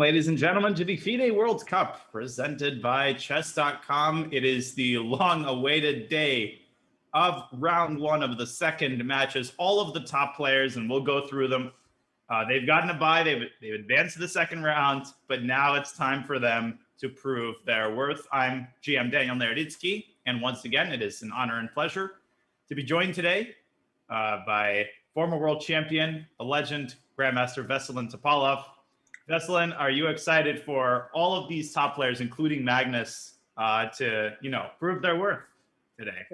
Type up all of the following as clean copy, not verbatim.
Ladies and gentlemen, to the FIDE World Cup presented by Chess.com. It is the long-awaited day of round one of the second matches. All of the top players, and we'll go through them. They've gotten a bye. They've advanced to the second round, but now it's time for them to prove their worth. I'm GM Daniel Naroditsky, and once again, it is an honor and pleasure to be joined today by former world champion, the legend, Grandmaster Veselin Topalov. Veselin, are you excited for all of these top players, including Magnus, to prove their worth today?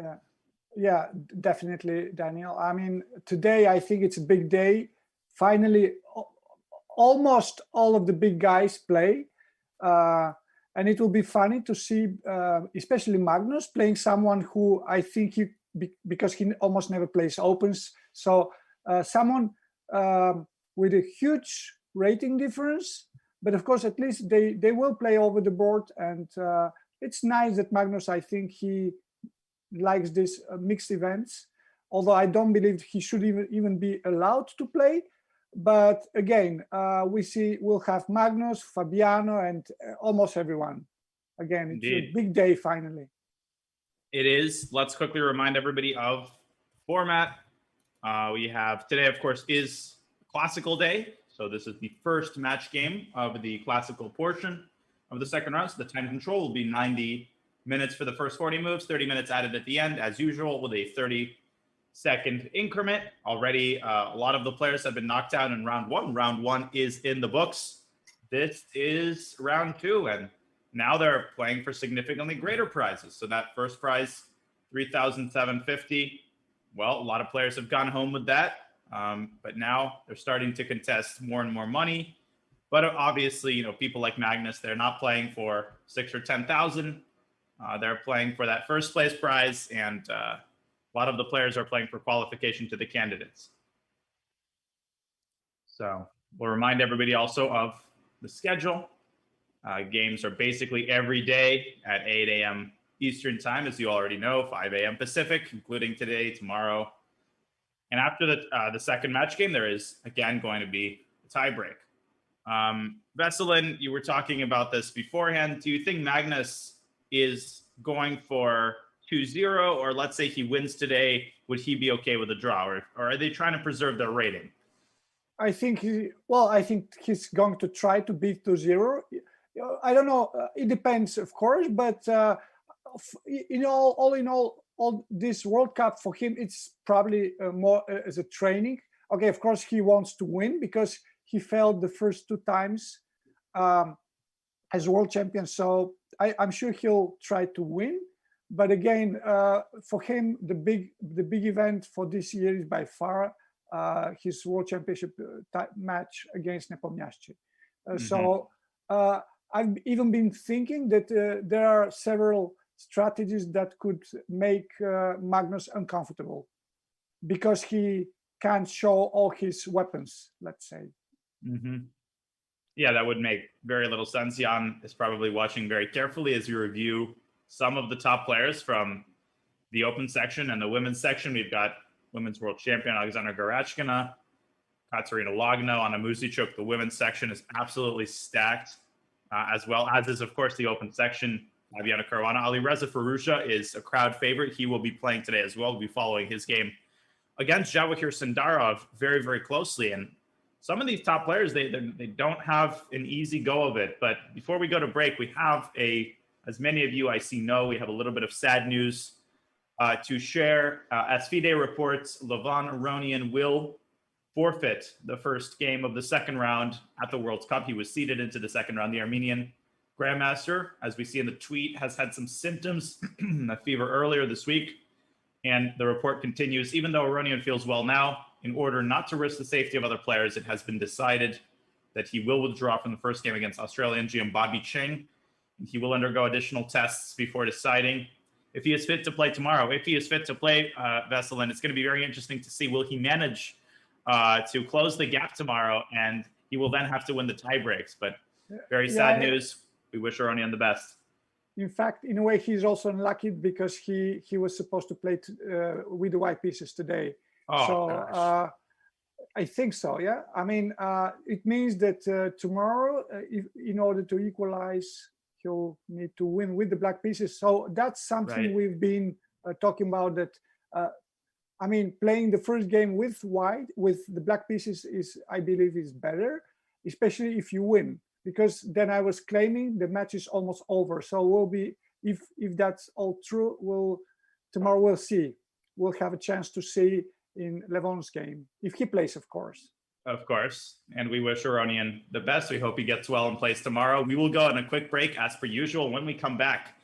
Yeah, definitely, Daniel. I mean, today I think it's a big day. Finally, almost all of the big guys play, and it will be funny to see, especially Magnus playing someone who I think because he almost never plays opens. So someone with a huge rating difference, but of course at least they will play over the board, and it's nice that Magnus, I think he likes this mixed events, although I don't believe he should even be allowed to play. But again, we'll have Magnus, Fabiano, and almost everyone. Again, it's a big day finally. It is. Let's quickly remind everybody of the format. We have today, of course, is Classical Day. So this is the first match game of the classical portion of the second round. So the time control will be 90 minutes for the first 40 moves, 30 minutes added at the end, as usual, with a 30-second increment. Already, a lot of the players have been knocked out in round one. Round one is in the books. This is round two, and now they're playing for significantly greater prizes. So that first prize, $3,750. Well, a lot of players have gone home with that. But now they're starting to contest more and more money. But obviously, people like Magnus, they're not playing for 6,000 or 10,000. They're playing for that first place prize, and a lot of the players are playing for qualification to the candidates. So we'll remind everybody also of the schedule. Games are basically every day at 8 a.m. Eastern time, as you already know, 5 a.m. Pacific, including today, tomorrow. And after the second match game, there is, again, going to be a tiebreak. Veselin, you were talking about this beforehand. Do you think Magnus is going for 2-0, or let's say he wins today, would he be okay with a draw? Or are they trying to preserve their rating? I think he's going to try to beat 2-0. I don't know. It depends, of course, but all in all, this World Cup for him, it's probably more as a training. Okay, of course he wants to win because he failed the first two times as world champion. So I'm sure he'll try to win. But again, for him, the big event for this year is by far his world championship match against Nepomniachtchi. So I've even been thinking that there are several strategies that could make Magnus uncomfortable because he can't show all his weapons, let's say. Yeah, that would make very little sense. Jan is probably watching very carefully as you review some of the top players from the open section and the women's section. We've got women's world champion Alexandra Garachkina, Katerina Logno, Anna Musicuk. The women's section is absolutely stacked, as well as is, of course, the open section. Fabiano Caruana. Alireza Firouzja is a crowd favorite. He will be playing today as well. We'll be following his game against Jawahir Sindarov very, very closely. And some of these top players, they don't have an easy go of it. But before we go to break, we have as many of you I see know, we have a little bit of sad news to share. As FIDE reports, Levon Aronian will forfeit the first game of the second round at the World Cup. He was seeded into the second round. The Armenian Grandmaster, as we see in the tweet, has had some symptoms of fever earlier this week. And the report continues, even though Aronian feels well now, in order not to risk the safety of other players, it has been decided that he will withdraw from the first game against Australian GM Bobby Ching. And he will undergo additional tests before deciding if he is fit to play tomorrow. If he is fit to play, Veselin, it's going to be very interesting to see, will he manage to close the gap tomorrow? And he will then have to win the tie breaks. But very sad news. We wish Aronian the best. In fact, in a way, he's also unlucky because he was supposed to play with the white pieces today. Oh, I think so. Yeah. I mean, it means that tomorrow, in order to equalize, he'll need to win with the black pieces. So that's something Right. we've been talking about. That I mean, playing the first game with white, with the black pieces, is, I believe, is better, especially if you win, because then I was claiming the match is almost over. So we'll be, if that's all true, tomorrow we'll see. We'll have a chance to see in Levon's game, if he plays, of course. Of course. And we wish Aronian the best. We hope he gets well and plays tomorrow. We will go on a quick break as per usual. When we come back,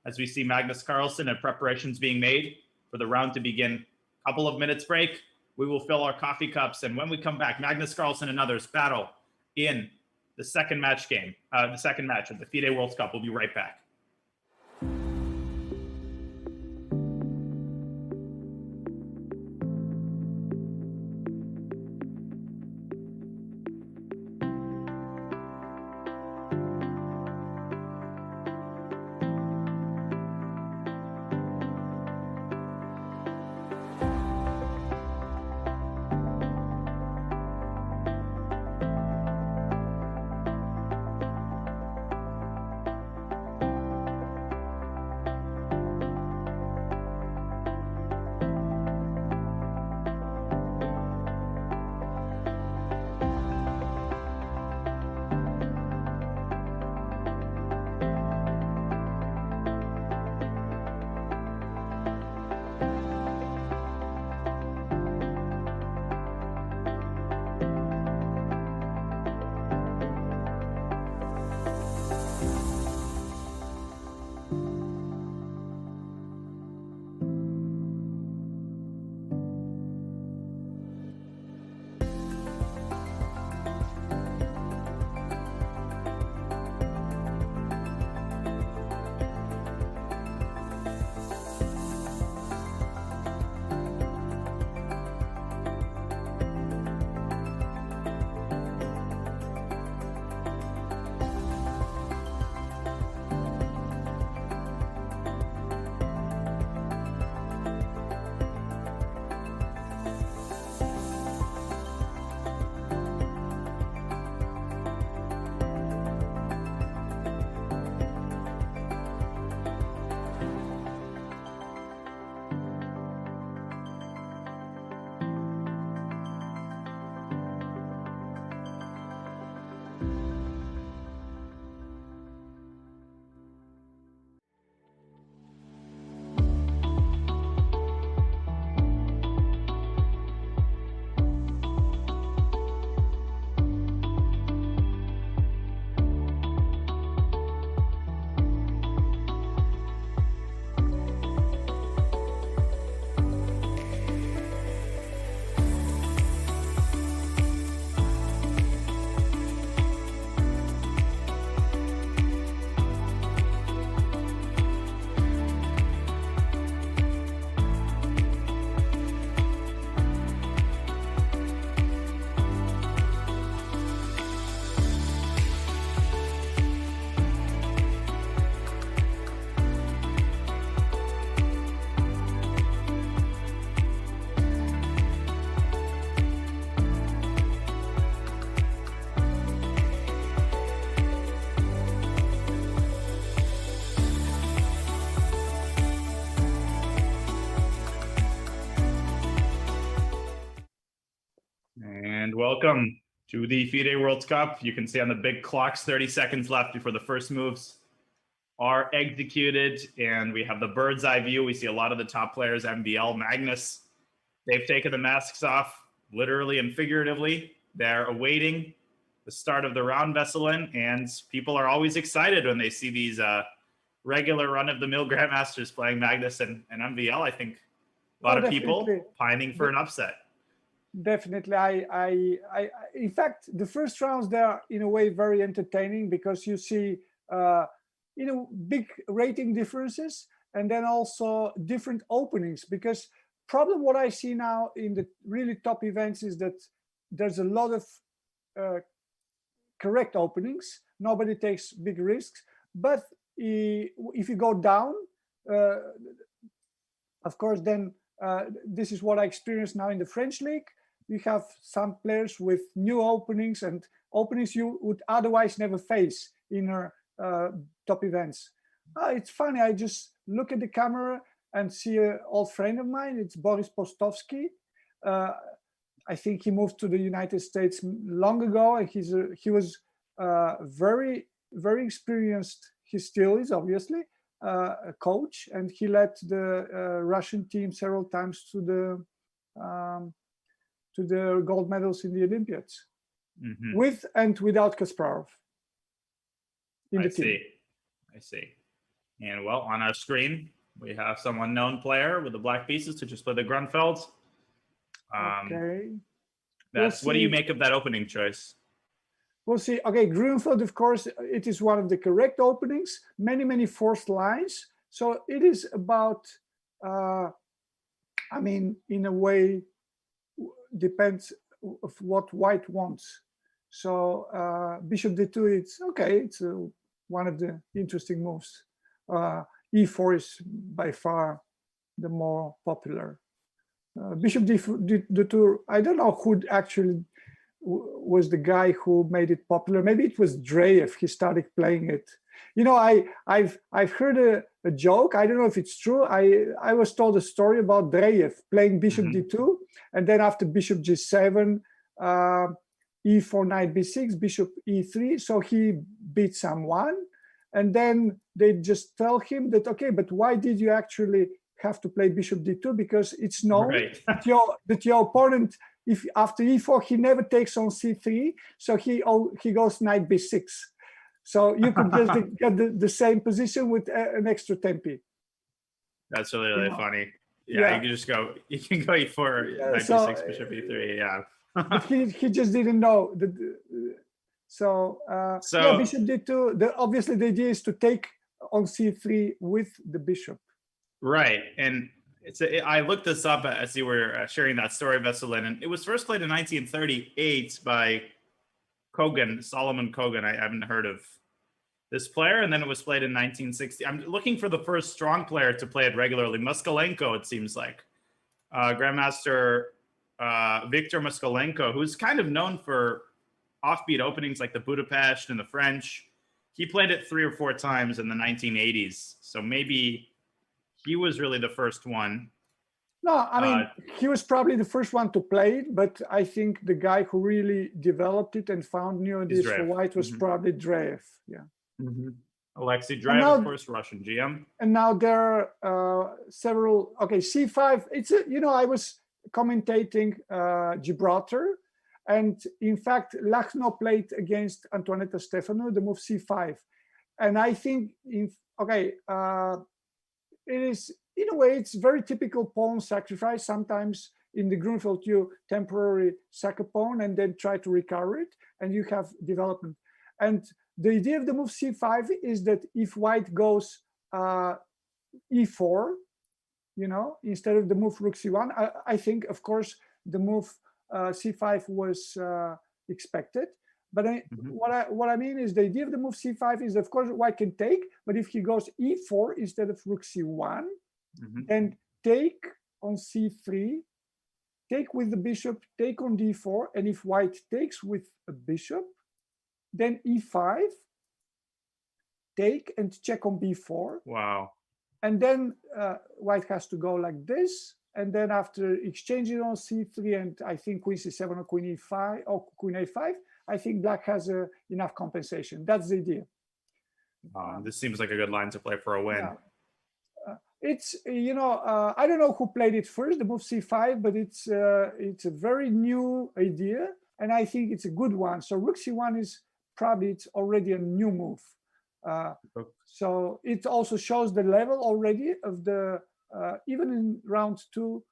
as we see Magnus Carlsen and preparations being made for the round to begin, a couple of minutes break, we will fill our coffee cups. And when we come back, Magnus Carlsen and others battle in the second match of the FIDE World Cup. We'll be right back. And welcome to the FIDE World Cup. You can see on the big clocks, 30 seconds left before the first moves are executed. And we have the bird's eye view. We see a lot of the top players, MVL, Magnus. They've taken the masks off, literally and figuratively. They're awaiting the start of the round Vesselen, and people are always excited when they see these regular run-of-the-mill grandmasters playing Magnus and MVL. I think a lot of people pining for an upset. Definitely. In fact, the first rounds, they're in a way very entertaining because you see, big rating differences and then also different openings. Because problem what I see now in the really top events is that there's a lot of correct openings. Nobody takes big risks. But if you go down, of course, then this is what I experienced now in the French league. you have some players with new openings and openings you would otherwise never face in top events. It's funny, I just look at the camera and see an old friend of mine. It's Boris Postovsky. I think he moved to the United States long ago, and he was very, very experienced. He still is, obviously, a coach, and he led the Russian team several times to the gold medals in the Olympiads, with and without Kasparov in the team. I see. And well, on our screen, we have some unknown player with the black pieces to just play the Grunfeld. Okay. What do you make of that opening choice? We'll see. Okay, Grunfeld, of course, it is one of the correct openings. Many, many forced lines. So it is about, I mean, in a way, depends of what white wants. So Bishop D2, it's okay. It's one of the interesting moves. E4 is by far the more popular. Bishop D2, I don't know who actually was the guy who made it popular. Maybe it was Dreyev. He started playing it. You know, I've heard a joke. I don't know if it's true. I was told a story about Dreyev playing Bishop D2, and then after Bishop G7, E4, Knight B6, Bishop E3. So he beat someone, and then they just tell him that, okay, but why did you actually have to play Bishop D2? Because it's known that your opponent, if after E4 he never takes on C3, so he goes Knight B6. So you could just get the same position with an extra tempi. That's really funny. Yeah, you can just go. You can go E4, Knight B6, Bishop E3. Yeah. But he just didn't know that. So Bishop D2. Obviously, the idea is to take on C3 with the bishop. Right, and I looked this up as you were sharing that story, Veselin, and it was first played in 1938 by Solomon Kogan. I haven't heard of this player, and then it was played in 1960. I'm looking for the first strong player to play it regularly. Moskalenko, it seems like. Grandmaster Viktor Moskalenko, who's kind of known for offbeat openings like the Budapest and the French. He played it 3 or 4 times in the 1980s, so maybe he was really the first one. No, I mean, he was probably the first one to play it, but I think the guy who really developed it and found new ideas for white was probably Dreyev. Yeah. Alexei Dreyev, of course, Russian GM. And now there are several. Okay, C5. It's I was commentating Gibraltar, and in fact, Lachno played against Antoaneta Stefano the move C5, and I think it is, in a way, it's very typical pawn sacrifice. Sometimes in the Grunfeld, you temporarily sack a pawn and then try to recover it, and you have development. And the idea of the move C5 is that if white goes E4, instead of the move Rook C1, I think, of course, the move C5 was expected. But what I mean is the idea of the move C5 is, of course, white can take, but if he goes E4 instead of Rook C1, then take on C3, take with the bishop, take on D4, and if white takes with a bishop, then E5, take and check on B4. Wow. And then white has to go like this, and then after exchanging on C3 and I think Queen C7 or Queen E5 or Queen A5, I think black has enough compensation. That's the idea. This seems like a good line to play for a win. Yeah. It's I don't know who played it first, the move C5, but it's a very new idea, and I think it's a good one. So Rook C1 is probably it's already a new move. So it also shows the level already of the even in round 2.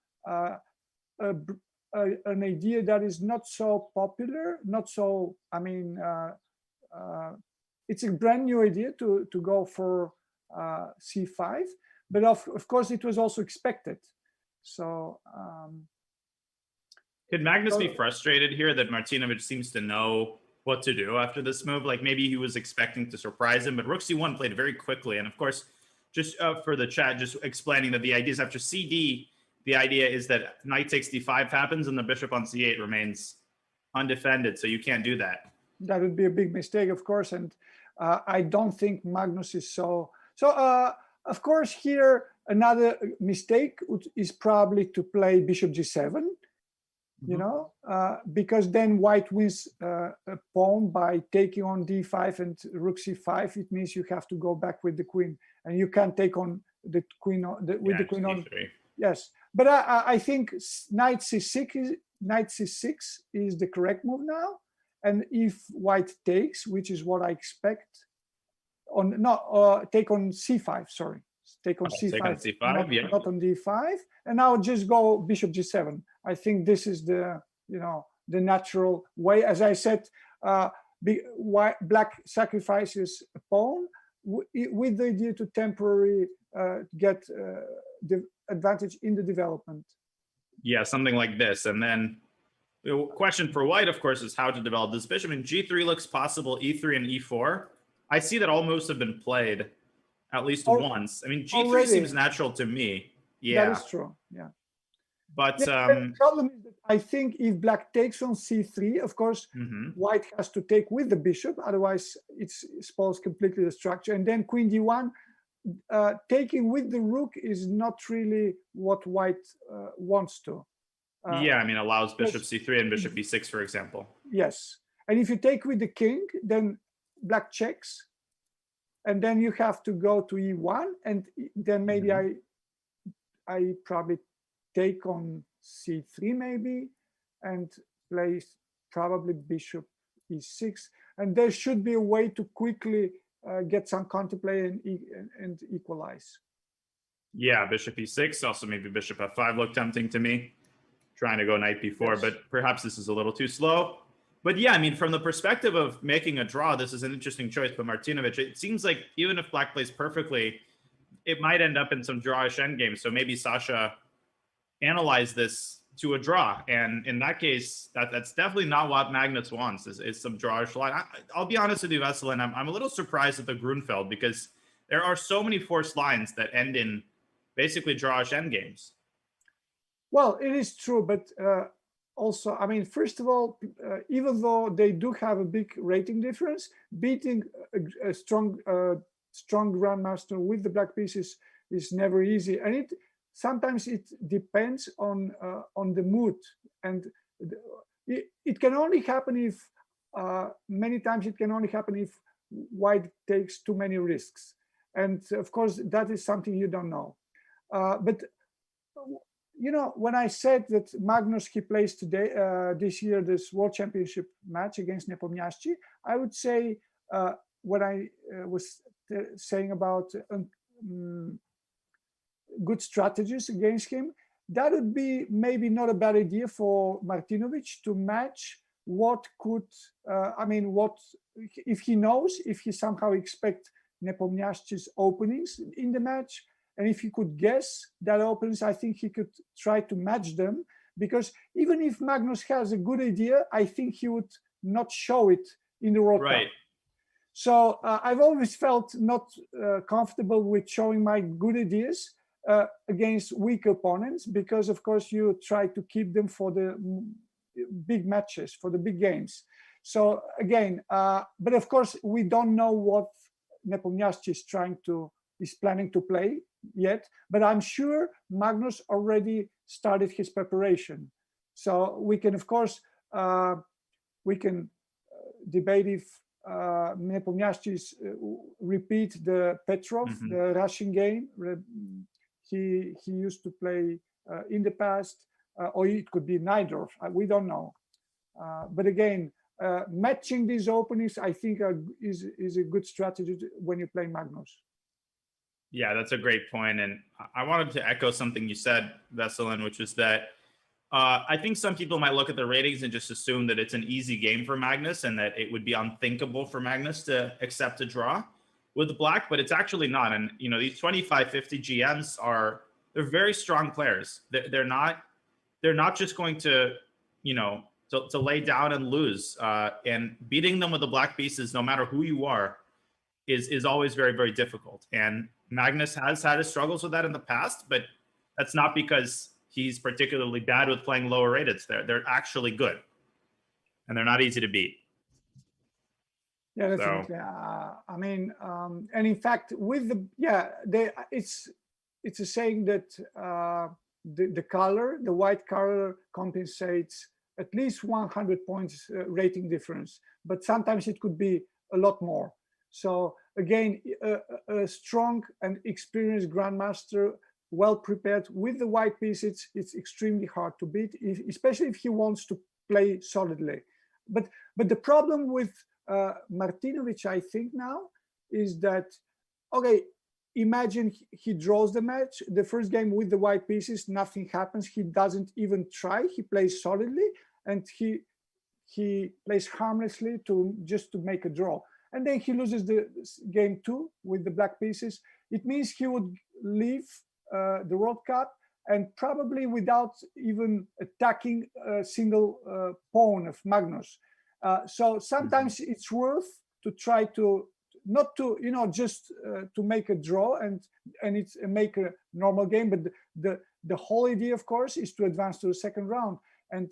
An idea that is not so popular, not so, it's a brand new idea to go for C5, but of course it was also expected. So could Magnus be frustrated here that Martinovic seems to know what to do after this move? Like maybe he was expecting to surprise him, but Rook C1 played very quickly. And of course, just for the chat, just explaining that the idea is after CD, the idea is that knight takes d5 happens and the bishop on c8 remains undefended, so you can't do that. That would be a big mistake, of course, and I don't think Magnus is so. So, of course, here another mistake is probably to play bishop g7, you know, because then white wins a pawn by taking on d5 and rook c5. It means you have to go back with the queen, and you can't take on the queen with the queen on. Yes, but I think knight c6 is the correct move now. And if white takes, which is what I expect, take on c5. Sorry, take on c5. Take on c5, not on d5. And now just go bishop g7. I think this is the the natural way. As I said, black sacrifices a pawn with the idea to temporarily get the advantage in the development. Yeah, something like this, and then. The question for white, of course, is how to develop this bishop. And g3 looks possible, e3 and e4. I see that all moves have been played at least once. I mean, g3 already seems natural to me. Yeah, that is true. Yeah, but the problem is that I think if black takes on c3, of course, white has to take with the bishop. Otherwise, it spoils completely the structure. And then queen d1, taking with the rook is not really what white wants to. Yeah, I mean, allows bishop c3 and bishop e6, for example. Yes, and if you take with the king, then black checks, and then you have to go to e1, and then maybe I probably take on c3 maybe, and play probably bishop e6, and there should be a way to quickly get some counterplay and equalize. Yeah, bishop e6, also maybe bishop f5 look tempting to me. Trying to go knight b4, but perhaps this is a little too slow. But yeah, I mean, from the perspective of making a draw, this is an interesting choice. But Martinovic, it seems like even if black plays perfectly, it might end up in some drawish endgame. So maybe Sasha analyzed this to a draw. And in that case, that's definitely not what Magnus wants, is some drawish line. I'll be honest with you, Veselin, I'm a little surprised at the Grunfeld, because there are so many forced lines that end in basically drawish endgames. Well, it is true, but also, I mean, first of all, even though they do have a big rating difference, beating a strong grandmaster with the black pieces is never easy, and sometimes it depends on the mood, and it can only happen if many times it can only happen if white takes too many risks, and of course that is something you don't know, but. When I said that Magnus, he plays today, this year, this World Championship match against Nepomniachtchi, I would say what I was saying about good strategies against him, that would be maybe not a bad idea for Martinovic to match what could, what if he knows, if he somehow expects Nepomniachtchi's openings in the match, and if he could guess that openings, I think he could try to match them, because even if Magnus has a good idea, I think he would not show it in the World Cup. So I've always felt not comfortable with showing my good ideas against weak opponents, because of course you try to keep them for the big matches, for the big games. So again, but of course we don't know what Nepomniachtchi is planning to play yet, but I'm sure Magnus already started his preparation. So we can, of course, debate if Nepomniachtchi's repeat the Petrov, the Russian game he used to play in the past, or it could be Najdorf. We don't know. But again, matching these openings, I think, is a good strategy when you play Magnus. Yeah, that's a great point. And I wanted to echo something you said, Veselin, which is that I think some people might look at the ratings and just assume that it's an easy game for Magnus and that it would be unthinkable for Magnus to accept a draw with black, but it's actually not. And, these 25-50 GMs they're very strong players. They're not just going to lay down and lose. And beating them with the black pieces, no matter who you are, is always very, very difficult. And Magnus has had his struggles with that in the past, but that's not because he's particularly bad with playing lower rated. They're actually good, and they're not easy to beat. Yeah, definitely. I mean, and in fact, with it's a saying that the white color compensates at least 100 points rating difference, but sometimes it could be a lot more. So again, a strong and experienced grandmaster, well prepared with the white piece, it's extremely hard to beat, especially if he wants to play solidly. But the problem with Martinovic, I think now, is that, okay, imagine he draws the match, the first game with the white pieces, nothing happens, he doesn't even try, he plays solidly, and he plays harmlessly just to make a draw. And then he loses the game 2 with the black pieces. It means he would leave the World Cup, and probably without even attacking a single pawn of Magnus. So sometimes it's worth to try to not to just to make a draw and it's make a normal game, but the whole idea, of course, is to advance to the second round. And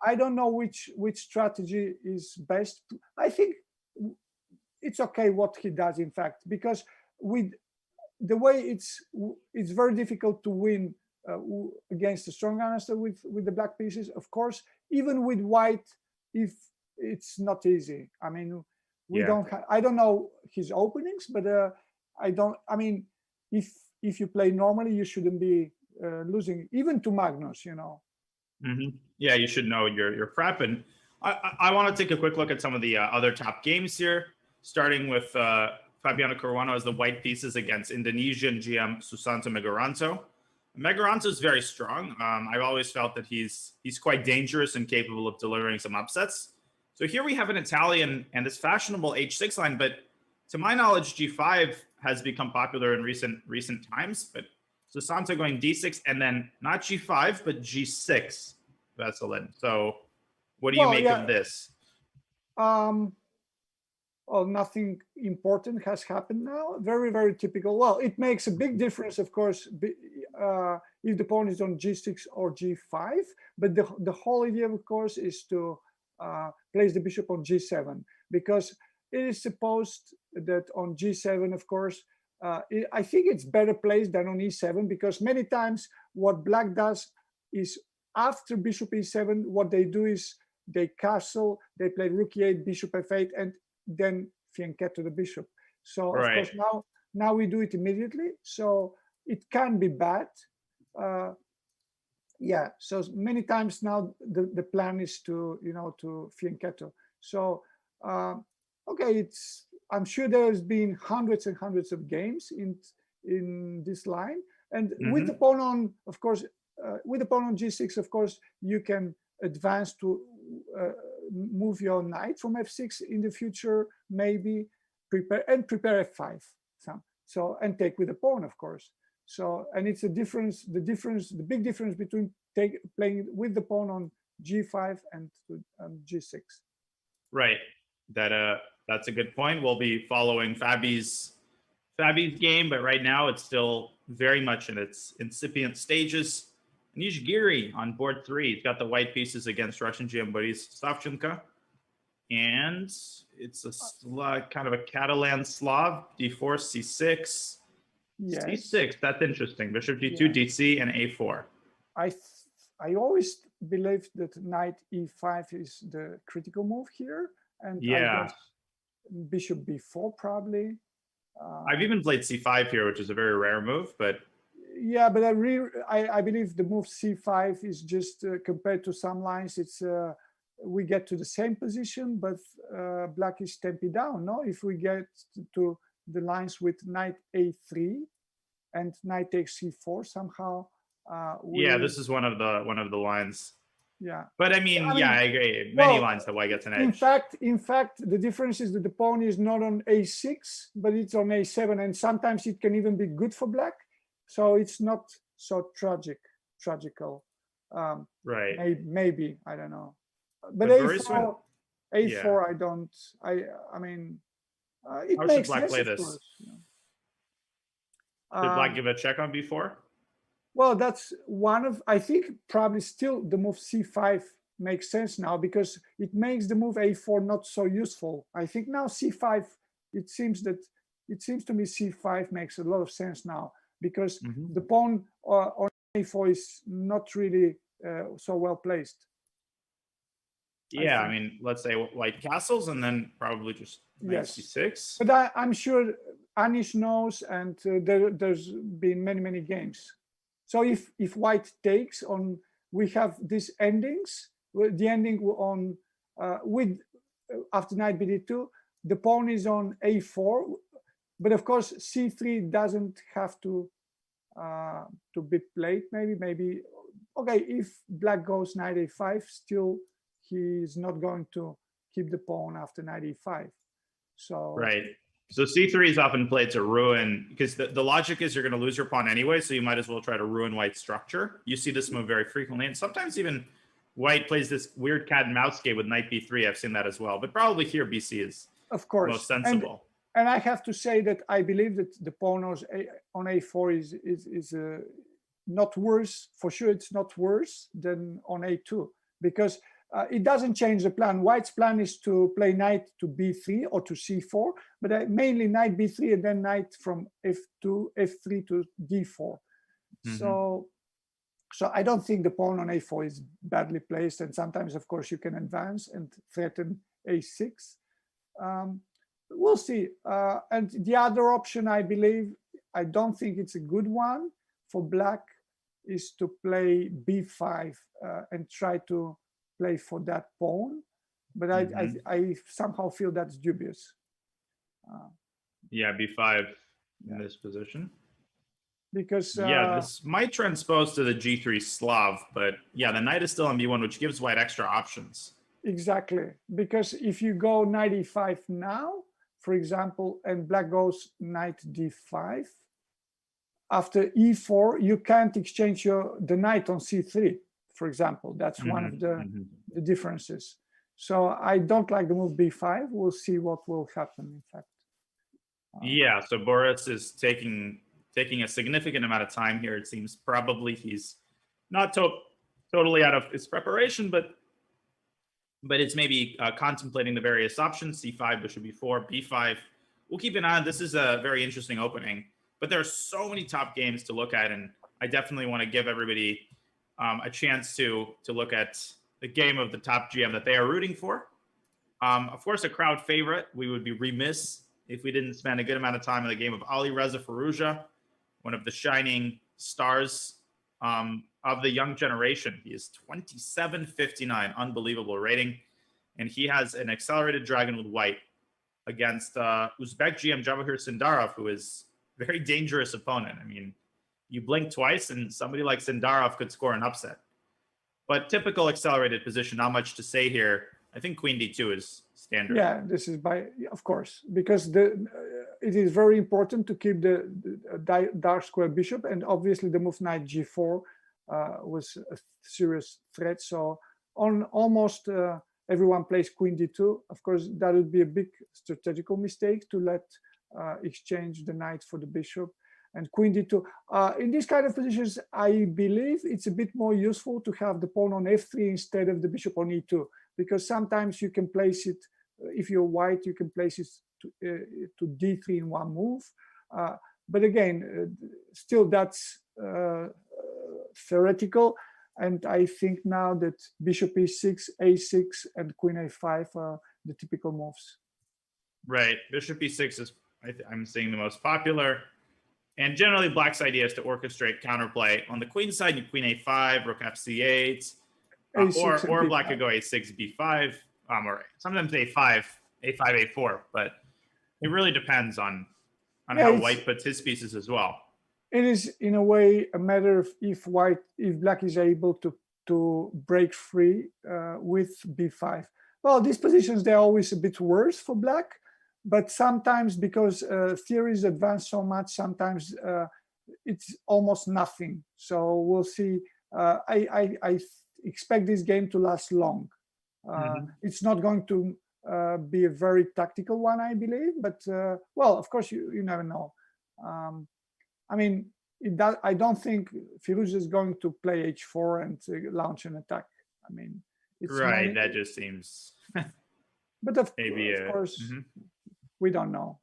I don't know which strategy is best. I think it's okay what he does, in fact, because with the way it's very difficult to win against a strong answer with the black pieces. Of course, even with white, if it's not easy. I mean, I don't know his openings, but I mean, if you play normally, you shouldn't be losing even to Magnus, Yeah, you should know your prep. And I want to take a quick look at some of the other top games here, starting with Fabiano Caruana as the white pieces against Indonesian GM Susanto Megaranto. Megaranto is very strong. I've always felt that he's quite dangerous and capable of delivering some upsets. So here we have an Italian and this fashionable h6 line, but to my knowledge, g5 has become popular in recent times. But Susanto going d6 and then not g5 but g6 Veselin. So what do you make of this? Well, nothing important has happened now. Very, very typical. Well, it makes a big difference, of course, if the pawn is on g6 or g5. But the whole idea, of course, is to place the bishop on g7, because it is supposed that on g7, of course, I think it's better placed than on e7, because many times what black does is after bishop e7, what they do is they castle, they play rook e8, bishop f8, and then fianchetto the bishop. So of course now we do it immediately. So it can be bad. Yeah. So many times now the plan is to to fianchetto. So okay, I'm sure there's been hundreds and hundreds of games in this line, and with the pawn on, of course, with the pawn on g6, of course, you can advance to move your knight from f6 in the future, maybe prepare f5 and take with the pawn, of course. So, and it's the big difference between playing with the pawn on g5 and g6. Right. That's a good point. We'll be following Fabi's game, but right now it's still very much in its incipient stages. Anish Giri on board 3. He's got the white pieces against Russian GM Boris Stavchenko. And it's a kind of a Catalan Slav, d4, c6, yes. c6. That's interesting. Bishop g2, dc, and a4. I always believed that knight e5 is the critical move here. And I guess bishop b4 probably. I've even played c5 here, which is a very rare move, but yeah, but I believe the move c5 is just compared to some lines, it's we get to the same position, but black is tempi down. No, if we get to the lines with knight a3 and knight takes c4 somehow. This is one of the lines. Yeah, but I mean, I agree. Many lines that white gets an edge. In fact, the difference is that the pawn is not on a6, but it's on a7, and sometimes it can even be good for black. So it's not so tragical. Right. Maybe, I don't know. But a4, I don't. I mean, it makes black sense, play of this? course. Did black give a check on b4? Well, that's one of, I think probably still the move c5 makes sense now, because it makes the move a4 not so useful. I think now c5, it seems to me c5 makes a lot of sense now, because the pawn on a4 is not really so well placed. Yeah, I mean, let's say white castles and then probably just knight Yes. c6. But I'm sure Anish knows, and there's been many games. So if white takes on, we have these endings. The ending on with after knight bd2, the pawn is on a4, but of course c3 doesn't have to be played. Maybe okay, if black goes knight a5, still he's not going to keep the pawn after knight e5. So right. So c3 is often played to ruin, because the logic is you're going to lose your pawn anyway, so you might as well try to ruin white's structure. You see this move very frequently, and sometimes even white plays this weird cat and mouse game with knight b3. I've seen that as well, but probably here bc is of course most sensible. And I have to say that I believe that the pawn on a4 is not worse. For sure, it's not worse than on a2, because it doesn't change the plan. White's plan is to play knight to b3 or to c4, but mainly knight b3 and then knight from f2, f3 to d4. So I don't think the pawn on a4 is badly placed. And sometimes, of course, you can advance and threaten a6. We'll see. And the other option, I believe, I don't think it's a good one for black, is to play b5 and try to play for that pawn. But I somehow feel that's dubious. Yeah, b5 in this position. Because yeah, this might transpose to the g3 Slav, but yeah, the knight is still on b1, which gives white extra options. Exactly, because if you go knight e5 now, for example, and black goes knight d5, after e4, you can't exchange the knight on c3, for example. That's one of the differences. So I don't like the move b5. We'll see what will happen, in fact. Yeah, so Boris is taking a significant amount of time here. It seems probably he's not totally out of his preparation, but it's maybe contemplating the various options. c5, bishop b4, b5. We'll keep an eye on. This is a very interesting opening, but there are so many top games to look at, and I definitely want to give everybody a chance to look at the game of the top GM that they are rooting for. Of course, a crowd favorite. We would be remiss if we didn't spend a good amount of time in the game of Ali Reza Firouzja, one of the shining stars of the young generation. He is 27.59, unbelievable rating. And he has an accelerated dragon with white against Uzbek GM Jawahir Sindarov, who is a very dangerous opponent. I mean, you blink twice and somebody like Sindarov could score an upset. But typical accelerated position, not much to say here. I think queen d2 is standard. Yeah, this is of course, because it is very important to keep the dark square bishop, and obviously the move knight g4 was a serious threat. So on almost everyone plays queen d2. Of course, that would be a big strategical mistake to let exchange the knight for the bishop. And queen d2. In these kind of positions, I believe it's a bit more useful to have the pawn on f3 instead of the bishop on e2, because sometimes you can place it, if you're white, you can place it to d3 in one move. But again, still that's theoretical. And I think now that bishop e6, a6, and queen a5 are the typical moves. Right. Bishop e6 is, I'm seeing, the most popular. And generally, black's idea is to orchestrate counterplay. On the queen side, you queen a5, rook f c8, or black could go a6, b5, or sometimes a5, a4. But it really depends on how white puts his pieces as well. It is, in a way, a matter of if black is able to break free with b5. Well, these positions, they're always a bit worse for black. But sometimes, because theories advance so much, sometimes it's almost nothing. So we'll see. I expect this game to last long. It's not going to be a very tactical one, I believe. But, well, of course, you never know. I mean, I don't think Firuz is going to play h4 and launch an attack. I mean, it's Right. That just seems but maybe of course, mhm. we don't know.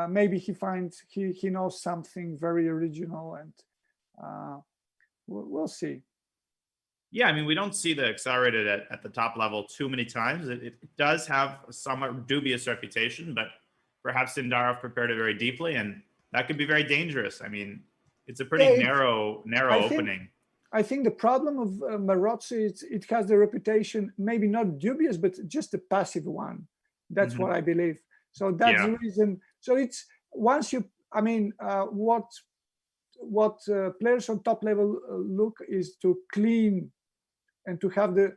Maybe he finds he knows something very original, and we'll see. Yeah, I mean, we don't see the accelerated at the top level too many times. It does have a somewhat dubious reputation, but perhaps Sindarov prepared it very deeply, and that could be very dangerous. I mean, it's a pretty narrow I opening. I think the problem of Marozzi is it has the reputation, maybe not dubious, but just a passive one. That's what I believe. So that's the reason. So it's once you, I mean, what players on top level look is to clean and to have a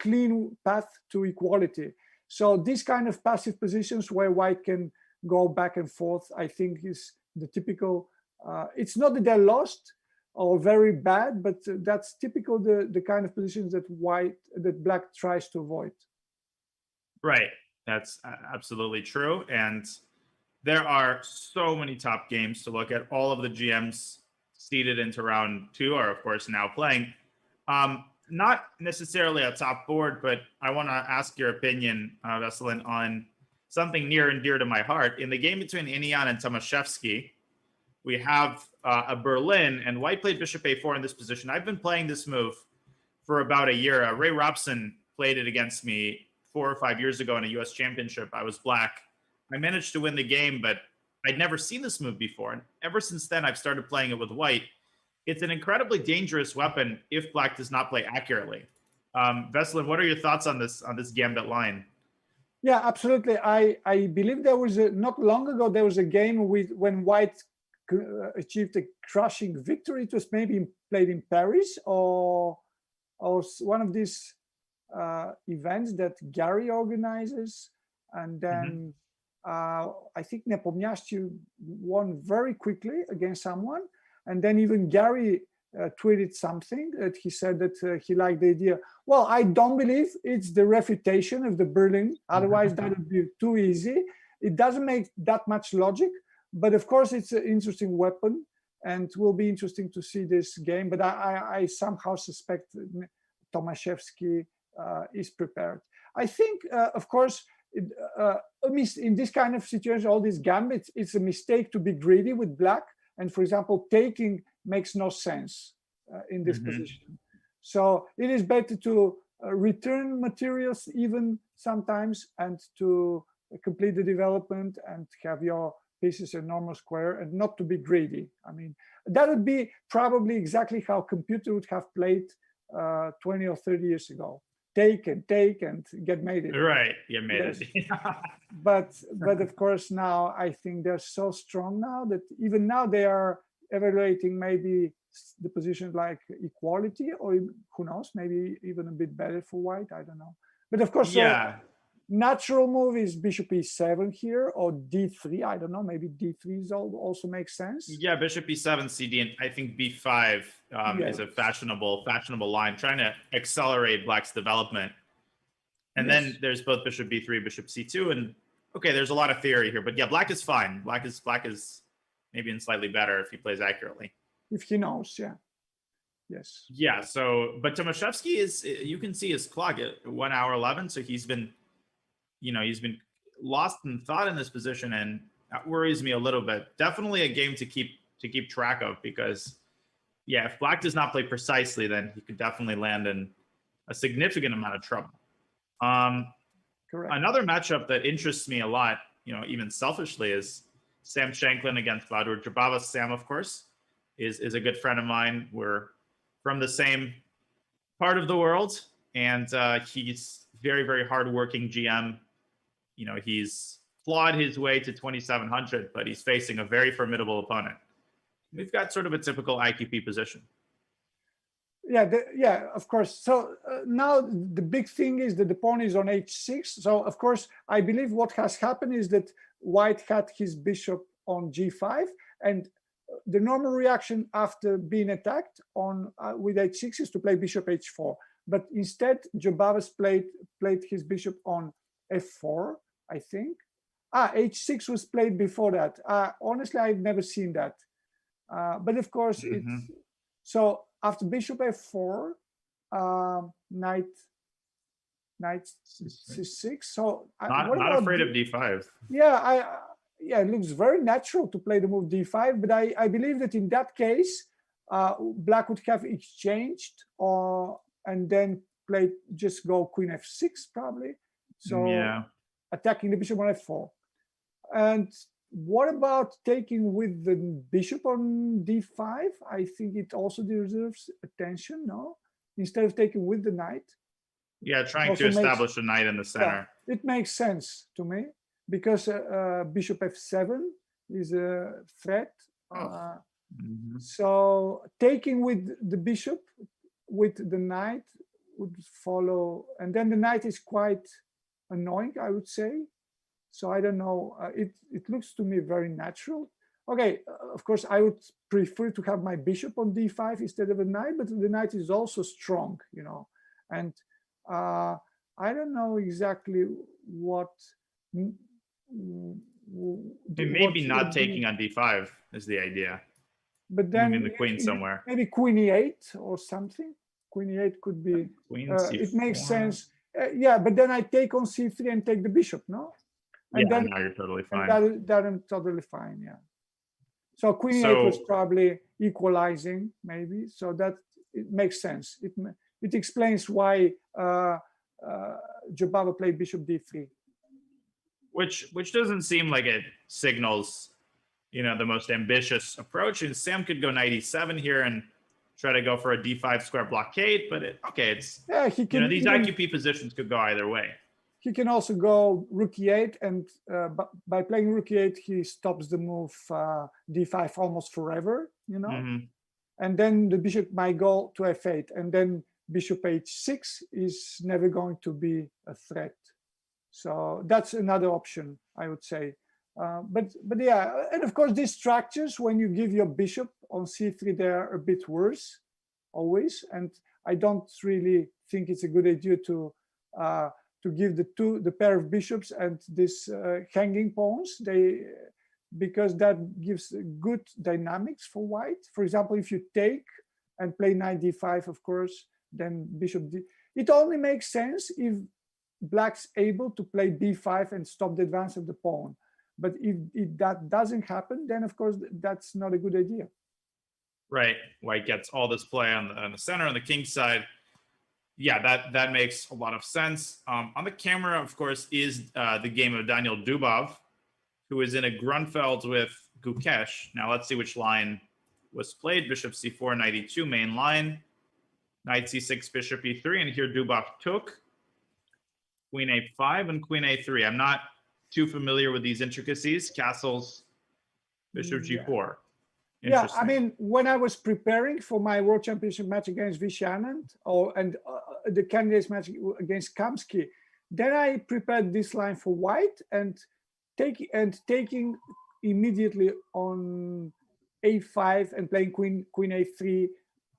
clean path to equality. So these kind of passive positions where white can go back and forth, I think is the typical. It's not that they're lost or very bad, but that's typical the kind of positions that black tries to avoid. Right. That's absolutely true. And there are so many top games to look at. All of the GMs seeded into round 2 are, of course, now playing. Not necessarily a top board, but I want to ask your opinion, Veselin, on something near and dear to my heart. In the game between Inian and Tomaszewski, we have a Berlin, and white played bishop a4 in this position. I've been playing this move for about a year. Ray Robson played it against me 4 or 5 years ago in a US championship. I was black. I managed to win the game, but I'd never seen this move before. And ever since then, I've started playing it with white. It's an incredibly dangerous weapon if black does not play accurately. Veselin, what are your thoughts on this gambit line? Yeah, absolutely. I believe there was not long ago there was a game when white achieved a crushing victory. It was maybe played in Paris or one of these events that Giri organizes, and then I think Nepomniachtchi won very quickly against someone. And then even Gary tweeted something that he said that he liked the idea. Well, I don't believe it's the refutation of the Berlin. Otherwise, that would be too easy. It doesn't make that much logic. But of course, it's an interesting weapon. And it will be interesting to see this game. But I somehow suspect Tomaszewski is prepared. I think, of course, in this kind of situation, all these gambits, it's a mistake to be greedy with black. And for example, taking makes no sense in this position. So it is better to return materials even sometimes and to complete the development and have your pieces a normal square and not to be greedy. I mean, that would be probably exactly how computer would have played 20 or 30 years ago. Take and get mated. Right, get mated. Yes. but of course now I think they're so strong now that even now they are evaluating maybe the positions like equality, or who knows, maybe even a bit better for white. I don't know. But of course, natural move is bishop e7 here, or d3. I don't know. Maybe d3 also makes sense. Yeah, bishop e7, cd, and I think b5 is a fashionable line, trying to accelerate black's development. And then there's both bishop b3, bishop c2, and okay, there's a lot of theory here, but yeah, black is fine. Black is maybe in slightly better if he plays accurately. If he knows, yeah. Yes. Yeah. So, but Tomaszewski is, you can see his clock at 1 hour 11. So he's been lost in thought in this position, and that worries me a little bit. Definitely a game to keep track of, because yeah, if black does not play precisely, then he could definitely land in a significant amount of trouble. Correct. Another matchup that interests me a lot, even selfishly, is Sam Shanklin against Badur Jabava. Sam, of course, is a good friend of mine. We're from the same part of the world, and he's very, very hardworking GM. He's clawed his way to 2,700, but he's facing a very formidable opponent. We've got sort of a typical IQP position. Yeah, of course. So now the big thing is that the pawn is on h6. So of course, I believe what has happened is that white had his bishop on g5, and the normal reaction after being attacked on with h6 is to play bishop h4. But instead, Jabavas played his bishop on f4, I think. h6 was played before that. Honestly, I've never seen that. But of course, Mhm. it's so after bishop f4, knight c6. So what Not about afraid of d5. yeah, yeah, it looks very natural to play the move d5, but I believe that in that case, black would have exchanged or and then play just go queen f6 probably. So Yeah. attacking the bishop on f4. And what about taking with the bishop on d5? I think it also deserves attention, no? Instead of taking with the knight. Yeah, trying to Also makes, establish a knight in the yeah, center. it makes sense to me because bishop f7 is a threat. Oh. Mhm. So taking with the bishop with the knight would follow, and then the knight is quite annoying, I would say. So I don't know. It looks to me very natural. Okay, of course, I would prefer to have my bishop on d5 instead of a knight, but the knight is also strong, you know. And I don't know exactly what. Maybe not Would be, taking on d5 is the idea. but Moving then the queen somewhere. maybe queen e8 or something. Queen e8 could be. Queen It makes c4. sense. Yeah, but then I take on c3 and take the bishop, no? And Yeah, then now you're totally and fine. that I'm totally fine. Yeah. So queen e8 was So probably equalizing, maybe. So that it makes sense. It explains why Jobava played bishop d3. which doesn't seem like it signals, the most ambitious approach. And Sam could go knight e7 here and try to go for a d5 square blockade, but it's Yeah, these IQP positions could go either way. He can also go rook e8, and by playing rook e8, he stops the move d5 almost forever, Mm-hmm. And then the bishop might go to f8, and then bishop h6 is never going to be a threat. So that's another option, I would say. But yeah, and of course, these structures, when you give your bishop on c3, they're a bit worse, always. And I don't really think it's a good idea to give the pair of bishops and this hanging pawns. Because that gives good dynamics for white. For example, if you take and play knight d5, of course, then bishop d. It only makes sense if black's able to play b5 and stop the advance of the pawn. But if that doesn't happen, then of course that's not a good idea. Right. White gets all this play on the center, on the king side. Yeah, that makes a lot of sense. On the camera, of course, is the game of Daniel Dubov, who is in a Grunfeld with Gukesh. Now let's see which line was played. Bishop c4, knight e2, main line. Knight c6, bishop e3, and here Dubov took. Queen a5 and queen a3. I'm not too familiar with these intricacies. Castles, bishop g4. Yeah, I mean, when I was preparing for my World Championship match against Vichy Anand, and the candidates match against Kamsky, then I prepared this line for white and taking immediately on a5 and playing queen a3.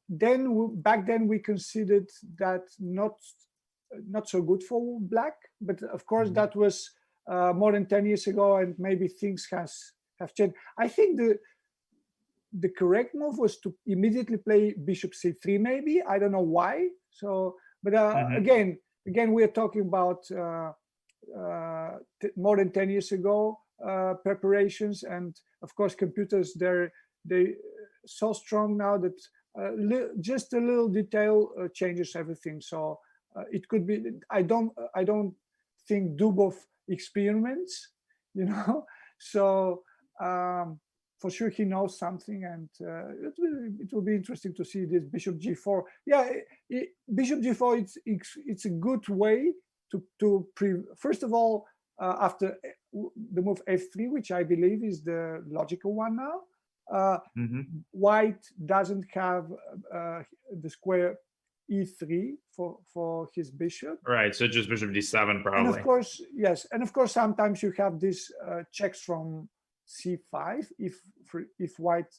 Then back then we considered that not so good for black, but of course that was more than 10 years ago, and maybe things have changed. I think the correct move was to immediately play bishop c3, maybe. I don't know why. So, but again, we are talking about more than 10 years ago preparations, and of course computers, they so strong now that just a little detail changes everything. So it could be. I don't think Dubov experiments, So. For sure, he knows something, and it will be interesting to see this bishop g4. Yeah, bishop g4. It's a good way to first of all, after the move f3, which I believe is the logical one now. White doesn't have the square e3 for his bishop. Right, so just bishop d7 probably. And of course, yes, and of course sometimes you have this checks from c5 if white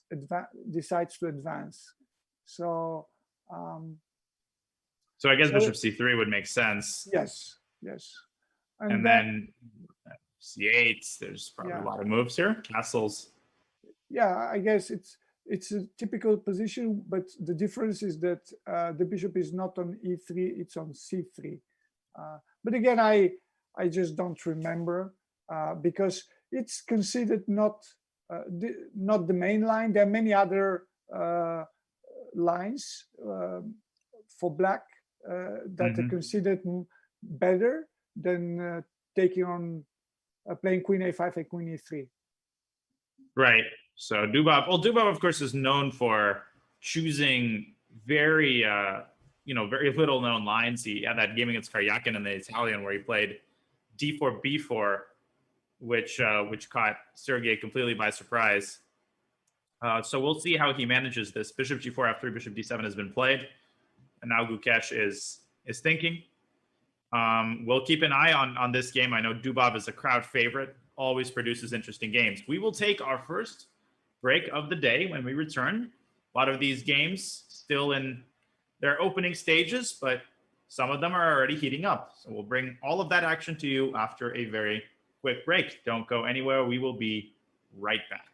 decides to advance. So I guess bishop c3 would make sense. Yes. And then c8, there's probably a lot of moves here. Castles. Yeah, I guess it's a typical position, but the difference is that the bishop is not on e3, it's on c3. But again, I just don't remember because it's considered not the main line. There are many other lines for black that are considered better than taking on playing queen a5 and queen e3. Right. So Dubov, of course, is known for choosing very, very little known lines. He had that game against Karyakin in the Italian where he played d4, b4, which caught Sergei completely by surprise. So we'll see how he manages this. Bishop g4, f3, bishop d7 has been played, and now Gukesh is thinking. We'll keep an eye on this game. I know Dubov is a crowd favorite, always produces interesting games. We will take our first break of the day when we return. A lot of these games still in their opening stages, but some of them are already heating up. So we'll bring all of that action to you after a very quick break. Don't go anywhere. We will be right back.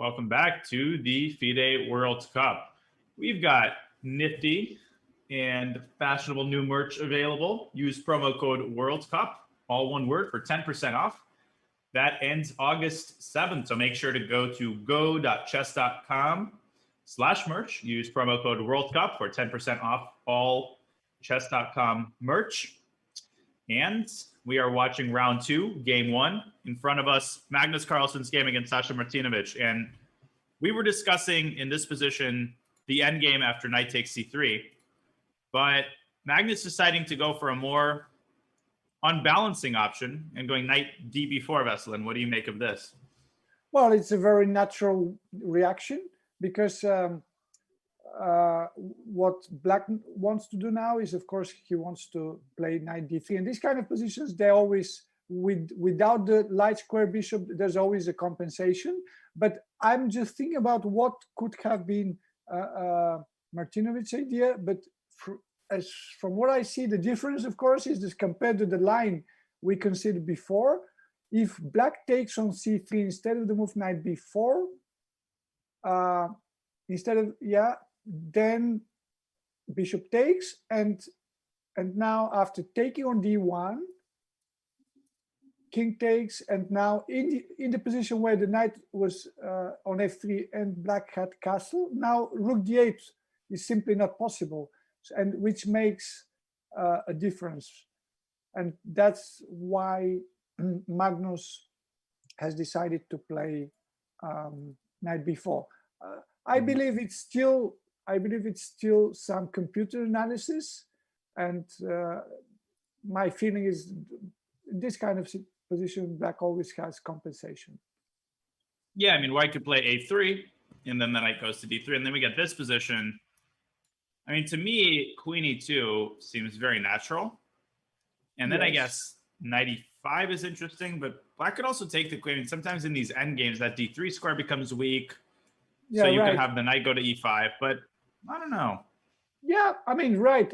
Welcome back to the FIDE World Cup. We've got nifty and fashionable new merch available. Use promo code World Cup, all one word, for 10% off. That ends August 7th, so make sure to go to go.chess.com/merch. Use promo code World Cup for 10% off all Chess.com merch. And we are watching round 2, game 1. In front of us, Magnus Carlsen's game against Sasha Martinovic. And we were discussing in this position the end game after knight takes c3. But Magnus deciding to go for a more unbalancing option and going knight db4, Veselin. What do you make of this? Well, it's a very natural reaction because what Black wants to do now is, of course, he wants to play knight d3. And these kind of positions, they always, without the light square bishop, there's always a compensation. But I'm just thinking about what could have been Martinovic's idea. But from what I see, the difference, of course, is this compared to the line we considered before. If Black takes on c3 instead of the move knight b4, then bishop takes, and now after taking on d1, king takes, and now in the position where the knight was on f3 and Black had castle, now rook d8 is simply not possible, and which makes a difference. And that's why Magnus has decided to play knight b4. I believe it's still some computer analysis, and my feeling is this kind of position, Black always has compensation. Yeah, I mean, White could play a3, and then the knight goes to d3, and then we get this position. I mean, to me, queen e2 seems very natural. And then yes, I guess knight e5 is interesting, but Black could also take the queen. Sometimes in these end games, that d3 square becomes weak. Yeah, so you could have the knight go to e5, but I don't know. Yeah, I mean, right.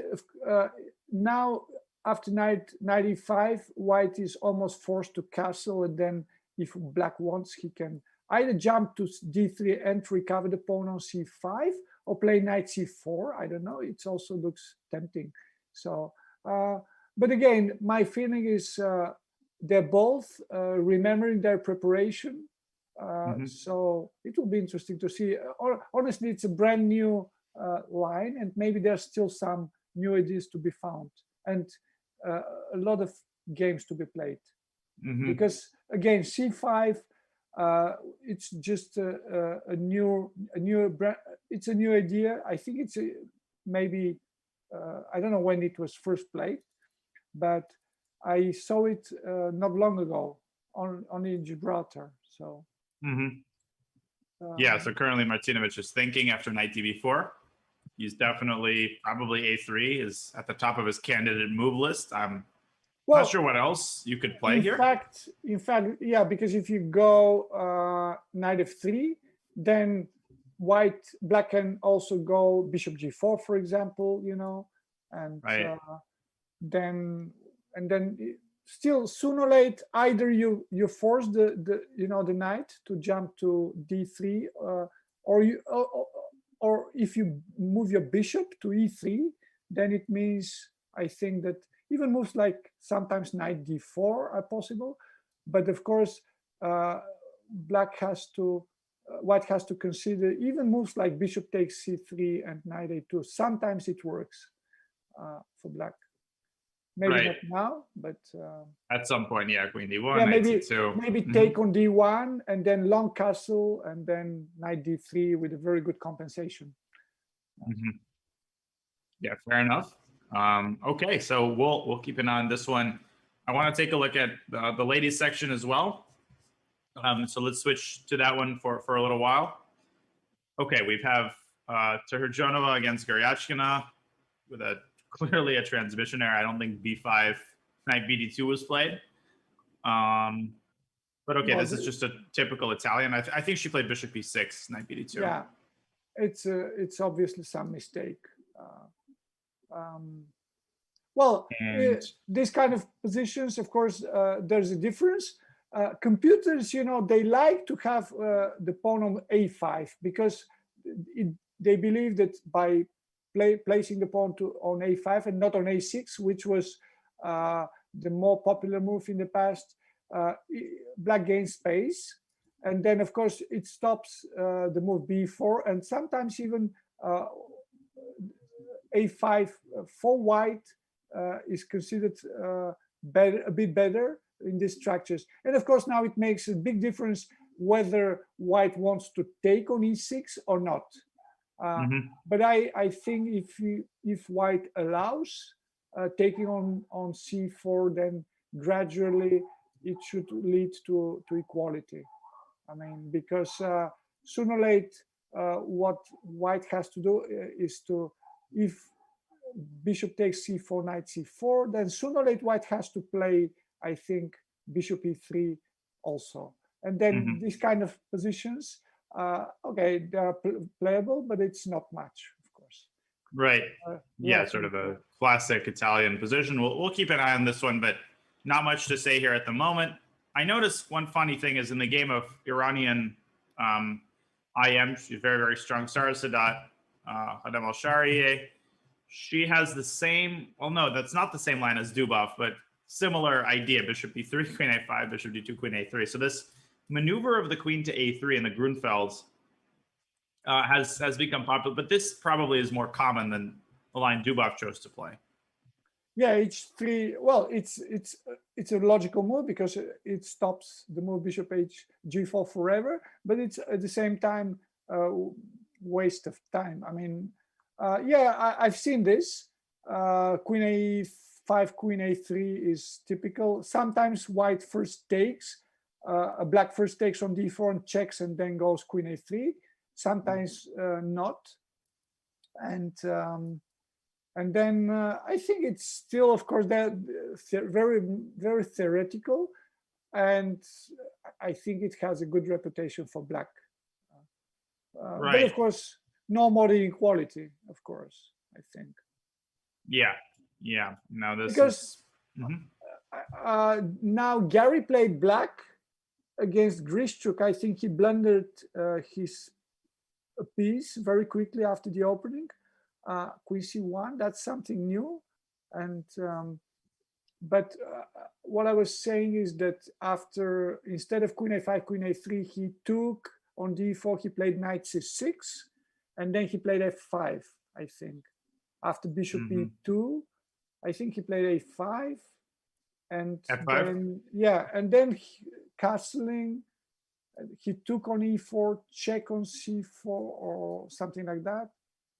Now, after knight e5, White is almost forced to castle, and then if Black wants, he can either jump to d3 and recover the pawn on c5, or play knight c4. I don't know. It also looks tempting. So, but again, my feeling is they're both remembering their preparation. So it will be interesting to see. Honestly, it's a brand new line, and maybe there's still some new ideas to be found, and a lot of games to be played. Because again, c5, it's just a new idea. I think it's maybe I don't know when it was first played, but I saw it not long ago on in Gibraltar. So. Yeah, so currently Martinovic is thinking after knight db4. He's definitely probably a3 is at the top of his candidate move list. I'm not sure what else you could play here. In fact, yeah, because if you go knight f3, then Black can also go bishop g4, for example, you know, and then still sooner or late, either you force the knight to jump to d3, or if you move your bishop to e3, then it means, I think, that even moves like sometimes knight d4 are possible. But of course, White has to consider even moves like bishop takes c3 and knight a2. Sometimes it works for Black. Maybe not now, but at some point, yeah, queen d1, yeah, knight c2. Maybe take on d1 and then long castle and then knight d3 with a very good compensation. Yeah, fair enough. Okay, so we'll keep an eye on this one. I want to take a look at the ladies section as well. So let's switch to that one for a little while. Okay, we have Terjanova against Garyachkina with clearly a transmission error. I don't think b5, knight bd2 was played. But okay, this is just a typical Italian. I think she played bishop b6, knight bd2. Yeah, it's obviously some mistake. These kind of positions, of course, there's a difference. computers, they like to have the pawn on a5 because they believe that by placing the pawn on a5 and not on a6, which was the more popular move in the past, black gains space. And then, of course, it stops the move b4, and sometimes even a5 for white is considered a bit better in these structures. And of course, now it makes a big difference whether white wants to take on e6 or not. But I think if white allows taking on c4, then gradually it should lead to equality. I mean, because sooner or later, what white has to do is to, if bishop takes c4, knight c4, then sooner or later white has to play, I think, bishop e3 also. And then these kind of positions, okay, they're playable, but it's not much, of course. Right. Yeah, sort of a classic Italian position. We'll keep an eye on this one, but not much to say here at the moment. I noticed one funny thing is in the game of Iranian IM, she's very, very strong, Sarah Sadat, Hadam Al-Sharieh. She has the same, well, no, that's not the same line as Dubov, but similar idea, bishop e3, queen a5, bishop d2, queen a3. So this maneuver of the queen to a3 in the Grunfelds has become popular, but this probably is more common than the line Dubov chose to play. Yeah, h3. Well, it's a logical move because it stops the move bishop g4 forever, but it's at the same time waste of time. I mean, yeah, I've seen this. Queen a5, queen a3 is typical. Sometimes white first takes, black first takes on d4 and checks, and then goes queen a3. Sometimes not, and then I think it's still, of course, that very, very theoretical, and I think it has a good reputation for black. Right. But of course, no more inequality, of course, I think. Yeah, yeah. Now this because is... now Gary played black against Grishchuk. I think he blundered his piece very quickly after the opening. Queen c1, that's something new. And but what I was saying is that after, instead of queen a5, queen a3, he took on d4, he played knight c6, and then he played f5, I think. After bishop e2, I think he played a5, and f5? then, yeah, and then castling, he took on e4, check on c4 or something like that.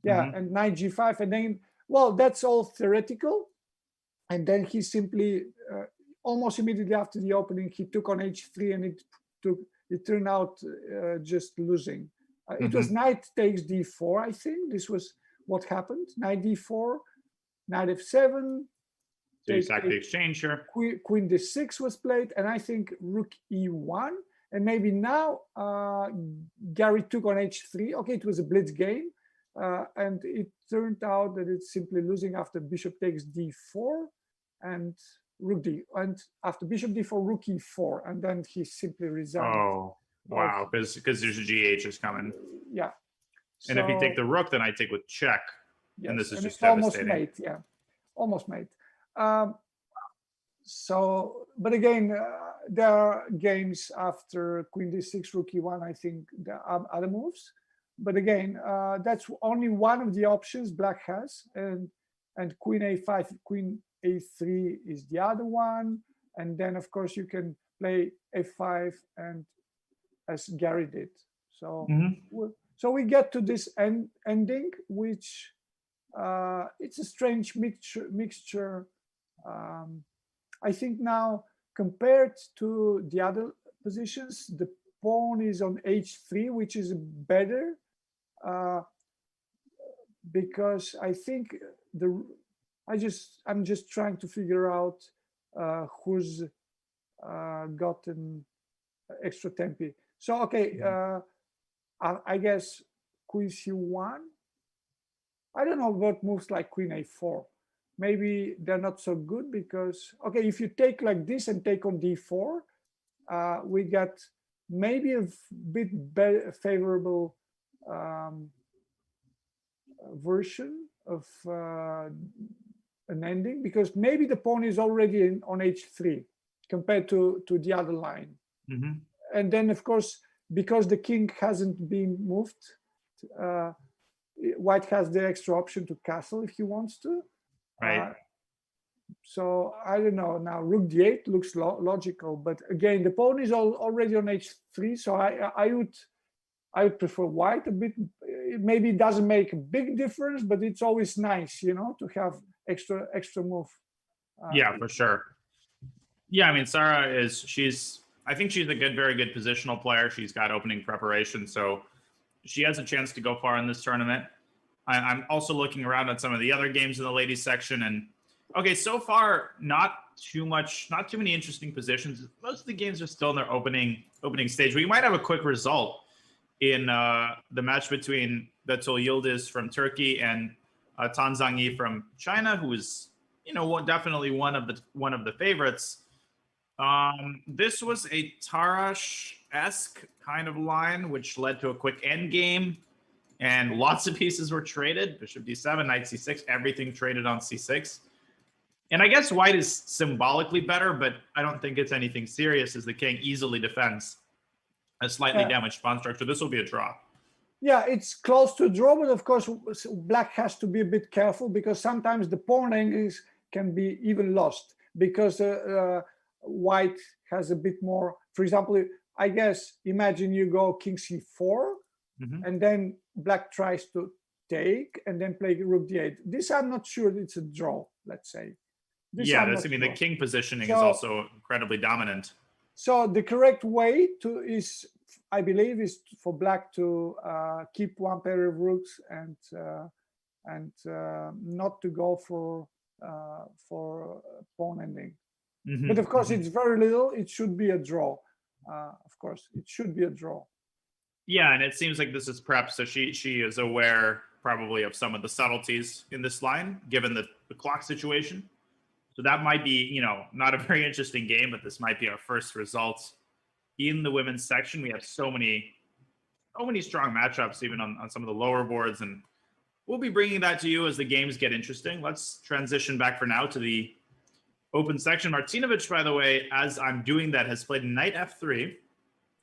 Yeah, and knight g5, and then, well, that's all theoretical. And then he simply, almost immediately after the opening, he took on h3, and it turned out just losing. It was knight takes d4, I think. This was what happened. Knight d4, knight f7. So exactly exchange here. Queen d6 was played, and I think rook e1. And maybe now Gary took on h3. Okay, it was a blitz game. And it turned out that it's simply losing after bishop takes d4 and rook d, and after bishop d4, rook e4, and then he simply resigned. Oh, wow, because there's a GH is coming. Yeah. And if you take the rook, then I take with check. Yes, and this is and just it's almost devastating. mate, yeah, almost mate. So, but again, there are games after queen d6, rook e1. I think there are other moves. But again, that's only one of the options black has, and queen a5, queen a3 is the other one, and then of course you can play f5 and as Gary did. So so we get to this ending, which it's a strange mixture. I think now compared to the other positions, the pawn is on h3, which is better. Because I think I'm just trying to figure out who's gotten extra tempi. So okay, I guess queen c1. I don't know what moves like queen a4. Maybe they're not so good because, okay, if you take like this and take on d4, we got maybe a bit better, favorable version of an ending, because maybe the pawn is already on h3 compared to the other line. And then, of course, because the king hasn't been moved, white has the extra option to castle if he wants to. Right. So I don't know. Now rook d8 looks logical, but again, the pawn is already on h3. So I would prefer white a bit. Maybe it doesn't make a big difference, but it's always nice, you know, to have extra move. Yeah, for sure. Yeah, I mean, Sarah I think she's a very good positional player. She's got opening preparation, so she has a chance to go far in this tournament. I'm also looking around at some of the other games in the ladies section, and okay, so far not too many interesting positions. Most of the games are still in their opening stage. We might have a quick result in the match between Betül Yıldız from Turkey and Tan Zhangyi from China, who is, you know, definitely one of the favorites. This was a Tarash-esque kind of line, which led to a quick end game, and lots of pieces were traded. Bishop d7, knight c6, everything traded on c6. And I guess white is symbolically better, but I don't think it's anything serious, as the king easily defends a slightly damaged pawn structure. This will be a draw. Yeah, it's close to a draw, but of course, black has to be a bit careful, because sometimes the pawn angles can be even lost, because white has a bit more. For example, I guess, imagine you go king c4, and then black tries to take and then play rook d8. This I'm not sure it's a draw, let's say. The king positioning is also incredibly dominant. So the correct way I believe, is for black to keep one pair of rooks and not to go for pawn ending. But of course, it's very little. It should be a draw. Of course, it should be a draw. Yeah, and it seems like this is perhaps, so she is aware probably of some of the subtleties in this line, given the clock situation. So that might be, you know, not a very interesting game, but this might be our first results in the women's section. We have so many strong matchups, even on some of the lower boards, and we'll be bringing that to you as the games get interesting. Let's transition back for now to the open section. Martinovic, by the way, as I'm doing that, has played knight f3,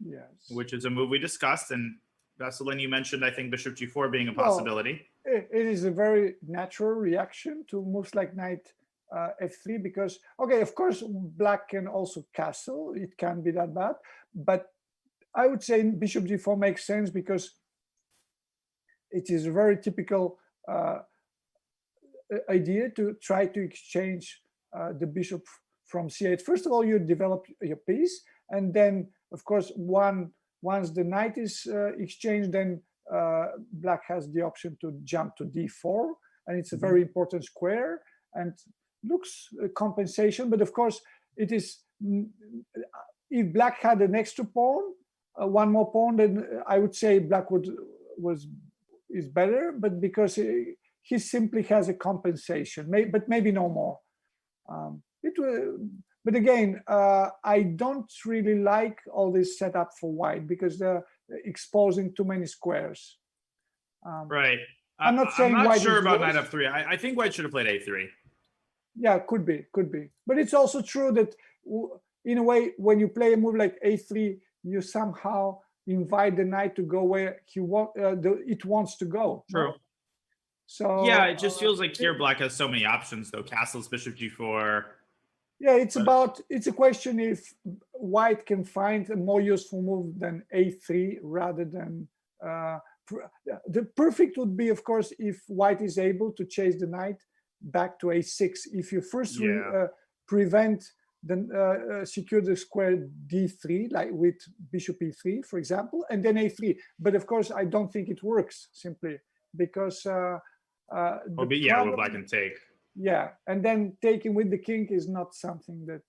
yes, which is a move we discussed. And Vasilin, you mentioned, I think, bishop g4 being a possibility. Well, it is a very natural reaction to moves like knight f3, because, okay, of course, black can also castle. It can be that bad. But I would say bishop g4 makes sense, because it is a very typical idea to try to exchange the bishop from c8. First of all, you develop your piece, and then, of course, once the knight is exchanged, then black has the option to jump to d4, and it's a very important square, and looks a compensation. But of course, it is, if black had an extra pawn, one more pawn, then I would say black is better, but because he simply has a compensation, but maybe no more. But again, I don't really like all this setup for white, because they're exposing too many squares. Right. I'm not saying I'm not white sure is about worse. knight f3. I think white should have played a3. Yeah, could be. But it's also true that, in a way, when you play a move like a3, you somehow invite the knight to go where it wants to go. True. No? So yeah, it just feels like here black has so many options, though. Castles, bishop g4. Yeah, it's a question if white can find a more useful move than a3 rather than the perfect would be, of course, if white is able to chase the knight back to a6. If you first prevent the secure the square d3, like with bishop e3, for example, and then a3. But of course, I don't think it works, simply because black can take. Yeah, and then taking with the king is not something that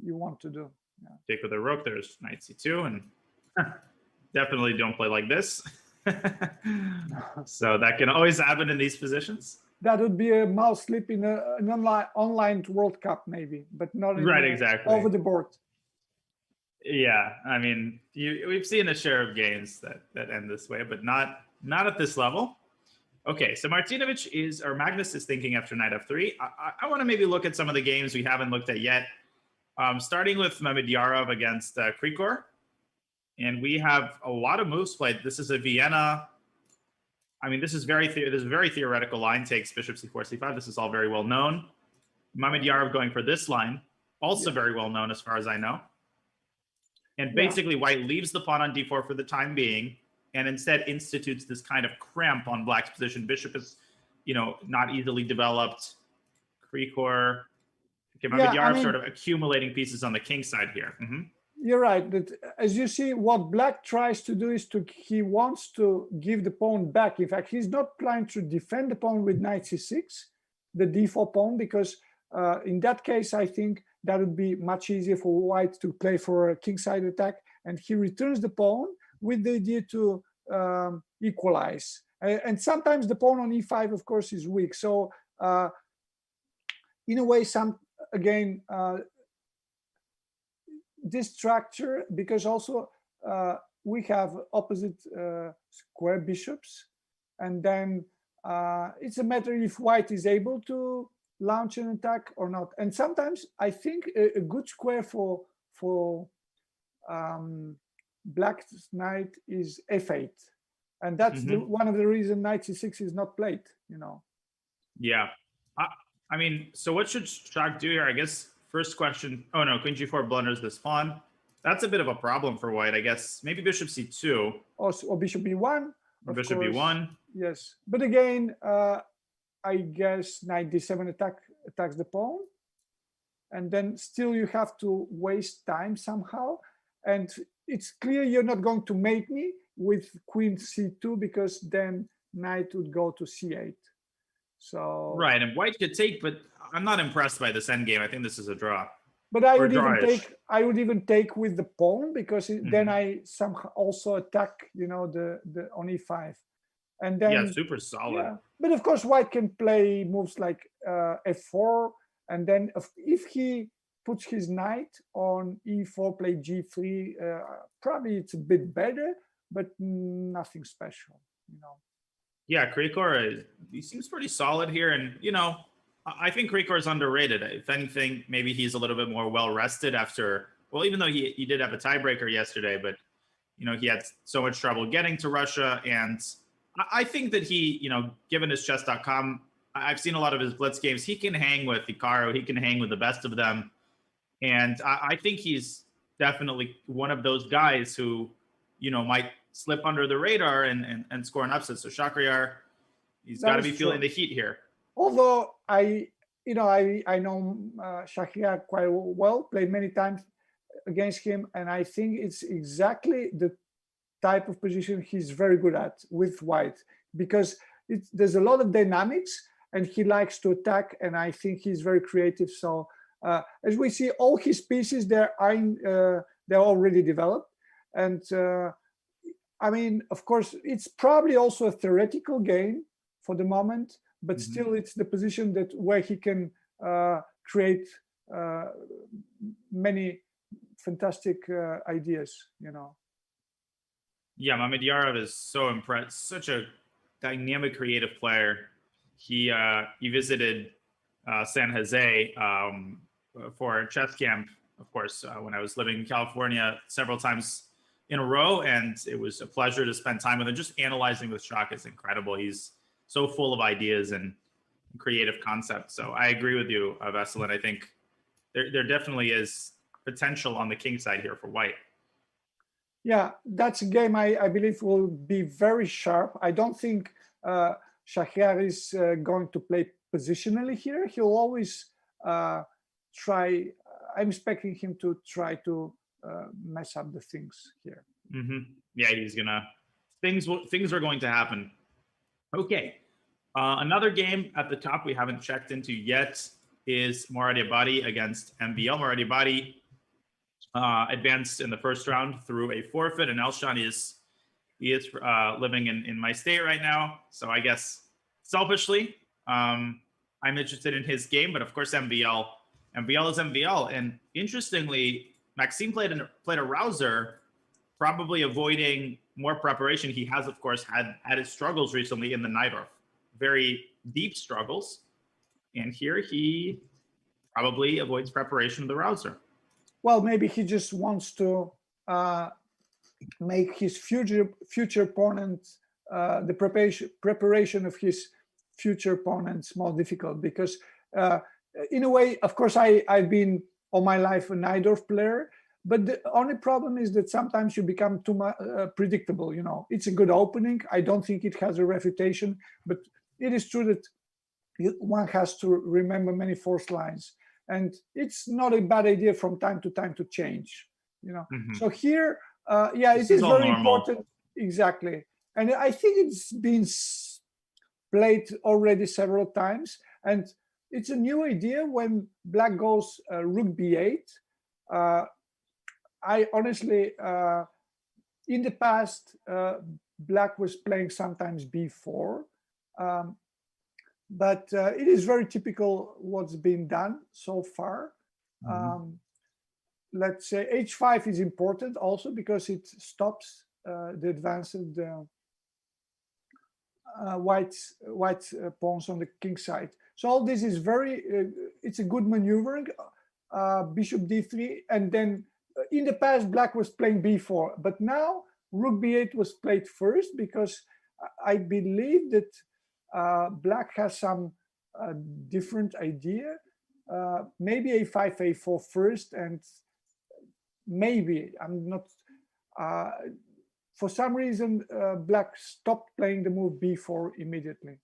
you want to do. Yeah. Take with a rook. There's knight c2, and definitely don't play like this. So that can always happen in these positions. That would be a mouse slip in an online World Cup, maybe, but not in, exactly over the board. Yeah, I mean, we've seen a share of games that end this way, but not at this level. Okay, so Martinovic is, or Magnus is thinking after knight f3. I want to maybe look at some of the games we haven't looked at yet. Starting with Mamedyarov against Krikor. And we have a lot of moves played. This is a Vienna. I mean, this is very theoretical line takes bishop c4, c5. This is all very well known. Mamedyarov going for this line, also very well known as far as I know. And basically, white leaves the pawn on d4 for the time being, and instead institutes this kind of cramp on black's position. Bishop is, not easily developed. Krikor, Mamedyarov sort of accumulating pieces on the king side here. You're right. That as you see, what black tries to do is he wants to give the pawn back. In fact, he's not trying to defend the pawn with knight c6, the d4 pawn, because in that case, I think that would be much easier for white to play for a kingside attack. And he returns the pawn with the idea to equalize. And sometimes the pawn on e5, of course, is weak. So in a way, this structure, because also we have opposite square bishops, and then it's a matter if white is able to launch an attack or not. And sometimes I think a good square for black's knight is f8, and that's one of the reasons knight c6 is not played. Yeah, I mean, so what should Shach do here? I guess first question. Oh no, queen g4 blunders this pawn. That's a bit of a problem for white, I guess. Maybe bishop c2 or bishop b1. Or bishop b1. Yes, but again, I guess knight d7 attacks the pawn, and then still you have to waste time somehow. And it's clear you're not going to mate me with queen c2, because then knight would go to c8. So right, and white could take, but I'm not impressed by this endgame. I think this is a draw. But I would even take with the pawn, because then I somehow also attack, the on e5, and then super solid. Yeah. But of course, white can play moves like f4, and then if he puts his knight on e4, play g3, probably it's a bit better, but nothing special, Yeah, Krikor, he seems pretty solid here, and I think Krikor is underrated. If anything, maybe he's a little bit more well-rested after, well, even though he did have a tiebreaker yesterday, but, he had so much trouble getting to Russia. And I think that he, given his Chess.com, I've seen a lot of his blitz games. He can hang with Hikaru. He can hang with the best of them. And I think he's definitely one of those guys who, might slip under the radar and score an upset. So Shakhriyar, he's got to be feeling the heat here. Although I know Shakhriyar quite well, played many times against him, and I think it's exactly the type of position he's very good at with white, because there's a lot of dynamics, and he likes to attack, and I think he's very creative. So as we see, all his pieces they're already developed, and I mean, of course, it's probably also a theoretical game for the moment. But still, it's the position where he can create many fantastic ideas, Yeah, Mamedyarov is so impressed. Such a dynamic, creative player. He visited San Jose for a chess camp, of course, when I was living in California several times in a row, and it was a pleasure to spend time with him. Just analyzing with Shach is incredible. He's so full of ideas and creative concepts. So I agree with you, Veselin. I think there definitely is potential on the king side here for white. Yeah, that's a game I believe will be very sharp. I don't think Shakhriyar is going to play positionally here. He'll always try. I'm expecting him to try to mess up the things here. Yeah, he's gonna. Things are going to happen. Okay, another game at the top we haven't checked into yet is Moradiabadi against MVL. Moradiabadi advanced in the first round through a forfeit, and Elshan is living in my state right now. So I guess selfishly, I'm interested in his game, but of course MVL is MVL. And interestingly, Maxime played a rouser, probably avoiding more preparation. He has, of course, had his struggles recently in the Najdorf, very deep struggles. And here he probably avoids preparation of the rouser. Well, maybe he just wants to make his future opponent, the preparation of his future opponents more difficult, because in a way, of course, I've been all my life a Najdorf player, but the only problem is that sometimes you become too much predictable. You know, it's a good opening. I don't think it has a refutation, but it is true that one has to remember many forced lines, and it's not a bad idea from time to time to change. You know, so here, yeah, it is very important. Exactly, and I think it's been played already several times, and it's a new idea when black goes rook b8. I honestly, in the past, black was playing sometimes b4, but it is very typical what's been done so far. Let's say h5 is important also because it stops the advance of the white pawns on the king side. So all this is very, it's a good maneuvering. Bishop d3, and then in the past black was playing b4, but now rook b8 was played first because I believe that black has some different idea. Maybe a5, a4 first, and maybe, I'm not, for some reason, black stopped playing the move b4 immediately.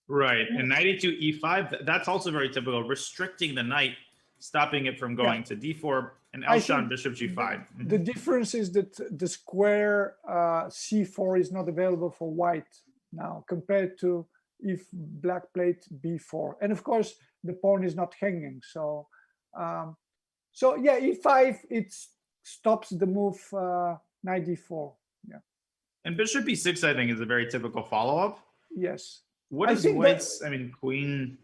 Right, and knight e2, e5, that's also very typical, restricting the knight, stopping it from going to d4, and Elshon, bishop g5. The difference is that the square c4 is not available for white now, compared to if black played b4. And of course, the pawn is not hanging. So, so yeah, e5, it stops the move knight d4. Yeah. And bishop e6, I think, is a very typical follow-up. Yes. What is white's, I mean, queen?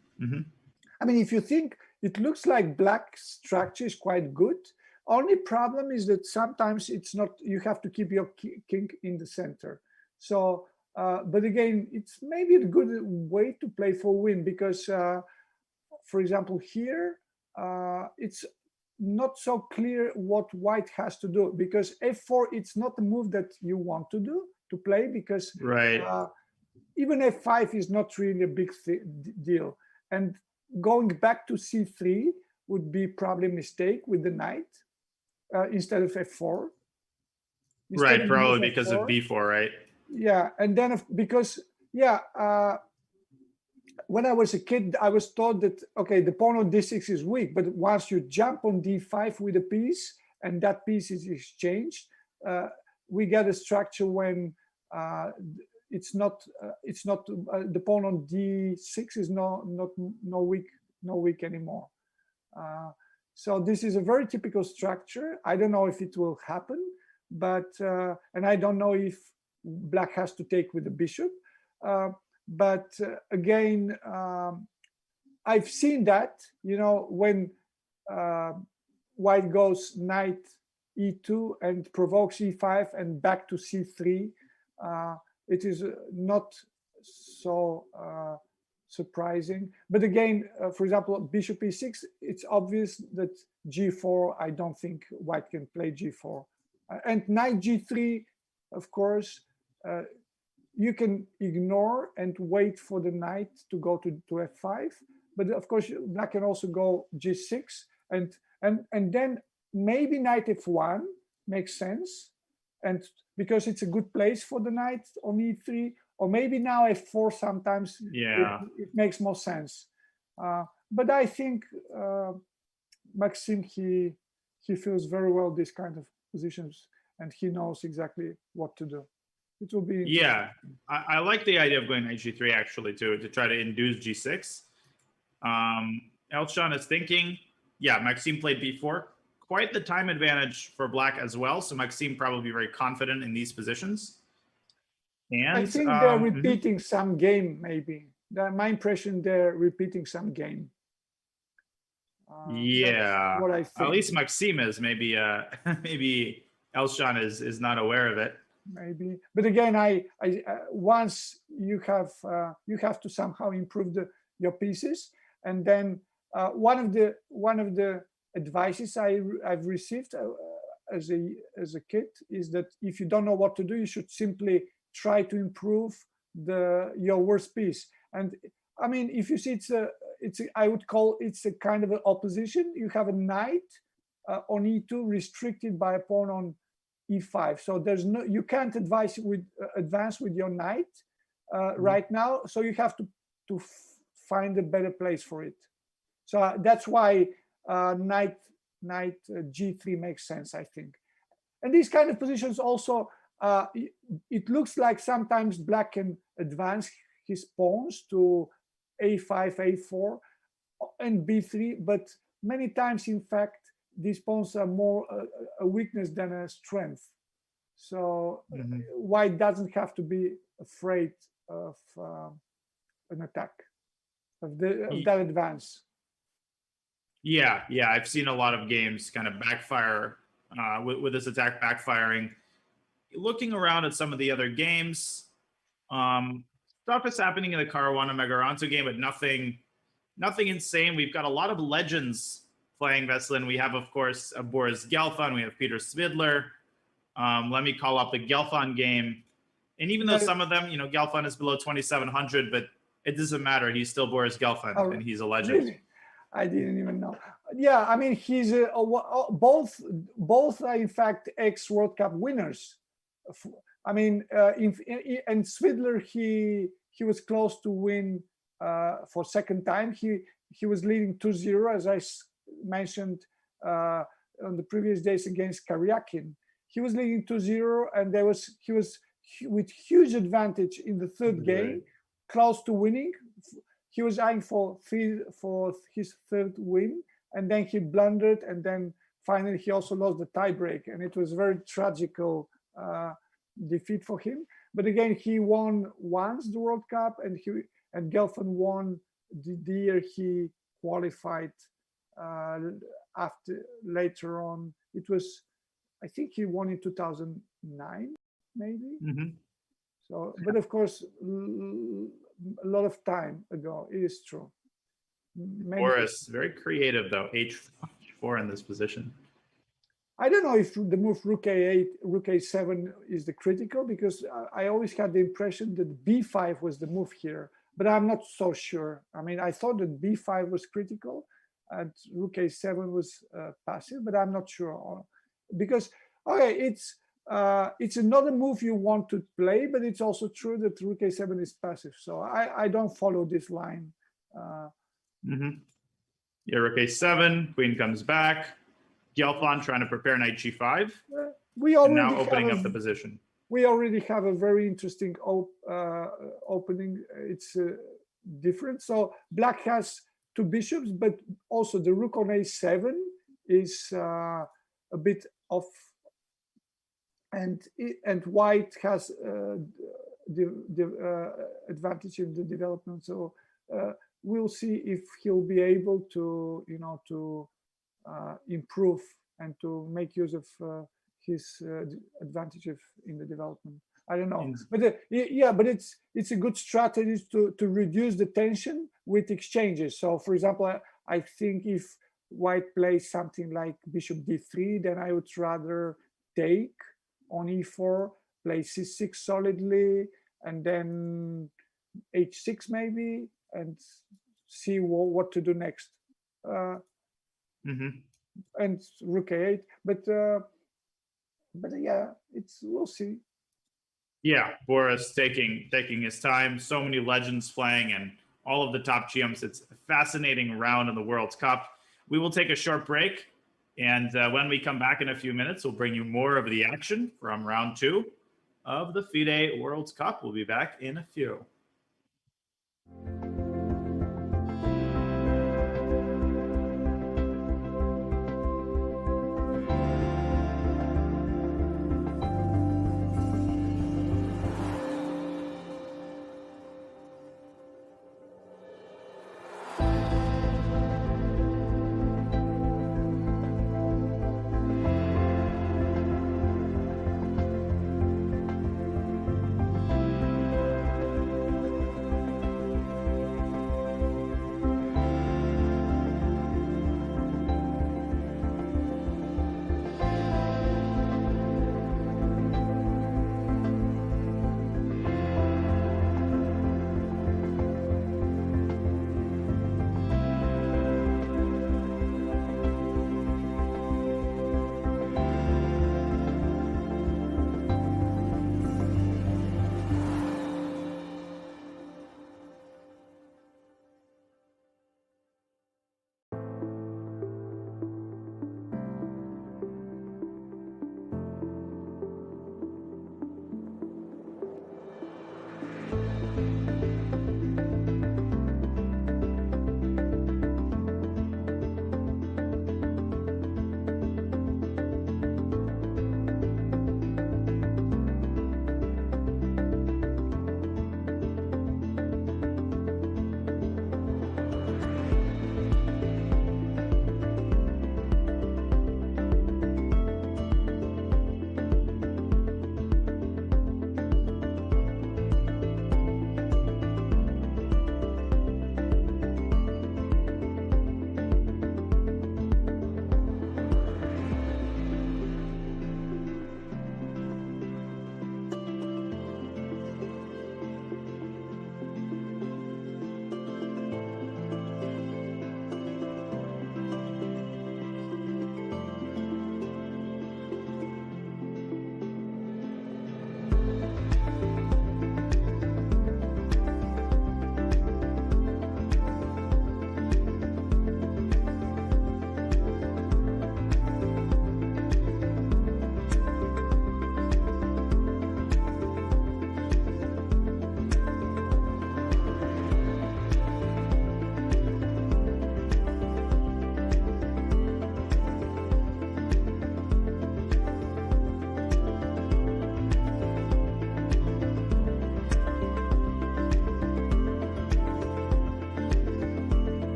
I mean, if you think, it looks like black's structure is quite good. Only problem is that sometimes it's not, you have to keep your king in the center. So, but again, it's maybe a good way to play for win because, for example, here, it's not so clear what white has to do because f4, it's not the move that you want to do, to play because even f5 is not really a big deal. And going back to c3 would be probably a mistake with the knight instead of f4. Right, probably because of b4, right? Yeah, and then because, yeah, when I was a kid, I was taught that, okay, the pawn on d6 is weak, but once you jump on d5 with a piece and that piece is exchanged, we get a structure when it's not the pawn on d6 is no weak anymore. So this is a very typical structure. I don't know if it will happen, but and I don't know if black has to take with the bishop. But again, I've seen that, you know, when white goes knight e2 and provokes e5 and back to c3, it is not so surprising. But again, for example, bishop e6, it's obvious that g4, I don't think white can play g4. And knight g3, of course, you can ignore and wait for the knight to go to f5. But of course, black can also go g6. And then maybe knight f1 makes sense. And because it's a good place for the knight on e3, or maybe now f4 sometimes it makes more sense. But I think Maxime, he feels very well these kind of positions, and he knows exactly what to do. It will be yeah. I like the idea of going knight g3 actually to try to induce g6. Elshon is thinking, yeah, Maxime played b4. Quite the time advantage for black as well. So Maxime probably very confident in these positions. And I think they're repeating some game, maybe. My impression, they're repeating some game. Yeah, what I at think. least Maxime is. Maybe maybe Elshan is not aware of it. Maybe, but again, once you have to somehow improve your pieces, and then one of the advices I've received as a kid is that if you don't know what to do, you should simply try to improve your worst piece. And I mean, if you see I would call it's a kind of an opposition. You have a knight on e2 restricted by a pawn on e5. So you can't advance with your knight right now. So you have to find a better place for it. So that's why knight g3 makes sense, I think. And these kind of positions also, it looks like sometimes black can advance his pawns to a5, a4, and b3, but many times, in fact, these pawns are more a weakness than a strength. So white doesn't have to be afraid of an attack, of that advance. Yeah, I've seen a lot of games kind of backfire with this attack backfiring. Looking around at some of the other games, stuff is happening in the Caruana Megaranto game, but nothing insane. We've got a lot of legends playing Veselin. We have, of course, Boris Gelfand. We have Peter Svidler. Let me call up the Gelfand game. And even though some of them, Gelfand is below 2,700, but it doesn't matter. He's still Boris Gelfand, and he's a legend. Really? I didn't even know. Yeah, I mean, he's both are in fact ex-World Cup winners. I mean, and Svidler, he was close to win for second time. He was leading 2-0, as I mentioned on the previous days against Karyakin. He was leading 2-0, and he was with huge advantage in the third game, close to winning. He was eyeing for his third win, and then he blundered, and then finally he also lost the tiebreak, and it was very tragical defeat for him. But again, he won once the World Cup, and Gelfand won the year he qualified. Later on, it was, I think he won in 2009, maybe. So, but of course, a lot of time ago. It is true. Boris, very creative though. H4 in this position. I don't know if the move Rook A8, Rook A7 is the critical, because I always had the impression that B5 was the move here, but I'm not so sure. I mean, I thought that B5 was critical and Rook A7 was passive, but I'm not sure, because it's another move you want to play, but it's also true that Rook A7 is passive. So I don't follow this line. Yeah, Rook A7, Queen comes back. Gelfand trying to prepare Knight G5. Now opening up the position. We already have a very interesting opening. It's different. So black has two bishops, but also the Rook on A7 is a bit off. And white has the advantage in the development. So we'll see if he'll be able to, improve and to make use of his advantage in the development. I don't know, but but it's a good strategy to reduce the tension with exchanges. So, for example, I think if white plays something like Bishop D3, then I would rather take on E4, play C6 solidly, and then H6 maybe, and see what to do next. And Rook A8, but yeah, we'll see. Yeah, Boris taking his time. So many legends playing, and all of the top GMs. It's a fascinating round in the World Cup. We will take a short break, and when we come back in a few minutes, we'll bring you more of the action from round 2 of the FIDE World Cup. We'll be back in a few.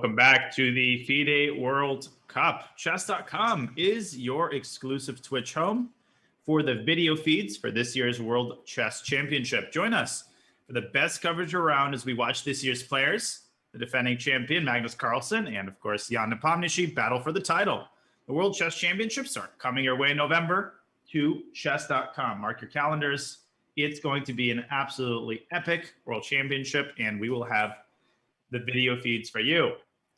Welcome back to the FIDE World Cup. Chess.com is your exclusive Twitch home for the video feeds for this year's World Chess Championship. Join us for the best coverage around as we watch this year's players, the defending champion Magnus Carlsen, and of course Jan Nepomniachtchi battle for the title. The World Chess Championships are coming your way in November to Chess.com. Mark your calendars. It's going to be an absolutely epic World Championship, and we will have the video feeds for you.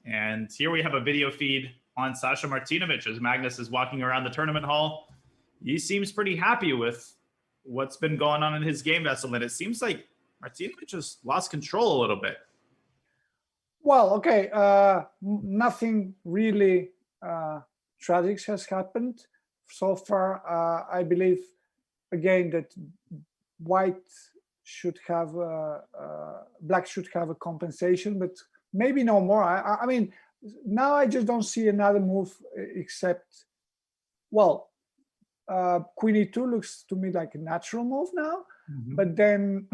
And here we have a video feed on Sasha Martinovic as Magnus is walking around the tournament hall. He seems pretty happy with what's been going on in his game vessel, and it seems like Martinovic has lost control a little bit. Well, okay, nothing really tragic has happened so far. I believe, again, that white should have black should have a compensation, but maybe no more. I mean, now I just don't see another move except, well, Queen E2 looks to me like a natural move now. But then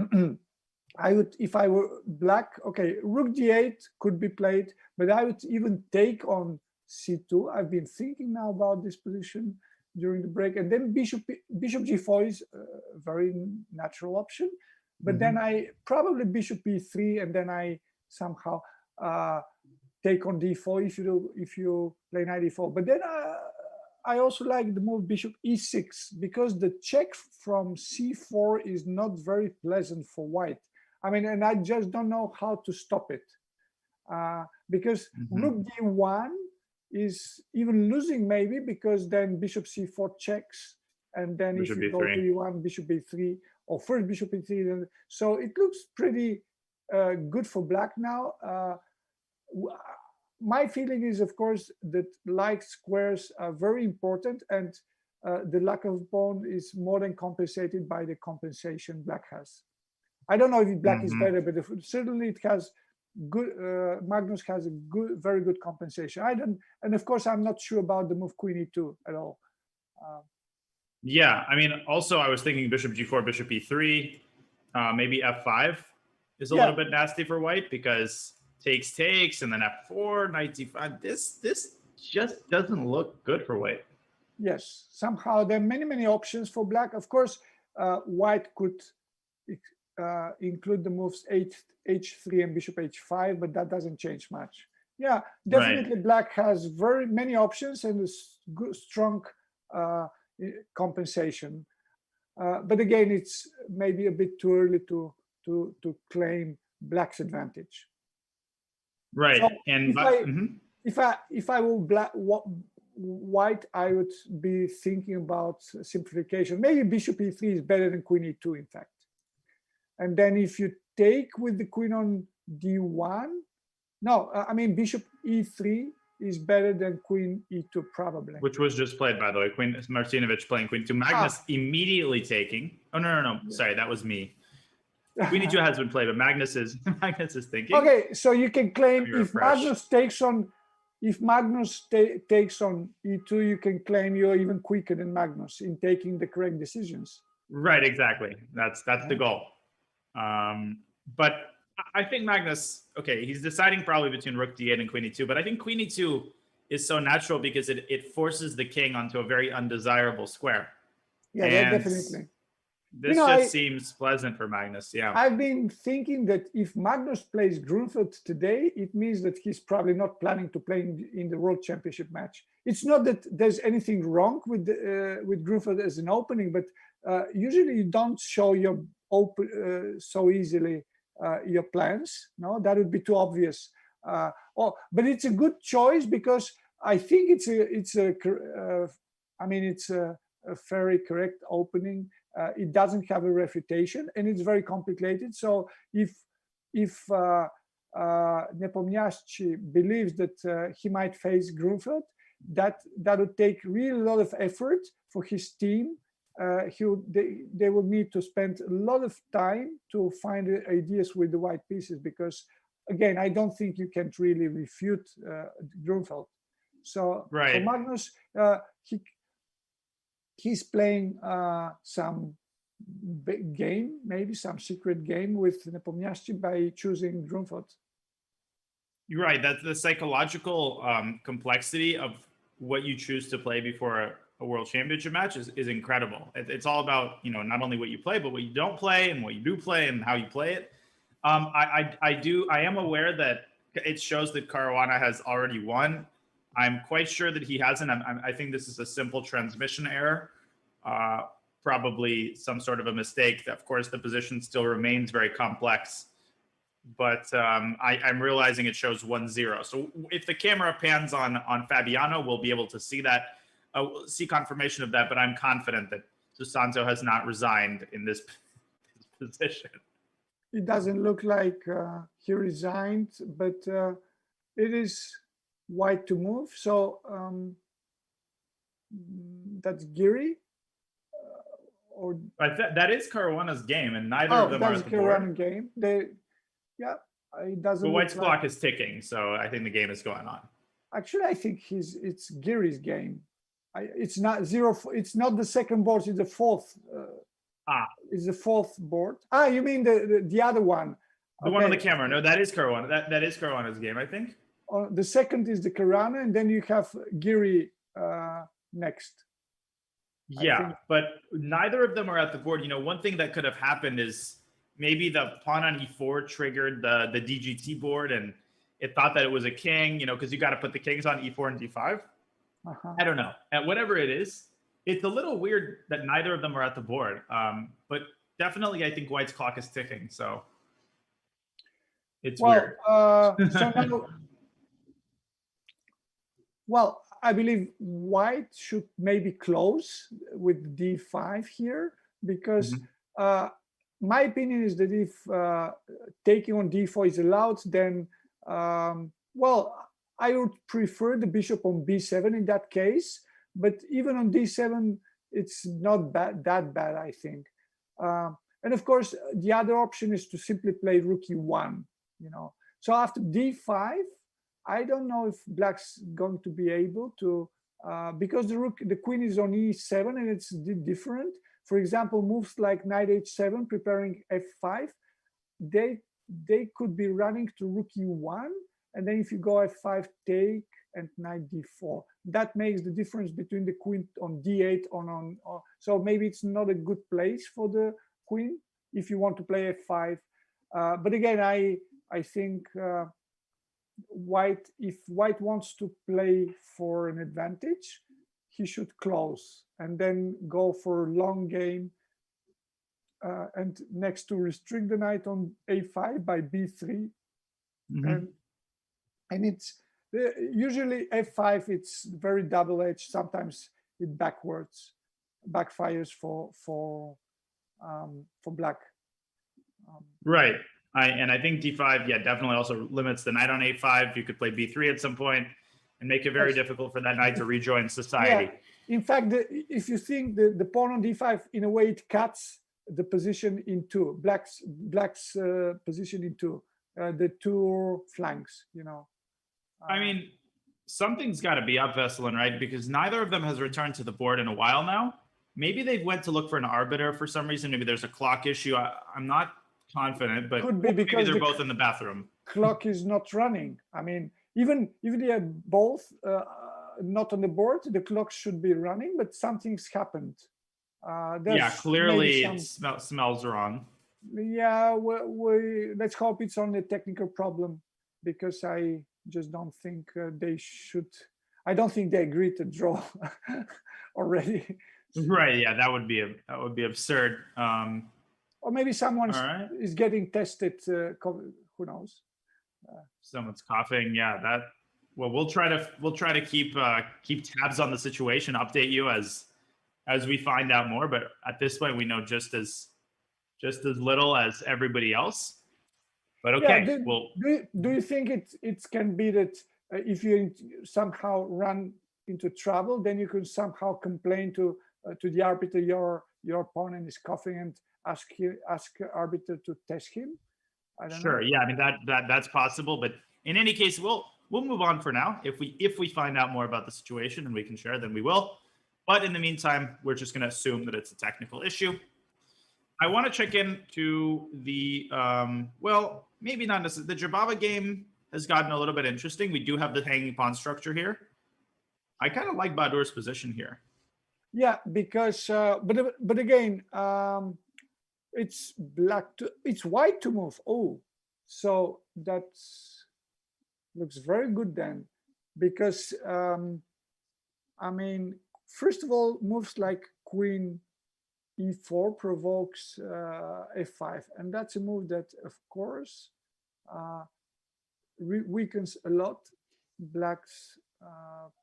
I would, if I were black, okay, Rook D8 could be played, but I would even take on C2. I've been thinking now about this position during the break, and then Bishop G4 is a very natural option. But then I probably Bishop E3, and then I somehow take on D4 if you play Knight E4. But then I also like the move Bishop E6, because the check from C4 is not very pleasant for white. I mean, and I just don't know how to stop it, because Rook D1 is even losing maybe, because then Bishop C4 checks, and then Bishop if you go to E1, Bishop B3, or first Bishop E3. So it looks pretty good for black now. My feeling is, of course, that like squares are very important, and the lack of pawn is more than compensated by the compensation black has. I don't know if black is better, but certainly it has good. Magnus has a good, very good compensation. And of course, I'm not sure about the move Queen E2 at all. Yeah, I mean, also I was thinking Bishop G4, Bishop E3, maybe F5 is a little bit nasty for white, because takes, and then F4, Knight D5. This just doesn't look good for white. Yes, somehow there are many options for black. Of course, white could include the moves H3 and Bishop H5, but that doesn't change much. Yeah, definitely black has very many options and a good, strong compensation. But again, it's maybe a bit too early to claim black's advantage. Right. So and if I were white, I would be thinking about simplification. Maybe Bishop E3 is better than Queen E2, in fact. And then if you take with the Queen on D1, no, I mean Bishop E3 is better than Queen E2, probably. Which was just played, by the way. Queen Martinovic playing Queen 2. Magnus immediately taking. Oh no! Sorry, that was me. Queen E2 has been played, but Magnus is thinking. Okay, so you can claim if Magnus takes on E2, you can claim you're even quicker than Magnus in taking the correct decisions. Right, exactly. That's the goal. But I think Magnus, okay, he's deciding probably between Rook D8 and Queen E2, but I think Queen E2 is so natural because it forces the king onto a very undesirable square. Yeah, definitely. This just seems pleasant for Magnus, yeah. I've been thinking that if Magnus plays Grunfeld today, it means that he's probably not planning to play in the World Championship match. It's not that there's anything wrong with Grunfeld as an opening, but usually you don't show your so easily your plans. No, that would be too obvious. But it's a good choice, because I think it's a very correct opening. It doesn't have a refutation, and it's very complicated. So if Nepomniachtchi believes that he might face Grunfeld, that would take really a lot of effort for his team. They will need to spend a lot of time to find ideas with the white pieces, because again, I don't think you can really refute Grunfeld. So for Magnus, he's playing some big game, maybe some secret game with Nepomniachtchi by choosing Grunfeld. You're right. That's the psychological complexity of what you choose to play before a world championship match is incredible. It's all about, you know, not only what you play, but what you don't play and what you do play and how you play it. I am aware that it shows that Caruana has already won. I'm quite sure that he hasn't. I think this is a simple transmission error, uh, probably some sort of a mistake. Of course, the position still remains very complex, but I'm realizing it shows 1-0. So if the camera pans on Fabiano, we'll be able to see that, see confirmation of that. But I'm confident that Susanto has not resigned in this position. It doesn't look like he resigned, but it is white to move. So that's Giri. Or that is Caruana's game, and neither of them are at the board. Game. Yeah, it doesn't. But White's clock is ticking, so I think the game is going on. Actually, I think it's Giri's game. It's not zero. It's not the second board. It's the fourth. It's the fourth board. You mean the other one? The one on the camera. No, that is Caruana. That is Caruana's game, I think. The second is the Caruana, and then you have Giri next. Yeah, but neither of them are at the board. You know, one thing that could have happened is maybe the pawn on e4 triggered the DGT board, and it thought that it was a king, you know, because you got to put the kings on e4 and d5. I don't know. And whatever it is, it's a little weird that neither of them are at the board. But definitely, I think White's clock is ticking. So it's weird. So now, well, I believe White should maybe close with d5 here, because my opinion is that if taking on d4 is allowed, then, well, I would prefer the bishop on b7 in that case. But even on d7, it's not that bad, I think. And of course, the other option is to simply play rook e1, you know. So after d5, I don't know if Black's going to be able to, because the queen is on e7 and it's different. For example, moves like knight h7, preparing f5, they could be running to rook e1, and then if you go f5, take, and knight d4. That makes the difference between the queen on d8 so maybe it's not a good place for the queen if you want to play f5. But again, I think if White wants to play for an advantage, he should close and then go for a long game. And next to restrict the knight on a5 by b3. And it's usually f5, it's very double-edged. Sometimes it backfires for Black. Right. And I think d5, yeah, definitely also limits the knight on a5. You could play b3 at some point and make it very difficult for that knight to rejoin society. Yeah. In fact, if you think the pawn on d5, in a way, it cuts the position in two, Black's position in two, the two flanks, you know. I mean, something's got to be up, Veselin, right? Because neither of them has returned to the board in a while now. Maybe they went to look for an arbiter for some reason. Maybe there's a clock issue. I'm not confident, but could be because maybe they're both in the bathroom. Clock is not running. I mean, even they are both not on the board, the clock should be running, but something's happened. Yeah, clearly it smells wrong. Yeah, let's hope it's only a technical problem, because I just don't think they should. I don't think they agreed to draw already. Right? Yeah, that would be absurd. Or maybe someone is getting tested. Who knows? Someone's coughing. Yeah, well, we'll try to keep tabs on the situation, update you as we find out more. But at this point, we know just as little as everybody else. But okay, do you think it can be that if you somehow run into trouble, then you can somehow complain to the arbiter your opponent is coughing and ask arbiter to test him? I don't know. Yeah, I mean that's possible, but in any case, we'll move on for now. If we find out more about the situation and we can share, then we will. But in the meantime, we're just going to assume that it's a technical issue. I want to check in to the well, maybe not necessarily the Jababa game. has gotten a little bit interesting. We do have the hanging pawn structure here. I kind of like Badur's position here. Yeah, because but again, it's it's white to move. Oh, so that looks very good then, because I mean, first of all, moves like Queen E4 provokes F5, and that's a move that, of course, weakens a lot Black's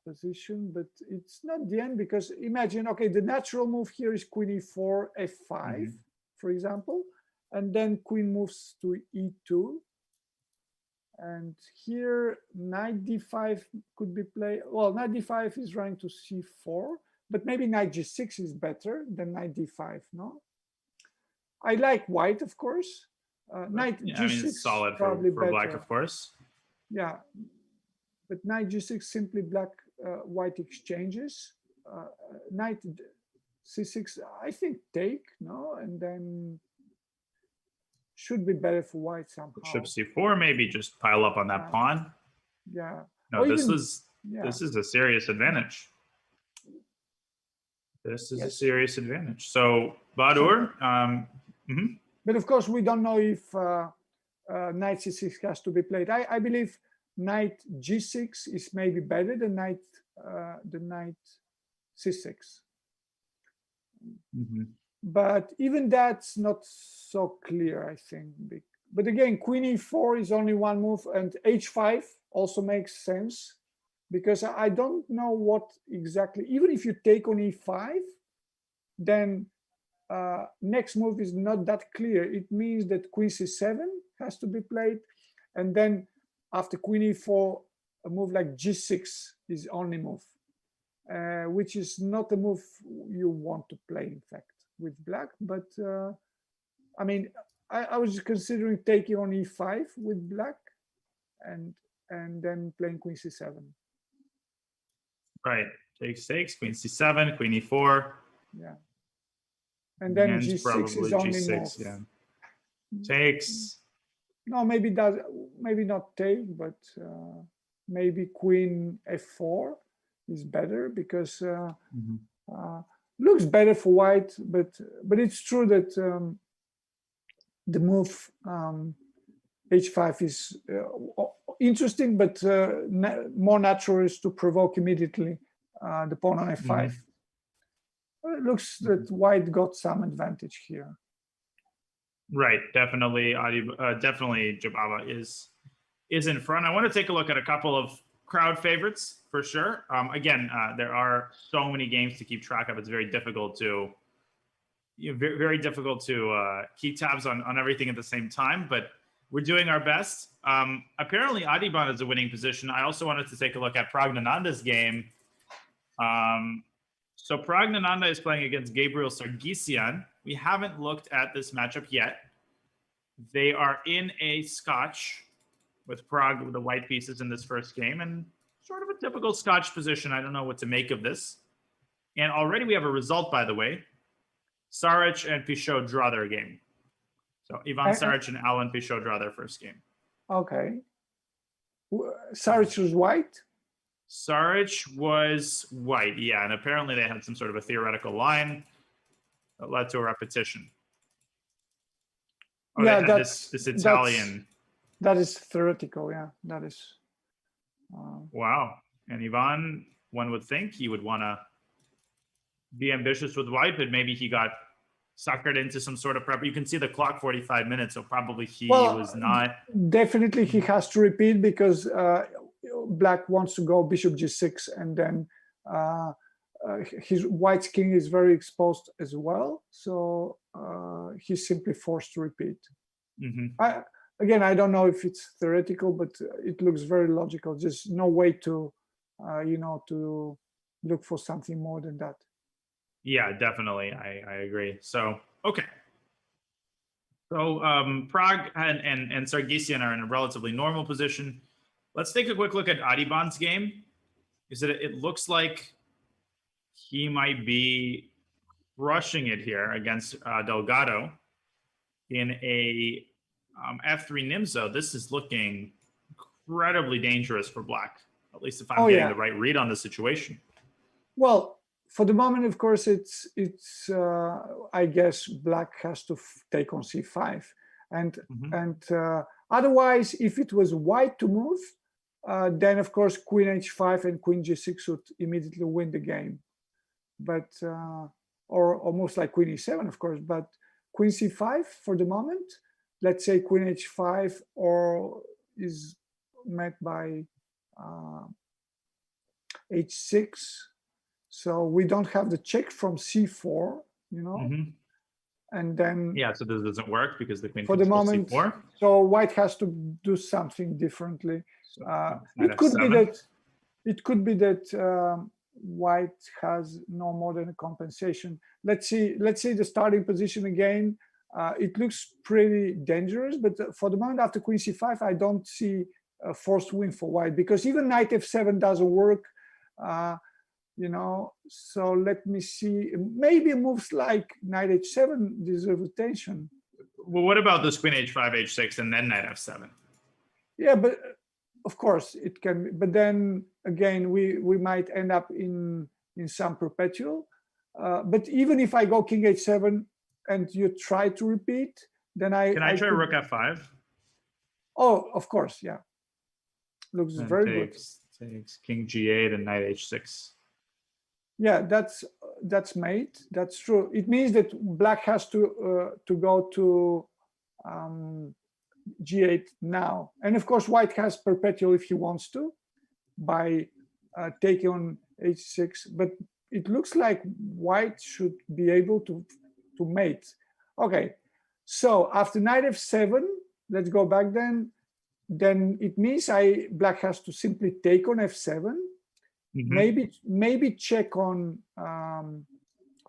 position, but it's not the end, because imagine, okay, the natural move here is Queen E4, F5, for example, and then Queen moves to E2. And here Knight D5 could be played. Well, Knight D5 is running to C4, but maybe Knight G6 is better than Knight D5, no? I like white, of course. Knight G6 I mean, it's solid probably for better. Black, of course. Yeah, but Knight G6 simply Black white exchanges. Knight C6, I think take, no? And then should be better for white somehow. Bishop C4, maybe just pile up on that pawn. Yeah. No, this is a serious advantage. This is a serious advantage. So Badur, but of course we don't know if Knight C6 has to be played. I believe Knight G6 is maybe better than Knight C6. But even that's not so clear, I think. But again, Queen E4 is only one move, and H5 also makes sense, because I don't know what exactly, even if you take on E5, then next move is not that clear. It means that Queen C7 has to be played, and then after Queen E4, a move like G6 is only move, which is not a move you want to play, in fact, with Black. But I mean, I was considering taking on E5 with Black, and then playing Queen C7. Right, takes, Queen C7, Queen E4. Yeah, and then G6 probably is only G6, move. yeah. Takes. No, maybe not take, but maybe Queen F4 is better, because looks better for white. But it's true that the move H5 is interesting, but more natural is to provoke immediately the pawn on F5. It looks that white got some advantage here. Right, definitely. Definitely, Jababa is in front. I want to take a look at a couple of crowd favorites for sure. Again, there are so many games to keep track of. It's very difficult to very difficult to keep tabs on everything at the same time. But we're doing our best. Apparently, Adiban is a winning position. I also wanted to take a look at Pragnananda's game. So Pragnananda is playing against Gabriel Sargsyan. We haven't looked at this matchup yet. They are in a Scotch with Prague with the white pieces in this first game, and sort of a typical Scotch position. I don't know what to make of this. And already we have a result, by the way. Saric and Pichot draw their game. So Ivan Saric and Alan Pichot draw their first game. Okay. Saric was white? Saric was white, yeah. And apparently they had some sort of a theoretical line that led to a repetition. Oh, yeah, this Italian. That is theoretical, yeah. That is. Wow. And Ivan, one would think he would want to be ambitious with white, but maybe he got suckered into some sort of prep. You can see the clock 45 minutes, so probably he was not. Definitely he has to repeat, because Black wants to go Bishop G6, and then his white's king is very exposed as well. So he's simply forced to repeat. Again, I don't know if it's theoretical, but it looks very logical. Just no way to, to look for something more than that. Yeah, definitely. I agree. So, okay. So Prague and Sargsyan are in a relatively normal position. Let's take a quick look at Adiban's game. It looks like he might be rushing it here against Delgado in a F3 Nimzo. This is looking incredibly dangerous for black, at least if I'm getting the right read on the situation. Well, for the moment, of course, it's I guess black has to take on c5, and otherwise, if it was white to move, then of course queen h5 and queen g6 would immediately win the game, but or almost like queen e7, of course. But queen c5 for the moment, let's say queen h5 or is met by h6. So we don't have the check from c4, you know, and then so this doesn't work because the queen for the moment. c4. So white has to do something differently. So it could be that white has no more than a compensation. Let's see the starting position again. It looks pretty dangerous, but for the moment after queen c5, I don't see a forced win for white, because even knight f7 doesn't work. You know, so let me see. Maybe moves like knight h7 deserve attention. Well, what about this queen h5, h6, and then knight f7? Yeah, but of course it can be. But then again, we might end up in some perpetual. But even if I go king h7 and you try to repeat, then I try rook f5? Oh, of course, yeah. Looks very good. Takes king g8 and knight h6. Yeah, that's mate. That's true. It means that black has to go to g8 now, and of course white has perpetual if he wants to by taking on h6. But it looks like white should be able to mate. Okay, so after knight f7, let's go back then. Then it means black has to simply take on f7. Maybe check on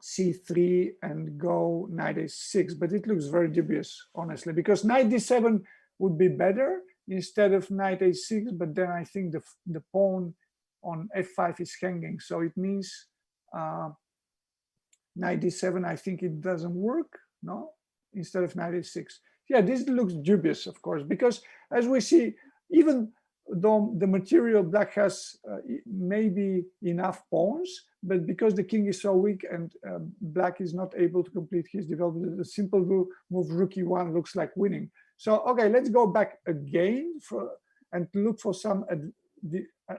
c3 and go knight h6, but it looks very dubious, honestly, because knight d7 would be better instead of knight h6. But then I think the pawn on f5 is hanging, so it means knight d7. I think it doesn't work, no, instead of knight h6. Yeah, this looks dubious, of course, because as we see, even though the material black has maybe enough pawns, but because the king is so weak and black is not able to complete his development, the simple move rook e1 looks like winning. So okay, let's go back again and look for some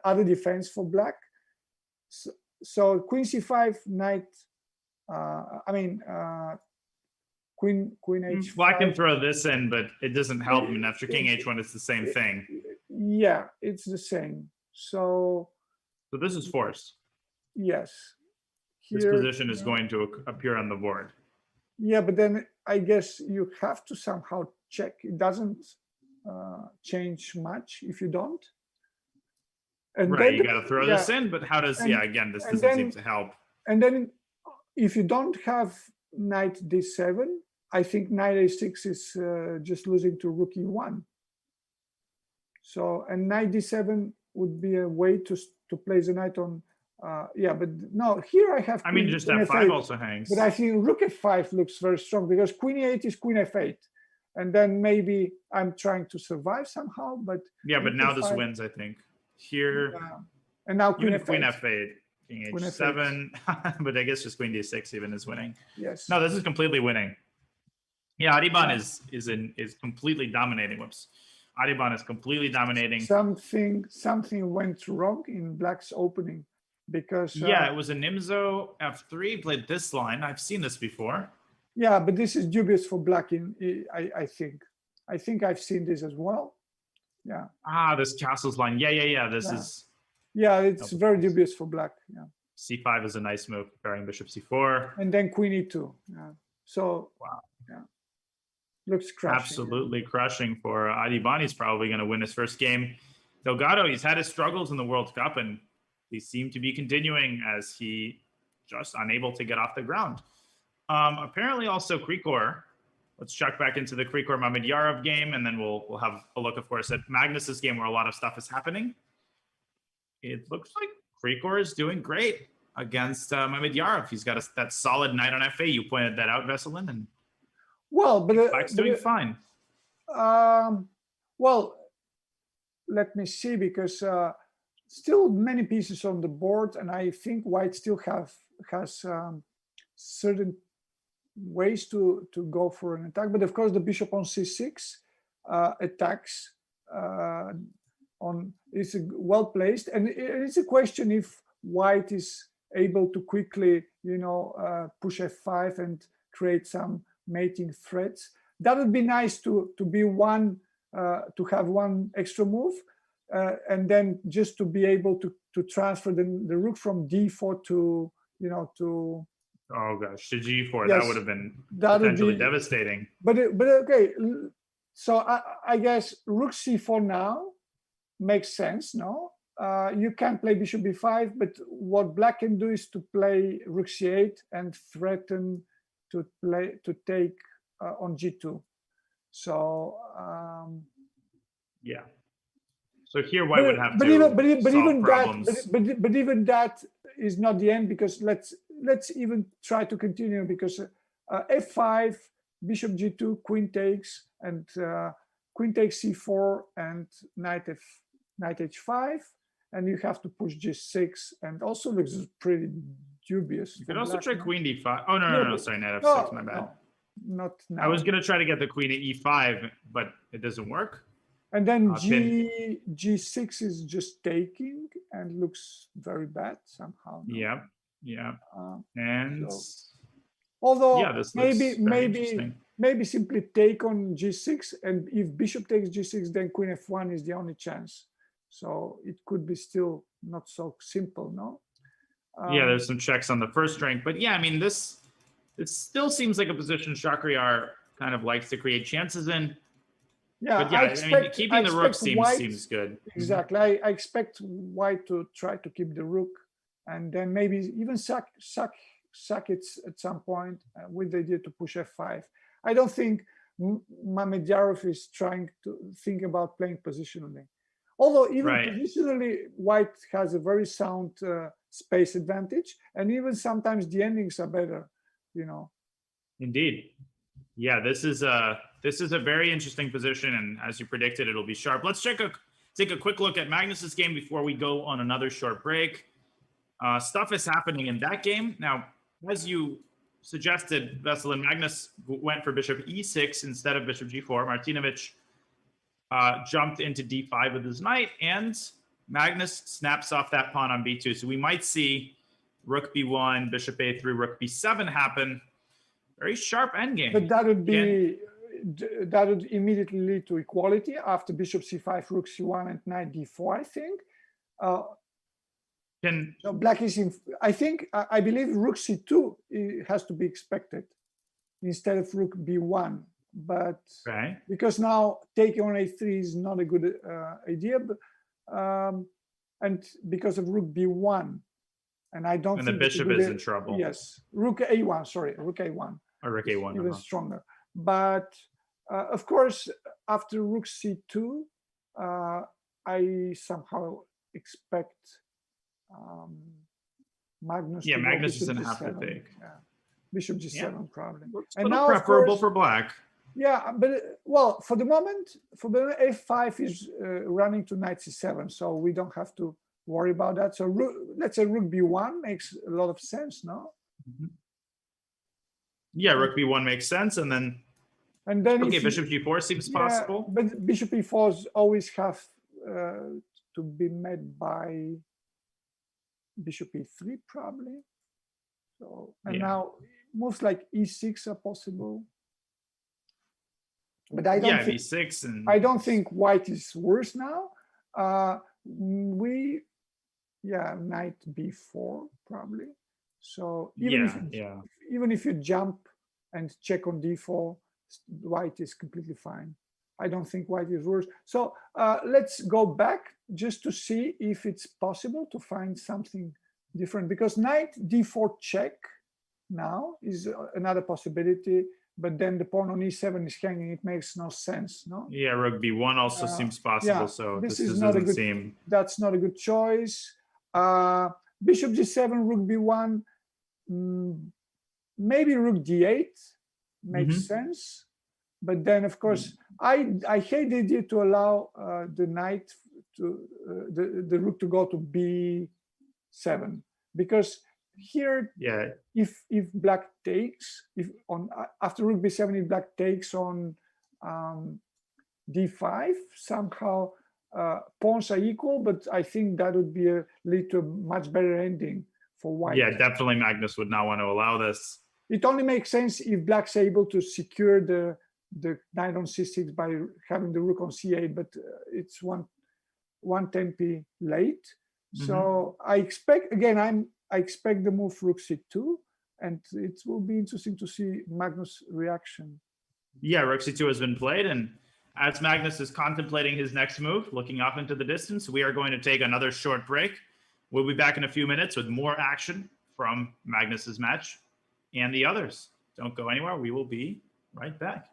other defense for black. So queen c5, knight. Queen h5. Black can throw this in, but it doesn't help him. And after king h1, it's the same thing. Yeah, it's the same. So this is forced. Yes. This position is going to appear on the board. Yeah, but then I guess you have to somehow check. It doesn't change much if you don't. And right, you got to throw this in, but how does, again, this doesn't seem to help. And then if you don't have knight d7, I think knight a6 is just losing to rook e1. So, and knight d7 would be a way to place the knight on, but no, here I have. I mean, just f5 also hangs. But I think rook f5 looks very strong because queen e8 is queen f8. And then maybe I'm trying to survive somehow, but. Yeah, but now this wins, I think. Here. And now queen f8. Queen f8. King h7, but I guess just queen d6 even is winning. Yes. No, this is completely winning. Yeah, Ariban is completely dominating. Whoops. Ariban is completely dominating. Something went wrong in black's opening because it was a Nimzo f3 played this line. I've seen this before. Yeah, but this is dubious for black. I think I've seen this as well. Yeah. This castles line. Yeah. This is. Yeah, it's very dubious for black. Yeah. c5 is a nice move, preparing bishop c4. And then queen e2. Yeah. So wow. Yeah. Looks crushing. Absolutely crushing for Ariban. He's probably going to win his first game. Delgado, he's had his struggles in the World Cup, and they seem to be continuing as he just unable to get off the ground. Apparently also Krikor. Let's check back into the Krikor Mamedyarov game, and then we'll have a look, of course, at Magnus's game where a lot of stuff is happening. It looks like Krikor is doing great against Mamedyarov. He's got that solid knight on f8. You pointed that out, Veselin, and black's doing fine. Well, let me see, because still many pieces on the board, and I think white still has certain ways to go for an attack. But of course, the bishop on c6 attacks on is well placed, and it's a question if white is able to quickly, push f5 and create some mating threats. That would be nice to be one, to have one extra move, and then just to be able to transfer the rook from d4 to, to. Oh gosh, to g4, Yes, that would have been potentially devastating. But okay, so I guess rook c4 now makes sense, no? You can play bishop b5, but what black can do is to play rook c8 and threaten to take on g2. So yeah. So here white would have to solve problems. But even that is not the end, because let's even try to continue, because f5, bishop g2, queen takes, and queen takes c4, and knight h5, and you have to push g6, and also looks pretty dubious. You could also try queen d5. Oh no, sorry, knight f6, my bad. No, not now. I was gonna try to get the queen at e5, but it doesn't work. And then g6 is just taking and looks very bad somehow. No? Yeah. And so, although this maybe simply take on g6, and if bishop takes g6, then queen f1 is the only chance. So it could be still not so simple, no? Yeah, there's some checks on the first rank, but yeah, I mean, it still seems like a position Shakhriyar kind of likes to create chances in. Yeah, but yeah, keeping the rook seems good. Exactly. I expect white to try to keep the rook, and then maybe even sack it at some point with the idea to push f5. I don't think Mamedyarov is trying to think about playing positionally. Although even positionally, white has a very sound space advantage, and even sometimes the endings are better, Indeed. Yeah, this is a very interesting position, and as you predicted, it'll be sharp. Let's take a quick look at Magnus's game before we go on another short break. Stuff is happening in that game. Now, as you suggested, Veselin, Magnus went for bishop e6 instead of bishop g4. Martinovic jumped into d5 with his knight, and Magnus snaps off that pawn on b2. So we might see rook b1, bishop a3, rook b7 happen. Very sharp endgame. But that would immediately lead to equality after bishop c5, rook c1, and knight d4. I think. So black is in. I believe rook c2 has to be expected instead of rook b1. But because now taking on a3 is not a good idea, but, and because of rook b1, and I don't. And think the bishop is in trouble. Yes, rook a1. Sorry, rook a1. Or rook a1. Even stronger. But of course, after rook c2, I somehow expect Magnus. Yeah, Magnus is going to have to take. Yeah. Bishop g7 probably. And now preferable for black. Yeah, but well, for the moment, f5 is running to knight c7, so we don't have to worry about that. So let's say rook b1 makes a lot of sense, no? Mm-hmm. Yeah, rook b1 makes sense, and then okay, bishop g4 seems possible. But bishop e4s always have to be met by bishop e3 probably. So now moves like e6 are possible. But I don't think b6 and I don't think white is worse now. Knight b4 probably. So even if you jump and check on d4, white is completely fine. I don't think white is worse. So let's go back just to see if it's possible to find something different, because knight d4 check now is another possibility, but then the pawn on e7 is hanging. It makes no sense, no? Yeah, rook b1 also seems possible. So this doesn't seem. That's not a good choice. Bishop g7, rook b1, maybe rook d8 makes sense. But then, of course, I hate the idea to allow the knight to the rook to go to b7, because here, Yeah, if black takes, if on after rook b7, if black takes on d5, somehow pawns are equal, but I think that would be lead to a much better ending for white. yeah, definitely Magnus would not want to allow this. It only makes sense if black's able to secure the knight on c6 by having the rook on c8, but it's one tempi late. So I expect, again, I expect the move rook c2, and it will be interesting to see Magnus' reaction. Yeah, rook c2 has been played, and as Magnus is contemplating his next move, looking off into the distance, we are going to take another short break. We'll be back in a few minutes with more action from Magnus's match and the others. Don't go anywhere. We will be right back.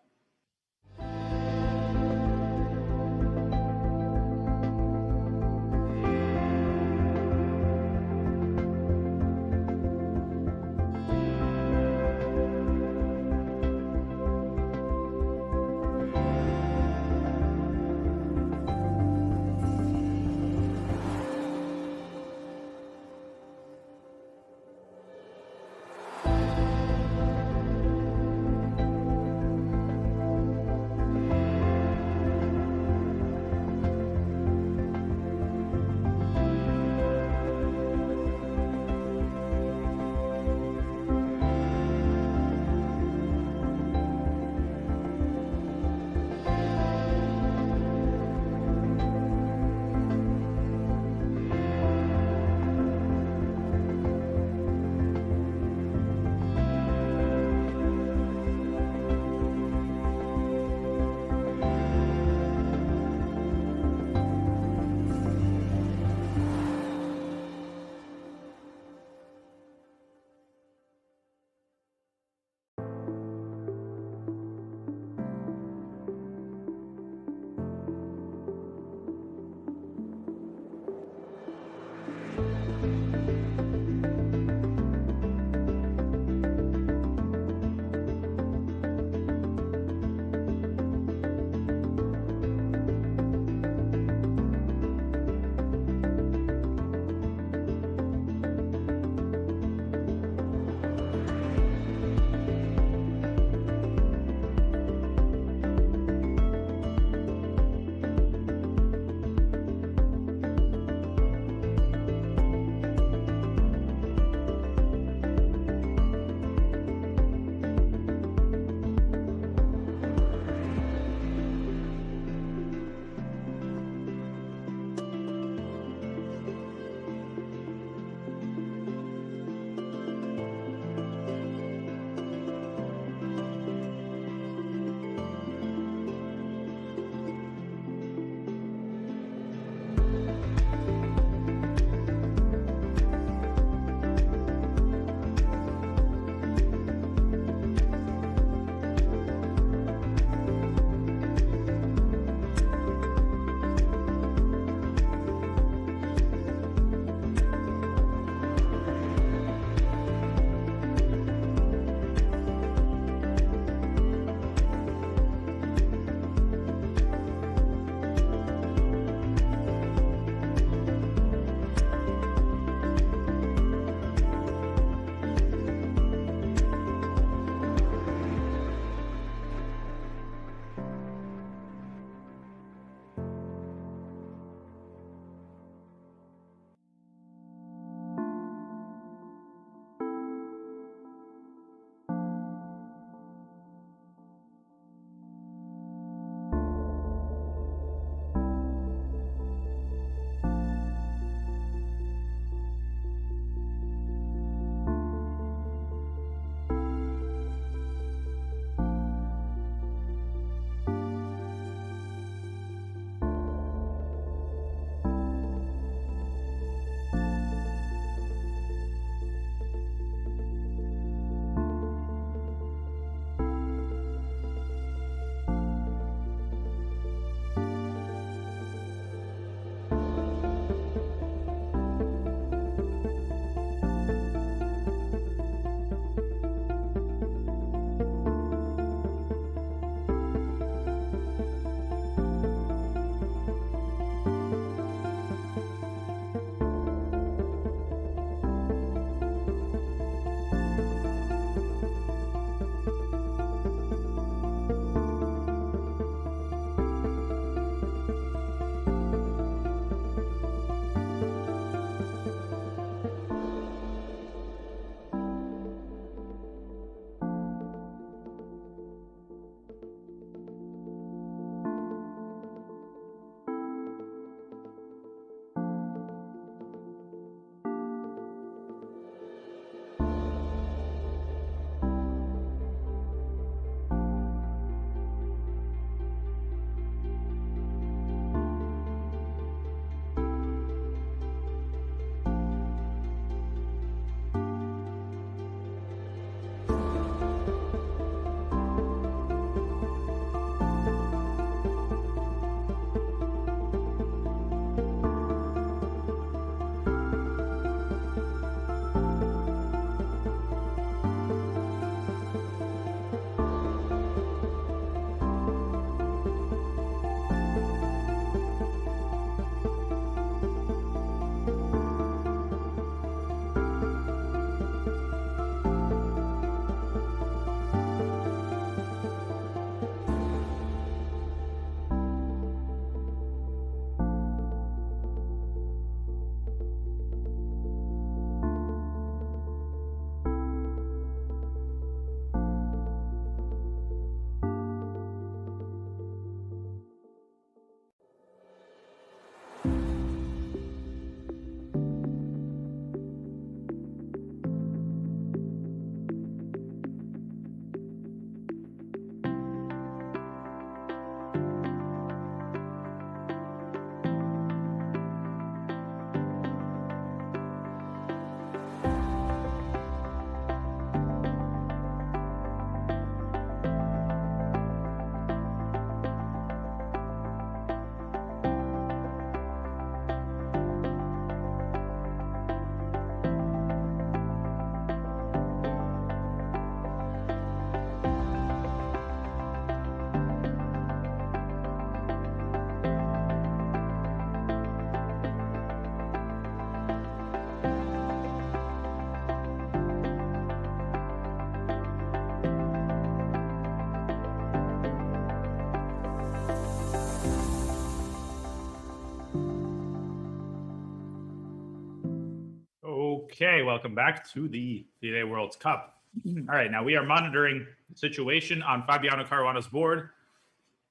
Okay, welcome back to the FIDE World Cup. All right, now we are monitoring the situation on Fabiano Caruana's board.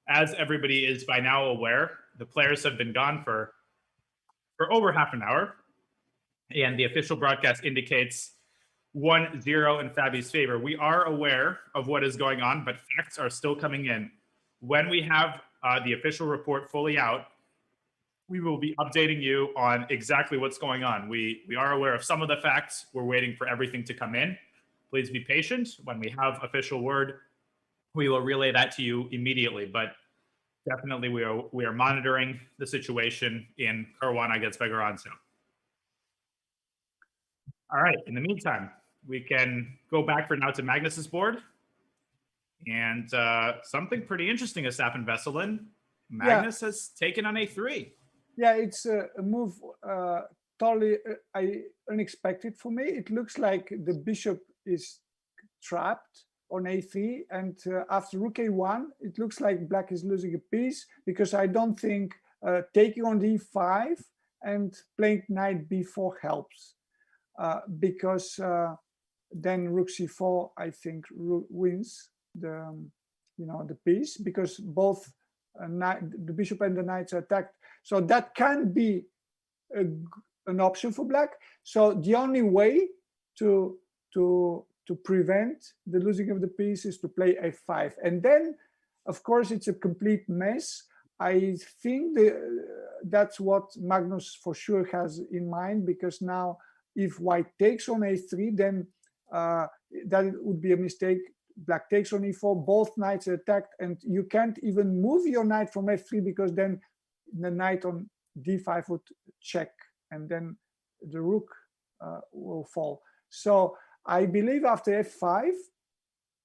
As everybody is by now aware, the players have been gone for over half an hour, and the official broadcast indicates 1-0 in Fabi's favor. We are aware of what is going on, but facts are still coming in. When we have the official report fully out, we will be updating you on exactly what's going on. We are aware of some of the facts. We're waiting for everything to come in. Please be patient. When we have official word, we will relay that to you immediately. But definitely we are monitoring the situation in Caruana against Begaranzo. All right, in the meantime, we can go back for now to Magnus's board. And something pretty interesting has happened, Vesselin. Magnus has taken on a3. Yeah, it's a move totally unexpected for me. It looks like the bishop is trapped on a3, and after rook a1, it looks like black is losing a piece, because I don't think taking on d5 and playing knight b4 helps, because then rook c4, I think, wins the the piece, because both the bishop and the knights are attacked. So that can be an option for black. So the only way to prevent the losing of the piece is to play a5. And then, of course, it's a complete mess. I think that's what Magnus for sure has in mind, because now if white takes on a3, then that would be a mistake. Black takes on e4, both knights are attacked, and you can't even move your knight from f3, because then the knight on d5 would check, and then the rook will fall. So I believe after f5,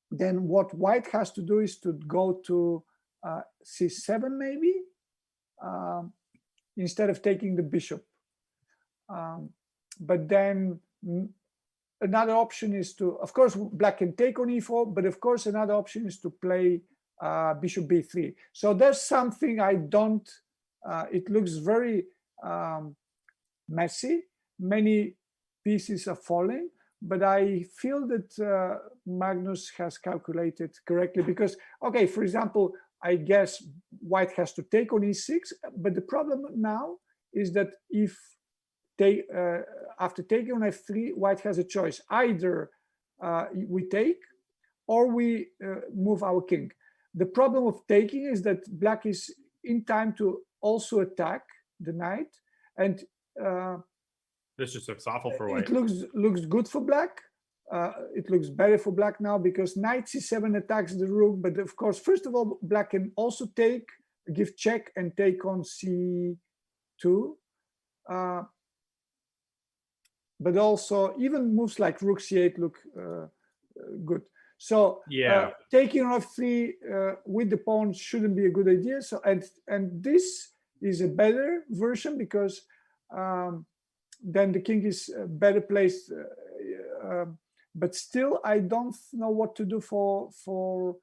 then what white has to do is to go to c7 maybe, instead of taking the bishop. But then another option is to, of course, black can take on e4, but of course another option is to play bishop b3. So there's something I don't, it looks very messy. Many pieces are falling, but I feel that Magnus has calculated correctly, because, okay, for example, I guess white has to take on e6, but the problem now is that if they, after taking on f3, white has a choice. Either we take or we move our king. The problem of taking is that black is in time to also attack the knight, and this just looks awful for white. It looks good for black. It looks better for black now, because knight c7 attacks the rook. But of course, first of all, black can also take, give check, and take on c2. But also even moves like rook c8 look good. So yeah, taking on f3 with the pawn shouldn't be a good idea. So and this is a better version, because then the king is better placed. But still, I don't know what to do for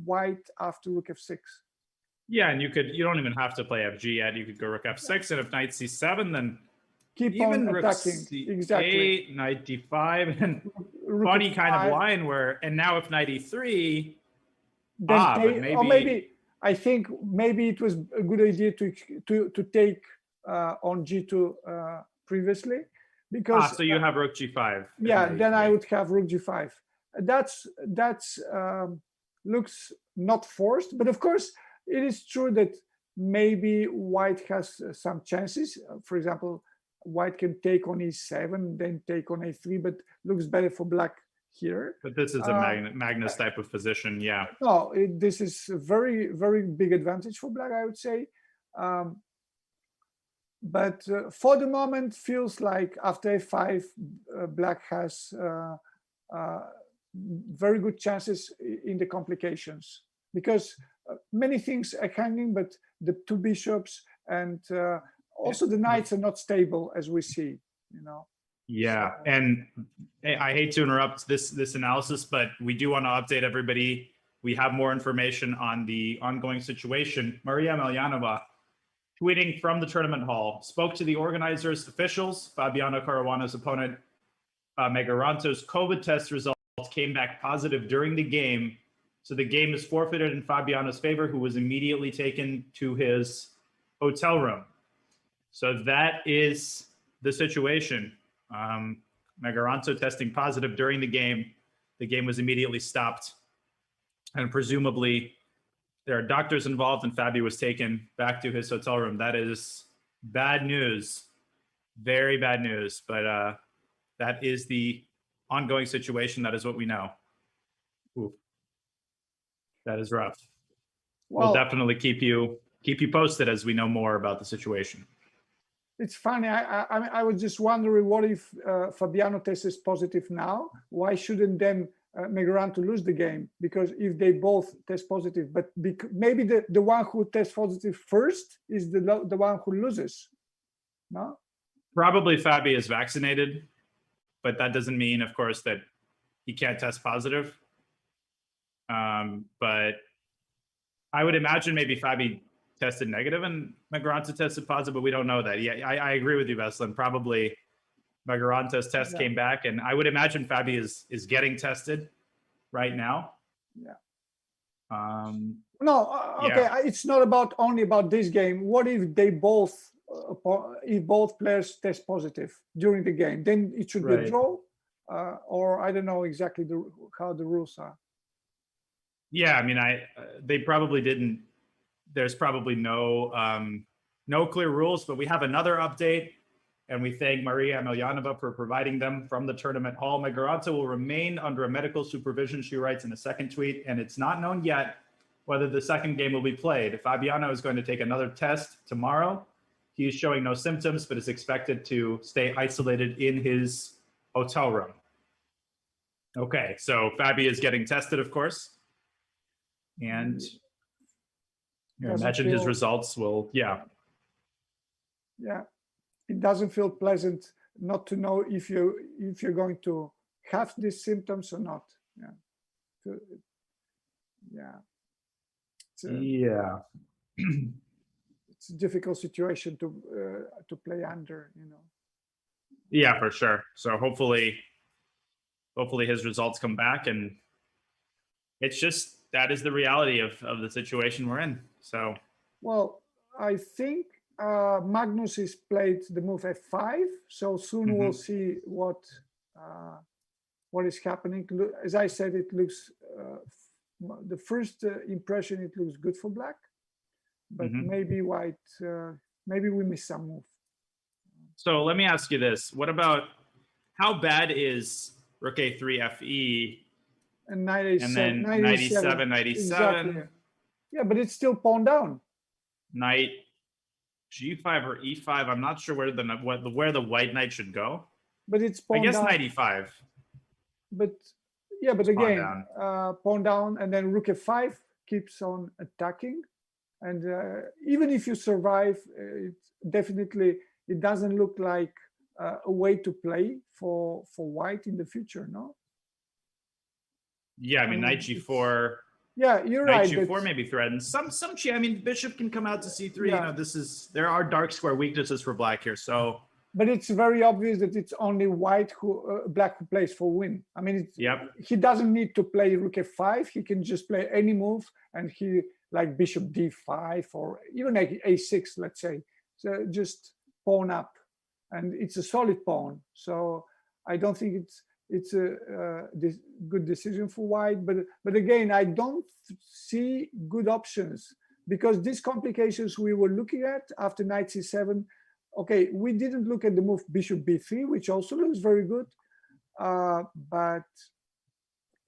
white after rook f6. Yeah, and you don't even have to play fg yet. You could go rook f6, and if knight c7, then keep even on rook attacking. c8, Exactly. knight d5, and Rook funny f5. kind of line where, and now if knight e3, then but maybe, or maybe I think maybe it was a good idea to take on g2 previously, because so you have rook g5. Yeah, then I would have rook g5. That's looks not forced, but of course it is true that maybe white has some chances. For example, white can take on e7, then take on a3, but looks better for black here. But this is a Magnus type of position, yeah. No, this is a very, very big advantage for black, I would say. But for the moment, feels like after a5, black has very good chances in the complications, because many things are hanging, but the two bishops and also the knights are not stable, as we see, Yeah, So, and I hate to interrupt this analysis, but we do want to update everybody. We have more information on the ongoing situation. Maria Melyanova tweeting from the tournament hall, spoke to the organizers, officials. Fabiano Caruana's opponent, Megaranto's COVID test results came back positive during the game. So the game is forfeited in Fabiano's favor, who was immediately taken to his hotel room. So that is the situation. Megaranto testing positive during the game. The game was immediately stopped. And presumably there are doctors involved, and Fabi was taken back to his hotel room. That is bad news, very bad news. But that is the ongoing situation. That is what we know. Ooh. That is rough. Well, we'll definitely keep you posted as we know more about the situation. It's funny. I was just wondering, what if Fabiano tests positive now? Why shouldn't then Megaranto lose the game? Because if they both test positive, but maybe the one who tests positive first is the one who loses. No. Probably Fabi is vaccinated, but that doesn't mean, of course, that he can't test positive. But I would imagine maybe Fabi tested negative and Megaranto tested positive, but we don't know that. Yeah, I agree with you, Veslin. Probably Megaranto's test came back, and I would imagine Fabi is getting tested right now. Yeah. No, okay. Yeah. It's not only about this game. What if they both, if both players test positive during the game? Then it should be a draw, or I don't know exactly how the rules are. Yeah, I mean, they probably didn't. There's probably no clear rules, but we have another update, and we thank Maria Emelianova for providing them from the tournament hall. Megaranto will remain under a medical supervision, she writes in a second tweet, and it's not known yet whether the second game will be played. Fabiano is going to take another test tomorrow. He is showing no symptoms, but is expected to stay isolated in his hotel room. Okay, so Fabi is getting tested, of course. And I imagine his results will, yeah. It doesn't feel pleasant not to know if you're going to have these symptoms or not. It's a difficult situation to play under, you know. Yeah, for sure. So hopefully his results come back, and it's just, that is the reality of the situation we're in. So, well, I think Magnus is played the move F5, so soon we'll see what is happening. As I said, it looks the first impression, it looks good for black, but maybe white, maybe we miss some move. So let me ask you this: what about, how bad is Rook A3 FE? And 97, and then 97. Exactly. Yeah, but it's still pawn down. Knight G5 or E5. I'm not sure where the white knight should go. But it's pawn down. I guess knight E5. But yeah, but again, pawn down, and then Rook F5 keeps on attacking. And even if you survive, it doesn't look like a way to play for white in the future, no? Yeah, I mean, knight G4. Yeah, you're right. Knight G4 maybe threatens some. I mean, bishop can come out to C3. Yeah. You know, there are dark square weaknesses for black here. So, but it's very obvious that it's only white black who plays for win. I mean, he doesn't need to play Rook F5. He can just play any move, and he like Bishop D5 or even A6, let's say. So just pawn up, and it's a solid pawn. So I don't think it's a good decision for white, but again, I don't see good options, because these complications we were looking at after knight C7, okay, we didn't look at the move Bishop B3, which also looks very good, but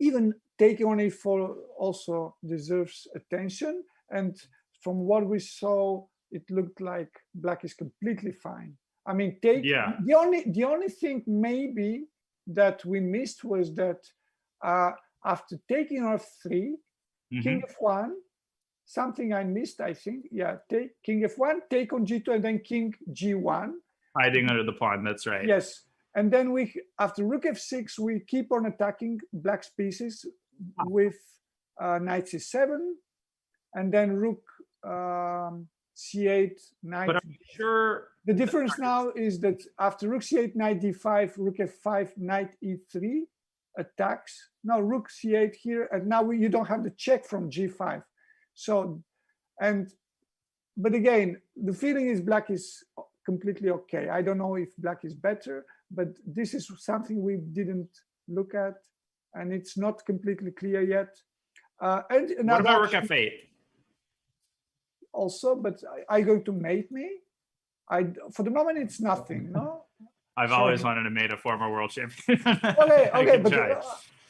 even taking on A4 also deserves attention, and from what we saw, it looked like black is completely fine. I mean, the only thing maybe that we missed was that after taking F3, King F1, something I missed, I think. Yeah, take King F1, take on G2, and then King G1. Hiding under the pawn, that's right. Yes, and then after Rook F6, we keep on attacking black's pieces with Knight C7, and then Rook c8, knight. But I'm sure The difference now is that after rook c8, knight d5, rook f5, knight e3 attacks. Now rook c8 here, and now you don't have the check from g5. So, but again, the feeling is black is completely okay. I don't know if black is better, but this is something we didn't look at, and it's not completely clear yet. And what about rook f8? Also, but are you going to mate me? For the moment, it's nothing. No. I've always wanted to mate a former world champion. Okay, but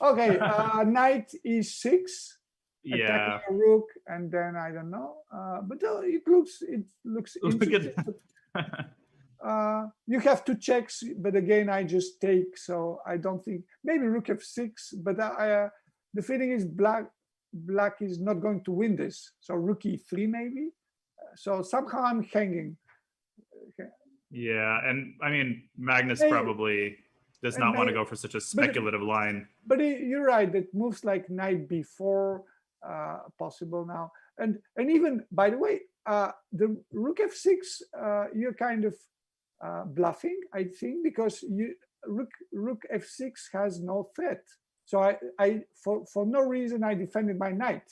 okay. Knight e6. Yeah. Attacking a rook, and then I don't know. But it looks interesting. You have two checks, but again, I just take. So I don't think maybe rook f6. But the feeling is black is not going to win this. So rook e3 maybe. So somehow I'm hanging. Okay. Yeah, and I mean Magnus probably does not want to go for such a speculative line. But you're right. That moves like knight b4 possible now, and even by the way, the rook f6 you're kind of bluffing, I think, because rook f6 has no threat. So I for no reason I defended my knight.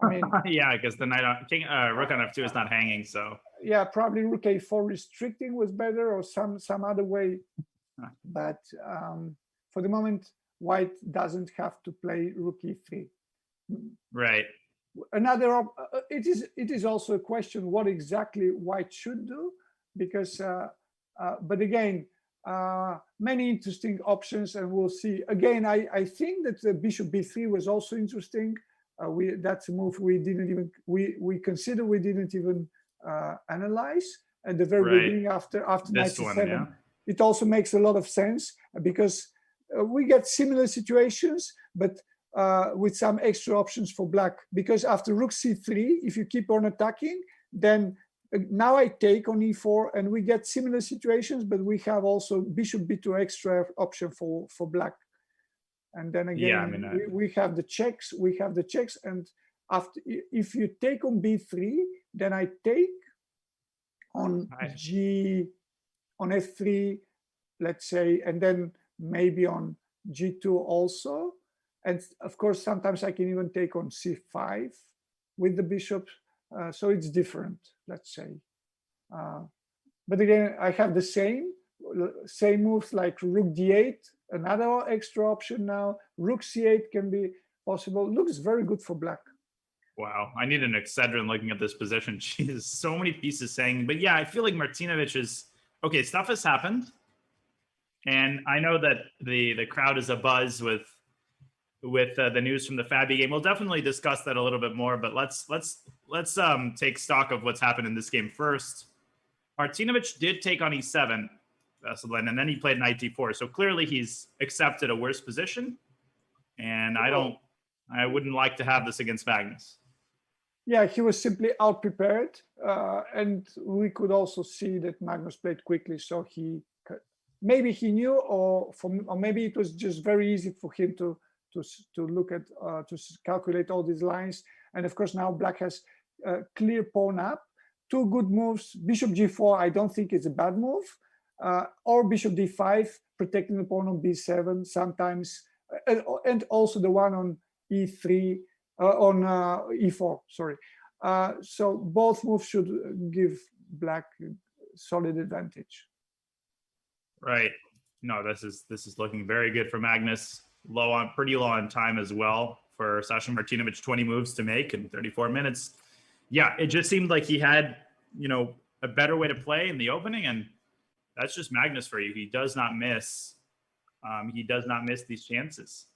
I mean, yeah, because the knight on rook on f2 is not hanging. So yeah, probably rook a4 restricting was better, or some other way. But for the moment, white doesn't have to play rook e3. Right. Another it is also a question what exactly white should do, because but again, many interesting options, and we'll see. Again, I think that the bishop b3 was also interesting. That's a move we didn't even we consider we didn't even analyze at the very beginning after knight c7. Yeah? It also makes a lot of sense because we get similar situations, but with some extra options for black. Because after rook c3, if you keep on attacking, then now I take on e4, and we get similar situations, but we have also bishop b2 extra option for black. And then again, yeah, I mean, we have the checks. We have the checks, and after if you take on b3, then I take on on f3, let's say, and then maybe on g2 also. And of course, sometimes I can even take on c5 with the bishop. So it's different, let's say. But again, I have the same moves like rook d8, another extra option now. Rook c8 can be possible. Looks very good for black. Wow, I need an Excedrin looking at this position. Jeez, so many pieces saying. But yeah, I feel like Martinovic is okay. Stuff has happened, and I know that the crowd is abuzz with the news from the FIDE game. We'll definitely discuss that a little bit more. But let's take stock of what's happened in this game first. Martinovic did take on e7, Veselin, and then he played knight d4. So clearly he's accepted a worse position, and I wouldn't like to have this against Magnus. Yeah, he was simply out-prepared, and we could also see that Magnus played quickly, so maybe he knew, or maybe it was just very easy for him to look at, to calculate all these lines. And of course, now black has clear pawn up, two good moves. Bishop g4, I don't think is a bad move, or bishop d5, protecting the pawn on b7 sometimes, and also the one on e3, on e4, sorry. So both moves should give black solid advantage. Right. No, this is looking very good for Magnus. Pretty low on time as well for Sasha Martinovic. 20 moves to make in 34 minutes. Yeah, it just seemed like he had, a better way to play in the opening, and that's just Magnus for you. He does not miss. He does not miss these chances.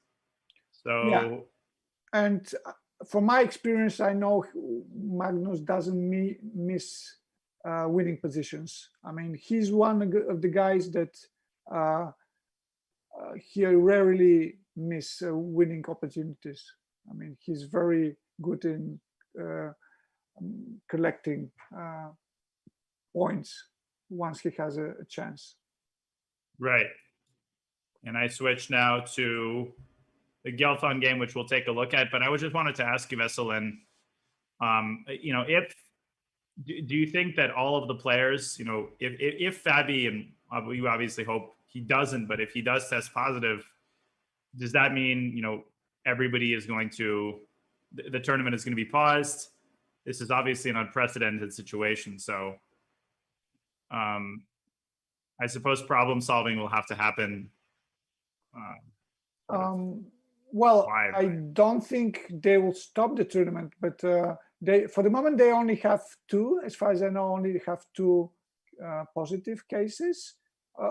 So. Yeah. And from my experience, I know Magnus doesn't miss winning positions. I mean, he's one of the guys that he rarely miss winning opportunities. I mean, he's very good in collecting points once he has a chance. Right. And I switch now to the Gelfand game, which we'll take a look at. But I just wanted to ask you, Veselin, if do you think that all of the players, if Fabi, and we obviously hope he doesn't, but if he does test positive, does that mean, everybody is going to, the tournament is going to be paused? This is obviously an unprecedented situation. So I suppose problem solving will have to happen. Well, live. I don't think they will stop the tournament, but for the moment they only have two, as far as I know, only have two positive cases.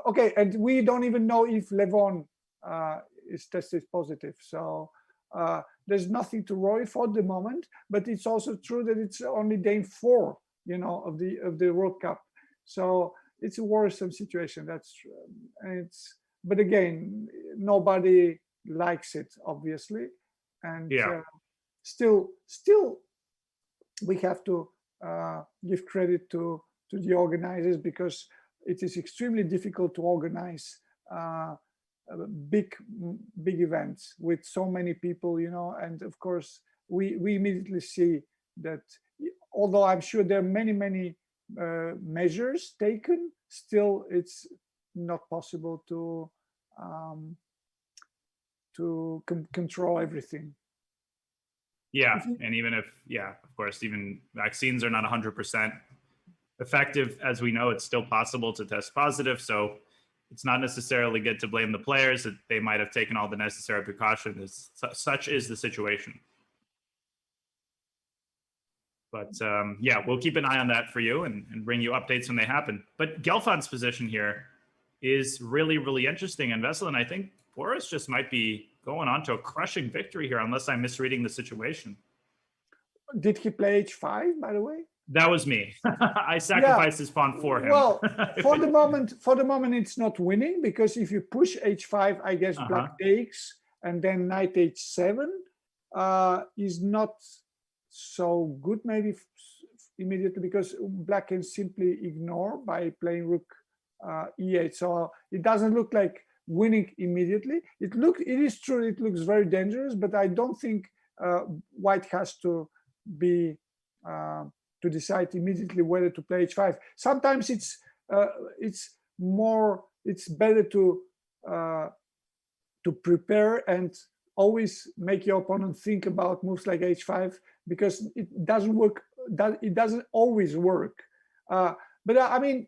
Okay, and we don't even know if Levon is tested positive. So there's nothing to worry for at the moment. But it's also true that it's only day 4, of the World Cup. So it's a worrisome situation. That's true. But again, nobody likes it, obviously, and still we have to give credit to the organizers, because it is extremely difficult to organize big events with so many people, and of course we immediately see that although I'm sure there are many measures taken, still it's not possible to control everything. Yeah, and even if, of course, even vaccines are not 100% effective, as we know, it's still possible to test positive. So it's not necessarily good to blame the players, that they might have taken all the necessary precautions. Such is the situation. But we'll keep an eye on that for you and bring you updates when they happen. But Gelfand's position here is really, really interesting. And Veselin, I think Boris just might be going on to a crushing victory here, unless I'm misreading the situation. Did he play h5, by the way? That was me. I sacrificed his pawn for him. Well, for the moment, it's not winning, because if you push h5, I guess black takes, and then knight h7 is not so good, maybe immediately, because black can simply ignore by playing rook e8. So it doesn't look like winning immediately. It is true, it looks very dangerous, but I don't think white has to be to decide immediately whether to play h5. Sometimes it's better to prepare and always make your opponent think about moves like h5, because it doesn't work. It doesn't always work. But I mean,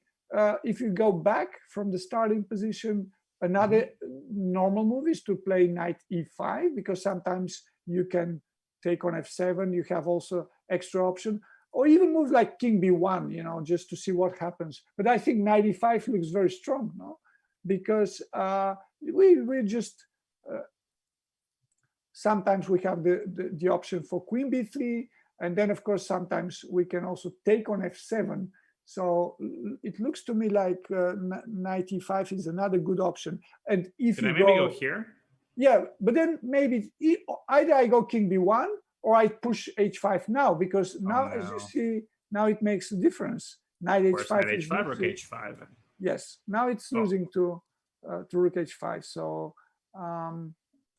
if you go back from the starting position, another normal move is to play knight e5, because sometimes you can take on f7. You have also extra option, or even moves like king b1, just to see what happens. But I think knight e5 looks very strong, no? Because we just sometimes we have the option for queen b3, and then of course sometimes we can also take on f7. So it looks to me like knight e5 is another good option. And if Can I maybe go here? Yeah, but then maybe either I go king b1 or I push h5 now, because now, as you see, now it makes a difference. Knight h5, knight h5, rook h5. Yes, now it's losing to rook h5. So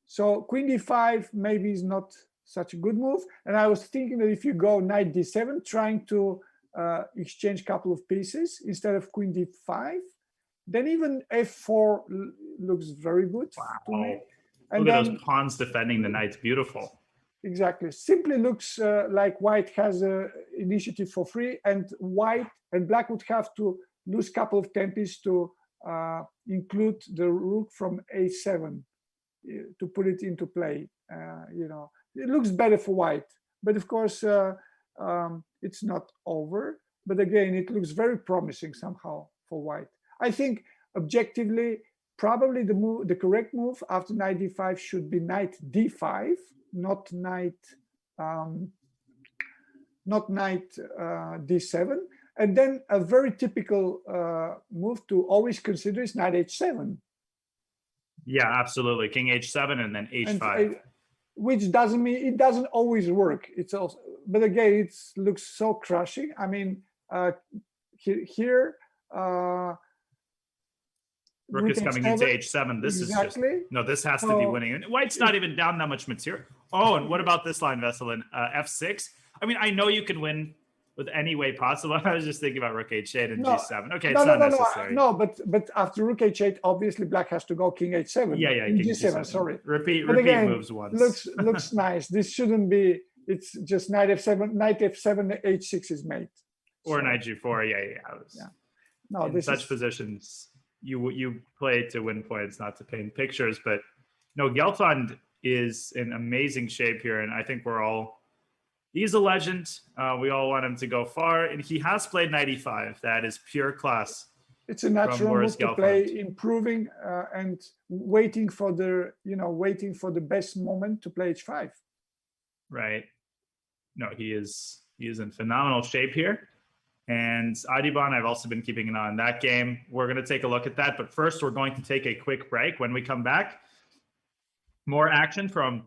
so queen d5 maybe is not such a good move. And I was thinking that if you go knight d7, trying to exchange a couple of pieces instead of queen d5, then even f4 looks very good to me. And look at those pawns defending the knights. Beautiful. Exactly. Simply looks like white has initiative for free, and black would have to lose a couple of tempes to include the rook from a7 to put it into play. It looks better for white, but of course it's not over. But again, it looks very promising somehow for white. I think objectively, probably the correct move after knight d5 should be knight d5, not knight d7. And then a very typical move to always consider is knight h7. Yeah, absolutely. King h7 and then h5. Which doesn't mean it doesn't always work. It's also, but again, it looks so crushing. I mean, here. Rook is coming into h7. This is just no. This has to be winning. And white's not even down that much material. Oh, and what about this line, Veselin? F6. I mean, I know you can win with any way possible. I was just thinking about rook h8 and No, g7. Okay, no, it's no, not no, necessary. no. But after rook h8, obviously black has to go king h7. Yeah, King king g7. g7. Sorry. Repeat again, moves once. looks nice. This shouldn't be. It's just knight f7, h6 is mate. Or So, knight g4. Yeah. No, in this such is, positions, you play to win points, not to paint pictures. But no, Gelfand is in amazing shape here, and I think he's a legend. We all want him to go far, and he has played knight e5. That is pure class. it's a natural move to Gelfand. play, improving and waiting for the best moment to play h5. Right. No, he is in phenomenal shape here. And Adiban, I've also been keeping an eye on that game. We're going to take a look at that. But first, we're going to take a quick break. When we come back, more action from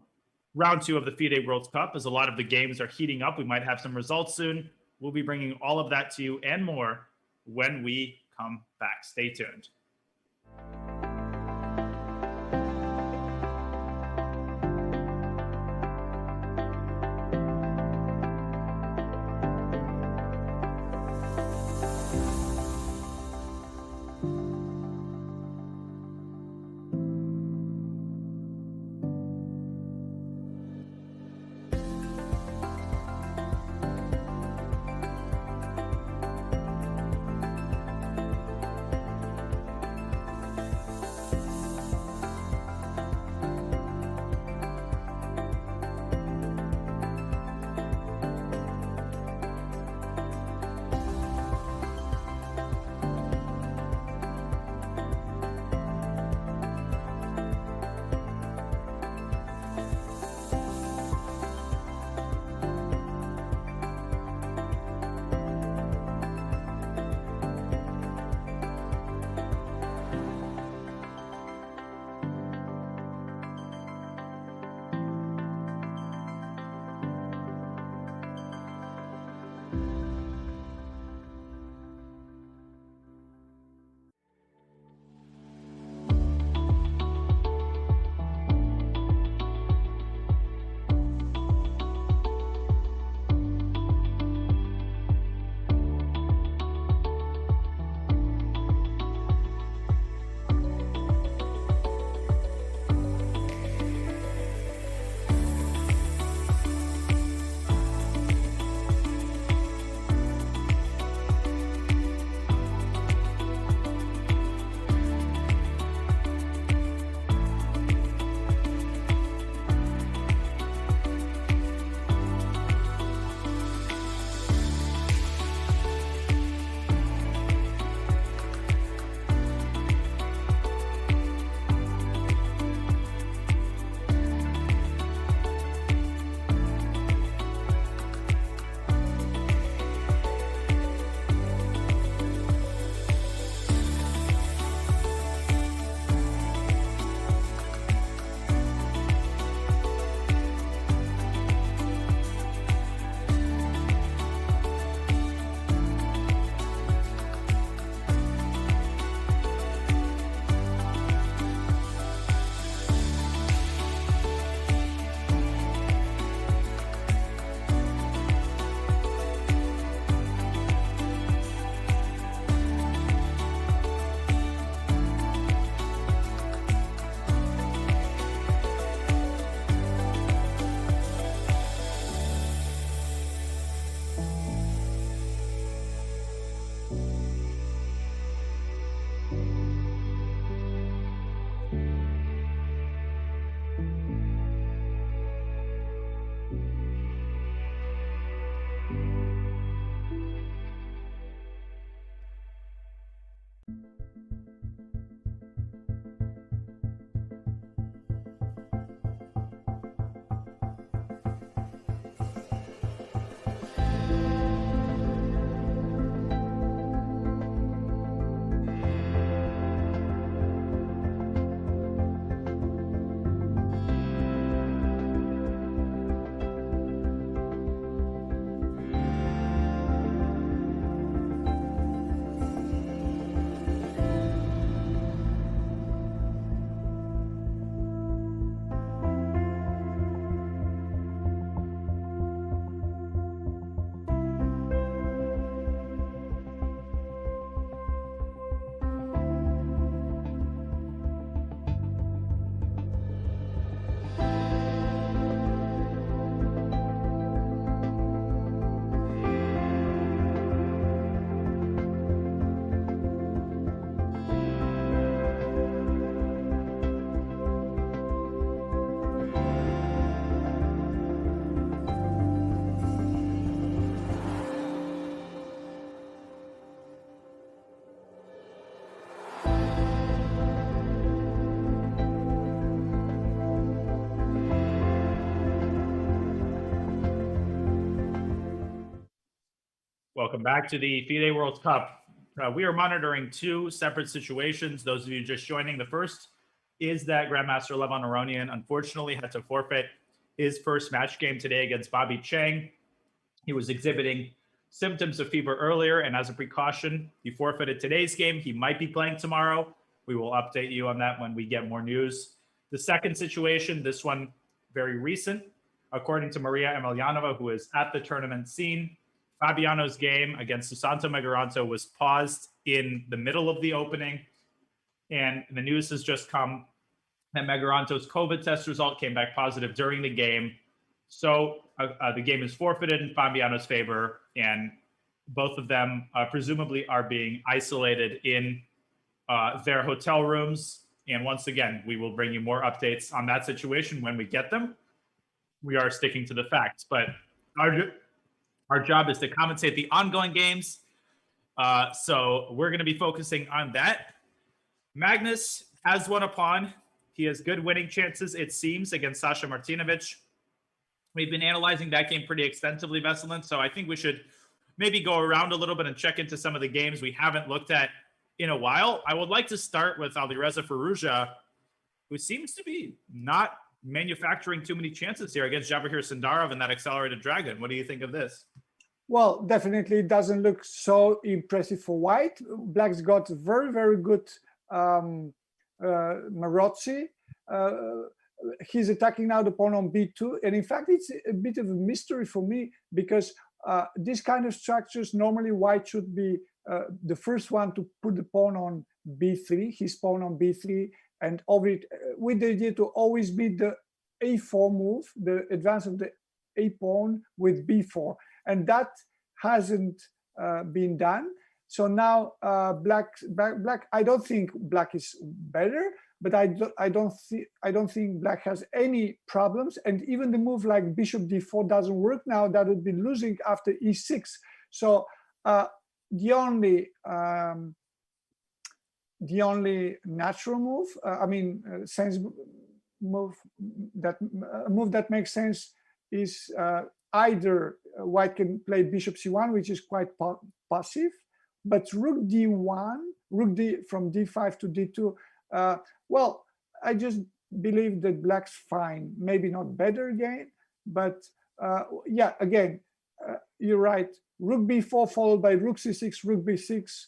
round 2 of the FIDE World Cup, as a lot of the games are heating up. We might have some results soon. We'll be bringing all of that to you and more when we come back. Stay tuned. Welcome back to the FIDE World Cup. We are monitoring two separate situations. Those of you just joining, the first is that Grandmaster Levon Aronian unfortunately had to forfeit his first match game today against Bobby Chang. He was exhibiting symptoms of fever earlier, and as a precaution, he forfeited today's game. He might be playing tomorrow. We will update you on that when we get more news. The second situation, this one very recent, according to Maria Emelianova, who is at the tournament scene, Fabiano's game against Susanto Megaranto was paused in the middle of the opening, and the news has just come that Megaranto's COVID test result came back positive during the game. So the game is forfeited in Fabiano's favor, and both of them presumably are being isolated in their hotel rooms. And once again, we will bring you more updates on that situation when we get them. We are sticking to the facts, but our job is to commentate the ongoing games. So we're going to be focusing on that. Magnus has won a pawn. He has good winning chances, it seems, against Sasha Martinovic. We've been analyzing that game pretty extensively, Veselin, so I think we should maybe go around a little bit and check into some of the games we haven't looked at in a while. I would like to start with Alireza Firouzja, who seems to be not manufacturing too many chances here against Jawahir Sindarov and that accelerated dragon. What do you think of this? Well, definitely it doesn't look so impressive for white. Black's got very, very good Marozzi. He's attacking now the pawn on b2, and in fact it's a bit of a mystery for me, because this kind of structures, normally white should be the first one to put the pawn on b3, his pawn on b3, and over it, with the idea to always beat the a4 move, the advance of the a pawn with b4, and that hasn't been done. So now black, I don't think black is better, but I don't think black has any problems. And even the move like bishop d4 doesn't work now. That would be losing after e6. So the only natural move, sense move that makes sense is either white can play bishop c1, which is quite passive, but rook d1, rook d from d5 to d2. Well, I just believe that black's fine. Maybe not better again, but yeah, again, you're right. Rook b4 followed by rook c6, rook b6,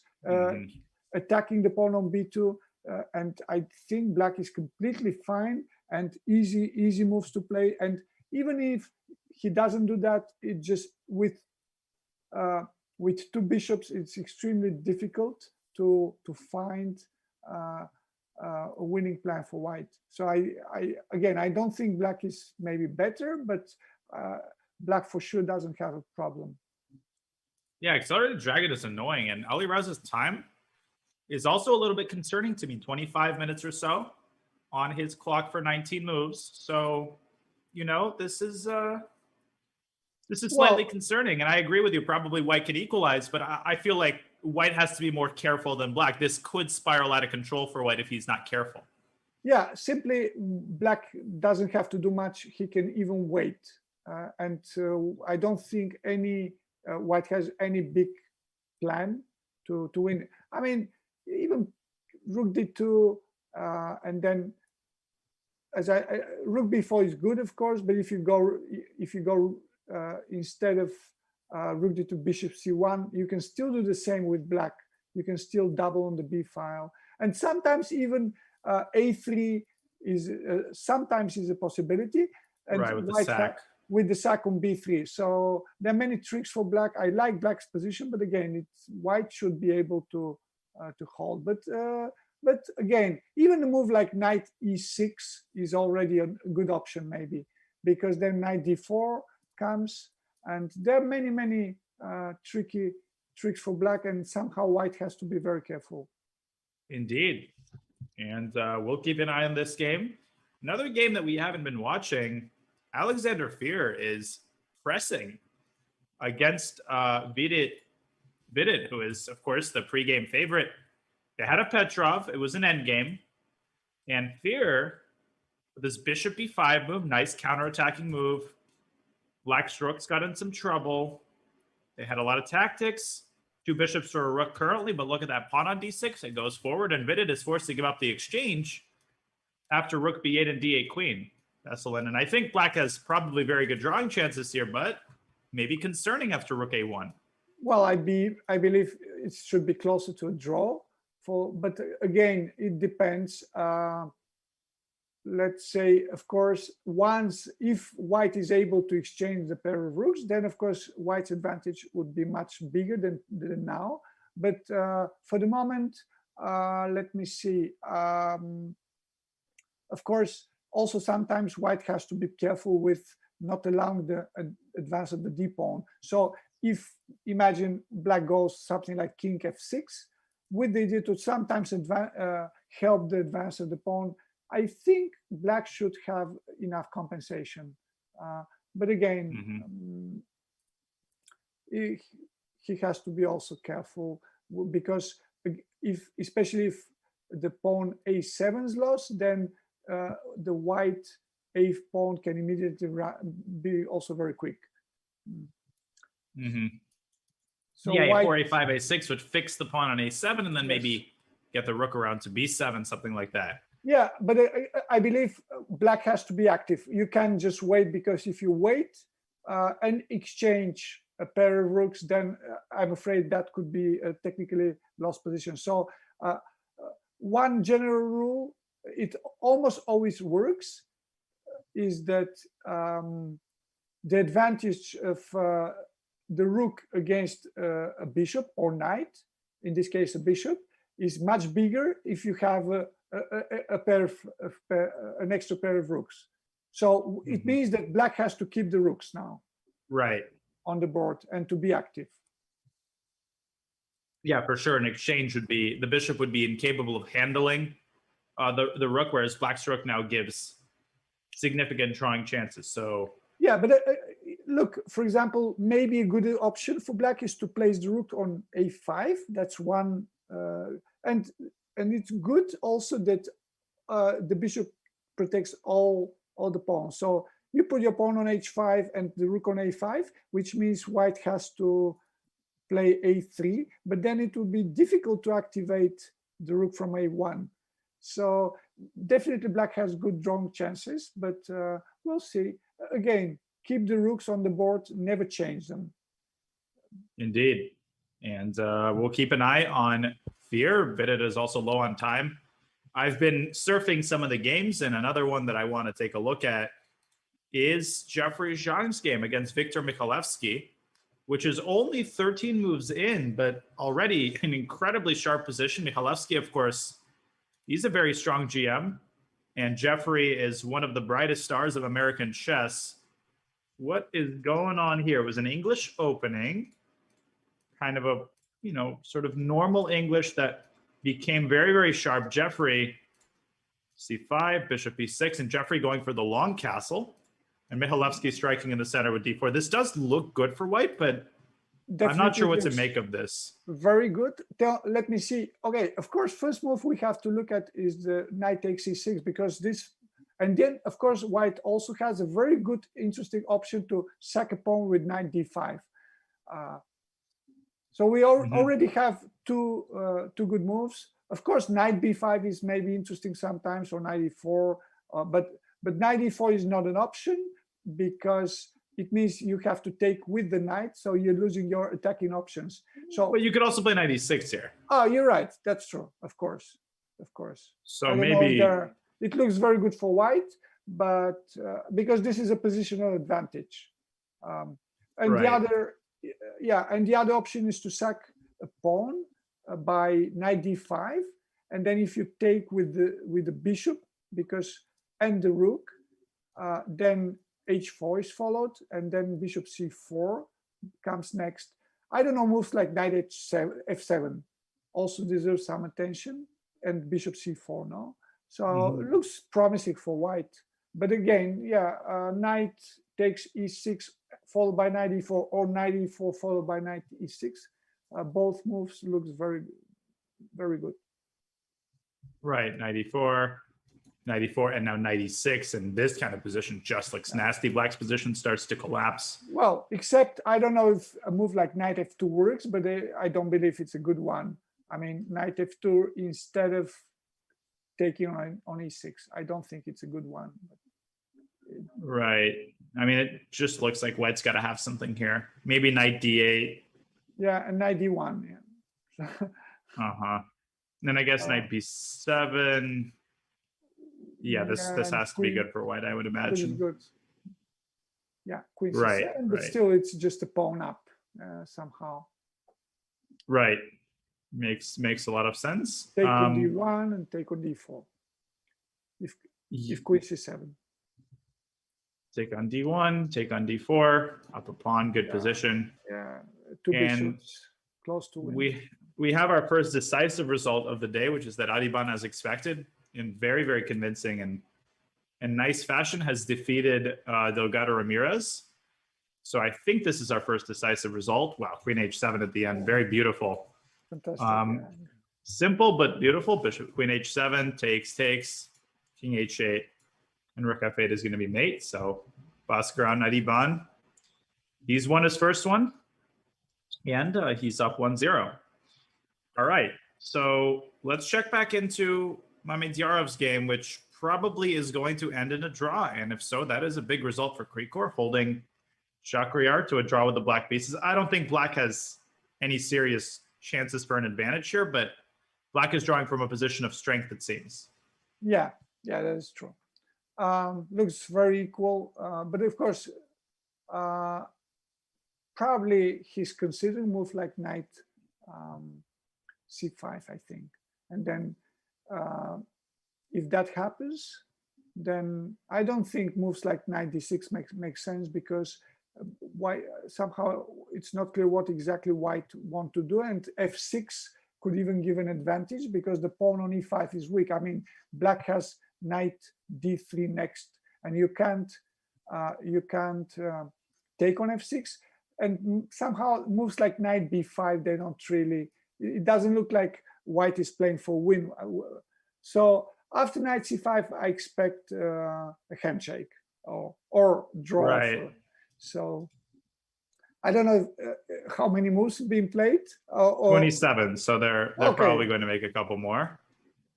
attacking the pawn on b2, and I think black is completely fine and easy moves to play. And even if he doesn't do that, it just with two bishops, it's extremely difficult to find a winning plan for white. So I don't think black is maybe better, but black for sure doesn't have a problem. Yeah, accelerated dragon is annoying, and Alireza's time is also a little bit concerning to me. 25 minutes or so on his clock for 19 moves. So, this is slightly concerning, and I agree with you. Probably white could equalize, but I feel like white has to be more careful than black. This could spiral out of control for white if he's not careful. Yeah, simply black doesn't have to do much. He can even wait, and I don't think any white has any big plan to win. I mean, even rook d2, and then rook b4 is good, of course, but if you go instead of rook d2 bishop c1, you can still do the same with black. You can still double on the b file, and sometimes even a3 is sometimes is a possibility. And right, with the sack. With the sack on b3. So there are many tricks for black. I like black's position, but again, white should be able to hold. But again, even a move like knight e6 is already a good option, maybe, because then knight d4 comes, and there are many tricky tricks for black, and somehow white has to be very careful. Indeed, and we'll keep an eye on this game. Another game that we haven't been watching, Alexander Fear is pressing against Vidit, who is, of course, the pregame favorite. They had a Petrov. It was an endgame. And Fear, with his bishop b5 move, nice counterattacking move. Black's rook's got in some trouble. They had a lot of tactics. 2 bishops for a rook currently, but look at that pawn on d6. It goes forward, and FIDE is forced to give up the exchange after rook b8 and d8 queen. Vesselin, and I think black has probably very good drawing chances here, but maybe concerning after rook a1. Well, I believe it should be closer to a draw. But again, it depends. Let's say, of course, if white is able to exchange the pair of rooks, then of course white's advantage would be much bigger than now. But for the moment, let me see. Of course, also sometimes white has to be careful with not allowing the advance of the d pawn. So if imagine black goes something like king f6, with the idea to sometimes help the advance of the pawn, I think black should have enough compensation. But again, he has to be also careful, because especially if the pawn a7 is lost, then the white a pawn can immediately be also very quick. So yeah, a4, a5, a6 would fix the pawn on a7, and then maybe get the rook around to b7, something like that. Yeah, but I believe black has to be active. You can't just wait, because if you wait and exchange a pair of rooks, then I'm afraid that could be a technically lost position. So one general rule, it almost always works, is that the advantage of the rook against a bishop or knight, in this case a bishop, is much bigger if you have an extra pair of rooks. So it means that black has to keep the rooks now, right, on the board, and to be active. Yeah, for sure. An exchange would be, the bishop would be incapable of handling the rook, whereas black's rook now gives significant drawing chances. So yeah, but look, for example, maybe a good option for black is to place the rook on a5. That's one, and it's good also that the bishop protects all the pawns. So you put your pawn on h5 and the rook on a5, which means white has to play a3, but then it would be difficult to activate the rook from a1. So definitely black has good drawing chances, but we'll see. Again, keep the rooks on the board, never change them. Indeed. And we'll keep an eye on Fear. FIDE is also low on time. I've been surfing some of the games, and another one that I want to take a look at is Jeffrey Zhang's game against Viktor Michalewski, which is only 13 moves in, but already an incredibly sharp position. Michalewski, of course, he's a very strong GM, and Jeffrey is one of the brightest stars of American chess. What is going on here? It was an English opening, kind of a, sort of normal English that became very, very sharp. Jeffrey, c5, bishop e6, and Jeffrey going for the long castle, and Michalewski striking in the center with d4. This does look good for white, but definitely I'm not sure what to make of this. Very good. Let me see. Okay, of course, first move we have to look at is the knight takes e6, because this, and then of course white also has a very good, interesting option to sack a pawn with knight d5. So we already have two good moves. Of course, knight b5 is maybe interesting sometimes, or knight e4, but knight e4 is not an option, because it means you have to take with the knight, so you're losing your attacking options. So, but you could also play knight e6 here. Oh, you're right. That's true. Of course. So maybe it looks very good for white, but because this is a positional advantage, and right. the other option is to sack a pawn by knight d5, and then if you take with the bishop, and the rook, then h4 is followed, and then bishop c4 comes next. I don't know, moves like knight f7 also deserve some attention, and bishop c4, no? So it looks promising for white. But again, knight takes e6 followed by knight e4, or knight e4 followed by knight e6. Both moves looks very, very good. Right, knight e4. 94, and now 96. And this kind of position just looks nasty. Black's position starts to collapse. Well, except I don't know if a move like knight f2 works, but I don't believe it's a good one. I mean, knight f2 instead of taking on e6. I don't think it's a good one. Right. I mean, it just looks like white's got to have something here. Maybe knight d8. Yeah, and knight d1. Yeah. Then I guess knight b7. Yeah, this has to be good for white, I would imagine. Good. Yeah, queen c7, Right, but still it's just a pawn up somehow. Right. Makes a lot of sense. Take on d1 and take on d4. If queen c7. Take on d1, take on d4, up a pawn, good position. Yeah, two bishops close to win. We have our first decisive result of the day, which is that Adiban, as expected, in very, very convincing and nice fashion, has defeated Delgado Ramirez. So I think this is our first decisive result. Wow, queen h7 at the end, very beautiful. Fantastic. Simple but beautiful. Bishop queen h7 takes, king h8, and rook f8 is going to be mate. So Bhaskaran Adiban, he's won his first one, and he's up 1-0. All right, so let's check back into Mamedyarov's game, which probably is going to end in a draw. And if so, that is a big result for Krikor, holding Shakhriyar to a draw with the black pieces. I don't think black has any serious chances for an advantage here, but black is drawing from a position of strength, it seems. Yeah, that is true. Looks very equal, but of course, probably he's considering move like knight c5, I think. And then if that happens, then I don't think moves like knight d6 make sense, because why somehow it's not clear what exactly white want to do, and f6 could even give an advantage because the pawn on e5 is weak. I mean, black has knight d3 next, and you can't take on f6, and somehow moves like knight b5, they don't really, it doesn't look like white is playing for win. So after knight c5, I expect a handshake or draw. Right. So I don't know how many moves have been played. 27. So they're probably going to make a couple more.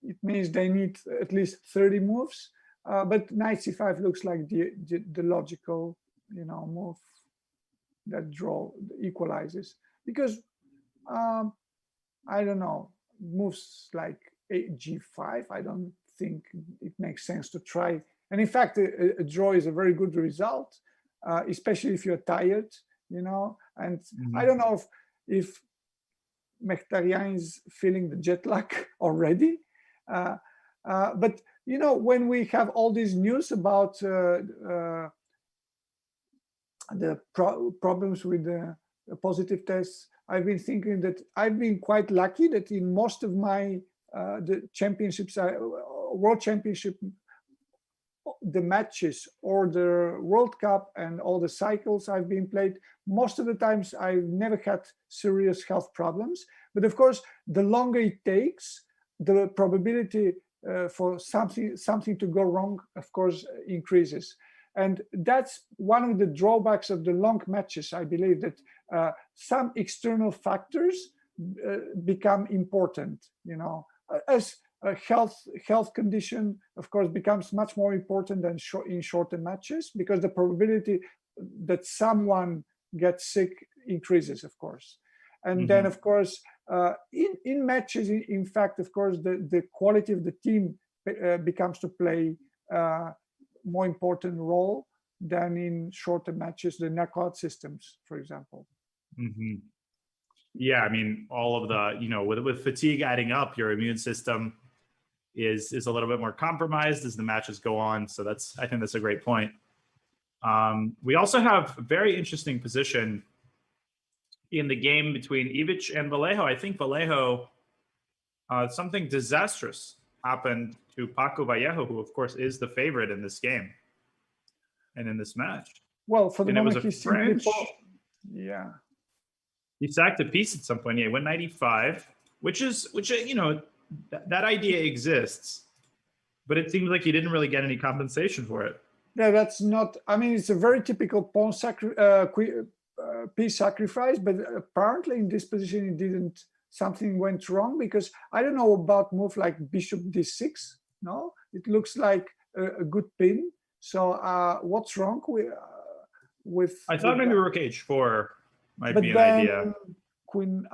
It means they need at least 30 moves. But knight c5 looks like the logical, move that draw equalizes, because I don't know, moves like g5, I don't think it makes sense to try. And in fact, a draw is a very good result, especially if you're tired, and I don't know if Mkhitaryan is feeling the jet lag already, but when we have all these news about the problems with the positive tests, I've been thinking that I've been quite lucky that in most of my the championships, World Championship, the matches or the World Cup and all the cycles I've been played, most of the times I've never had serious health problems. But of course, the longer it takes, the probability for something to go wrong, of course, increases. And that's one of the drawbacks of the long matches, I believe, that some external factors become important, as a health condition, of course, becomes much more important than in shorter matches, because the probability that someone gets sick increases, of course. And then, of course, in matches, in fact, of course, the quality of the team becomes to play more important role than in shorter matches, the knockout systems, for example. Yeah, I mean, all of the, with fatigue adding up, your immune system is a little bit more compromised as the matches go on. So I think that's a great point. We also have a very interesting position in the game between Ivic and Vallejo. I think Vallejo, something disastrous happened to Paco Vallejo, who of course is the favorite in this game and in this match. Well, for the moment, he's French. Yeah. He sacked a piece at some point. Yeah, he went 95, which that idea exists. But it seems like he didn't really get any compensation for it. Yeah, that's not. I mean, it's a very typical piece sacrifice, but apparently in this position it didn't. Something went wrong, because I don't know about move like bishop d6. No, it looks like a good pin. So what's wrong with? I thought maybe rook h4 might But be an then idea. queen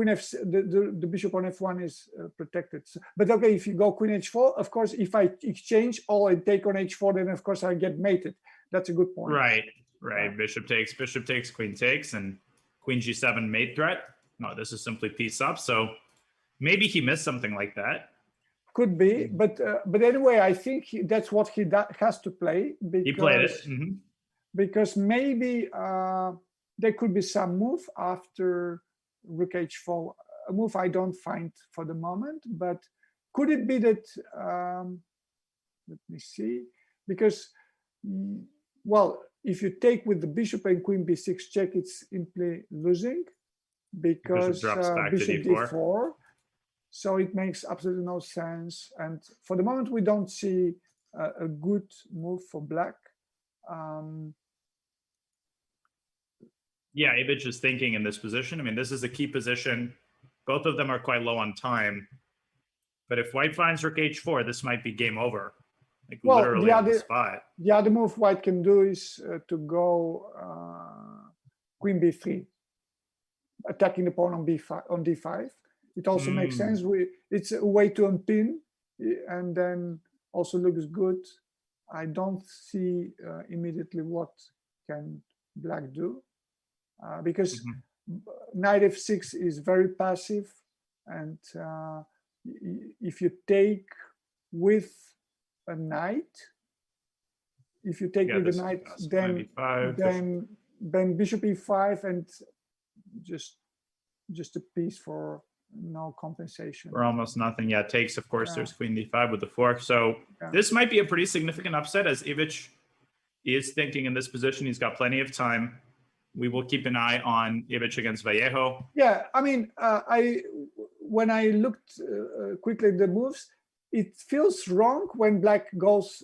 f, the bishop on f1 is protected. But okay, if you go queen h4, of course, if I exchange all and take on h4, then of course I get mated. That's a good point. Right. Bishop takes, queen takes, and queen g7 mate threat. No, this is simply piece up. So maybe he missed something like that. Could be, but anyway, I think that's what he has to play, because He played it. Because maybe there could be some move after rook h4, a move I don't find for the moment. But could it be that? Let me see, because well, if you take with the bishop and queen b6 check, it's simply losing, because bishop drops back bishop to d4. d4. So it makes absolutely no sense. And for the moment, we don't see a good move for black. Yeah, Ibic is thinking in this position. I mean, this is a key position. Both of them are quite low on time. But if white finds rook h4, this might be game over. Like, well, literally on the spot. The other move white can do is to go queen b3, attacking the pawn on b5 on d5. It also makes sense. It's a way to unpin, and then also looks good. I don't see immediately what can black do, because knight f6 is very passive, and if you take with a knight, with a knight, then bishop e5 and just a piece for no compensation. Or almost nothing. Yeah, takes, of course, there's queen d5 with the fork. So this might be a pretty significant upset, as Ibic is thinking in this position. He's got plenty of time. We will keep an eye on Ibic against Vallejo. Yeah, I mean, when I looked quickly at the moves, it feels wrong when black goes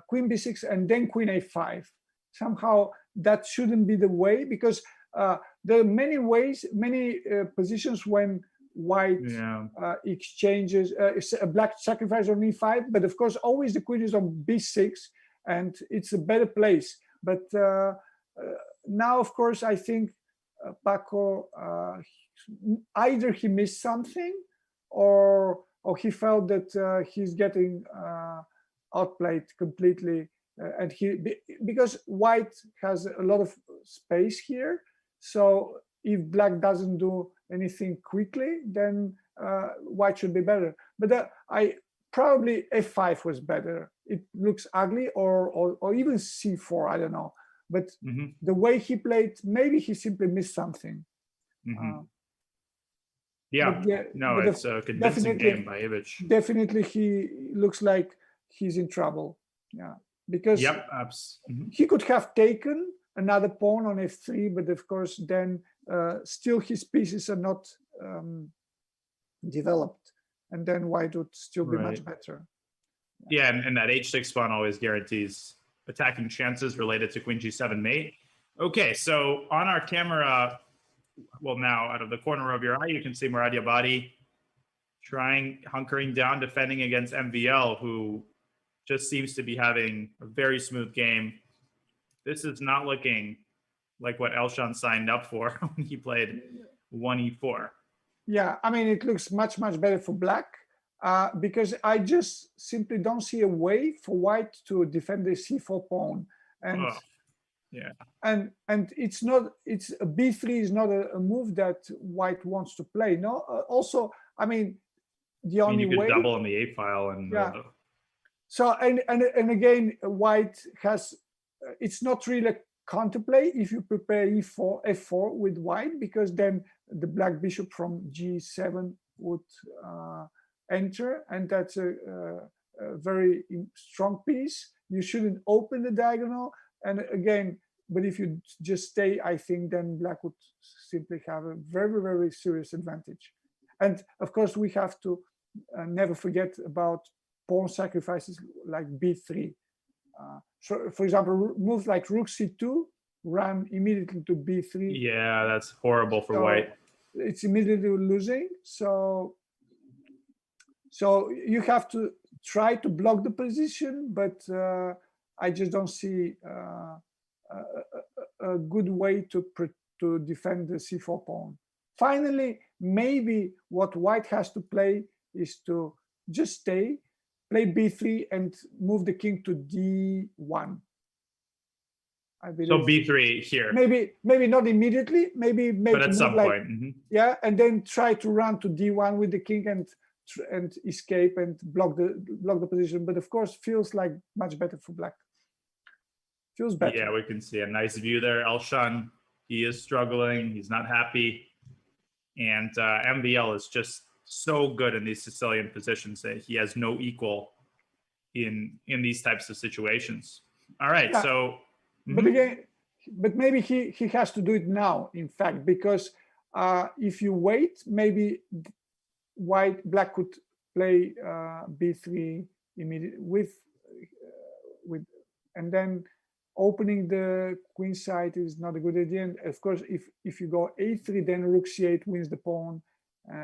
queen b6 and then queen a5. Somehow that shouldn't be the way, because there are many ways, many positions when white exchanges, black sacrifice on e5, but of course always the queen is on b6, and it's a better place. But now, of course, I think Paco, either he missed something, or he felt that he's getting outplayed completely, and because white has a lot of space here. So if black doesn't do anything quickly, then white should be better. But I probably f5 was better. It looks ugly, or even c4. I don't know. But the way he played, maybe he simply missed something. It's a convincing game by Ibic. Definitely, he looks like he's in trouble. Yeah, because he could have taken another pawn on f3, but of course then still his pieces are not developed, and then white would still be much better. Yeah, and that h6 pawn always guarantees attacking chances related to queen g7 mate. Okay, so on our camera, well, now out of the corner of your eye, you can see Murad Yabadi hunkering down, defending against MVL, who just seems to be having a very smooth game. This is not looking like what Elshan signed up for when he played 1e4. Yeah, I mean, it looks much, much better for black, because I just simply don't see a way for white to defend the c4 pawn. And and it's a b3 is not a move that white wants to play. No, also, I mean, the only you could way double on the a file and so and again, white has it's not really counterplay if you prepare f4 with white, because then the black bishop from g7 would enter, and that's a very strong piece. You shouldn't open the diagonal, and again, but if you just stay, I think then black would simply have a very, very serious advantage. And of course, we have to never forget about pawn sacrifices like b3. So, for example, moves like rook c2 run immediately to b3. Yeah, that's horrible for So white. it's immediately losing. So you have to try to block the position, but I just don't see a good way to defend the c4 pawn. Finally, maybe what white has to play is to just stay, play b3, and move the king to d1. I believe. So b3 here. Maybe not immediately. Maybe make but at some point. Yeah, and then try to run to d1 with the king and escape and block the position. But of course, feels like much better for black. Feels better. Yeah, we can see a nice view there. Elshan, he is struggling. He's not happy. And MVL is just so good in these Sicilian positions that he has no equal in these types of situations. All right, yeah. So. But again, but maybe he has to do it now, in fact, because if you wait, maybe black could play b3 immediately with and then opening the queen side is not a good idea. And of course, if you go a3, then rook c8 wins the pawn.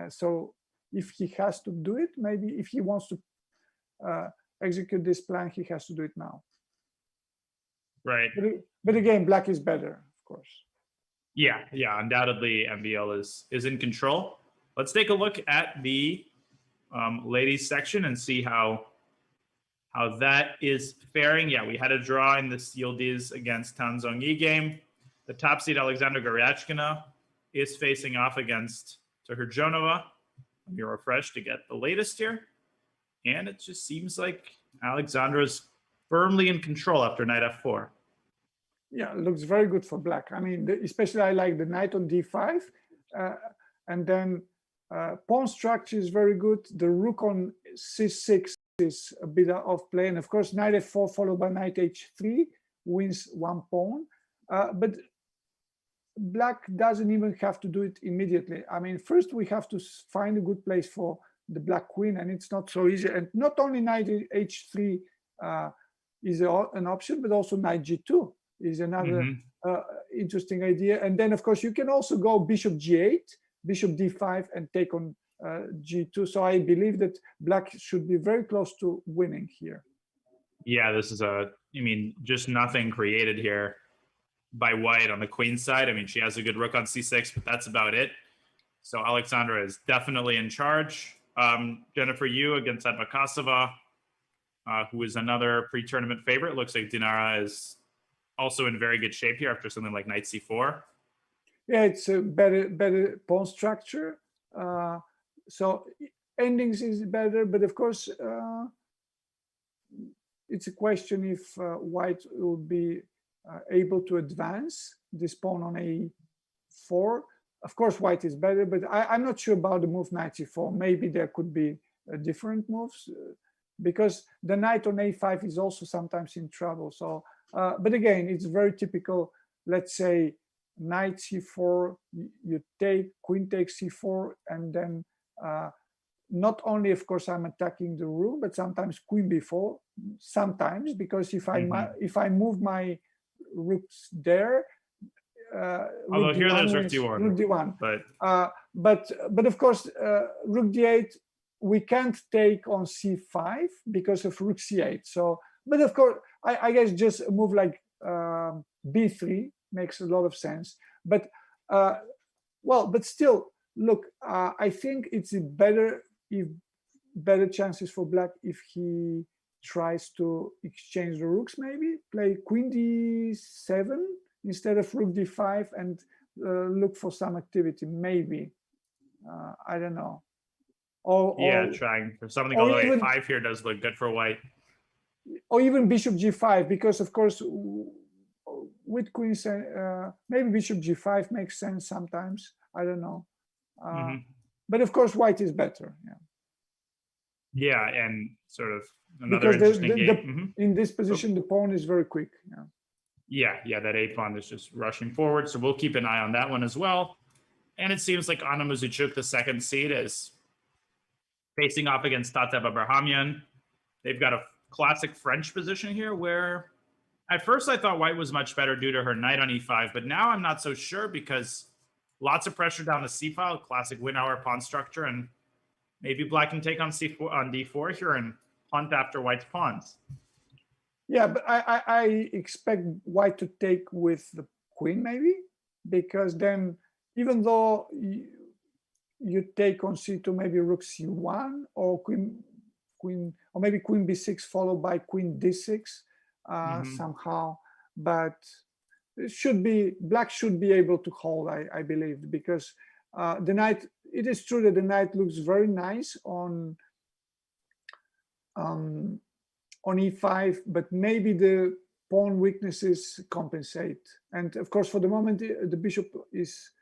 So if he has to do it, maybe if he wants to execute this plan, he has to do it now. Right. But again, black is better, of course. Yeah, undoubtedly MVL is in control. Let's take a look at the ladies section and see how that is faring. Yeah, we had a draw in the Yildiz against Tan Zhongyi game. The top seed Alexandra Goryachkina is facing off against Tuhurjonova. Let me refresh to get the latest here. And it just seems like Alexandra's firmly in control after knight f4. Yeah, it looks very good for black. I mean, especially I like the knight on d5. And then pawn structure is very good. The rook on c6 is a bit off play. And of course, knight f4 followed by knight h3 wins one pawn. But black doesn't even have to do it immediately. I mean, first we have to find a good place for the black queen, and it's not so easy. And not only knight h3 is an option, but also knight g2 is another interesting idea. And then, of course, you can also go bishop g8, bishop d5, and take on g2. So I believe that black should be very close to winning here. Yeah, this is just nothing created here by white on the queen side. I mean, she has a good rook on c6, but that's about it. So Alexandra is definitely in charge. Jennifer Yu against Admakasova, who is another pre-tournament favorite. Looks like Dinara is also in very good shape here after something like knight c4. Yeah, it's a better pawn structure. So endings is better, but of course, it's a question if white will be able to advance this pawn on a4. Of course, white is better, but I'm not sure about the move knight c4. Maybe there could be different moves because the knight on a5 is also sometimes in trouble. So, but again, it's very typical. Let's say knight c4, you take queen takes c4, and then not only, of course, I'm attacking the rook, but sometimes queen b4. Sometimes because if I move my rooks there. Although here there's rook d1. Rook d1. But of course, rook d8 we can't take on c5 because of rook c8. So, but of course, I guess just a move like b3 makes a lot of sense. But well, but still, look, I think it's better chances for black if he tries to exchange the rooks, maybe play queen d7 instead of rook d5 and look for some activity, maybe. I don't know. Or trying for something although a5 here does look good for white. Or even bishop g5, because of course with queens, maybe bishop g5 makes sense sometimes. I don't know. But of course white is better. Yeah, and sort of another interesting game. In this position, the pawn is very quick. Yeah, that a pawn is just rushing forward. So we'll keep an eye on that one as well. And it seems like Anna Muzychuk, the second seed, is facing off against Tateva Abrahamyan. they've got a classic French position here where at first I thought white was much better due to her knight on e5, but now I'm not so sure because lots of pressure down the c file, classic win-hour pawn structure, and maybe black can take on c4 on d4 here and punt after white's pawns. Yeah, but I expect white to take with the queen maybe, because then even though you take on c2, maybe rook c1 or queen, or maybe queen b6 followed by queen d6 somehow, but it should be, black should be able to hold, I believe, because the knight, it is true that the knight looks very nice on e5, but maybe the pawn weaknesses compensate. And of course, for the moment, the bishop is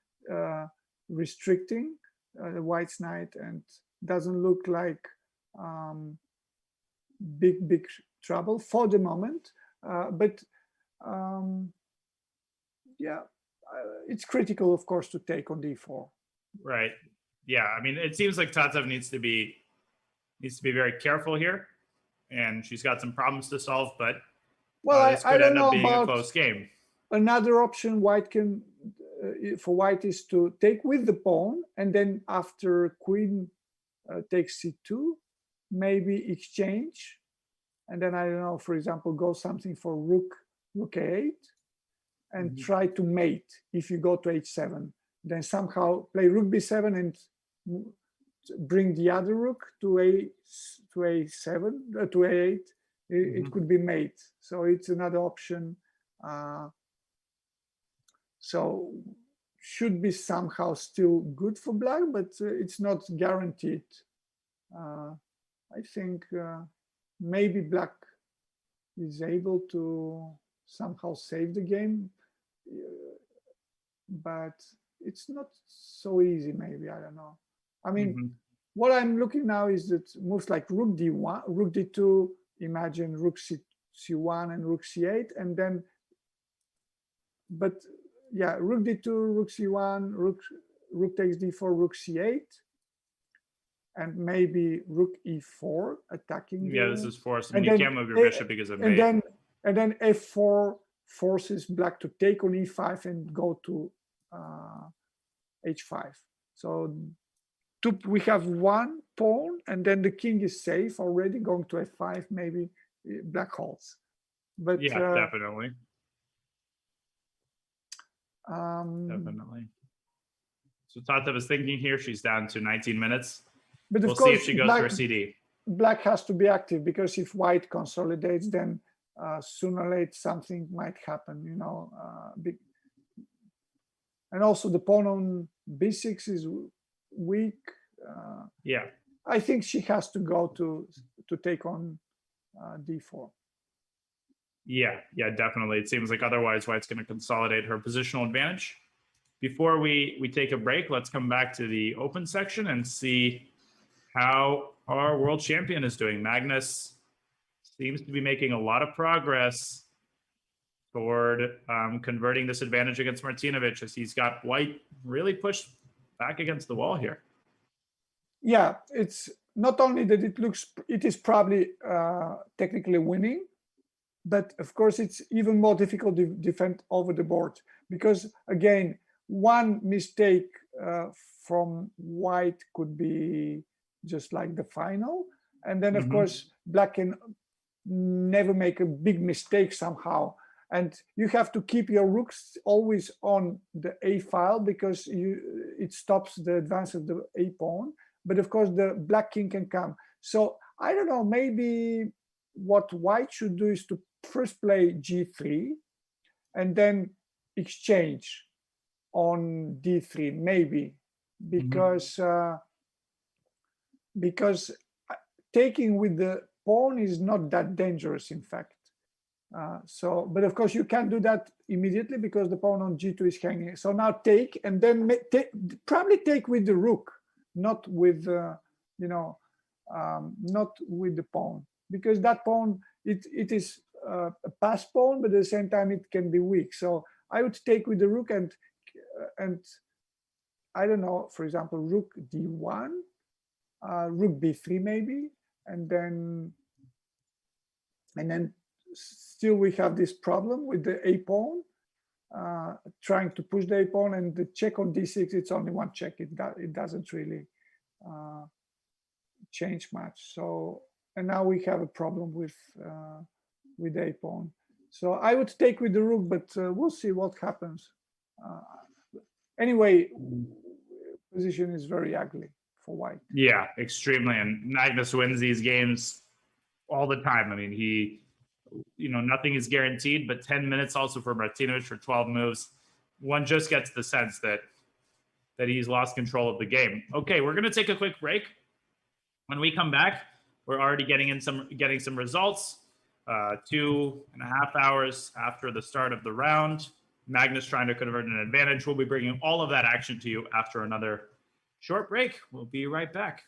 restricting the white's knight and doesn't look like big trouble for the moment. But yeah, it's critical, of course, to take on d4. Right. Yeah. I mean, it seems like Tatsev needs to be very careful here, and she's got some problems to solve. But well, this could end up being a close game. Another option white can for white is to take with the pawn, and then after queen takes c2, maybe exchange, and then I don't know, for example, go something for rook a8, and try to mate. If you go to h7, then somehow play rook b7 and bring the other rook to a7 to a8. It could be mate. So it's another option. So should be somehow still good for black, but it's not guaranteed. I think maybe black is able to somehow save the game, but it's not so easy. Maybe, I don't know. I mean, what I'm looking now is that moves like rook d1, rook d2. Imagine rook c1 and rook c8, and then, but yeah, rook d2, rook c1, rook takes d4, rook c8, and maybe rook e4 attacking. Yeah, this is forced. I mean, you can't move your bishop because of mate. And then f4 forces black to take on e5 and go to h5. So we have one pawn, and then the king is safe already. Going to f5, maybe black holds. But yeah, definitely. Definitely. So Tatsev is thinking here. She's down to 19 minutes. But we'll see if she goes for CD. Black has to be active, because if white consolidates, then sooner or later something might happen, you know. And also the pawn on b6 is weak. Yeah, I think she has to go to take on d4. Yeah, definitely. It seems like otherwise white's going to consolidate her positional advantage. Before we take a break, let's come back to the open section and see how our world champion is doing. Magnus seems to be making a lot of progress toward converting this advantage against Martinovic, as he's got white really pushed back against the wall here. Yeah, it's not only that it is probably technically winning, but of course it's even more difficult to defend over the board, because again, one mistake from white could be just like the final, and then of course black can never make a big mistake somehow, and you have to keep your rooks always on the a file, because it stops the advance of the a pawn. But of course the black king can come. So I don't know, maybe what white should do is to first play g3 and then exchange on d3, maybe, because because taking with the pawn is not that dangerous, in fact. So, but of course you can't do that immediately, because the pawn on g2 is hanging. So now take, and then probably take with the rook, not with not with the pawn, because that pawn it is a pass pawn, but at the same time it can be weak. So I would take with the rook, and I don't know, for example, rook d1, rook b3 maybe, and then And then still we have this problem with the a pawn, trying to push the a pawn, and the check on d6, it's only one check. It doesn't really change much. So, and now we have a problem with a pawn. So I would take with the rook, but we'll see what happens. Anyway, position is very ugly for white. Yeah, extremely. And Magnus wins these games all the time. I mean, nothing is guaranteed, but 10 minutes also for Martinovic for 12 moves. One just gets the sense that he's lost control of the game. Okay, we're going to take a quick break. When we come back, we're already getting some results. 2.5 hours after the start of the round. Magnus trying to convert an advantage. We'll be bringing all of that action to you after another short break. We'll be right back.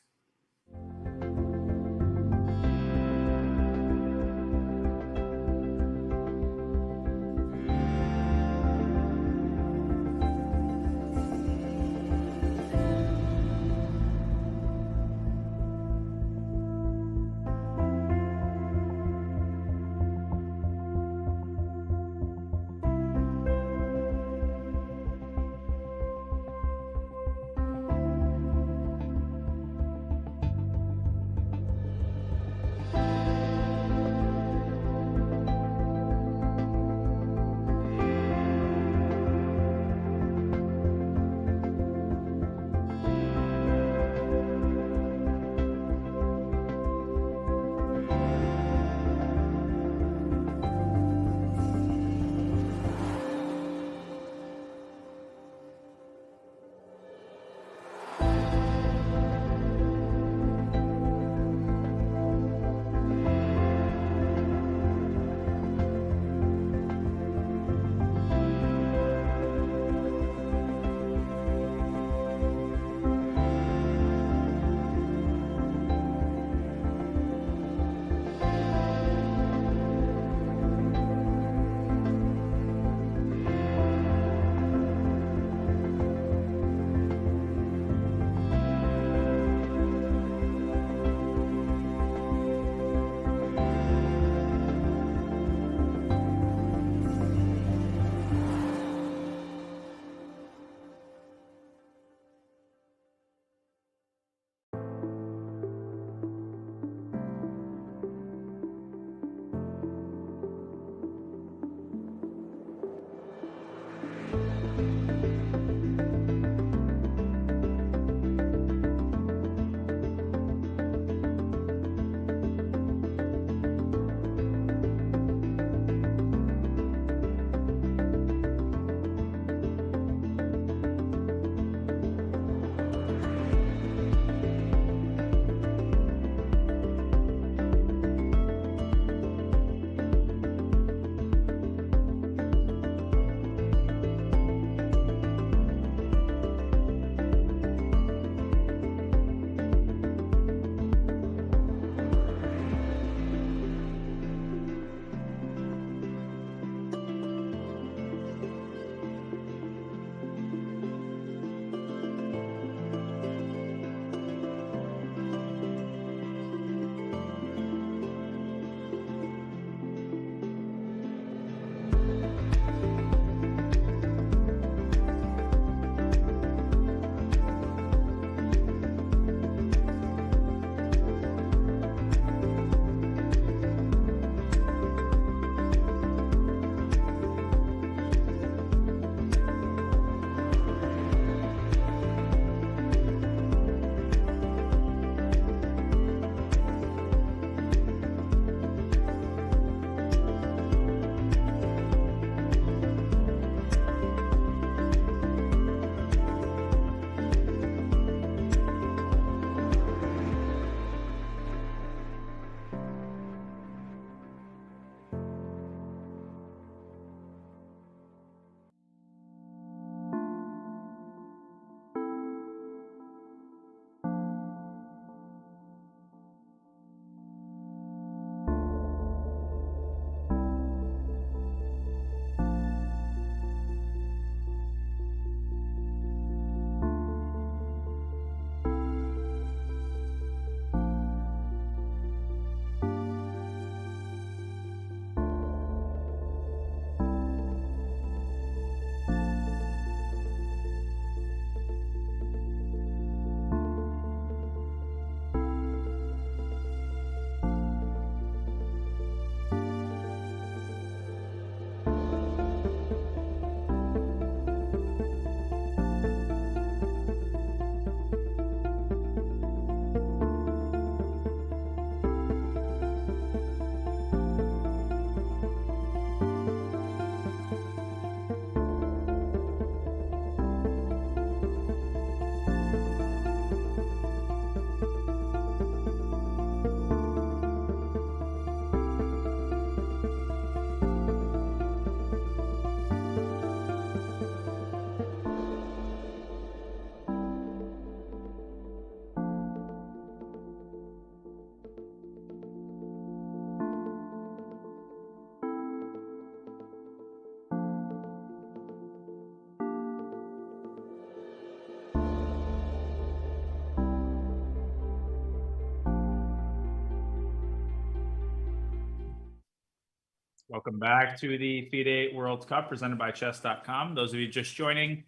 Welcome back to the FIDE World Cup presented by Chess.com. Those of you just joining,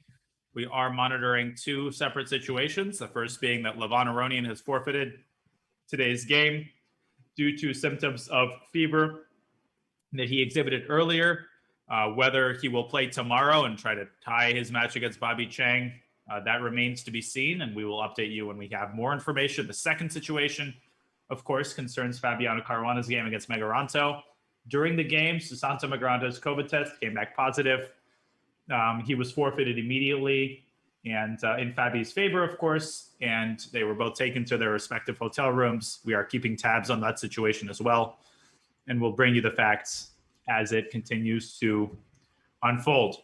we are monitoring two separate situations. The first being that Levon Aronian has forfeited today's game due to symptoms of fever that he exhibited earlier. Whether he will play tomorrow and try to tie his match against Bobby Chang, that remains to be seen, and we will update you when we have more information. The second situation, of course, concerns Fabiano Caruana's game against Megaranto. During the game, Susanto Megaranto's COVID test came back positive. He was forfeited immediately, and in Fabi's favor, of course, and they were both taken to their respective hotel rooms. We are keeping tabs on that situation as well, and we'll bring you the facts as it continues to unfold.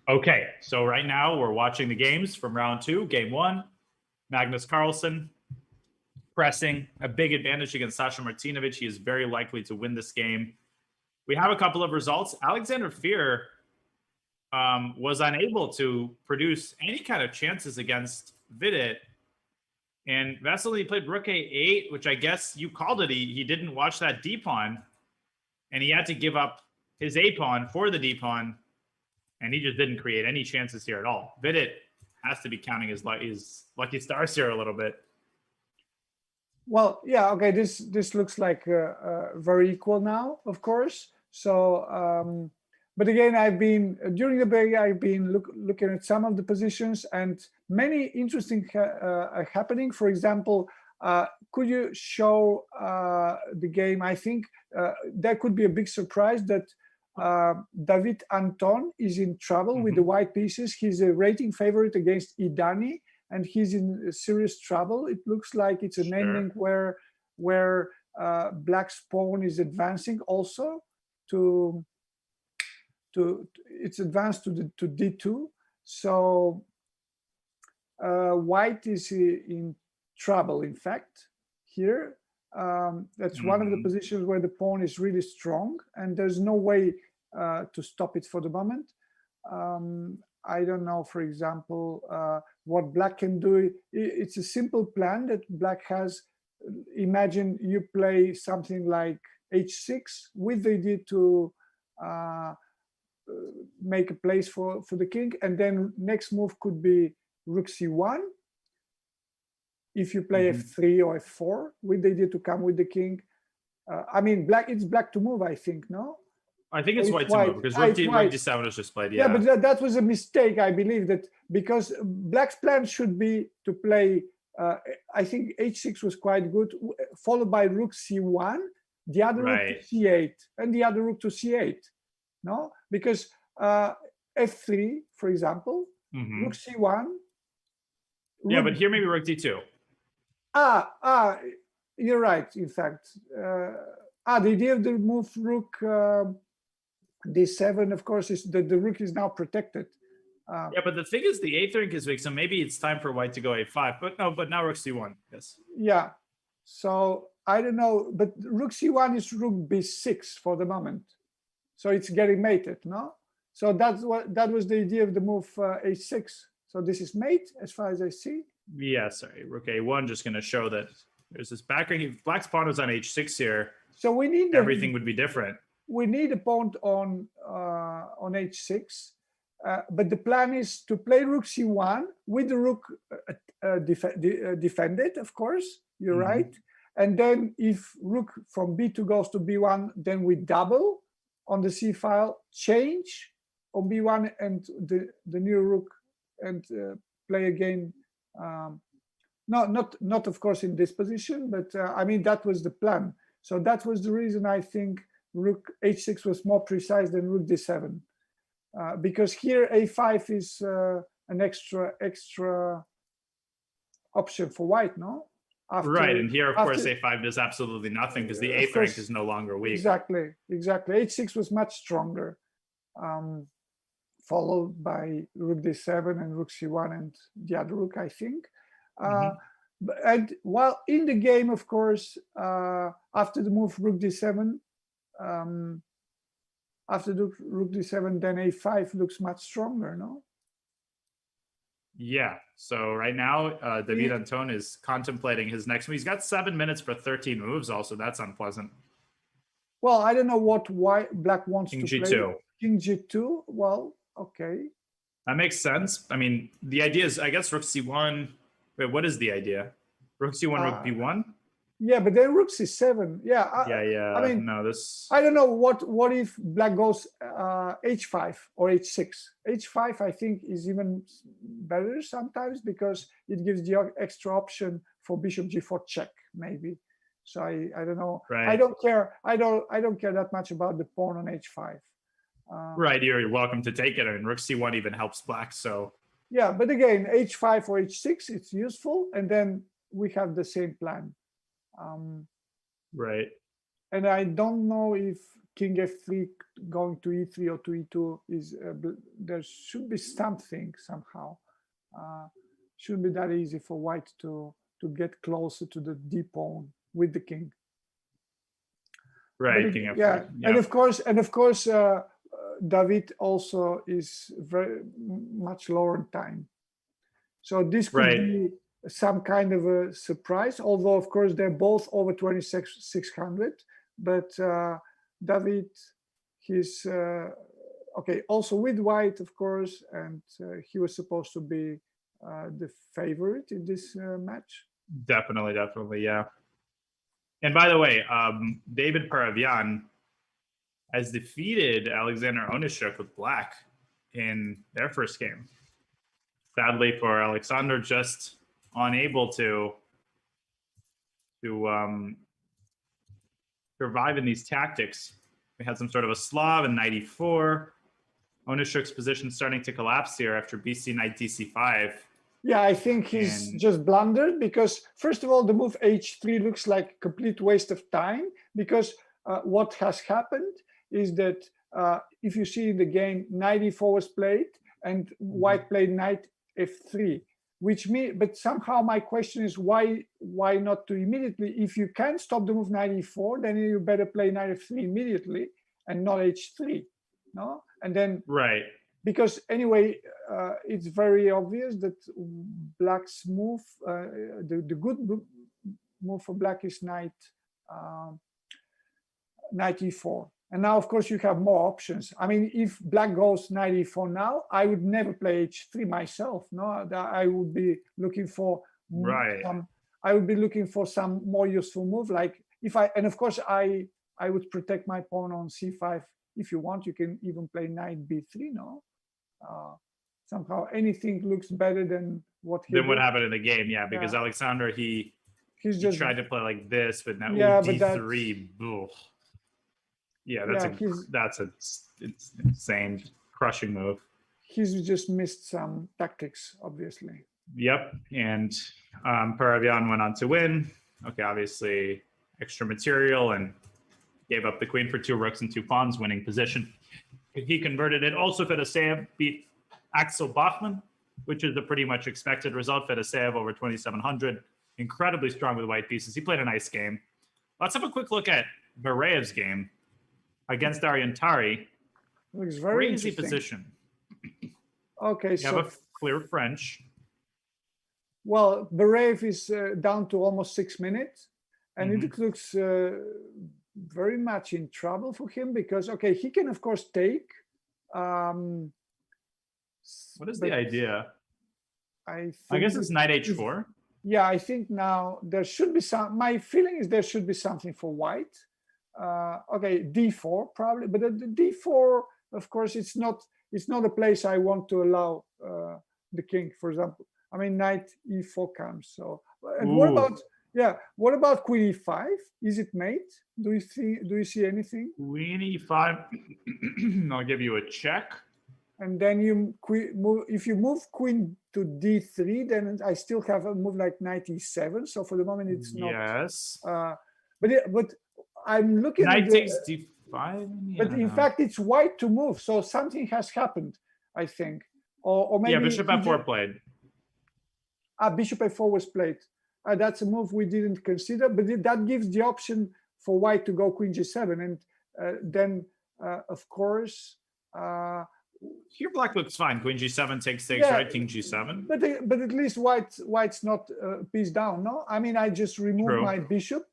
Okay, so right now we're watching the games from round two. Game one, Magnus Carlsen pressing a big advantage against Sasha Martinovic. He is very likely to win this game. We have a couple of results. Alexander Fear was unable to produce any kind of chances against Vidit. And Vasily played rook a8, which I guess you called it. He didn't watch that d-pawn, and he had to give up his a-pawn for the d-pawn, and he just didn't create any chances here at all. Vidit has to be counting his lucky stars here a little bit. Well, yeah, okay, this looks like very equal now, of course. So, but again, during the break, I've been looking at some of the positions, and many interesting are happening. For example, could you show the game? I think there could be a big surprise that David Anton is in trouble with the white pieces. He's a rating favorite against Idani, and he's in serious trouble. It looks like it's an ending where Black's pawn is advancing also to it's advanced to d2. So White is in trouble, in fact, here. That's one of the positions where the pawn is really strong, and there's no way to stop it for the moment. I don't know, for example, what Black can do. It's a simple plan that Black has. Imagine you play something like h6 with the idea to make a place for the king, and then next move could be rook c1. If you play f3 or f4 with the idea to come with the king. I mean, it's Black to move, I think, no? I think it's White to move, because rook d7 was just played. Yeah, but that was a mistake, I believe, that because Black's plan should be to play, I think h6 was quite good, followed by rook c1, the other rook to c8, and the other rook to c8, no? Because f3, for example, rook c1. Yeah, but here maybe rook d2. You're right, in fact. The idea of the move rook d7, of course, is that the rook is now protected. Yeah, but the thing is, the eighth rank is big, so maybe it's time for White to go a5. But no, but now rook c1. Yes. Yeah. So I don't know, but rook c1 is rook b6 for the moment, so it's getting mated, no? So that was the idea of the move h6. So this is mate, as far as I see. Yeah, sorry, rook a1, just going to show that there's this background. Black's pawn was on h6 here. So we need everything would be different. We need a pawn on h6, but the plan is to play rook c1 with the rook defended, of course. You're right. And then if rook from b2 goes to b1, then we double on the c file, change on b1 and the new rook, and play again. Not of course in this position, but I mean, that was the plan. So that was the reason I think rook h6 was more precise than rook d7, because here a5 is an extra option for White, no? Right, and here, of course, a5 does absolutely nothing because the eighth rank is no longer weak. Exactly. h6 was much stronger, followed by rook d7 and rook c1 and the other rook, I think. And while in the game, of course, after the move rook d7, after the rook d7, then a5 looks much stronger, no? Yeah, so right now, David Anton is contemplating his next move. He's got 7 minutes for 13 moves also. That's unpleasant. Well, I don't know what black wants King to play. G2. King G2. Well, okay. That makes sense. I mean, the idea is, I guess, Rook C1. Wait, what is the idea? Rook C1, Rook B1? Yeah, but then Rook C7. Yeah. I mean, no, this. I don't know what if black goes H5 or H6. H5, I think, is even better sometimes because it gives the extra option for Bishop G4 check, maybe. So I don't know. Right. I don't care. I don't care that much about the pawn on H5. Right, you're welcome to take it. I mean, Rook C1 even helps black, so. Yeah, but again, H5 or H6, it's useful, and then we have the same plan. Right. And I don't know if King F3 going to E3 or to E2 is. There should be something somehow. Shouldn't be that easy for White to get closer to the D pawn with the king. Right, King F3. Yeah, and of course, David also is very much lower in time. So this could be some kind of a surprise, although of course they're both over 2600. But David, he's okay, also with White, of course, and he was supposed to be the favorite in this match. Definitely, yeah. And by the way, David Paravian has defeated Alexander Onishuk with black in their first game. Sadly for Alexander, just unable to survive in these tactics. We had some sort of a Slav in knight e4. Onishuk's position starting to collapse here after BC knight dc5. Yeah, I think he's just blundered because, first of all, the move H3 looks like a complete waste of time because what has happened is that if you see in the game, knight e4 was played and White played knight f3, which means, but somehow my question is why not to immediately, if you can stop the move knight e4, then you better play knight f3 immediately and not h3, no? And then, right. Because anyway, it's very obvious that black's move, the good move for black is knight e4. And now, of course, you have more options. I mean, if black goes knight e4 now, I would never play h3 myself. No, I would be looking for I would be looking for some more useful move. Like and of course, I would protect my pawn on c5. If you want, you can even play knight b3. No. Somehow anything looks better than what happened in the game, yeah, because Alexander he tried to play like this, but now d3. That's it's insane, crushing move. He's just missed some tactics, obviously. Yep, and Paravian went on to win. Okay, obviously extra material and gave up the queen for 2 rooks and 2 pawns, winning position. He converted it. Also, Fedoseev beat Axel Bachmann, which is a pretty much expected result. Fedoseev over 2,700. Incredibly strong with white pieces. He played a nice game. Let's have a quick look at Bereyev's game against Ariantari. Looks very crazy position. Okay, you have a clear French. Well, Bereyev is down to almost 6 minutes. And it looks very much in trouble for him because, okay, he can, of course, take. What is the idea? I guess it's knight h4. Yeah, I think now there should be some. My feeling is there should be something for white. Okay, d4 probably, but the d4, of course, it's not a place I want to allow the king, for example. I mean, knight e4 comes. So, and what about? Yeah, what about queen e5? Is it mate? Do you see anything? Queen e5. I'll give you a check. And then you move. If you move queen to d3, then I still have a move like knight e7. So for the moment, it's not. Yes. But I'm looking knight at takes d5. But in fact, it's white to move. So something has happened, I think. Or maybe bishop f4 played. Bishop f4 was played. That's a move we didn't consider, but that gives the option for white to go queen g7, and then of course here black looks fine. Queen g7 takes right, king g7. But at least white's not piece down. No, I mean I just removed my bishop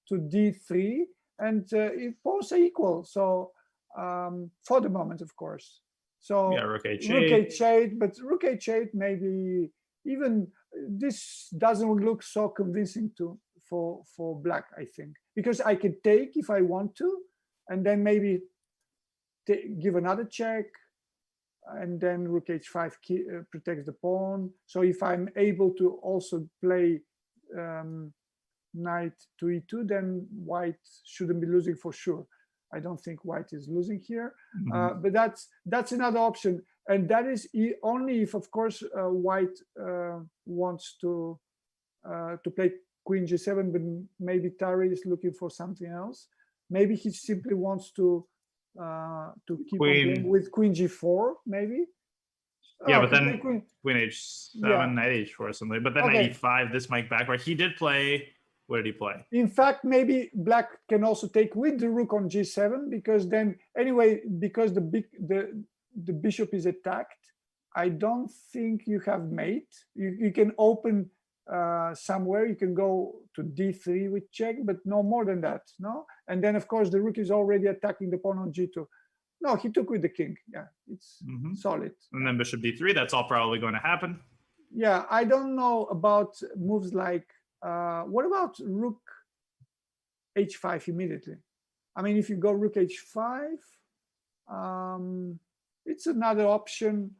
to d3, and if pawns are equal. So for the moment, of course. So Yeah, rook h8. rook h8, but rook h8 maybe even this doesn't look so convincing for black, I think, because I can take if I want to, and then maybe give another check, and then rook h5 protects the pawn. So if I'm able to also play knight to e2, then white shouldn't be losing for sure. I don't think white is losing here, but that's another option, and that is only if, of course, white wants to play queen g7, but maybe Tari is looking for something else. Maybe he simply wants to keep on playing with queen g4, maybe. Yeah, but then queen h7, knight h4 or something. But then knight e5, this might backfire. He did play. What did he play? In fact, maybe black can also take with the rook on g7, because then anyway, because the bishop is attacked, I don't think you have mate. You can open somewhere. You can go to d3 with check, but no more than that. No, and then of course the rook is already attacking the pawn on g2. No, he took with the king. Yeah, it's solid. And then bishop d3. That's all probably going to happen. Yeah, I don't know about moves like. What about rook h5 immediately? I mean, if you go rook h5, it's another option.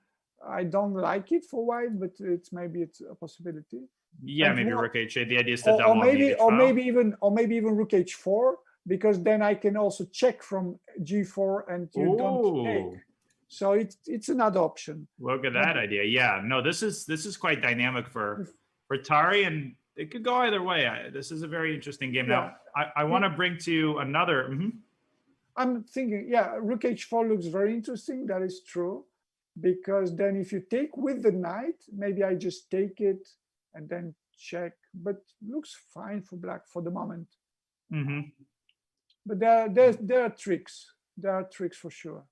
I don't like it for white, but maybe it's a possibility. Yeah, and maybe rook h8. The idea is to double or maybe even rook h4, because then I can also check from g4 and you don't take. So it's another option. Look at that idea. Yeah, no, this is quite dynamic for Tari, and it could go either way. This is a very interesting game. Now, I want to bring to another. I'm thinking, rook h4 looks very interesting. That is true, because then if you take with the knight, maybe I just take it and then check. But looks fine for black for the moment. But there are tricks. There are tricks for sure.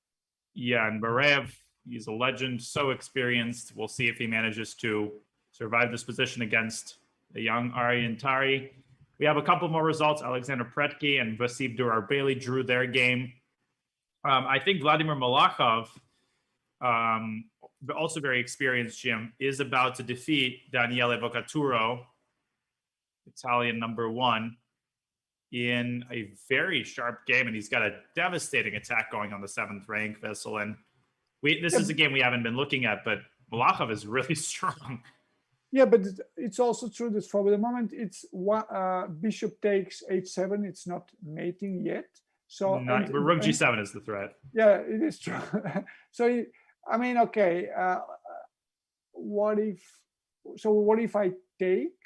Yeah, and Barev, he's a legend, so experienced. We'll see if he manages to survive this position against the young Aryan Tari. We have a couple more results. Alexander Pretke and Vasib Durar-Bailey drew their game. I think Vladimir Malakhov, also very experienced, Jim, is about to defeat Daniele Vocaturo, Italian #1, in a very sharp game. And he's got a devastating attack going on the 7th rank, Vessel. And this is a game we haven't been looking at, but Malakhov is really strong. Yeah, but it's also true that for the moment, it's bishop takes h7. It's not mating yet. So rook g7 is the threat. Yeah, it is true. So I mean, okay. What if I take?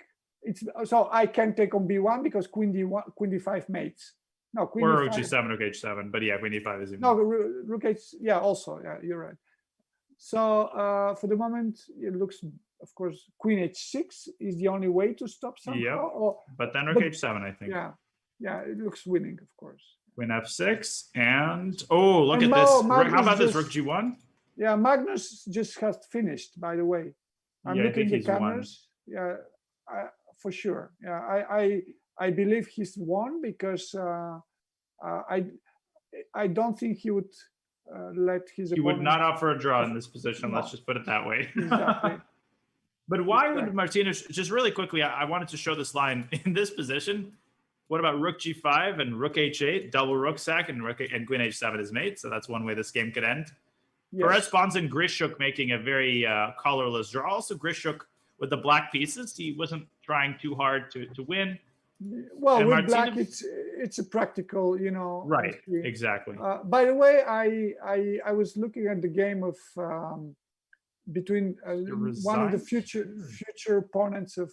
So I can take on b1 because queen d5 mates. No, queen or d5. rook g7, rook h7. But yeah, queen d5 is even. No, rook h. Yeah, also, yeah, you're right. So for the moment, it looks. Of course, queen h6 is the only way to stop somehow. Yeah, but then rook h7, I think. Yeah, it looks winning, of course. Queen f6, and look at this. How about this rook g1? Yeah, Magnus just has finished, by the way. I'm looking at the cameras. Won. Yeah, for sure. Yeah, I believe he's won because I don't think he would let his. He would not offer a draw in this position. No. Let's just put it that way. Exactly. But why would Martinez, just really quickly, I wanted to show this line in this position. What about rook g5 and rook h8, double rook sack, and queen h7 is mate? So that's one way this game could end. Yes. Perez Pons and Grishuk making a very colorless draw. Also, Grishuk with the black pieces, he wasn't trying too hard to win. Well, and with black, it's a practical, Right, exactly. By the way, I was looking at the game of between one of the future opponents of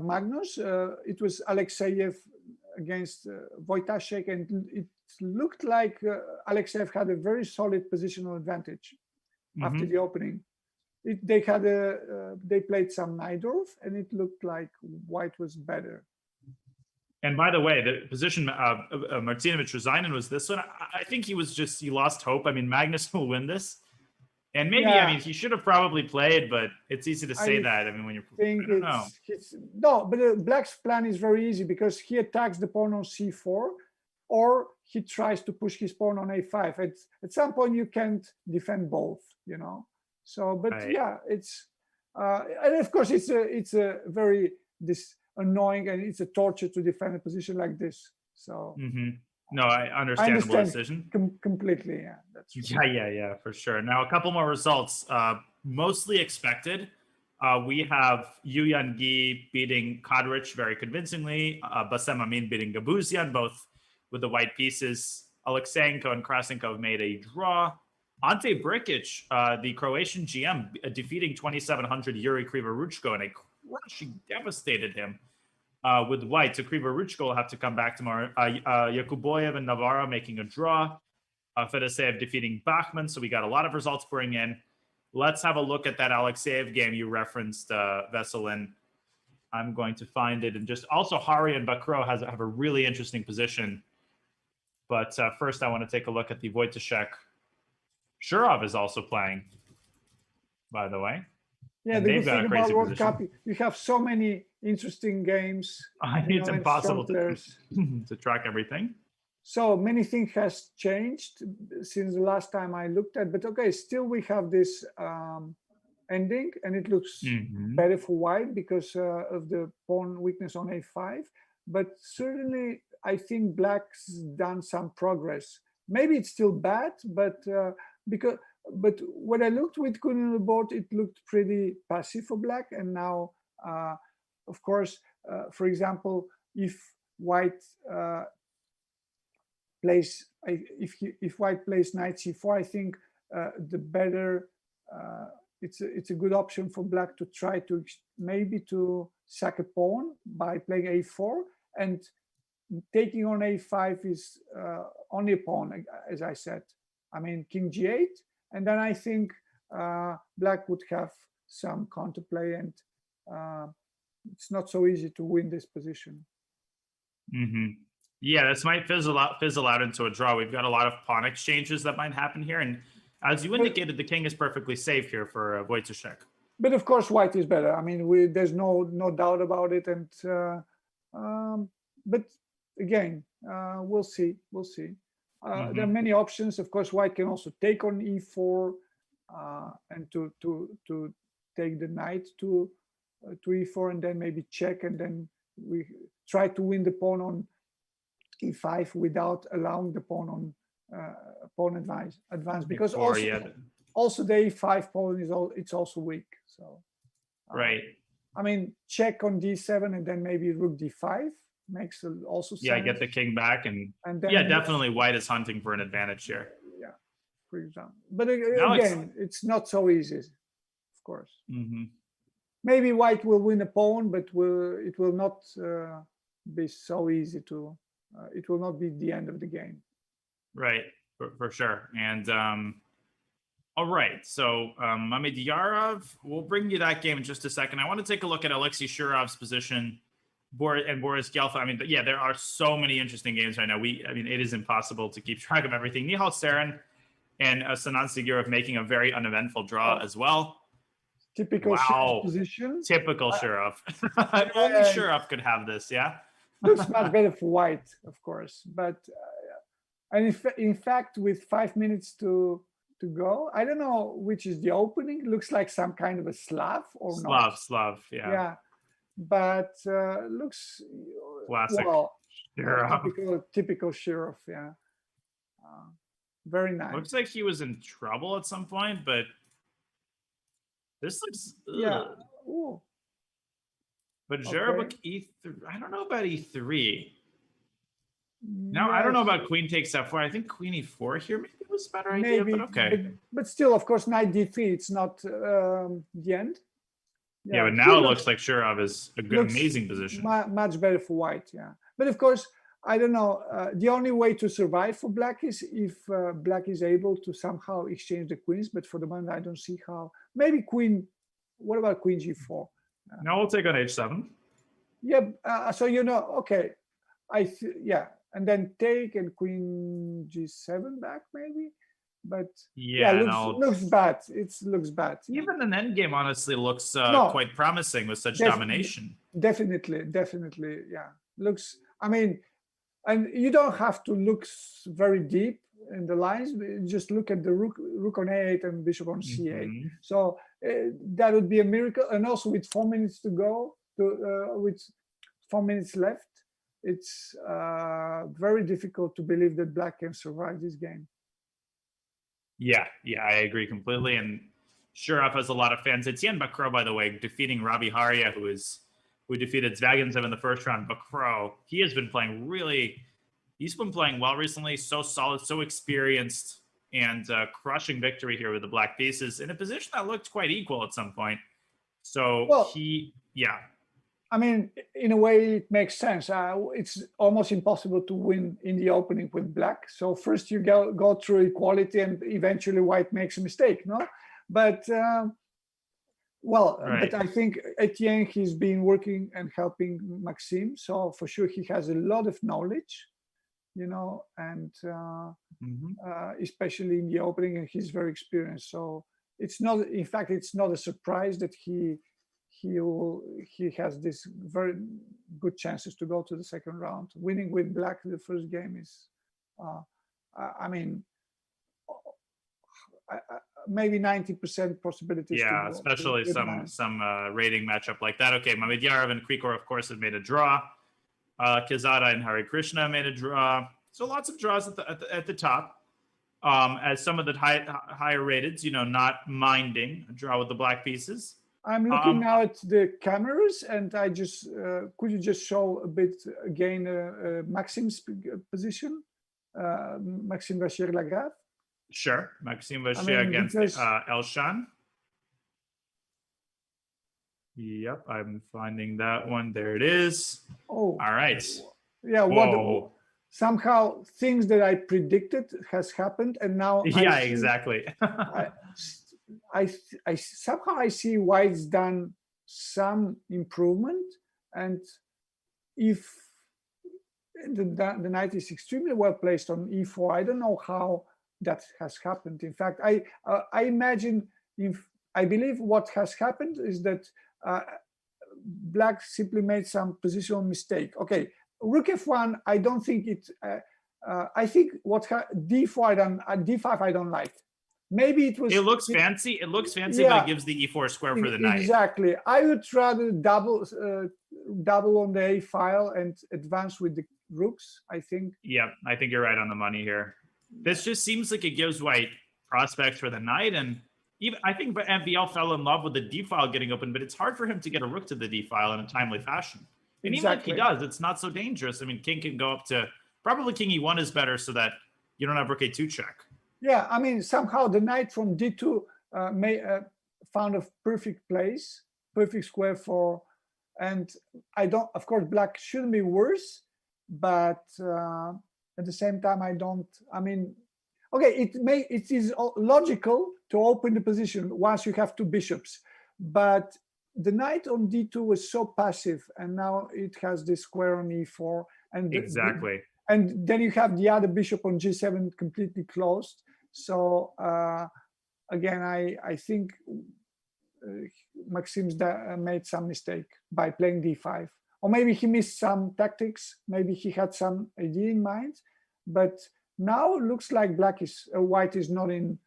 Magnus. It was Alexeyev against Wojtaszek, and it looked like Alexeyev had a very solid positional advantage after the opening. They played some Najdorf, and it looked like white was better. And by the way, the position Martinovic Rosinen was this one. I think he lost hope. I mean, Magnus will win this. And maybe, I mean, he should have probably played, but it's easy to say that. I mean, when you're, think I don't know. it's no, but Black's plan is very easy because he attacks the pawn on c4, or he tries to push his pawn on a5. At some point you can't defend both, you know. So, but Right. yeah, it's and of course it's a very annoying, and it's a torture to defend a position like this. So. No, understandable decision. Completely, yeah. That's true. Yeah, for sure. Now, a couple more results, mostly expected. We have Yuyan Gi beating Kadrich very convincingly, Bassem Amin beating Gabuzian, both with the white pieces. Alekseyenko and Krasenko have made a draw. Ante Brikic, the Croatian GM, defeating 2,700 Yuri Krivoruchko, and a crushing devastated him. With white, so Krivoruchko will have to come back tomorrow. Yakuboyev and Navarro making a draw. Fedoseev defeating Bachman, so we got a lot of results pouring in. Let's have a look at that Alekseyev game you referenced, Veselin. I'm going to find it. And just also Hari and Bakro have a really interesting position. But first, I want to take a look at the Wojciech. Shurov is also playing, by the way. Yeah, the good thing about World Cup, you have so many interesting games. It's impossible to track everything. So many things has changed since the last time I looked at, but okay, still we have this ending, and it looks better for white because of the pawn weakness on a5. But certainly, I think black's done some progress. Maybe it's still bad, but but when I looked with queen on the board, it looked pretty passive for black. And now, of course, for example, if white plays, if white plays knight c4, I think the better it's a good option for black to try to maybe to sack a pawn by playing a4, and taking on a5 is only a pawn, as I said. I mean, king g8, and then I think black would have some counterplay, and it's not so easy to win this position. Yeah, this might fizzle out into a draw. We've got a lot of pawn exchanges that might happen here, and as you indicated, the king is perfectly safe here for Wojciech. But of course, white is better. I mean, there's no doubt about it. And but again, we'll see. There are many options. Of course, white can also take on e4 and to take the knight to e4, and then maybe check, and then we try to win the pawn on e5 without allowing the pawn on pawn advance, because also the a5 pawn it's also weak. So right. I mean, check on d7 and then maybe rook d5 makes also sense. Yeah, get the king back, and then, yeah, definitely white is hunting for an advantage here. Yeah, for example. But again, it's not so easy, of course. Maybe white will win a pawn, but it will not be so easy to. It will not be the end of the game. Right, for sure. And all right, so Mamedyarov, we'll bring you that game in just a second. I want to take a look at Alexei Shurov's position and Boris Gelfand. I mean, yeah, there are so many interesting games right now. I mean, it is impossible to keep track of everything. Nihal Sarin and Sinan Sigurov making a very uneventful draw as well. Typical Shurov position. Typical Shurov. Only Shurov could have this, yeah? Looks much better for white, of course. But and in fact, with 5 minutes to go, I don't know which is the opening. It looks like some kind of a Slav or not. Slav, yeah. Yeah, but looks classic. Well, Shurov. Typical Shurov, yeah. Very nice. Looks like he was in trouble at some point, but this looks. Yeah. Ooh. But Zherabuk E3, I don't know about E3. Now, I don't know about queen takes f4. I think queen e4 here maybe was a better idea, but okay. But still, of course, knight d3, it's not the end. Yeah, but now it looks like Shurov is a good, amazing position. Much better for white, yeah. But of course, I don't know. The only way to survive for black is if black is able to somehow exchange the queens. But for the moment, I don't see how. Maybe queen. What about queen g4? No, we'll take on h7. Yeah. So okay. And then take and queen g7 back maybe. But Yeah, looks bad. It looks bad. Even an endgame honestly looks No, quite promising with such domination. Definitely, yeah. Looks. I mean, and you don't have to look very deep in the lines. Just look at the rook on a8 and bishop on c8. So that would be a miracle. And also with 4 minutes to go, with 4 minutes left, it's very difficult to believe that Black can survive this game. Yeah, I agree completely. And Shurov has a lot of fans. Etienne Bacro, by the way, defeating Ravi Haria, who defeated Zvagintsev in the first round. Bacro, he has been playing he's been playing well recently, so solid, so experienced, and crushing victory here with the black pieces in a position that looked quite equal at some point. So I mean, in a way, it makes sense. It's almost impossible to win in the opening with black. So first you go through equality, and eventually white makes a mistake, no? But but I think Etienne, he's been working and helping Maxime. So for sure, he has a lot of knowledge, and especially in the opening, and he's very experienced. So it's not, in fact, it's not a surprise that he has this very good chances to go to the second round. Winning with black the first game is, I mean, maybe 90% possibilities. Yeah, especially some rating matchup like that. Okay, Mamedyarov and Krikor, of course, have made a draw. Kazada and Hare Krishna made a draw. So lots of draws at the top. As some of the higher rated, not minding a draw with the black pieces. I'm looking now at the cameras, and I just could you just show a bit again Maxime's position, Maxime Vachier-Lagrave? Sure, Maxime Vachier against Elshan. Yep, I'm finding that one. There it is. Oh, all right. Yeah, somehow things that I predicted has happened, and now exactly. I somehow I see white's done some improvement, and if the knight is extremely well placed on e4, I don't know how that has happened. In fact, I imagine, I believe what has happened is that black simply made some positional mistake. Okay, rook f1, I don't think it. I think d4 d5 I don't like. Maybe it was. It looks fancy. It looks fancy, but it gives the e4 square for the knight. Exactly. I would rather double on the a file and advance with the rooks, I think. Yeah, I think you're right on the money here. This just seems like it gives white prospects for the knight, and even I think MVL fell in love with the d file getting open, but it's hard for him to get a rook to the d file in a timely fashion. And even if he does, it's not so dangerous. I mean, king can go up to probably king e1 is better, so that you don't have rook a2 check. Yeah, I mean, somehow the knight from d2 found a perfect place, perfect square for, and of course, black shouldn't be worse, but at the same time, it is logical to open the position once you have two bishops, but the knight on d2 was so passive, and now it has this square on e4, and exactly. And then you have the other bishop on g7 completely closed. So again, I think Maxime's made some mistake by playing d5, or maybe he missed some tactics. Maybe he had some idea in mind, but now it looks like white is not in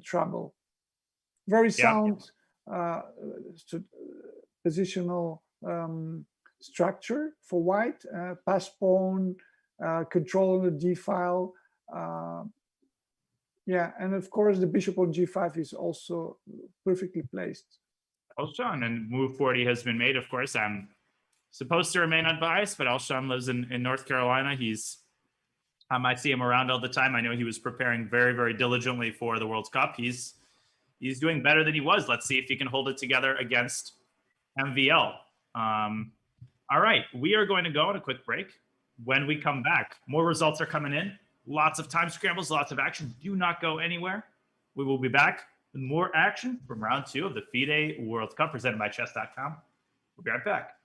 trouble. Very sound positional structure for white. Pass pawn, control on the d file. And of course the bishop on g5 is also perfectly placed. Elshan, and move 40 has been made. Of course, I'm supposed to remain unbiased, but Elshan lives in North Carolina. I see him around all the time. I know he was preparing very, very diligently for the World Cup. He's doing better than he was. Let's see if he can hold it together against MVL. All right, we are going to go on a quick break. When we come back, more results are coming in. Lots of time scrambles, lots of action. Do not go anywhere. We will be back with more action from round 2 of the FIDE World Cup presented by Chess.com. We'll be right back.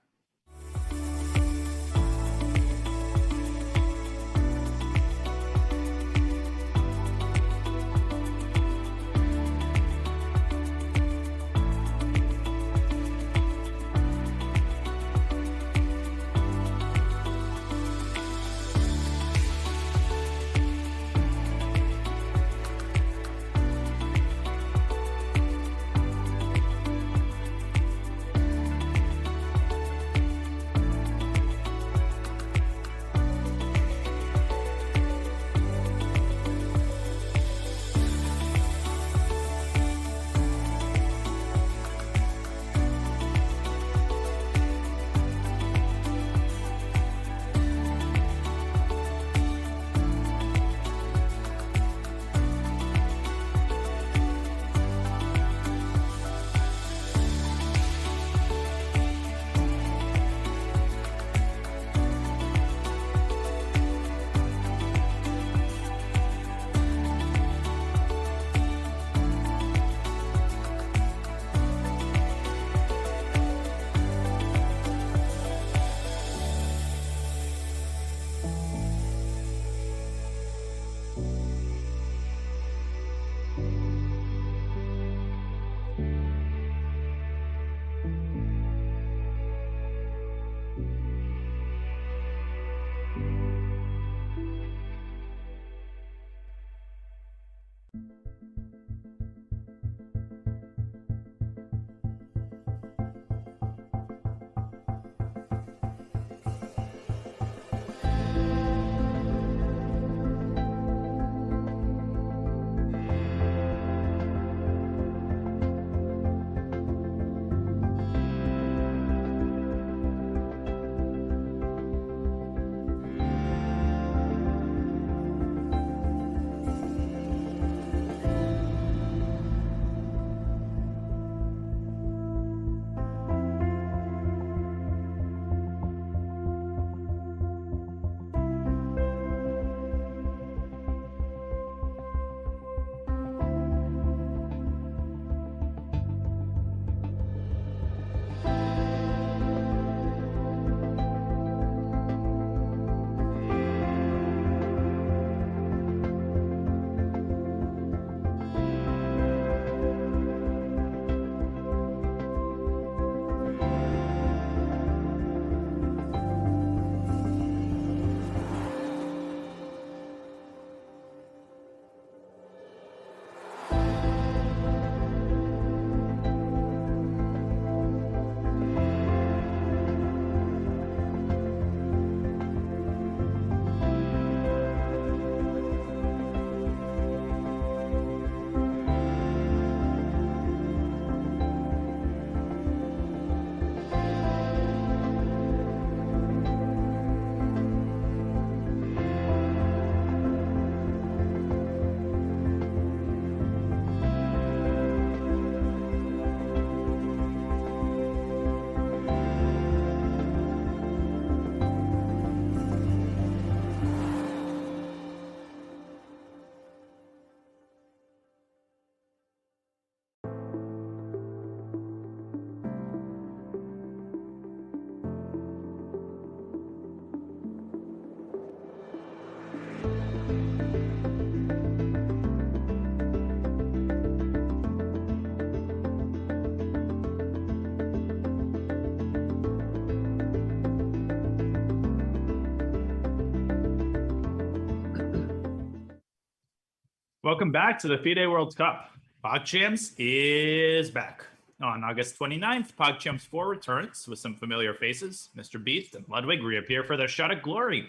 Welcome back to the FIDE World Cup. PogChamps is back. On August 29th, PogChamps 4 returns with some familiar faces. Mr. Beast and Ludwig reappear for their shot at glory.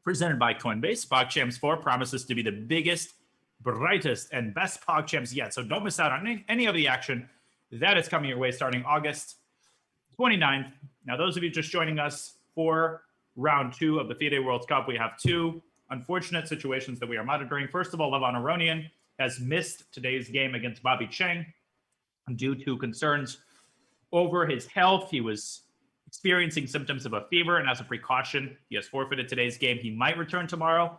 Presented by Coinbase, PogChamps 4 promises to be the biggest, brightest, and best PogChamps yet. So don't miss out on any of the action that is coming your way starting August 29th. Now, those of you just joining us for round 2 of the FIDE World Cup, we have 2 unfortunate situations that we are monitoring. First of all, Levon Aronian has missed today's game against Bobby Cheng due to concerns over his health. He was experiencing symptoms of a fever, and as a precaution, he has forfeited today's game. He might return tomorrow.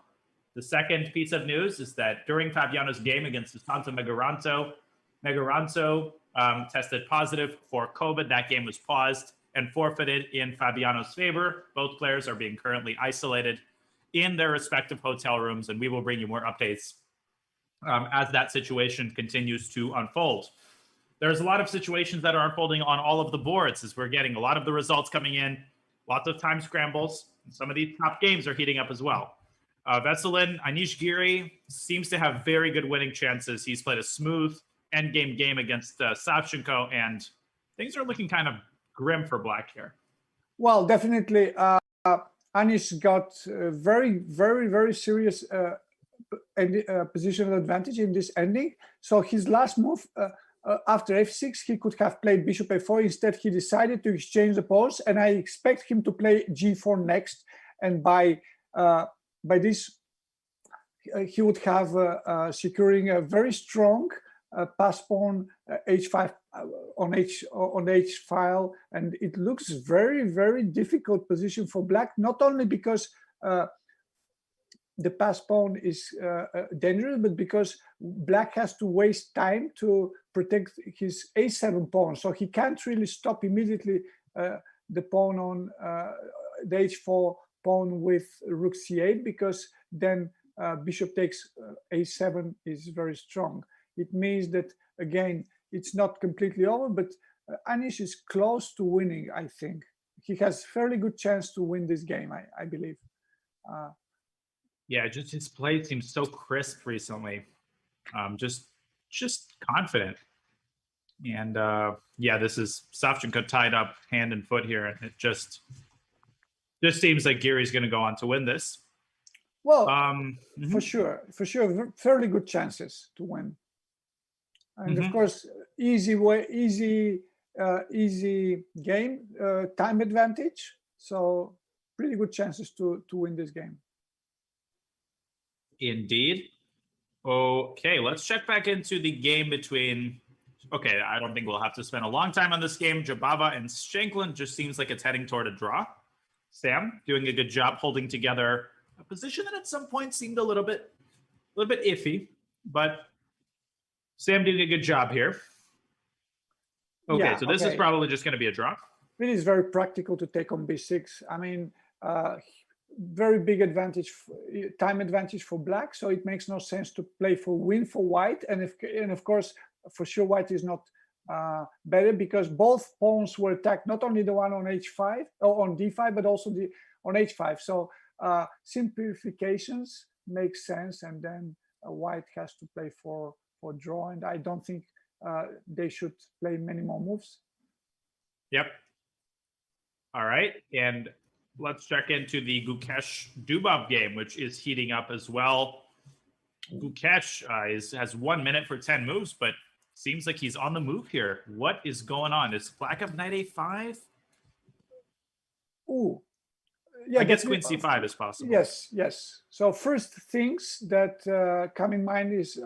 The second piece of news is that during Fabiano's game against Santo Megaranzo tested positive for COVID. That game was paused and forfeited in Fabiano's favor. Both players are being currently isolated in their respective hotel rooms, and we will bring you more updates as that situation continues to unfold. There's a lot of situations that are unfolding on all of the boards as we're getting a lot of the results coming in, lots of time scrambles. Some of these top games are heating up as well. Veselin, Anish Giri seems to have very good winning chances. He's played a smooth endgame game against Savchenko, and things are looking kind of grim for Black here. Well, definitely. Anish got very, very, very serious positional advantage in this ending. So his last move after f6, he could have played bishop a4. Instead, he decided to exchange the pawns, and I expect him to play g4 next. And by this, he would have securing a very strong pass pawn h5 on h file, and it looks very, very difficult position for Black. Not only because the pass pawn is dangerous, but because Black has to waste time to protect his a7 pawn, so he can't really stop immediately the pawn on the h4 pawn with rook c8, because then bishop takes a7 is very strong. It means that, again, it's not completely over, but Anish is close to winning, I think. He has fairly good chance to win this game, I believe. Yeah, just his play seems so crisp recently. Just confident. And yeah, this is Savchenko tied up hand and foot here, and it just seems like Giri's going to go on to win this. Well, for sure, fairly good chances to win. And of course, easy game, time advantage. So pretty good chances to win this game. Indeed. Okay, let's check back into the game between. Okay, I don't think we'll have to spend a long time on this game. Jabava and Shanklin just seems like it's heading toward a draw. Sam doing a good job holding together a position that at some point seemed a little bit iffy, but Sam doing a good job here. Okay, yeah, so this is probably just going to be a draw. It is very practical to take on b6. I mean, very big advantage, time advantage for Black. So it makes no sense to play for win for White. And of course, for sure, White is not better, because both pawns were attacked. Not only the one on h5 or on d5, but also the on h5. So simplifications make sense, and then White has to play for draw, and I don't think they should play many more moves. Yep. All right, and let's check into the Gukesh Dubov game, which is heating up as well. Gukesh has 1 minute for 10 moves, but seems like he's on the move here. What is going on? Is Black up knight a5? Ooh. Yeah, I guess queen c5 is possible. Yes. So first things that come in mind is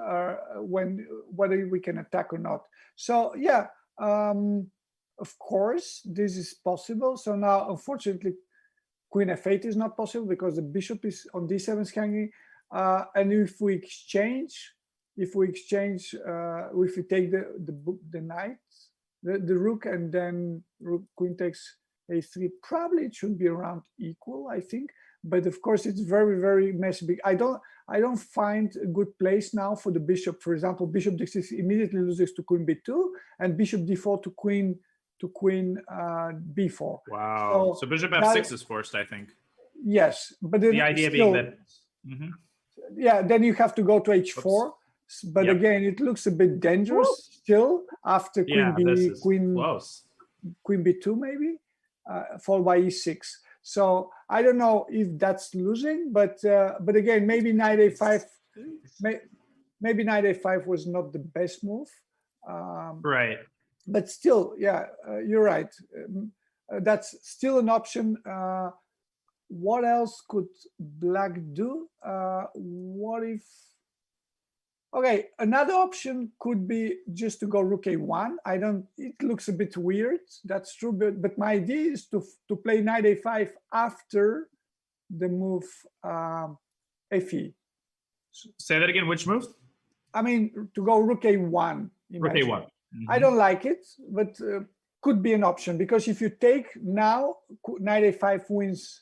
whether we can attack or not. So yeah, of course this is possible. So now, unfortunately, queen f8 is not possible because the bishop is on d7 hanging. And if we take the knight, the rook, and then queen takes a3, probably it should be around equal, I think. But of course, it's very, very messy. I don't find a good place now for the bishop. For example, bishop d6 immediately loses to queen b2, and bishop d4 to queen b4. Wow. So bishop f6 is forced, I think. Yes, but the idea being that. yeah, then you have to go to h4. But Yep. again, it looks a bit dangerous still after Yeah, queen this b, is queen close. b2 maybe, followed by e6. So I don't know if that's losing, but again, maybe knight a5, maybe knight a5 was not the best move. Right. But still, yeah, you're right. That's still an option. What else could black do? What if? Okay, another option could be just to go rook a1. I don't. It looks a bit weird. That's true, but my idea is to play knight a5 after the move fe. Say that again. Which move? I mean, to go rook a1. Rook a1. I don't like it, but could be an option, because if you take now, knight a5 wins.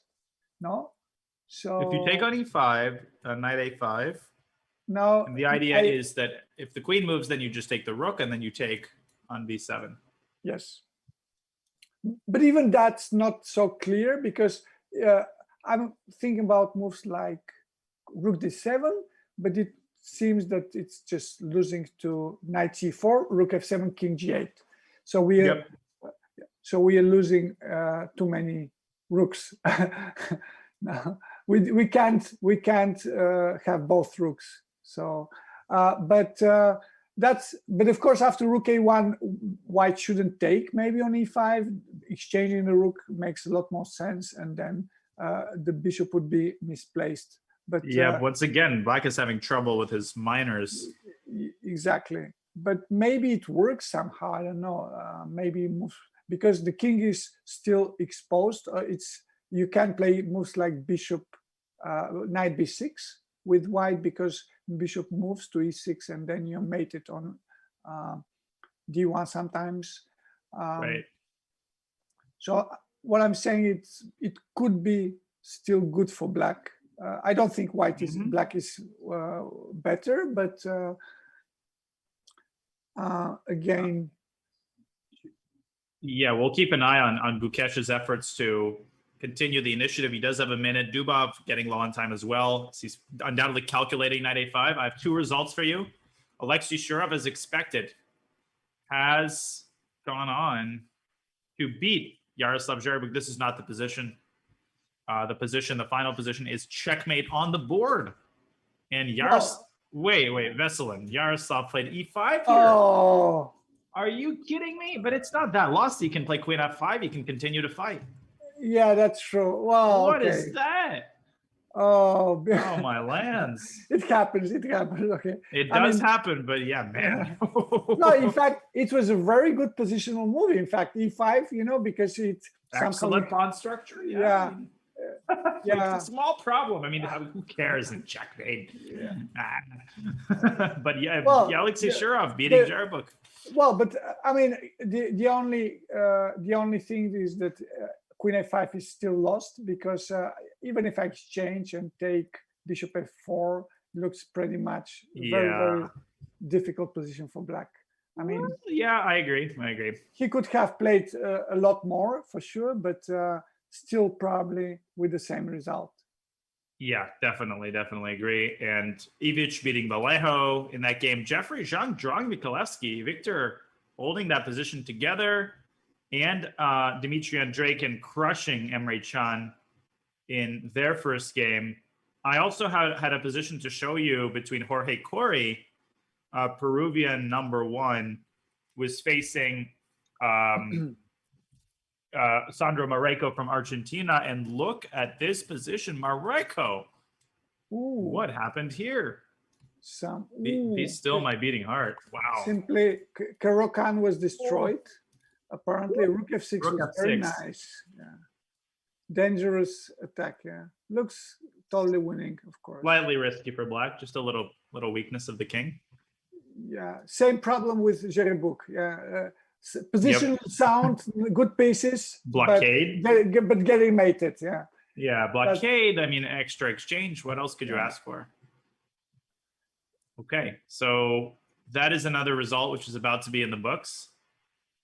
No, so if you take on e5, knight a5. Now and the idea is that if the queen moves, then you just take the rook, and then you take on b7. Yes, but even that's not so clear, because I'm thinking about moves like rook d7, but it seems that it's just losing to knight c4, rook f7, king g8. So we are, we are losing too many rooks. No, we can't have both rooks. So, but of course, after rook a1, white shouldn't take maybe on e5. Exchanging the rook makes a lot more sense, and then the bishop would be misplaced. But yeah, once again, black is having trouble with his minors. Exactly, but maybe it works somehow. I don't know. Maybe moves, because the king is still exposed. You can play moves like bishop, knight b6 with white, because bishop moves to e6, and then you mate it on d1 sometimes. Right. So what I'm saying, it could be still good for black. I don't think black is better, but again. Yeah, we'll keep an eye on Gukesh's efforts to continue the initiative. He does have a minute. Dubov getting low on time as well. He's undoubtedly calculating knight a5. I have two results for you. Alexei Shurov, as expected, has gone on to beat Yaroslav Zverev. This is not the position. The final position is checkmate on the board. And Veselin. Yaroslav played e5 here. Oh. Are you kidding me? But it's not that lost. He can play queen f5. He can continue to fight. Yeah, that's true. Wow. What is that? Oh, my lands. It happens. Okay. It does happen, but yeah, man. No, in fact, it was a very good positional move. In fact, e5, because it's excellent pawn structure. Yeah. Yeah. It's a small problem. I mean, who cares in checkmate? Yeah. But Alexei Shurov beating Zverev. Well, but I mean, the only thing is that queen a5 is still lost, because even if I exchange and take bishop f4, looks pretty much very difficult position for black. I mean, yeah, I agree. He could have played a lot more for sure, but still probably with the same result. Yeah, definitely agree. And Ivic beating Vallejo in that game. Jeffrey Zhang drawing Mikhailovsky. Victor holding that position together. And Dmitry Andreikin crushing Emre Can in their first game. I also had a position to show you between Jorge Corey, Peruvian #1, was facing Sandro Mareko from Argentina. And look at this position, Mareko. What happened here? He's still my beating heart. Wow. Simply, Caro-Kann was destroyed. Apparently, rook f6 was very nice. Yeah. Dangerous attack. Yeah, looks totally winning, of course. Slightly risky for black. Just a little weakness of the king. Yeah, same problem with Zverev. Yeah, position sound, good pieces. Blockade. But getting mated. Yeah. Yeah, blockade. I mean, extra exchange. What else could you ask for? Okay, so that is another result which is about to be in the books.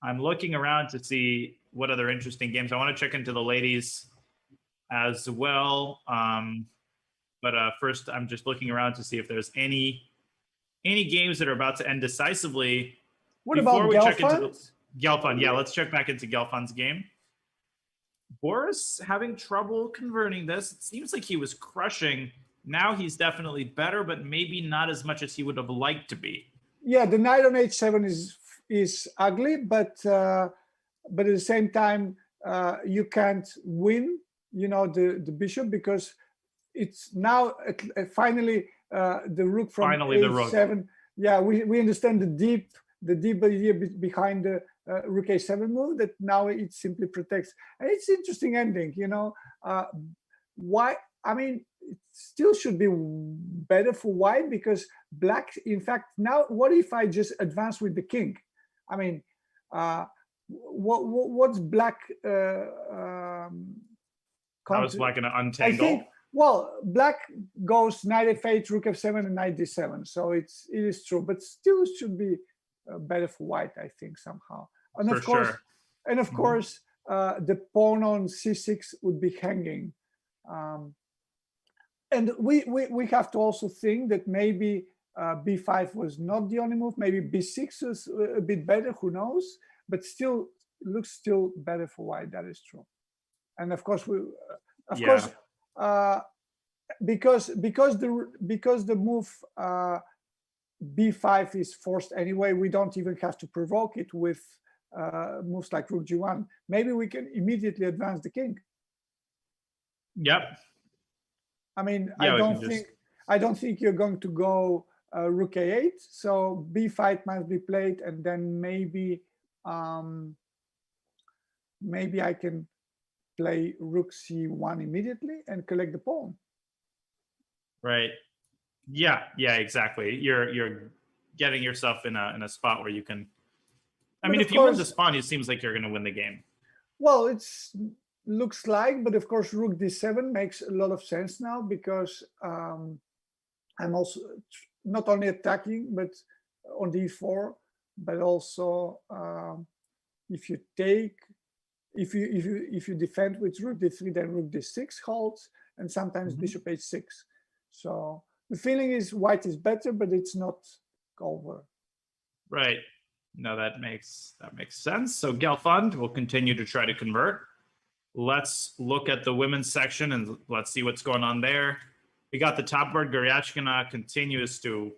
I'm looking around to see what other interesting games. I want to check into the ladies as well. But first, I'm just looking around to see if there's any games that are about to end decisively. What Before about we check into the Gelfand? Gelfand, yeah, let's check back into Gelfand's game. Boris having trouble converting this. It seems like he was crushing. Now he's definitely better, but maybe not as much as he would have liked to be. Yeah, the knight on h7 is ugly, but at the same time, you can't win, the bishop, because it's now finally the rook from Finally, the h7. rook. Yeah, we understand the deep idea behind the rook a7 move, that now it simply protects. And it's interesting ending, why? I mean, it still should be better for white, because black, in fact, now what if I just advance with the king? I mean, what's black? How is black going to untangle? I think, well, black goes knight f8, rook f7, and knight d7. So it is true, but still should be better for white, I think, somehow. And of course, sure. And of course, the pawn on c6 would be hanging. And we have to also think that maybe b5 was not the only move. Maybe b6 was a bit better, who knows? But still, looks still better for white, that is true. And of course, because the move b5 is forced anyway, we don't even have to provoke it with moves like rook g1. Maybe we can immediately advance the king. Yep. I mean, yeah, I don't think you're going to go rook a8. So b5 must be played, and then maybe I can play rook c1 immediately and collect the pawn. Right. Yeah, exactly. You're getting yourself in a spot where you can. I mean, if you win this pawn, it seems like you're going to win the game. Well, it's looks like, but of course, rook d7 makes a lot of sense now, because I'm also not only attacking, but on d4, but also if you defend with rook d3, then rook d6 holds, and sometimes bishop h6. So the feeling is white is better, but it's not over. Right. No, that makes sense. So Gelfand will continue to try to convert. Let's look at the women's section and let's see what's going on there. We got the top board. Goryachkina continues to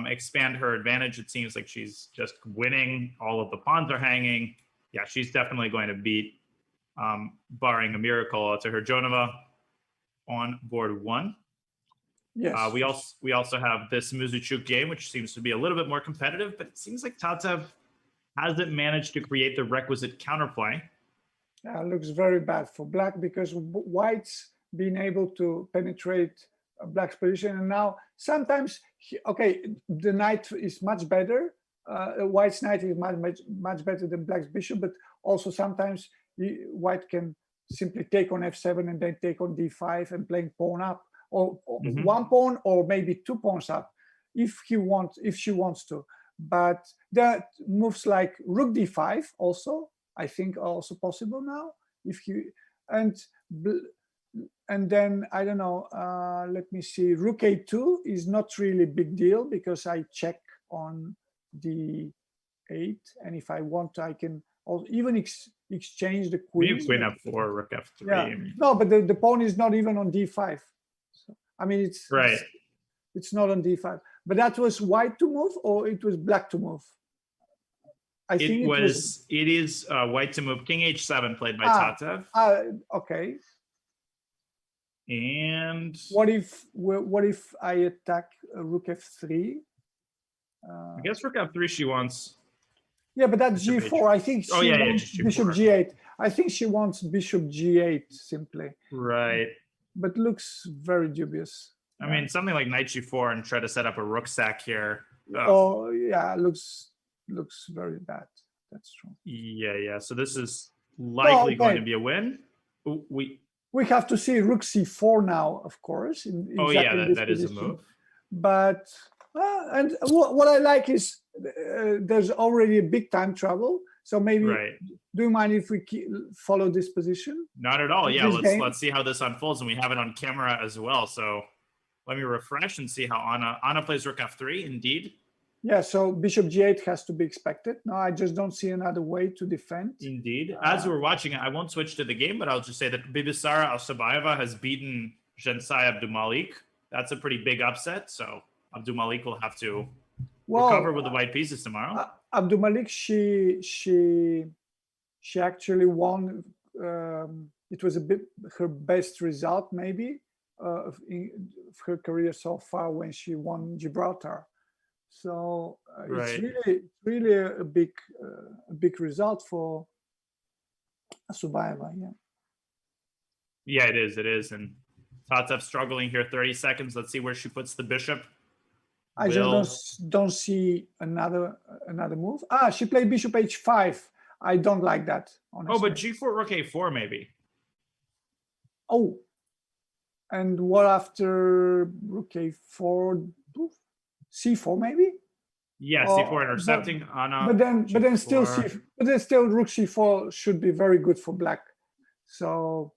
expand her advantage. It seems like she's just winning. All of the pawns are hanging. Yeah, she's definitely going to beat, barring a miracle, to Herjonova on board 1. Yes. We also have this Muzuchuk game, which seems to be a little bit more competitive, but it seems like Tatev hasn't managed to create the requisite counterplay. Looks very bad for black, because white's been able to penetrate black's position, and now sometimes the knight is much better. White's knight is much better than black's bishop, but also sometimes white can simply take on f7 and then take on d5 and playing pawn up, or one pawn, or maybe 2 pawns up, if she wants to. But that moves like rook d5 also, I think, also possible now. And then I don't know. Let me see. Rook a2 is not really a big deal, because I check on d8, and if I want, I can also even exchange the queen. Maybe queen f4, rook f3. Yeah. No, but the pawn is not even on d5. So, I mean, it's right. It's not on d5. But that was white to move, or it was black to move? I think it is white to move. King h7 played by Tatev. Okay. And what if I attack rook f3? I guess rook f3 she wants. Yeah, but that's g4. I think she wants bishop g8. I think she wants bishop g8 simply. Right. But looks very dubious. I mean, something like knight g4 and try to set up a rook sack here. Oh yeah, looks very bad. That's true. Yeah. So this is likely going to be a win. We have to see rook c4 now, of course. That is a move. But and what I like is there's already a big time trouble. So maybe, Right. do you mind if we follow this position? Not at all. Yeah, This game? let's see how this unfolds, and we have it on camera as well. So let me refresh and see how Anna plays rook f3. Indeed. Yeah, so bishop g8 has to be expected. No, I just don't see another way to defend. Indeed. As we're watching it, I won't switch to the game, but I'll just say that Bibisara Alsabaeva has beaten Jensai Abdumalik. That's a pretty big upset. So Abdumalik will have to recover with the white pieces tomorrow. Abdumalik, she actually won. It was a bit her best result, maybe, of her career so far when she won Gibraltar. So it's really a big result for Alsabaeva. Yeah. Yeah, it is. It is. And Tatev struggling here. 30 seconds. Let's see where she puts the bishop. I just don't see another move. She played bishop h5. I don't like that, honestly. Oh, but g4, rook a4, maybe. Oh, and what after rook a4? C4 maybe? Yeah, c4 intercepting Anna. But then still rook c4 should be very good for black. So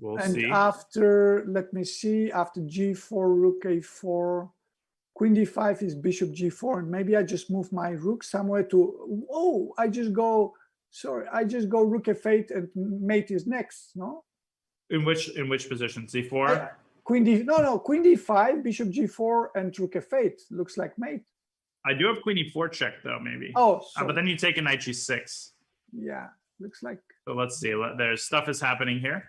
we'll and see. After, let me see, after g4, rook a4, queen d5 is bishop g4, and maybe I just move my rook somewhere to I just go rook f8 and mate is next, no? In which position? c4? Queen d5, bishop g4, and rook f8 looks like mate. I do have queen e4 check though, maybe. But then you take a knight g6. Yeah, looks like. So let's see. There's stuff is happening here.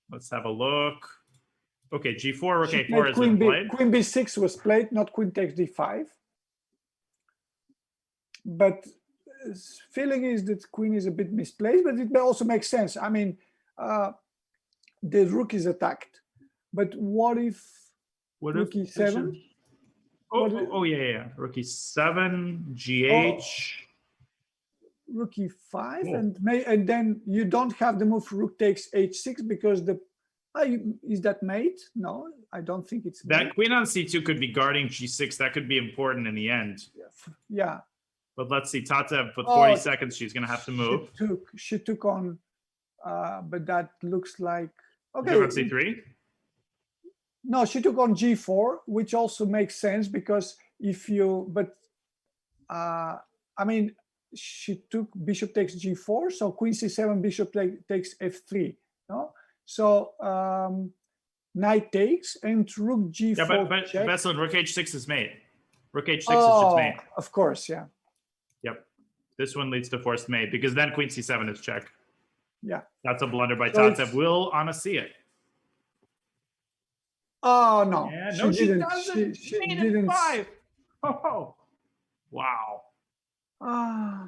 Let's have a look. Okay, g4, rook a4 has been played. Queen b6 was played, not queen takes d5. But feeling is that queen is a bit misplaced, but it also makes sense. I mean, the rook is attacked, but what if rook e7? Yeah. Rook e7, gh. Rook e5, and then you don't have the move rook takes h6 because is that mate? No, I don't think it's mate. That queen on c2 could be guarding g6. That could be important in the end. Yeah. But let's see, Tatev, with 40 seconds, she's going to have to move. She took on, but that looks like... Okay. On c3? No, she took on g4, which also makes sense because I mean, she took bishop takes g4, so queen c7, bishop takes f3, no? So knight takes and rook g4. Yeah, but Veselin, rook h6 is mate. Rook h6 is just mate. Of course, yeah. Yep. This one leads to forced mate because then queen c7 is check. Yeah. That's a blunder by Tatev. Will Anna see it? Oh, no. Yeah, no, she doesn't. She didn't. 5. Oh, wow. Ah.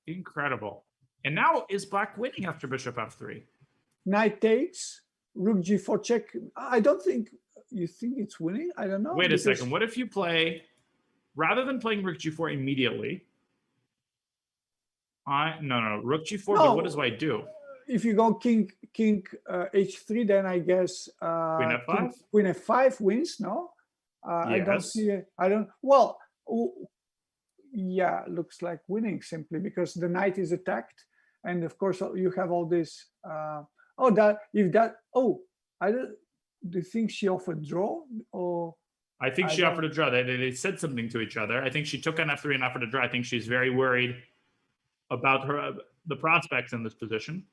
Incredible. And now is black winning after bishop f3? Knight takes, rook g4 check. I don't think, you think it's winning? I don't know. Wait a second. What if you play, rather than playing rook g4 immediately, no, rook g4, but what does white do? If you go king h3, then I guess queen f5? Queen f5 wins, no? Yes. I don't see it. Yeah, looks like winning simply because the knight is attacked. And of course, you have all this. Do you think she offered draw? I think she offered a draw. They said something to each other. I think she took on f3 and offered a draw. I think she's very worried about the prospects in this position.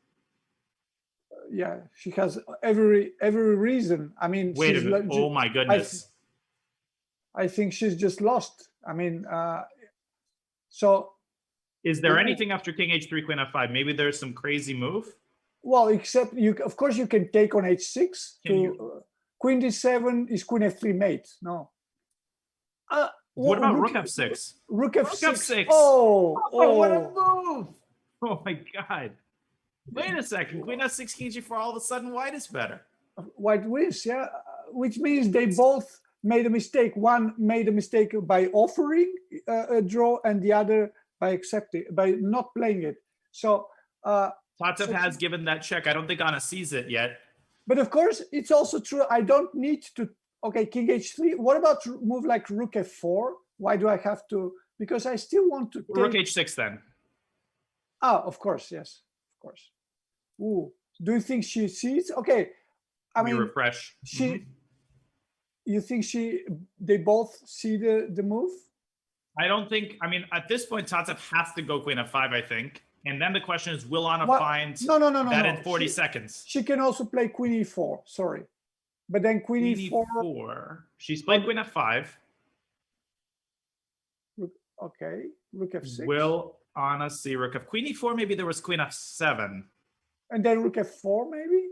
Yeah, she has every reason. I mean, wait a minute. Oh my goodness. I think she's just lost. I mean, so. Is there anything after king h3, queen f5? Maybe there's some crazy move. Well, except of course, you can take on h6. Queen d7 is queen f3 mate. No. What about rook f6? Rook f6. Oh, what a move! Oh my god. Wait a second. Queen f6, king g4, all of a sudden white is better. White wins, yeah. Which means they both made a mistake. One made a mistake by offering a draw and the other by not playing it. So Tatev has given that check. I don't think Anna sees it yet. But of course, it's also true. I don't need to. Okay, king h3. What about move like rook f4? Why do I have to? Because I still want to take... Rook h6 then. Oh, of course, yes, of course. Ooh, do you think she sees? Okay, I We mean, refresh. she. You think they both see the move? I don't think. I mean, at this point, Tatsev has to go queen f5, I think. And then the question is, will Anna find that in 40 seconds? She can also play queen e4. Sorry, but then queen e4. She's played queen f5. Okay, rook f6. Will Anna see rook f queen e4? Maybe there was queen f7. And then rook f4, maybe.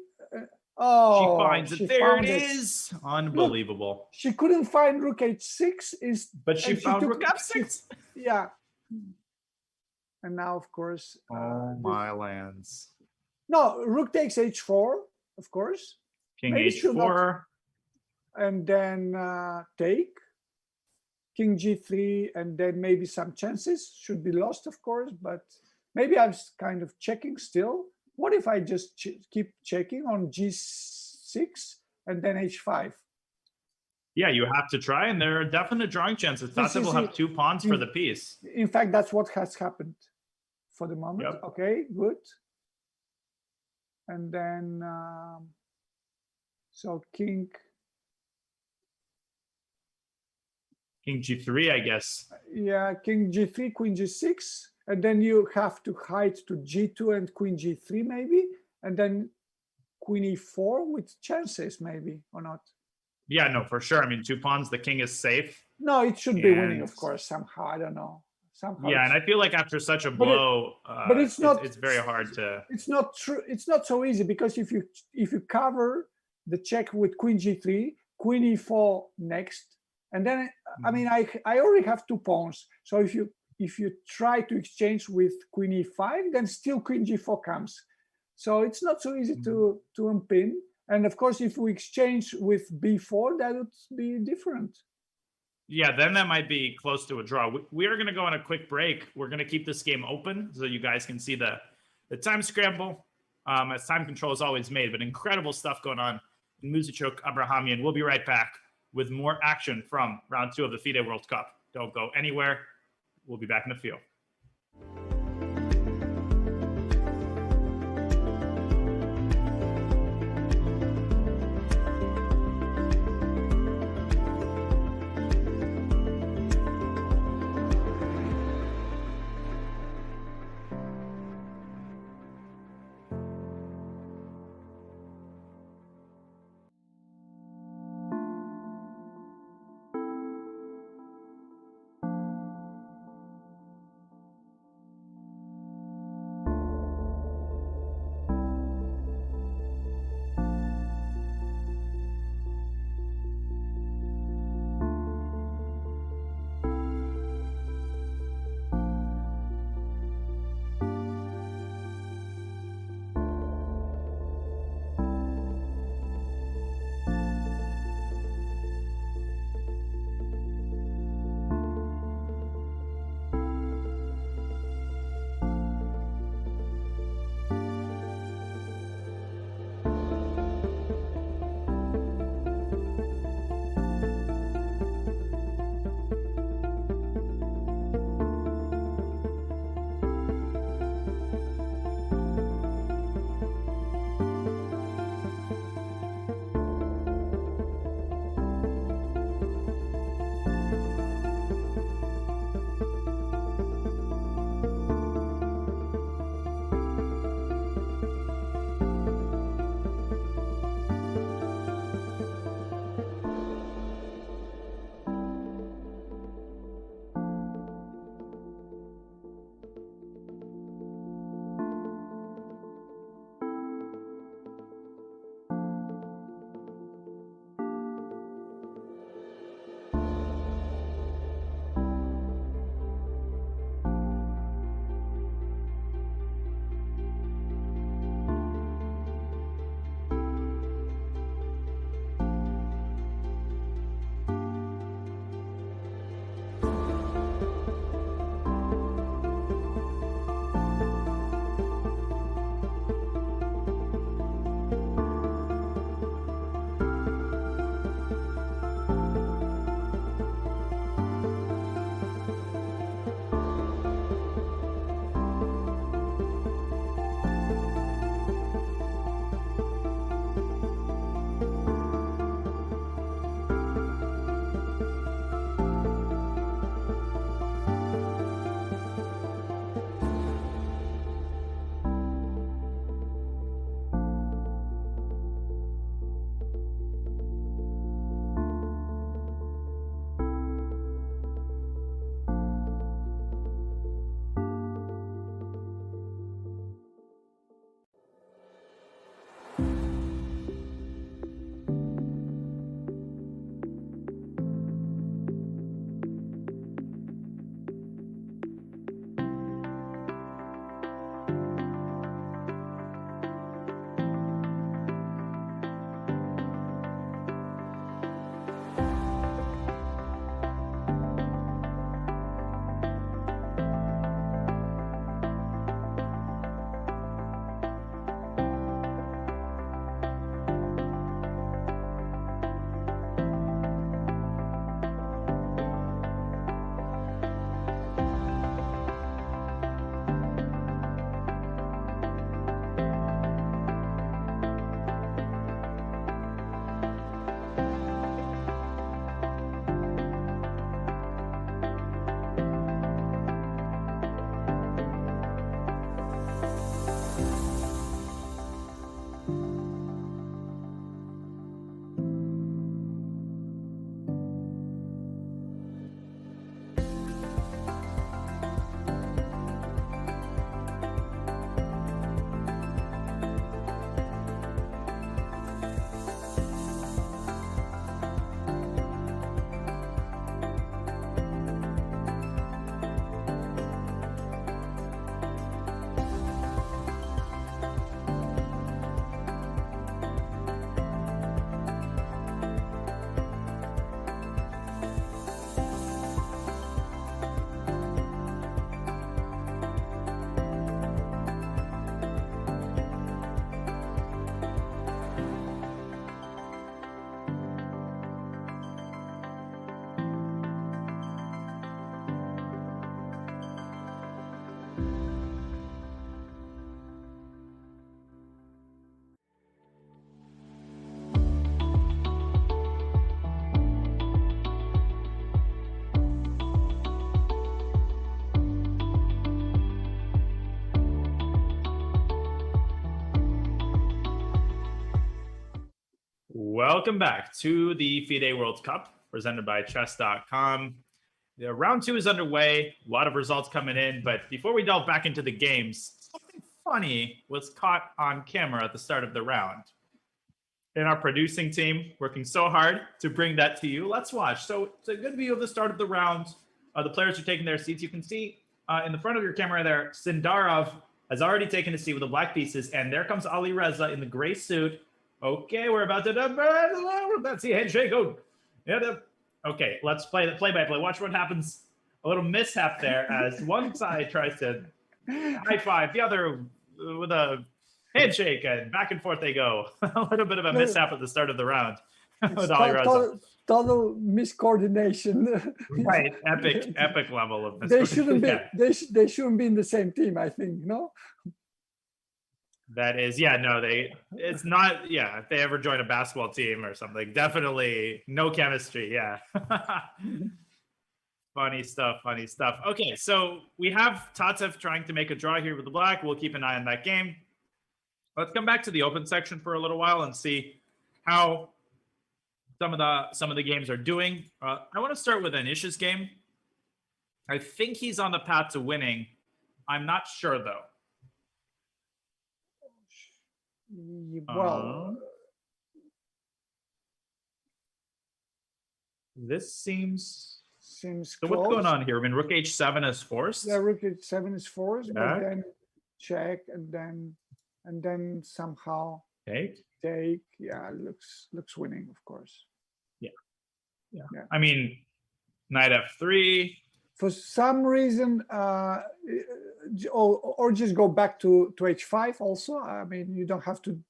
She finds it. There it is. Unbelievable. Look, she couldn't find rook h6, but she found rook f6. Yeah. And now, of course. Oh my lands. No, rook takes h4, of course. King h4. And then take. King g3, and then maybe some chances should be lost, of course. But maybe I'm kind of checking still. What if I just keep checking on g6 and then h5? Yeah, you have to try, and there are definite drawing chances. Tatsev will have 2 pawns for the piece. In fact, that's what has happened for the moment. Yep. Okay, good. And then, so king g3, I guess. Yeah, king g3, queen g6. And then you have to hide to g2 and queen g3 maybe. And then queen e4 with chances maybe, or not. Yeah, no, for sure. I mean, 2 pawns, the king is safe. No, it should be winning, of course, somehow. I don't know. Somehow. Yeah, and I feel like after such a blow, but it's not. It's very hard to. It's not true. It's not so easy, because if you cover the check with queen g3, queen e4 next, and then I mean I already have 2 pawns. So if you try to exchange with queen e5, then still queen g4 comes. So it's not so easy to unpin. And of course, if we exchange with b4, that would be different. Yeah, then that might be close to a draw. We are going to go on a quick break. We're going to keep this game open so you guys can see the time scramble, as time control is always made. But incredible stuff going on in Muzichok Abrahamian. We'll be right back with more action from round 2 of the FIDE World Cup. Don't go anywhere. We'll be back in a few. Welcome back to the FIDE World Cup presented by Chess.com. The round 2 is underway. A lot of results coming in, but before we delve back into the games, something funny was caught on camera at the start of the round. And our producing team working so hard to bring that to you. Let's watch. So it's a good view of the start of the round. The players are taking their seats. You can see in the front of your camera there, Sindarov has already taken a seat with the black pieces, and there comes Ali Reza in the gray suit. Okay, we're about to that's the handshake. Oh, yeah. Okay, let's play the play-by-play. Watch what happens. A little mishap there as one side tries to high five the other with a handshake, and back and forth they go. A little bit of a mishap at the start of the round with Ali Reza. Total miscoordination. Right, epic level of they shouldn't be. They shouldn't be in the same team. I think no. That is, yeah, no, it's not, yeah, if they ever join a basketball team or something, definitely no chemistry, yeah. Funny stuff. Okay, so we have Tatev trying to make a draw here with the black. We'll keep an eye on that game. Let's come back to the open section for a little while and see how some of the games are doing. I want to start with Anish's game. I think he's on the path to winning. I'm not sure, though. Well, this seems so close. What's going on here? I mean, rook h7 is forced. Yeah, rook h7 is forced, but then check, and then somehow take. Yeah, looks winning, of course. Yeah. I mean, knight f3. For some reason, or just go back to h5 also. I mean, you don't have to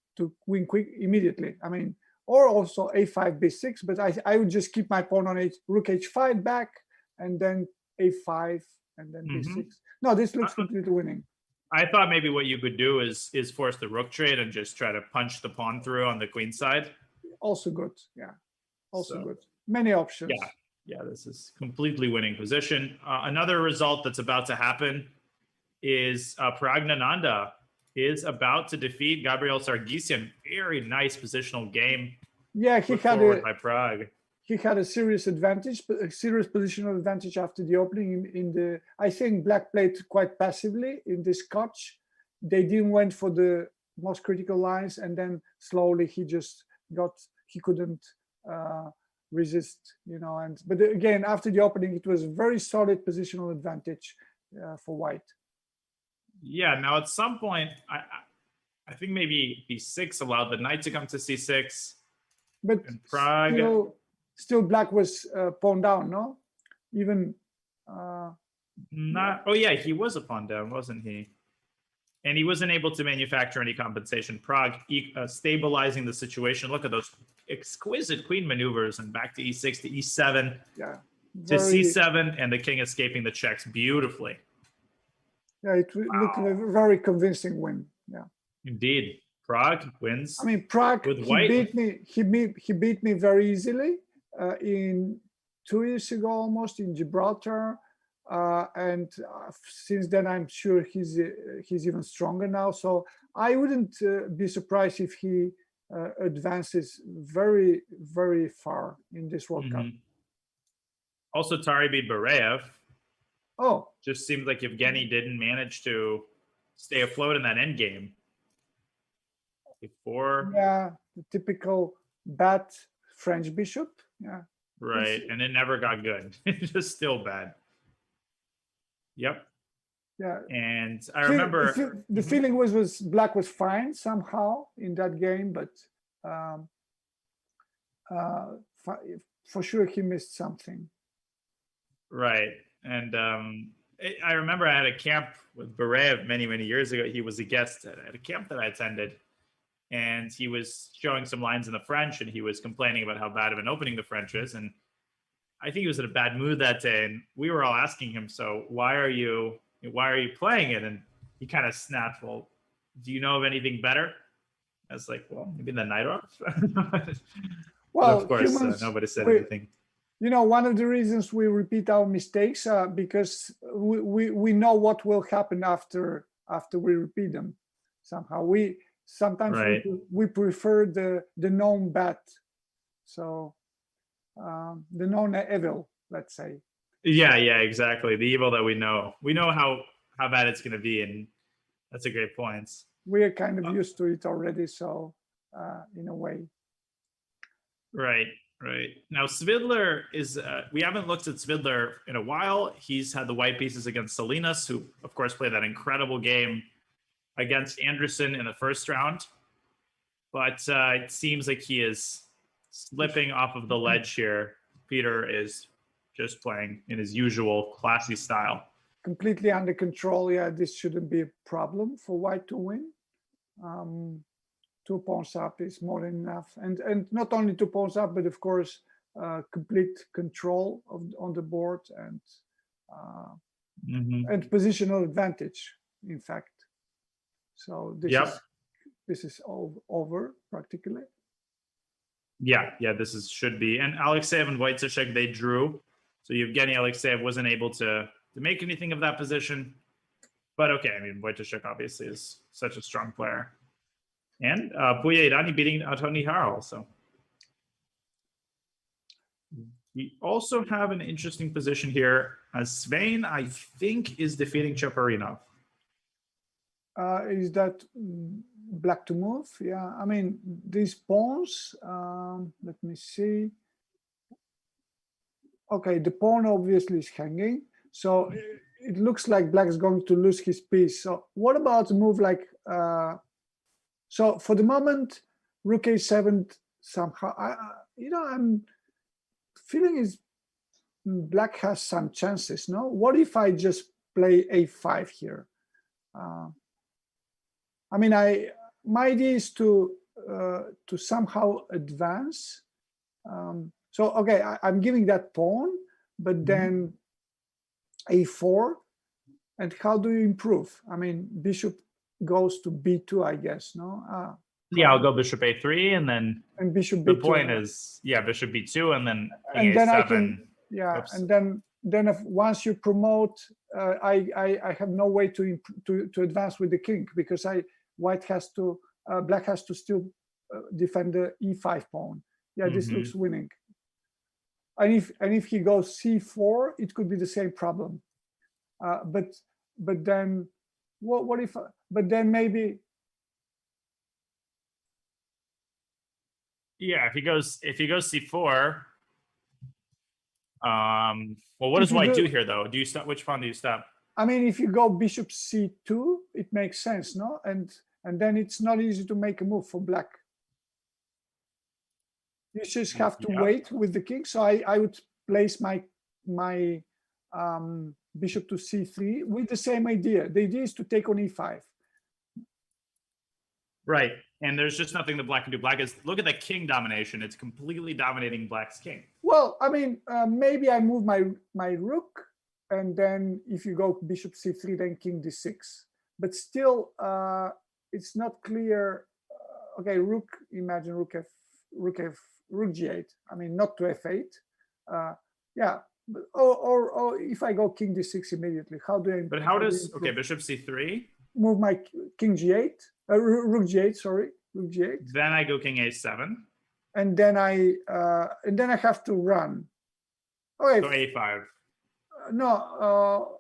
win quick immediately. I mean, or also a5, b6, but I would just keep my pawn on rook h5 back, and then a5, and then b6. No, this looks completely winning. I thought maybe what you could do is force the rook trade and just try to punch the pawn through on the queen side. Also good, yeah. Also good. Many options. Yeah, this is completely winning position. Another result that's about to happen is Pragnananda is about to defeat Gabriel Sargsyan. Very nice positional game. Yeah, he by Prague. He had a serious advantage, a serious positional advantage after the opening. In the, I think Black played quite passively in this scotch. They didn't went for the most critical lines, and then slowly he couldn't resist, but again, after the opening, it was a very solid positional advantage for white. Yeah, now at some point, I think maybe b6 allowed the knight to come to c6. But in Prague, still black was pawn down, no? Even not. Oh yeah, he was a pawn down, wasn't he? And he wasn't able to manufacture any compensation. Prague stabilizing the situation. Look at those exquisite queen maneuvers, and back to e6 to e7 to c7, and the king escaping the checks beautifully. Yeah, it looked like a very convincing win. Yeah, indeed. Prague wins. I mean, Prague, with white. He beat me very easily in 2 years ago, almost in Gibraltar. And since then, I'm sure he's even stronger now. So I wouldn't be surprised if he advances very, very far in this World Cup. Also, Tari beat Bareyev. Oh, just seems like Evgeny didn't manage to stay afloat in that end game. Yeah, the typical bad French bishop. Yeah. Right, and it never got good. It's just still bad. Yep. Yeah. And I remember the feeling was black was fine somehow in that game, but for sure he missed something. Right. And I remember I had a camp with Bareyev many years ago. He was a guest at a camp that I attended, and he was showing some lines in the French, and he was complaining about how bad of an opening the French is. And I think he was in a bad mood that day, and we were all asking him, so why are you playing it? And he kind of snapped, well, do you know of anything better? I was like, well, maybe the knight off. Well, of course, nobody said anything. One of the reasons we repeat our mistakes because we know what will happen after we repeat them. Somehow we prefer the known bad So the known evil, let's say. Yeah, exactly. The evil that we know. We know how bad it's going to be, and that's a great point. We are kind of used to it already, so in a way. Right. Now Svidler is. We haven't looked at Svidler in a while. He's had the white pieces against Salinas, who of course played that incredible game against Anderson in the first round. But it seems like he is slipping off of the ledge here. Peter is just playing in his usual classy style. Completely under control. Yeah, this shouldn't be a problem for white to win. 2 pawns up is more than enough, and not only 2 pawns up, but of course complete control on the board and positional advantage, in fact. So this is all over practically. Yeah, this should be. And Alexeyev and Wojciech, they drew. So Yevgeny Alexeyev wasn't able to make anything of that position. But okay, I mean, Wojciech obviously is such a strong player. And Puya Irani beating Tony Harrell. So we also have an interesting position here. Svein, I think, is defeating Chaparinov. Is that black to move? Yeah, I mean, these pawns, let me see. Okay, the pawn obviously is hanging. So it looks like black is going to lose his piece. So what about a move like, so for the moment, rook a7 somehow, I'm feeling is black has some chances, no? What if I just play a5 here? I mean, my idea is to somehow advance. So okay, I'm giving that pawn, but then a4, and how do you improve? I mean, bishop goes to b2, I guess, no? Yeah, I'll go bishop a3, and then bishop b2. The point is, bishop b2, and then king then a7. I can, oops. And then if once you promote, I have no way to advance with the king, because white has to, black has to still defend the e5 pawn. Yeah, this looks winning. And if he goes c4, it could be the same problem. But then what if? But then maybe. Yeah, if he goes c4. Well, what does white do here, though? Do you stop? Which pawn do you stop? I mean, if you go bishop c2, it makes sense, no? And then it's not easy to make a move for black. You just have to wait with the king. So I would place my bishop to c3 with the same idea. The idea is to take on e5. Right, and there's just nothing that black can do. Black is, look at the king domination. It's completely dominating black's king. Well, I mean, maybe I move my rook, and then if you go bishop c3, then king d6. But still, it's not clear. Okay, rook. Imagine rook g8. I mean, not to f8. Yeah. Or if I go king d6 immediately, how do I? But how does bishop c3? Move my king g8, rook g8. Sorry, rook g8. Then I go king a7. And then I have to run. Okay. So a5. No.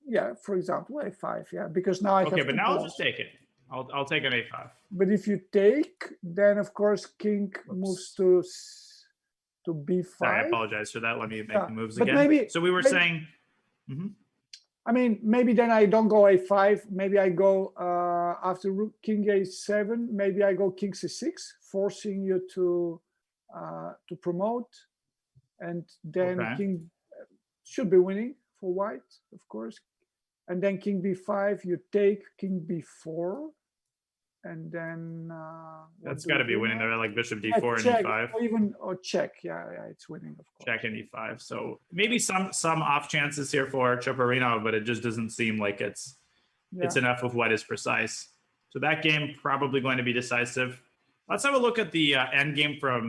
Yeah. For example, a5. Yeah, because now I have. Okay, but now I'll just take it. I'll take an a5. But if you take, then of course king moves to b5. Sorry, I apologize for that. Let me make the moves but again. Maybe, so we were saying. I mean, maybe then I don't go a5. Maybe I go after rook king a7. Maybe I go king c6, forcing you to promote, and then king should be winning for white, of course. And then king b5, you take king b4. And then that's got to be winning there, like bishop d4 and check, e5, or check. Yeah, it's winning, of course. Check and e5. So maybe some off chances here for Chaparinov, but it just doesn't seem like it's enough of what is precise. So that game probably going to be decisive. Let's have a look at the end game for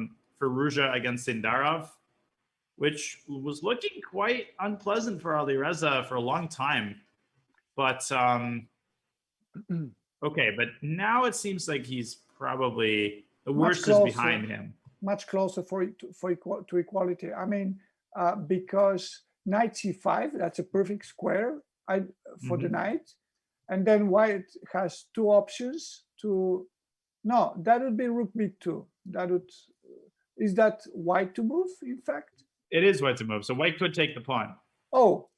Ruja against Sindarov, which was looking quite unpleasant for Alireza for a long time, but. Okay, but now it seems like he's probably the worst is behind him. much closer to equality. I mean, because knight c5, that's a perfect square for the knight, and then white has two options to. No, that would be rook b2. Is that white to move? In fact, it is white to move. So white could take the pawn. Oh,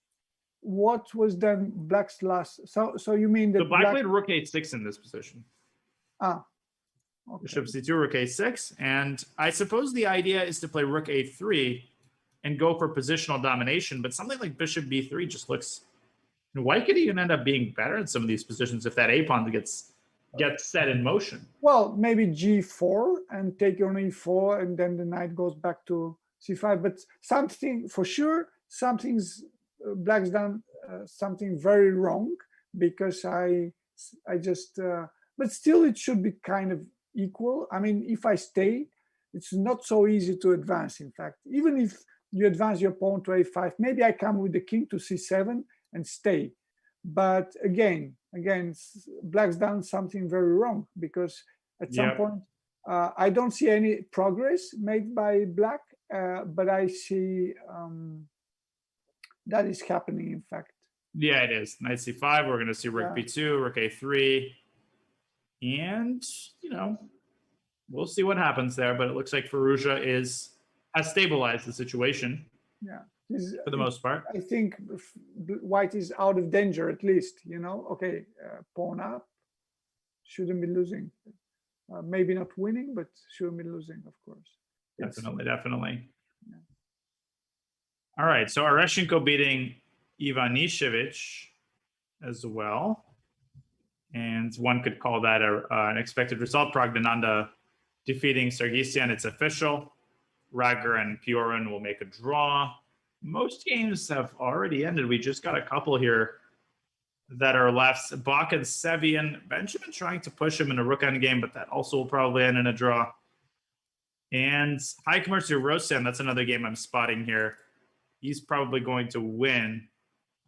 what was then black's last? So you mean that So black played rook a6 in this position. Okay. Bishop c2, rook a6, and I suppose the idea is to play rook a3 and go for positional domination. But something like bishop b3 just looks. White could even end up being better in some of these positions if that a pawn gets set in motion. Well, maybe g4 and take on e4, and then the knight goes back to c5. But something for sure, black's done something very wrong, because I just. But still, it should be kind of equal. I mean, if I stay, it's not so easy to advance. In fact, even if you advance your pawn to a5, maybe I come with the king to c7 and stay. But again, black's done something very wrong, because at some point, I don't see any progress made by black, but I see that is happening, in fact. Yeah, it is. Knight c5, we're going to see rook b2, rook a3. And, we'll see what happens there. But it looks like Firouzja has stabilized the situation. Yeah. For the most part. I think white is out of danger, at least, Okay, pawn up. Shouldn't be losing. Maybe not winning, but shouldn't be losing, of course. Definitely. Yeah. All right, so Areshenko beating Ivanisevic as well. And one could call that an expected result. Praggnanandhaa defeating Sargsyan. It's official. Rager and Piorin will make a draw. Most games have already ended. We just got a couple here that are left. Bach and Sevian. Benjamin trying to push him in a rook endgame, but that also will probably end in a draw. And Haikmersu Rosen, that's another game I'm spotting here. He's probably going to win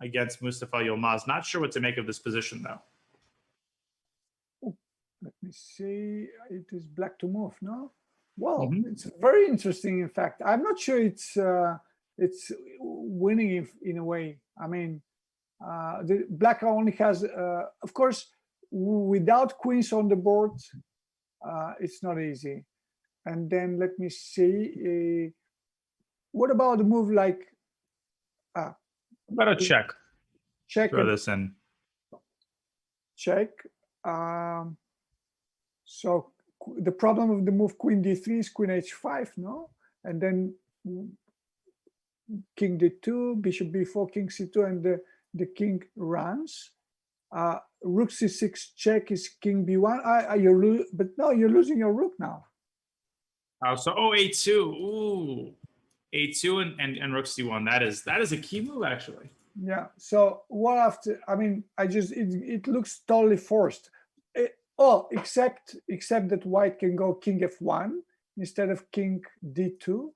against Mustafa Yilmaz. Not sure what to make of this position, though. Let me see. It is black to move, no? Well, it's very interesting, in fact. I'm not sure it's winning in a way. I mean, the black only has, of course, without queens on the board, it's not easy. And then let me see. What about a move like? What about a check? Check. Throw this in. Check. So the problem of the move queen d3 is queen h5, no? And then king d2, bishop b4, king c2, and the king runs. Rook c6 check is king b1. But no, you're losing your rook now. So a2. Ooh, a2 and rook c1. That is a key move, actually. Yeah. So what after? I mean, it looks totally forced. Except that white can go king f1 instead of king d2.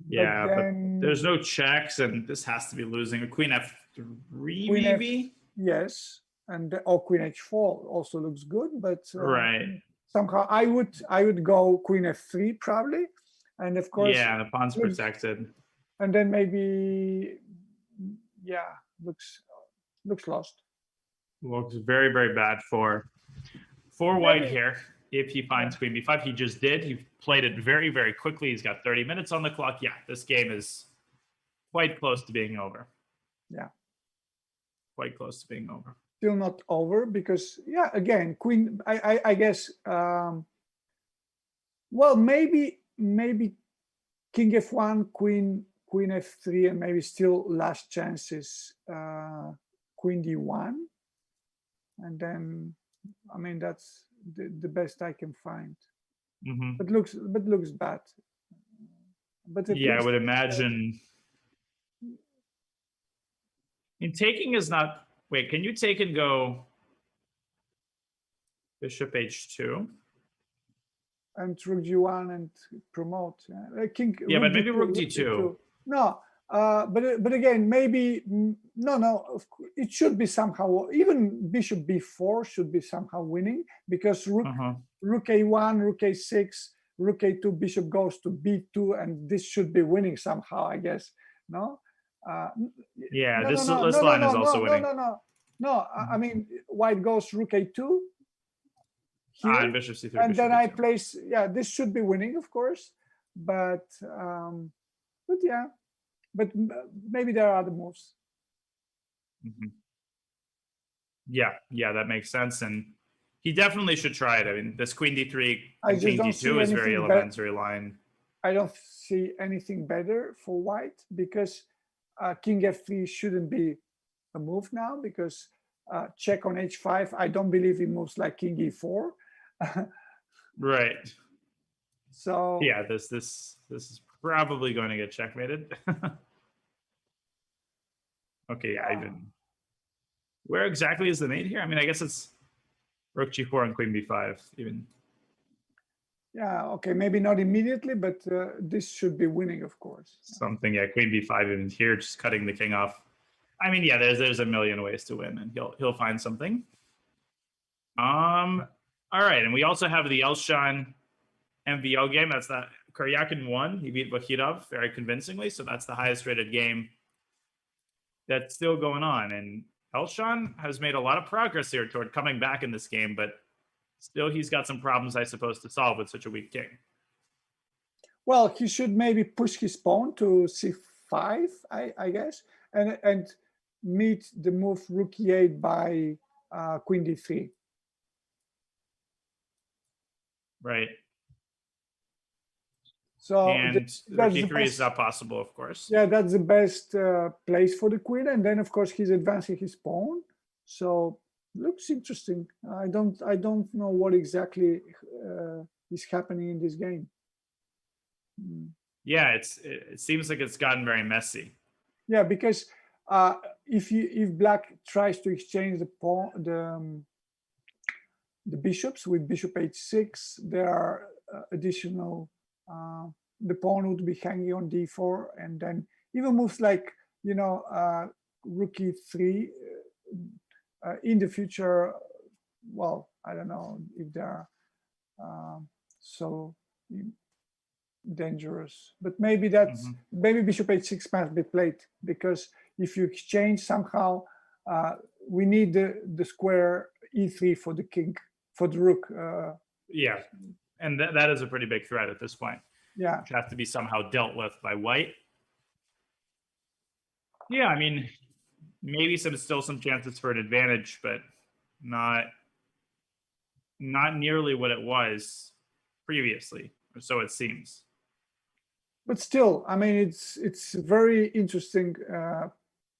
Yeah, but there's no checks, and this has to be losing. A queen f3, maybe? Yes, and queen h4 also looks good, but right. Somehow I would go queen f3 probably, and of course the pawn's protected. And then maybe looks lost. Looks very, very bad for white here. If he finds queen b5, he just did. He played it very, very quickly. He's got 30 minutes on the clock. Yeah, this game is quite close to being over. Yeah. Quite close to being over. Still not over because, again, queen, I guess, well, maybe king f1, queen f3, and maybe still last chances, queen d1. And then, I mean, that's the best I can find. But looks bad. But I would imagine. In taking is not. Wait, can you take and go bishop h2? And rook g1 and promote. King. Yeah, but maybe rook d2. No, but again, maybe no. It should be somehow. Even bishop b4 should be somehow winning because rook a1, rook a6, rook a2, bishop goes to b2, and this should be winning somehow, I guess. No. Yeah, No, this no, no, this no, line no, is no, also no, winning. no, no, no. I mean, white goes rook a2 here, And bishop c3. and Bishop then I b2. place. Yeah, this should be winning, of course, but yeah, but maybe there are other moves. Yeah, that makes sense, and he definitely should try it. I mean, this queen d3 I and just king don't see d2 is very anything better. elementary line. I don't see anything better for white, because king f3 shouldn't be a move now, because check on h5. I don't believe he moves like king e4. Right. So Yeah, this is probably going to get checkmated. Okay, yeah, even where exactly is the mate here? I mean, I guess it's rook g4 and queen b5 even. yeah, okay, maybe not immediately, but this should be winning, of course. Something, yeah, queen b5 even here, just cutting the king off. I mean, yeah, there's a million ways to win, and he'll find something. All right, and we also have the Elshan MVO game. That's that Karyakin won. He beat Vakhidov very convincingly, so that's the highest rated game that's still going on. And Elshan has made a lot of progress here toward coming back in this game, but still he's got some problems, I suppose, to solve with such a weak king. Well, he should maybe push his pawn to c5, I guess, and meet the move rook e8 by queen d3. Right. So and rook e3 is not possible, of course. Yeah, that's the best place for the queen, and then of course he's advancing his pawn. So looks interesting. I don't know what exactly is happening in this game. Yeah, it seems like it's gotten very messy. Yeah, because if black tries to exchange the pawn, the bishops with bishop h6, there are additional. The pawn would be hanging on d4, and then even moves like rook e3 in the future. Well, I don't know if they're so dangerous, but maybe that's maybe bishop h6 must be played, because if you exchange somehow, we need the square e3 for the king, for the rook. Yeah, and that is a pretty big threat at this point. Yeah, which have to be somehow dealt with by white. Yeah, I mean, maybe still some chances for an advantage, but not nearly what it was previously, or so it seems. But still, I mean, it's a very interesting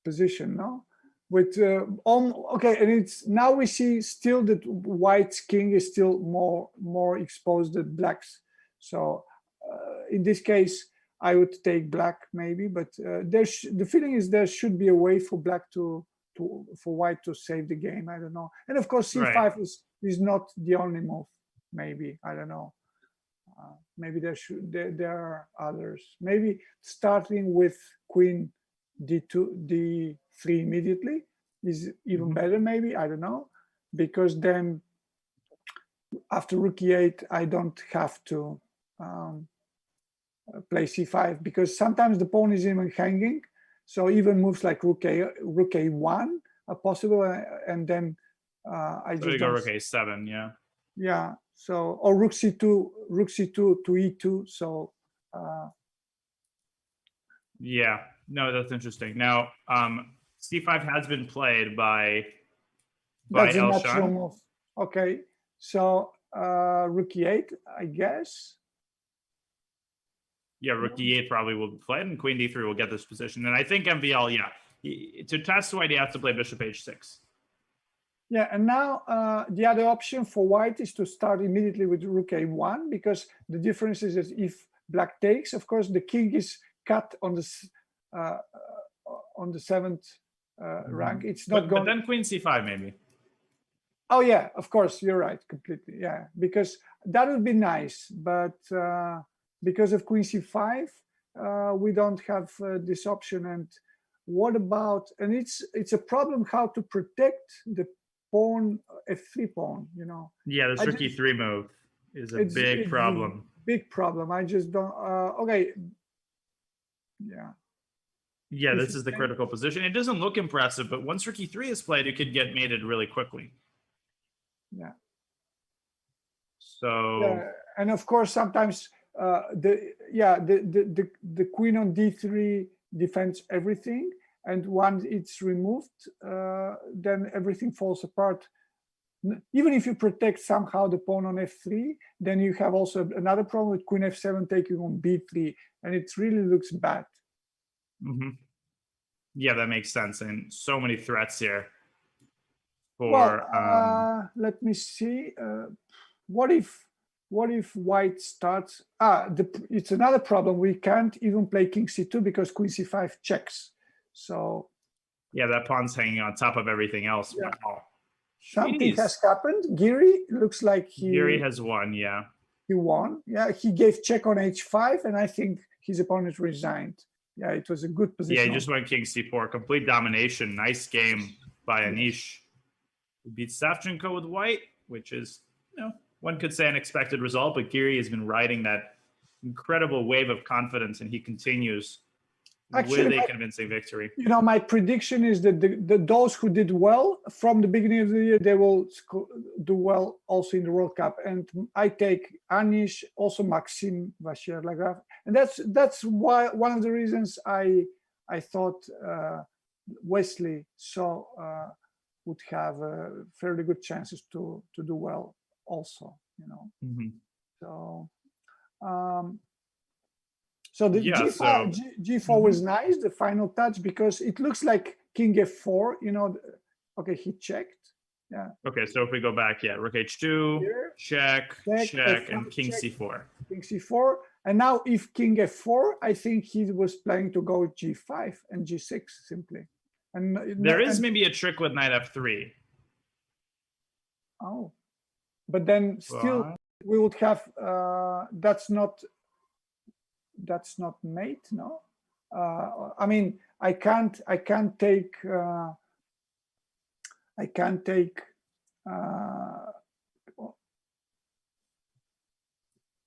position, no? With okay, and it's now we see still that white's king is still more exposed than black's. So in this case, I would take black maybe, but the feeling is there should be a way for black for white to save the game. I don't know. And of course, c5 right. is not the only move. Maybe, I don't know. Maybe there are others. Maybe starting with queen d2, d3 immediately is even better. Maybe, I don't know, because then after rook e8, I don't have to play c5, because sometimes the pawn is even hanging. So even moves like rook a1 are possible, and then I just go rook a7, yeah. Yeah. So, or rook c2 to e2. So yeah, no, that's interesting. Now c5 has been played by that's a Elshan. natural move. Okay, so rook e8, I guess. Yeah, rook e8 probably will be played, and queen d3 will get this position. And I think MVL, yeah, to test white, you have to play bishop h6. Yeah, and now the other option for white is to start immediately with rook a1, because the difference is that if black takes, of course, the king is cut on the seventh rank. It's not going. But then queen c5 maybe. Oh yeah, of course, you're right, completely. Yeah, because that would be nice, but because of queen c5, we don't have this option. And what about? And it's a problem how to protect the pawn, f3 pawn. Yeah, this rook e3 move is a big problem. big problem. I just don't. Okay. Yeah. Yeah, this is the critical position. It doesn't look impressive, but once Rook E3 is played, it could get mated really quickly. Yeah. So. Yeah, and of course sometimes the queen on d3 defends everything, and once it's removed, then everything falls apart. Even if you protect somehow the pawn on f3, then you have also another problem with queen f7 taking on b3, and it really looks bad. Mm-hmm. Yeah, that makes sense. And so many threats here. Let me see. What if white starts? It's another problem. We can't even play king c2 because queen c5 checks. So yeah, that pawn's hanging on top of everything else. Yeah. Wow. Something has happened. Giri looks like Giri has won. Yeah, he won. Yeah, he gave check on h5, and I think his opponent resigned. Yeah, it was a good position. Yeah, he just went king c4. Complete domination. Nice game by Anish. He beats Savchenko with white, which is, one could say an expected result, but Giri has been riding that incredible wave of confidence, and he continues with a convincing victory. My prediction is that those who did well from the beginning of the year, they will do well also in the World Cup. And I take Anish, also Maxime Vachier-Lagrave, and that's why one of the reasons I thought Wesley would have fairly good chances to do well also. Mm-hmm. So the G4 was nice, the final touch, because it looks like king f4, okay, he checked. Yeah. Okay, so if we go back, rook h2, here, check, F4, and king check, c4. King c4. And now if king f4, I think he was planning to go g5 and g6 simply. And there is maybe a trick with knight f3. Oh, but then still we would have, that's not mate, no? I mean, I can't take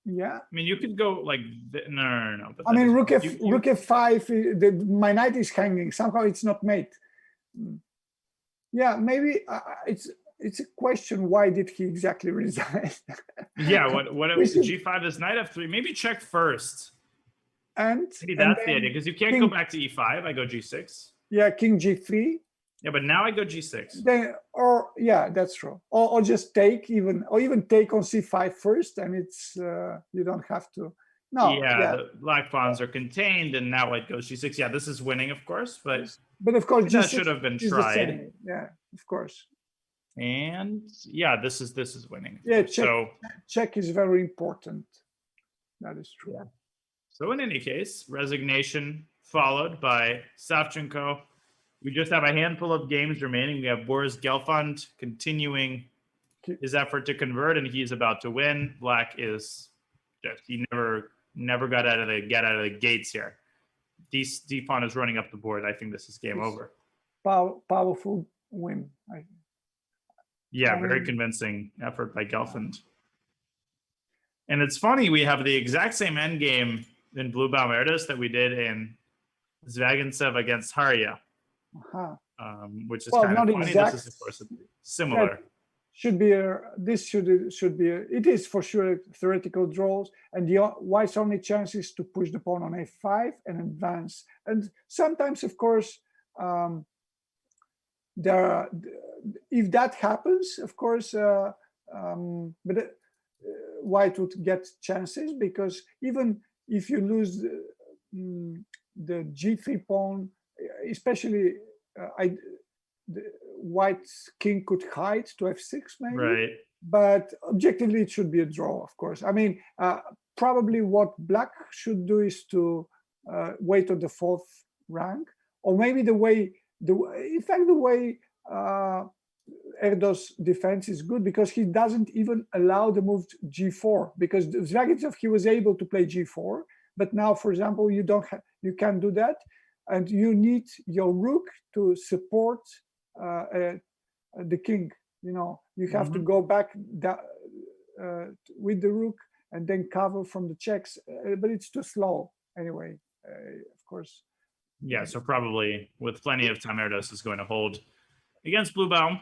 yeah. I mean, you could go like no. I mean, rook f5. My knight is hanging. Somehow it's not mate. Yeah, maybe it's a question. Why did he exactly resign? Yeah, what if g5 is knight f3? Maybe check first. And maybe that's the idea, because you can't go back to e5. I go g6. Yeah, king g3. Yeah, but now I go g6. Then, that's true. Or just take even take on c5 first, and it's you don't have to. No. Yeah, the black pawns are contained, and now white goes g6. Yeah, this is winning, of course, but of course that should have been tried. Yeah, of course. And yeah, this is winning. Yeah, check is very important. That is true. Yeah. So in any case, resignation followed by Savchenko. We just have a handful of games remaining. We have Boris Gelfand continuing his effort to convert, and he's about to win. Black is just, he never got out of the gates here. D pawn is running up the board. I think this is game over. Powerful win. Yeah, very convincing effort by Gelfand. And it's funny, we have the exact same endgame in Blue Balmerdas that we did in Zvagintsev against Harya, which is kind of funny. Exact. This is, of course, similar. It is for sure theoretical draws, and the white's only chance is to push the pawn on a5 and advance. And sometimes, of course, if that happens, of course, but white would get chances, because even if you lose the g3 pawn, especially the white's king could hide to f6 maybe, right? But objectively, it should be a draw, of course. I mean, probably what black should do is to wait on the fourth rank, or maybe the way Erdo's defense is good, because he doesn't even allow the move g4, because Zvagintsev, he was able to play g4, but now, for example, you can't do that, and you need your rook to support the king. You have to go back with the rook and then cover from the checks, but it's too slow anyway, of course. Yeah, so probably with plenty of time, Erdos is going to hold against Bluebaum.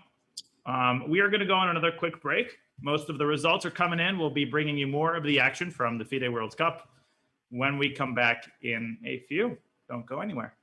We are going to go on another quick break. Most of the results are coming in. We'll be bringing you more of the action from the FIDE World Cup when we come back in a few. Don't go anywhere.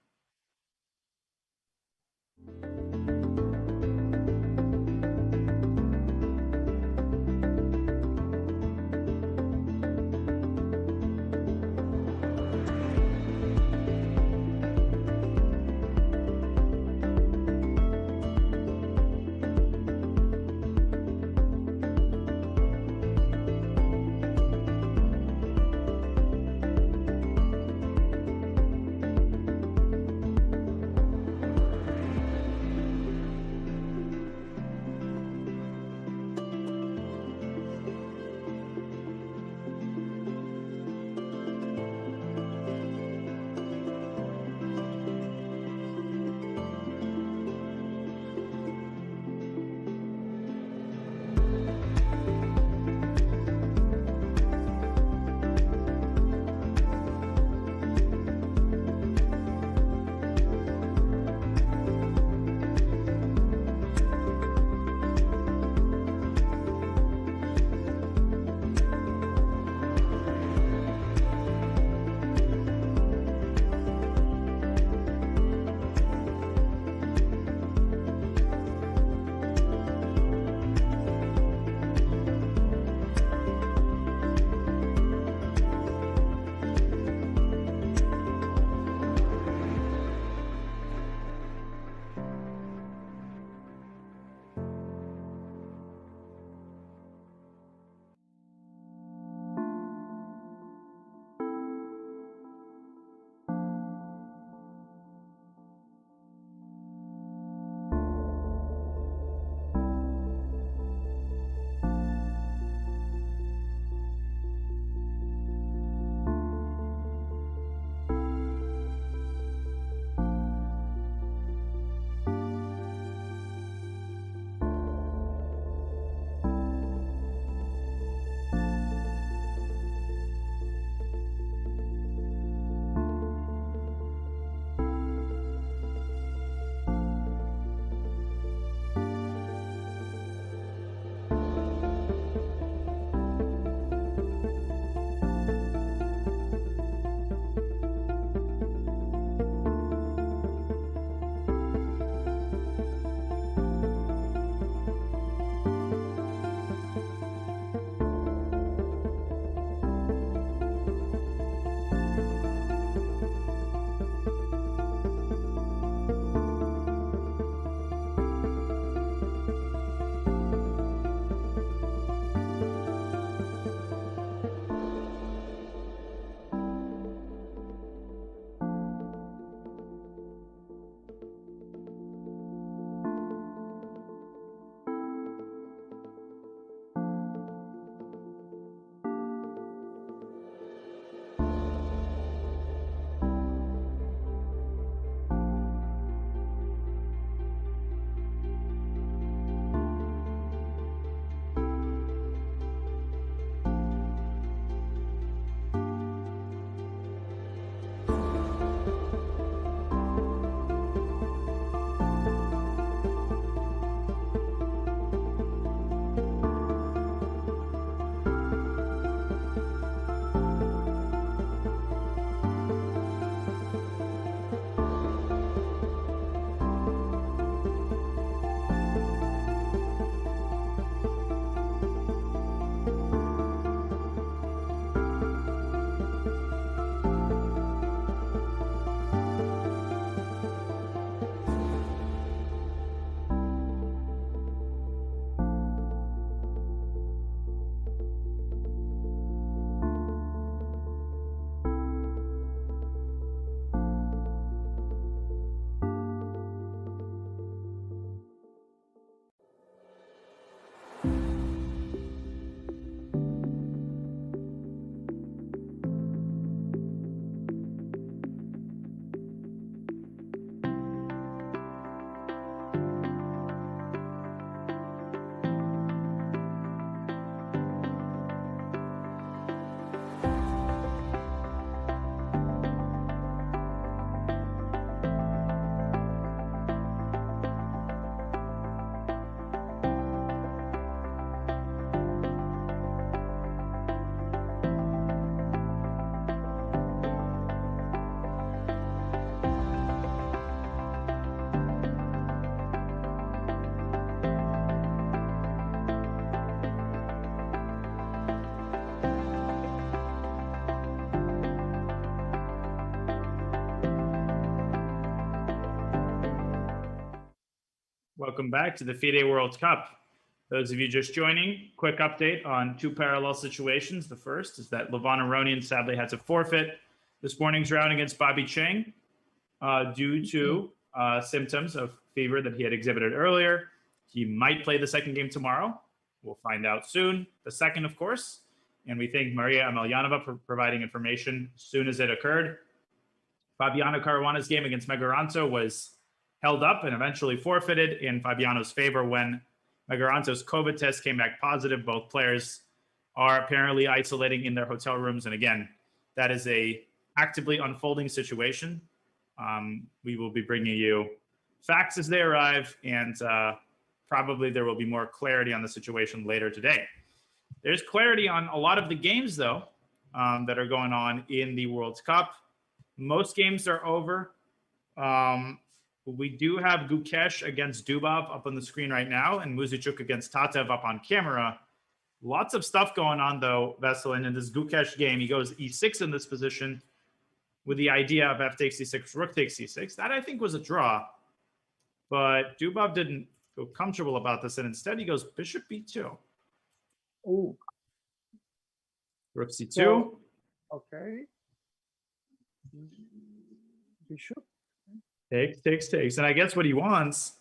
Welcome back to the FIDE World Cup. Those of you just joining, quick update on two parallel situations. The first is that Levon Aronian sadly had to forfeit this morning's round against Bobby Chang due to symptoms of fever that he had exhibited earlier. He might play the second game tomorrow. We'll find out soon. The second, of course, and we thank Maria Amelyanova for providing information as soon as it occurred. Fabiano Caruana's game against Megaranto was held up and eventually forfeited in Fabiano's favor when Megaranto's COVID test came back positive. Both players are apparently isolating in their hotel rooms. And again, that is a actively unfolding situation. We will be bringing you facts as they arrive, and probably there will be more clarity on the situation later today. There's clarity on a lot of the games, though, that are going on in the World Cup. Most games are over. We do have Gukesh against Dubov up on the screen right now, and Muzichuk against Tatev up on camera. Lots of stuff going on, though, Veselin, in this Gukesh game. He goes e6 in this position with the idea of f takes e6, rook takes e6. That, I think, was a draw. But Dubov didn't feel comfortable about this, and instead he goes bishop b2. Oh. Rook c2. So, okay. Bishop. Takes. And I guess what he wants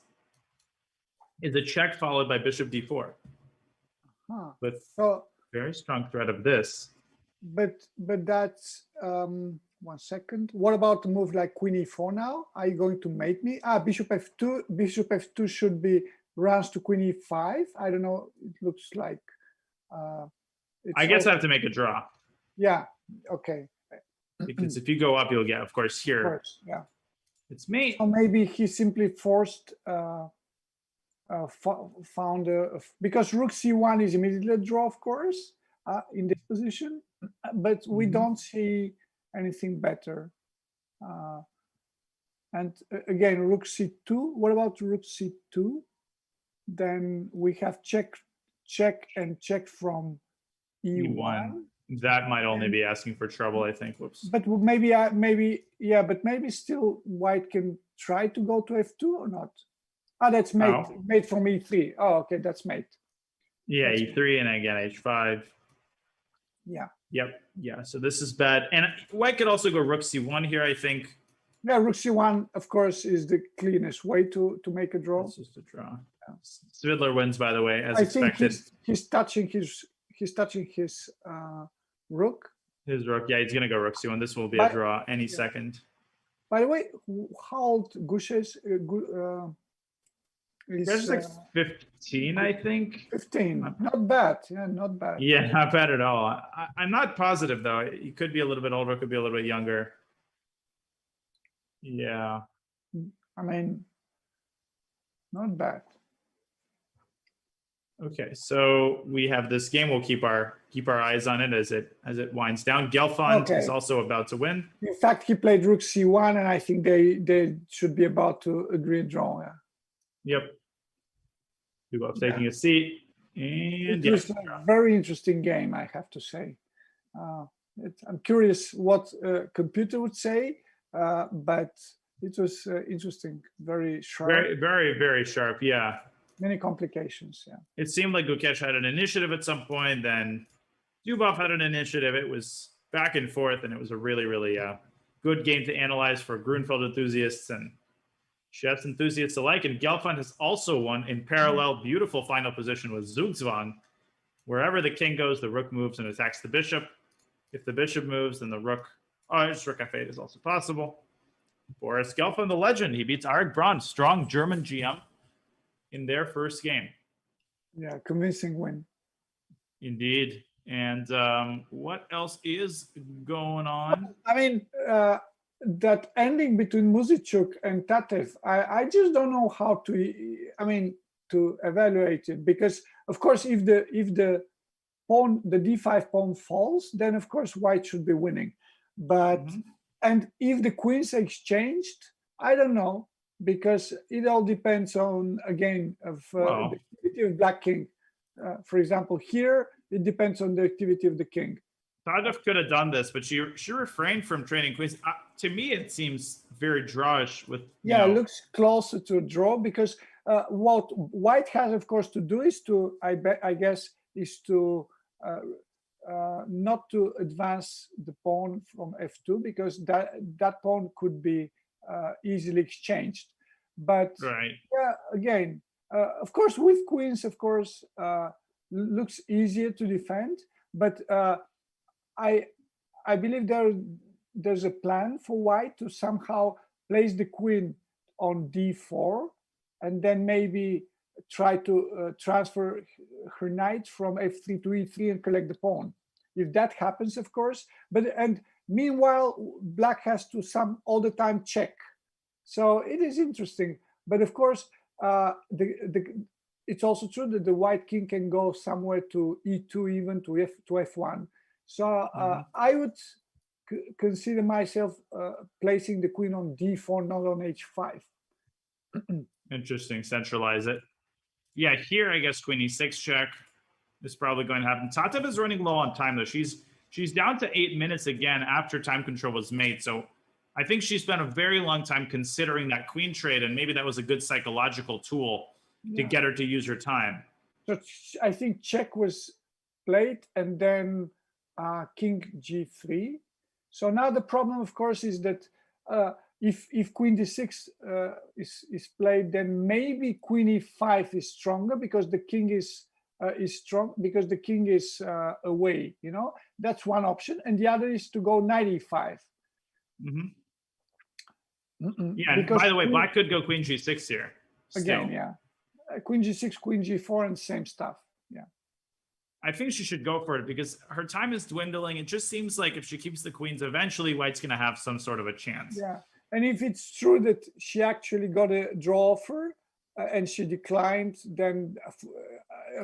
is a check followed by bishop d4. With very strong threat of this. But that's 1 second. What about the move like queen e4 now? Are you going to mate me? Bishop f2. Bishop f2 should be runs to queen e5. I don't know. It looks like. I guess I have to make a draw. Yeah. Okay. Because if you go up, you'll get, of course, here. Of course, yeah. It's me. Or maybe he simply forced found because rook c1 is immediately a draw, of course, in this position, but we don't see anything better. And again, rook c2. What about rook c2? Then we have check and check from e1. That might only be asking for trouble, I think. Whoops. But maybe but maybe still white can try to go to f2 or not. That's mate. Oh. Mate from e3. Oh, okay, that's mate. Yeah, that's e3 and again h5. Yeah. Yep. Yeah. So this is bad, and white could also go rook c1 here, I think. Yeah, rook c1, of course, is the cleanest way to make a draw. It's just a draw. Yeah. Svidler wins, by the way, as expected. I think he's touching his rook. His rook, yeah, he's gonna go rook c1. This will be a draw any second. By the way, how old Gush is? He's like 15, I think. 15, not bad. Yeah, not bad. Yeah, not bad at all. I'm not positive though. He could be a little bit older, could be a little bit younger. Yeah. I mean, not bad. Okay, so we have this game. We'll keep our eyes on it as it winds down. Gelfand is also about to win. In fact, he played rook c1, and I think they should be about to agree a draw. Yeah. Yep. Dubov taking a seat, and it was a very interesting game, I have to say. I'm curious what a computer would say, but it was interesting, very sharp. Very, very, very sharp. Yeah. Many complications, yeah. It seemed like Gukesh had an initiative at some point, then Dubov had an initiative. It was back and forth, and it was a really, really good game to analyze for Grunfeld enthusiasts and chess enthusiasts alike. And Gelfand has also won in parallel, beautiful final position with Zugzwang. Wherever the king goes, the rook moves and attacks the bishop. If the bishop moves, then the rook, just rook f8 is also possible. Boris Gelfand, the legend, he beats Arik Braun, strong German GM, in their first game. Yeah, convincing win. Indeed. And what else is going on? I mean, that ending between Muzichuk and Tatev, I just don't know how to evaluate it, because of course if the pawn, the d5 pawn falls, then of course white should be winning. But and if the queens exchanged, I don't know, because it all depends on, again, of the activity of black king. For example, here it depends on the activity of the king. Tatev could have done this, but she refrained from training queens. To me, it seems very drawish. With it looks closer to a draw, because what white has, of course, to do is to, I guess, is to not to advance the pawn from f2, because that pawn could be easily exchanged. But Right. yeah, again, of course, with queens, of course, looks easier to defend. But I believe there's a plan for white to somehow place the queen on d4, and then maybe try to transfer her knight from f3 to e3 and collect the pawn. If that happens, of course. And meanwhile, black has to all the time check. So it is interesting. But of course, it's also true that the white king can go somewhere to e2, even to f1. So I would consider myself placing the queen on d4, not on h5. Interesting. Centralize it. Yeah, here I guess queen e6 check is probably going to happen. Tatev is running low on time though. She's down to 8 minutes again after time control was made. So I think she spent a very long time considering that queen trade, and maybe that was a good psychological tool to get her to use her time. So I think check was played, and then king g3. So now the problem, of course, is that if queen d6 is played, then maybe queen e5 is stronger because the king is strong, because the king is away. You know, that's one option, and the other is to go knight e5. Yeah, and by the way, black could go queen g6 here. Again, yeah. Queen g6, queen g4, and same stuff. Yeah. I think she should go for it because her time is dwindling. It just seems like if she keeps the queens, eventually white's going to have some sort of a chance. Yeah. And if it's true that she actually got a draw offer and she declined, then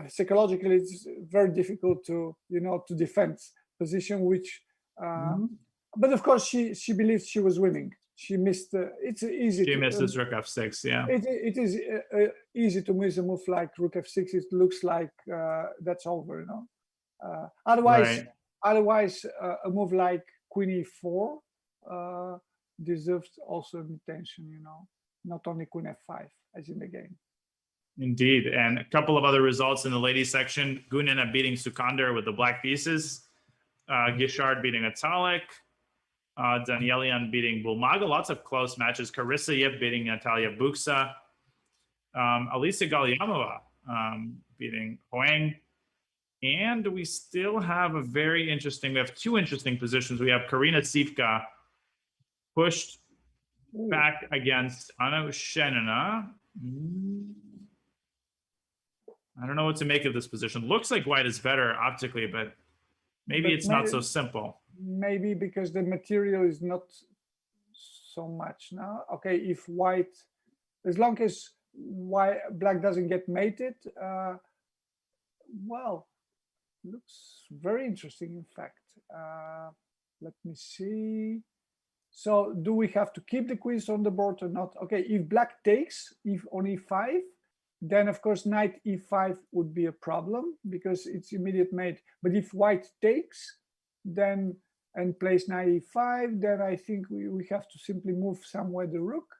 psychologically it's very difficult to, to defend position, which, but of course she believes she was winning. She missed, it's easy. She misses rook f6, yeah. It is easy to miss a move like rook f6. It looks like that's over, Otherwise, a move like queen e4 deserves also attention, not only queen f5 as in the game. Indeed, and a couple of other results in the ladies section. Gunina beating Sukander with the black pieces. Gishard beating Atalik. Danielian beating Bulmaga. Lots of close matches. Karissayev beating Natalia Buksa. Alisa Galyamova beating Hoang. And we still have a very interesting, we have two interesting positions. We have Karina Tsivka pushed back against Anna Ushenina. I don't know what to make of this position. Looks like white is better optically, but maybe it's not so simple. Maybe because the material is not so much now. Okay, if white, as long as black doesn't get mated, well, looks very interesting, in fact. Let me see. So do we have to keep the queens on the board or not? Okay, if black takes on e5, then of course knight e5 would be a problem because it's immediate mate. But if white takes, then and plays knight e5, then I think we have to simply move somewhere the rook.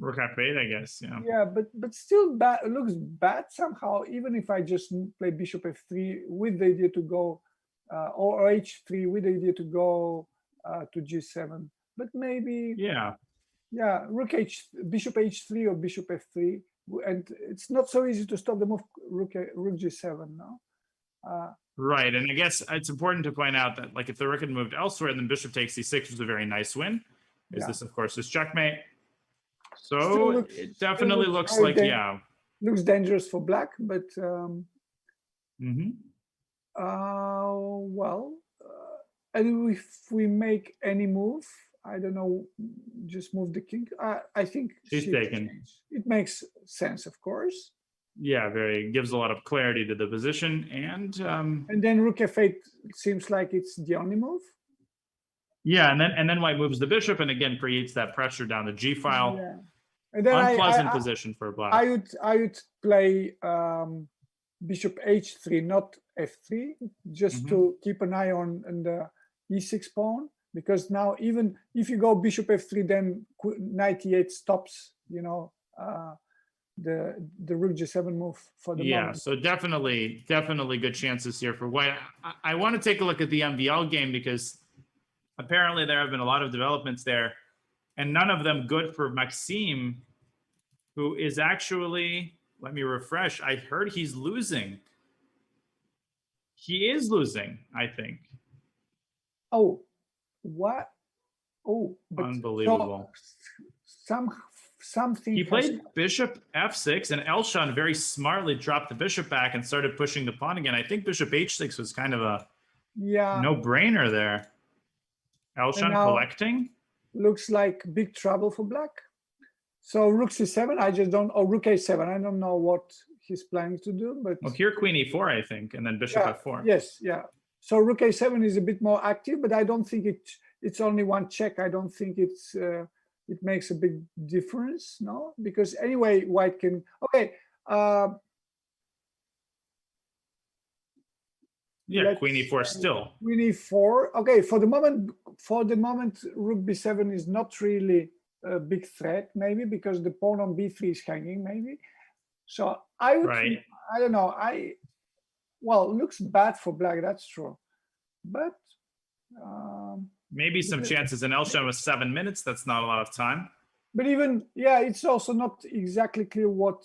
Rook f8, I guess, yeah. Yeah, but still bad, it looks bad somehow, even if I just play bishop f3 with the idea to go, or h3 with the idea to go to g7. But maybe, yeah, bishop h3 or bishop f3, and it's not so easy to stop the move rook g7 now. Right, and I guess it's important to point out that, like, if the rook had moved elsewhere, then bishop takes c6 was a very nice win. This, of course, is checkmate. So it definitely looks like, looks dangerous for black, but and if we make any move, I don't know, just move the king. I think she's taken. It makes sense, of course. Yeah, gives a lot of clarity to the position, and then rook f8 seems like it's the only move. Yeah, and then white moves the bishop, and again creates that pressure down the g file. Yeah. And then unpleasant position for black. I would play bishop h3, not f3, just to keep an eye on the e6 pawn, because now even if you go bishop f3, then knight e8 stops, the rook g7 move for the Yeah, moment. so definitely good chances here for white. I want to take a look at the MVL game because apparently there have been a lot of developments there, and none of them good for Maxime, who is actually, let me refresh, I heard he's losing. He is losing, I think. Oh, what? Oh, but unbelievable. So something he played bishop f6, and Elshon very smartly dropped the bishop back and started pushing the pawn again. I think bishop h6 was kind of a no-brainer there. Elshon collecting. Looks like big trouble for black. So rook c7, I just don't, or rook a7, I don't know what he's planning to do, but... Well, here queen e4, I think, and then bishop f4. Yes, yeah. So rook a7 is a bit more active, but I don't think it's only one check. I don't think it makes a big difference, no? Because anyway, white can... Okay. Yeah, queen e4 still. Queen e4. Okay, for the moment, rook b7 is not really a big threat, maybe because the pawn on b3 is hanging, maybe. So I would, I don't know. Well, it looks bad for black. That's true, but maybe some chances. And Elshon was 7 minutes. That's not a lot of time. But even it's also not exactly clear what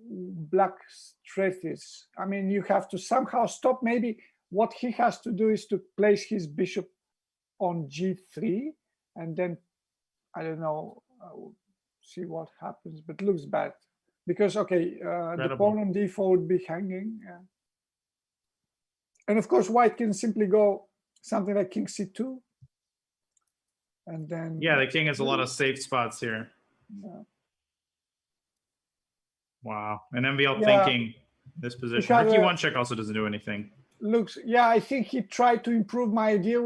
black's threat is. I mean, you have to somehow stop. Maybe what he has to do is to place his bishop on g3, and then I don't know. See what happens. But it looks bad because the pawn on d4 would be hanging. And of course, white can simply go something like king c2. And then... Yeah, the king has a lot of safe spots here. Yeah. Wow. And MVL thinking this position. Rook e1 check also doesn't do anything. I think he tried to improve my idea.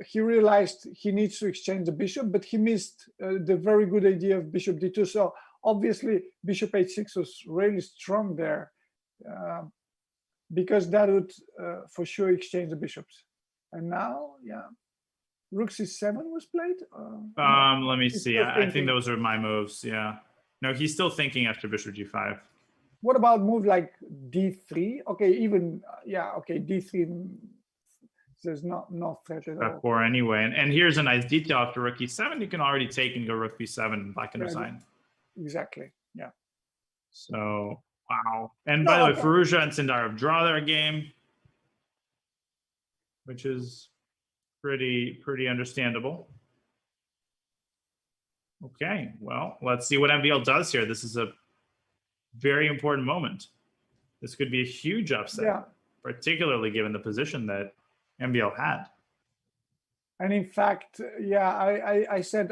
He realized he needs to exchange the bishop, but he missed the very good idea of bishop d2. So obviously, bishop h6 was really strong there. Because that would for sure exchange the bishops. And now, rook c7 was played? Let me see. I think those are my moves, yeah. No, he's still thinking after bishop g5. What about move like d3? Okay, even, d3, there's no threat at all. F4 anyway. And here's a nice detail. After rook e7, you can already take and go rook b7 and black can resign. Exactly, yeah. So... Wow. And by the way, Firouzja and Sindarov draw their game, which is pretty understandable. Okay, well, let's see what MVL does here. This is a very important moment. This could be a huge upset, particularly given the position that MVL had. And in fact, I said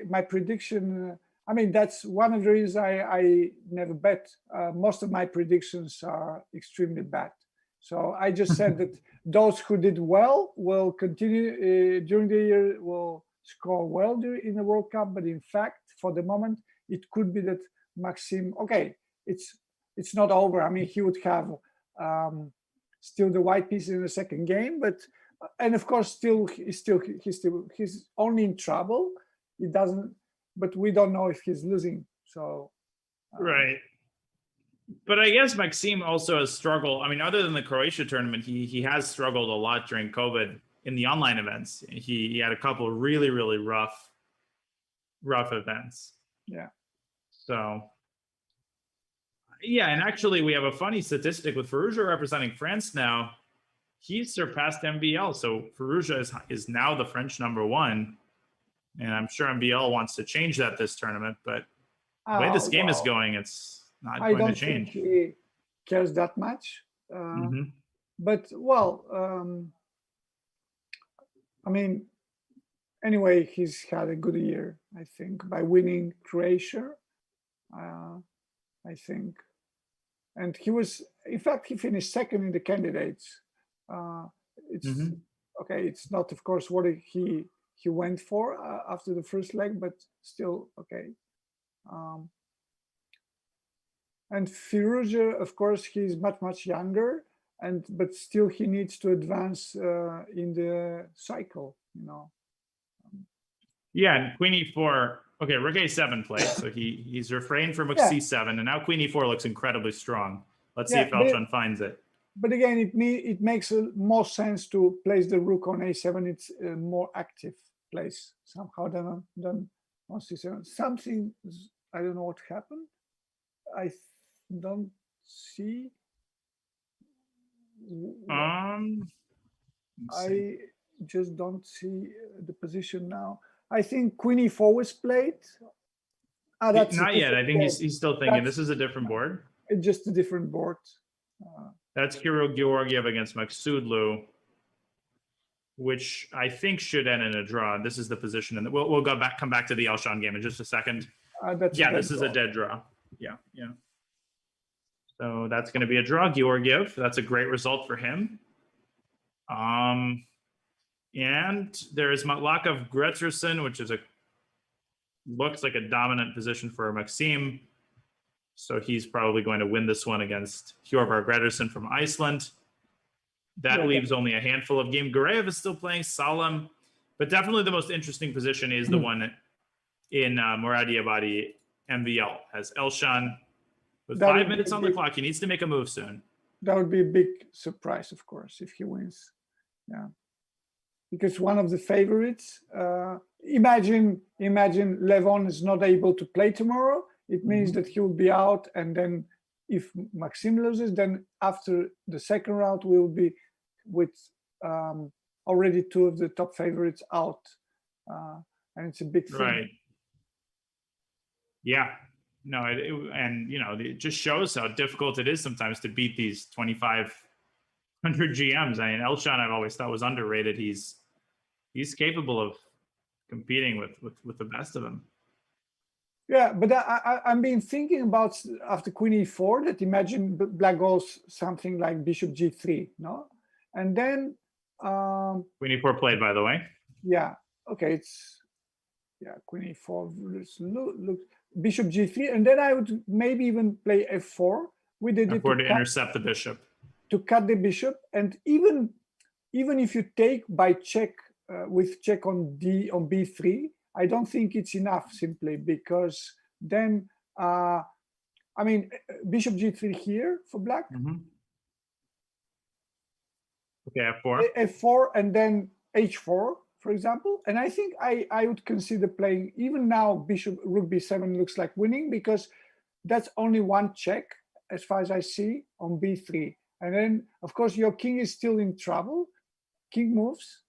my prediction... I mean, that's one of the reasons I never bet. Most of my predictions are extremely bad. So I just said that those who did well will continue during the year, will score well in the World Cup. But in fact, for the moment, it could be that Maxime, it's not over. I mean, he would have still the white piece in the second game, and of course, he's only in trouble. He doesn't. But we don't know if he's losing. So right. But I guess Maxime also has struggled. I mean, other than the Croatia tournament, he has struggled a lot during COVID in the online events. He had a couple of really rough events. Yeah. So and actually we have a funny statistic with Firouzja representing France now. He's surpassed MVL. So Firouzja is now the French #1. And I'm sure MVL wants to change that this tournament, but the way this game is going, it's not going to change. I don't think he cares that much. But, I mean, anyway, he's had a good year, I think, by winning Croatia, I think. And he was, in fact, he finished second in the candidates. It's not, of course, what he went for after the first leg, but still okay. And Firouzja, of course, he's much younger, but still he needs to advance in the cycle, Yeah, and queen e4 Okay, rook a7 played, so he's refrained from rook Yeah. c7, and now queen e4 looks incredibly strong. Let's see Yeah, if Elshon finds it. But again, it makes more sense to place the rook on a7. It's a more active place somehow than on c7. Something, I don't know what happened. I don't see. I just don't see the position now. I think queen e4 was played. That's not yet. I think he's still thinking this is a different board. It's just a different board. That's Kirill Georgiev against Maksudlu, which I think should end in a draw. This is the position, and we'll come back to the Elshon game in just a second. Yeah, this is a dead draw. Yeah. So that's going to be a draw, Georgiev. That's a great result for him. And there is Matlakov Gretterson, which is looks like a dominant position for Maxim. So he's probably going to win this one against Hjorvar Gretterson from Iceland. That leaves only a handful of games. Gureyev is still playing Salem, but definitely the most interesting position is the one in Moradiabadi MVL. Has Elshon with 5 minutes on the clock. He needs to make a move soon. That would be a big surprise, of course, if he wins. Yeah, because one of the favorites. Imagine Levon is not able to play tomorrow. It means that he will be out, and then if Maxim loses, then after the second round we will be with already 2 of the top favorites out, and it's a big thing. Right. Yeah. No, it just shows how difficult it is sometimes to beat these 2,500 GMs. I mean, Elshon I've always thought was underrated. He's capable of competing with the best of them. Yeah, but I've been thinking about after queen e4 that imagine black goes something like bishop g3, no? And then queen e4 played, by the way. Yeah. Okay. Queen e4. Look, bishop g3, and then I would maybe even play f4. We did it to intercept the bishop. To cut the bishop, and even if you take by check with check on b3, I don't think it's enough simply because then bishop g3 here for black. Okay, f4. F4 and then h4, for example. And I think I would consider playing, even now, bishop rook b7 looks like winning because that's only one check as far as I see on b3. And then, of course, your king is still in trouble. King moves.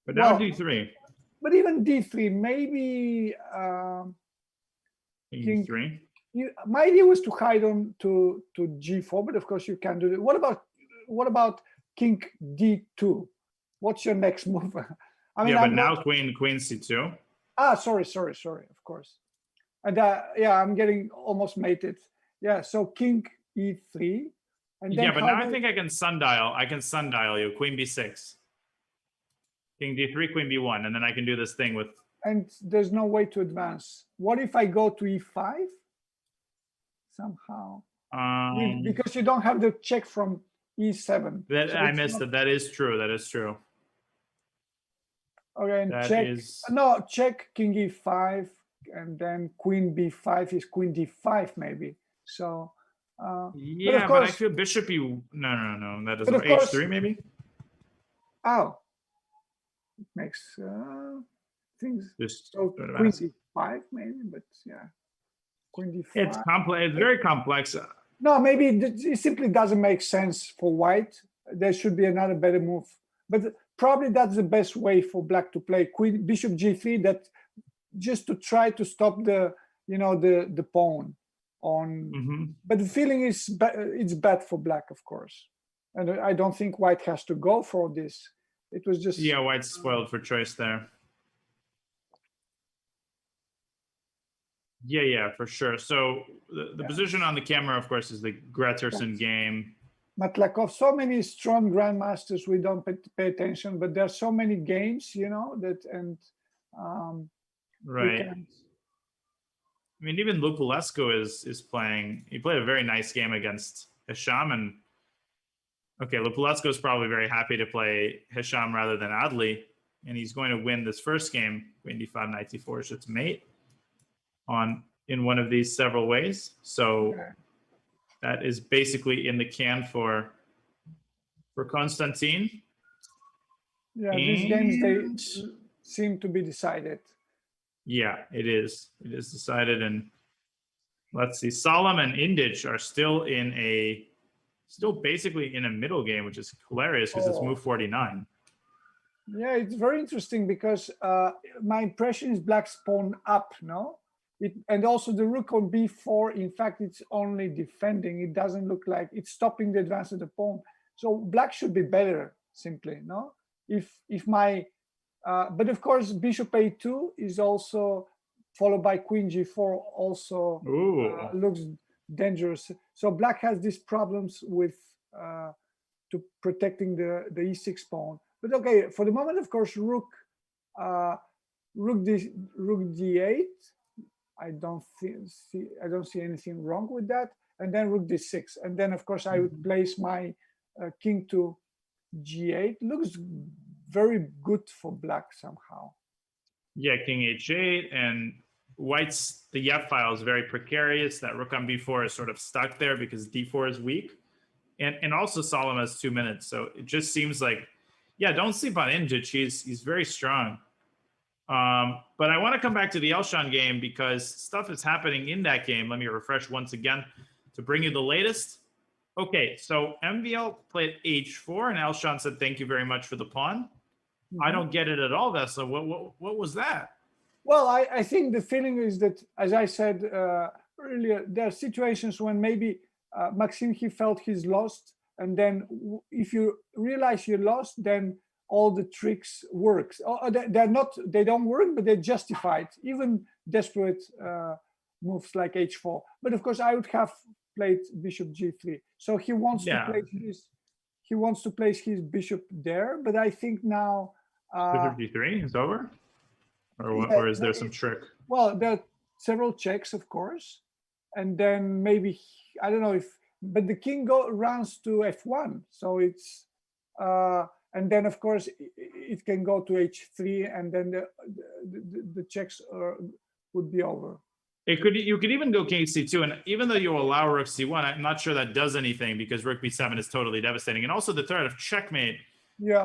But now d3. But even d3, maybe king d3. My idea was to hide on to g4, but of course you can't do it. What about king d2? What's your next move? But now queen c2. Sorry, of course. And I'm getting almost mated. Yeah, so king e3. And then but now I think I can sundial. You queen b6. King d3, queen b1, and then I can do this thing with. And there's no way to advance. What if I go to e5? Somehow. Because you don't have the check from e7. I missed it. That is true. Okay, and check king e5, and then queen b5 is queen d5 maybe. So. But I feel bishop e. No. That doesn't. H3 maybe. Oh. It makes things just queen d5 maybe, but yeah, queen d5. It's complex. It's very complex. No, maybe it simply doesn't make sense for white. There should be another better move, but probably that's the best way for black to play bishop g3. That just to try to stop the pawn on. But the feeling is it's bad for black, of course, and I don't think white has to go for this. It was just white's spoiled for choice there. Yeah, for sure. So the position on the camera, of course, is the Gretterson game. Matlakov, so many strong grandmasters we don't pay attention, but there are so many games, right. I mean, even Lupulescu is playing. He played a very nice game against Hisham, and Lupulescu is probably very happy to play Hisham rather than Adli, and he's going to win this first game. Queen d5, knight d4, should mate. in one of these several ways. So Okay. that is basically in the can for Konstantin. Yeah, these games, they And seem to be decided. yeah, it is. It is decided. And let's see, Solemn and Indic are still basically in a middle game, which is hilarious because it's move 49. Yeah, it's very interesting because my impression is black's pawn up, no? And also the rook on b4, in fact, it's only defending. It doesn't look like it's stopping the advance of the pawn. So black should be better, simply, no? If my, but of course, bishop a2 is also followed by queen g4, also looks dangerous. So black has these problems with to protecting the e6 pawn. But okay, for the moment, of course, rook d8. I don't see anything wrong with that. And then rook d6. And then, of course, I would place my king to g8. Looks very good for black somehow. Yeah, king h8, and white's, the F file is very precarious. That rook on b4 is sort of stuck there because d4 is weak. And also Solemn has 2 minutes. So it just seems like, yeah, don't sleep on Indic. He's very strong. But I want to come back to the Elshan game because stuff is happening in that game. Let me refresh once again to bring you the latest. Okay, so MVL played h4, and Elshan said, thank you very much for the pawn. I don't get it at all, Vesla. What was that? Well, I think the feeling is that, as I said earlier, there are situations when maybe Maxime, he felt he's lost. And then if you realize you're lost, then all the tricks works. They don't work, but they're justified. Even desperate moves like h4. But of course, I would have played bishop g3. So he wants to place his bishop there. But I think now bishop g3 is over, or is there some trick? Well, there are several checks, of course, and then maybe I don't know if. But the king runs to f1, so it's and then of course it can go to h3, and then the checks would be over. You could even go king c2, and even though you allow rook c1, I'm not sure that does anything because rook b7 is totally devastating, and also the threat of checkmate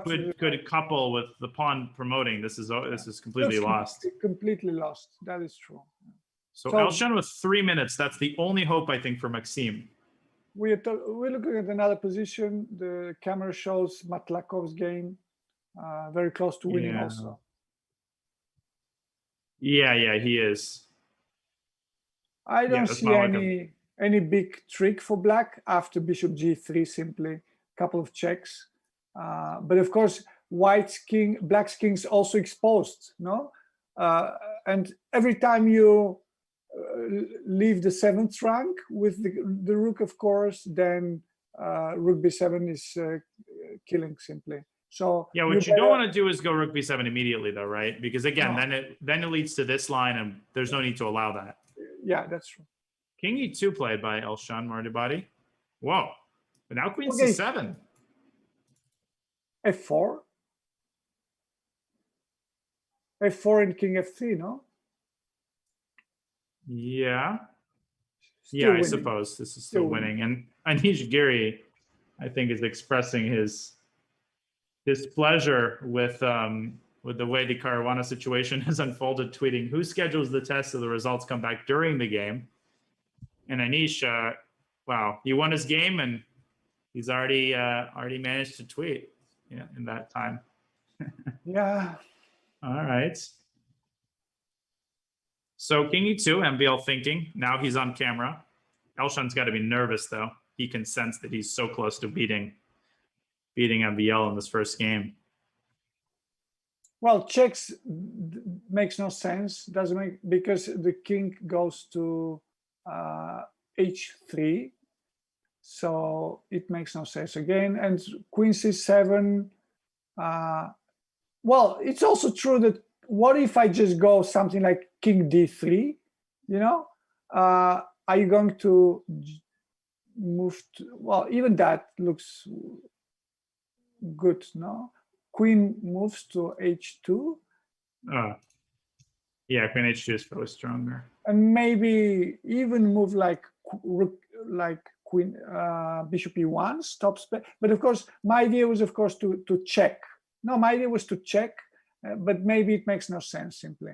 could couple with the pawn promoting. This is completely lost. Completely lost. That is true. So Elshan with 3 minutes. That's the only hope I think for Maxime. We're looking at another position. The camera shows Matlakov's game, very close to winning also. Yeah, he is. I don't see any big trick for black after bishop g3, simply a couple of checks. But of course, black's king's also exposed, no? And every time you leave the 7th rank with the rook, of course, then rook b7 is killing simply. So yeah, what you don't want to do is go rook b7 immediately, though, right? Because again, then it leads to this line, and there's no need to allow that. Yeah, that's true. King e2 played by Elshan Mardibadi. Whoa! But now queen c7. f4. f4 and king f3, no? Yeah. Still I suppose this is still winning. And Anish Giri, I think, is expressing his displeasure with the way the Caruana situation has unfolded, tweeting, "Who schedules the test so the results come back during the game?" And Anish, wow, he won his game, and he's already managed to tweet in that time. Yeah. All right. So king e2, MVL thinking. Now he's on camera. Elshan's got to be nervous, though. He can sense that he's so close to beating MVL in this first game. Well, checks makes no sense. Doesn't make, because the king goes to h3, so it makes no sense again. And queen c7. Well, it's also true that what if I just go something like king d3? You know, are you going to move to? Well, even that looks good, no? Queen moves to h2. Yeah, queen h2 is probably stronger. And maybe even move like queen, bishop e1 stops. But of course, my idea was, of course, to check. No, my idea was to check, but maybe it makes no sense simply.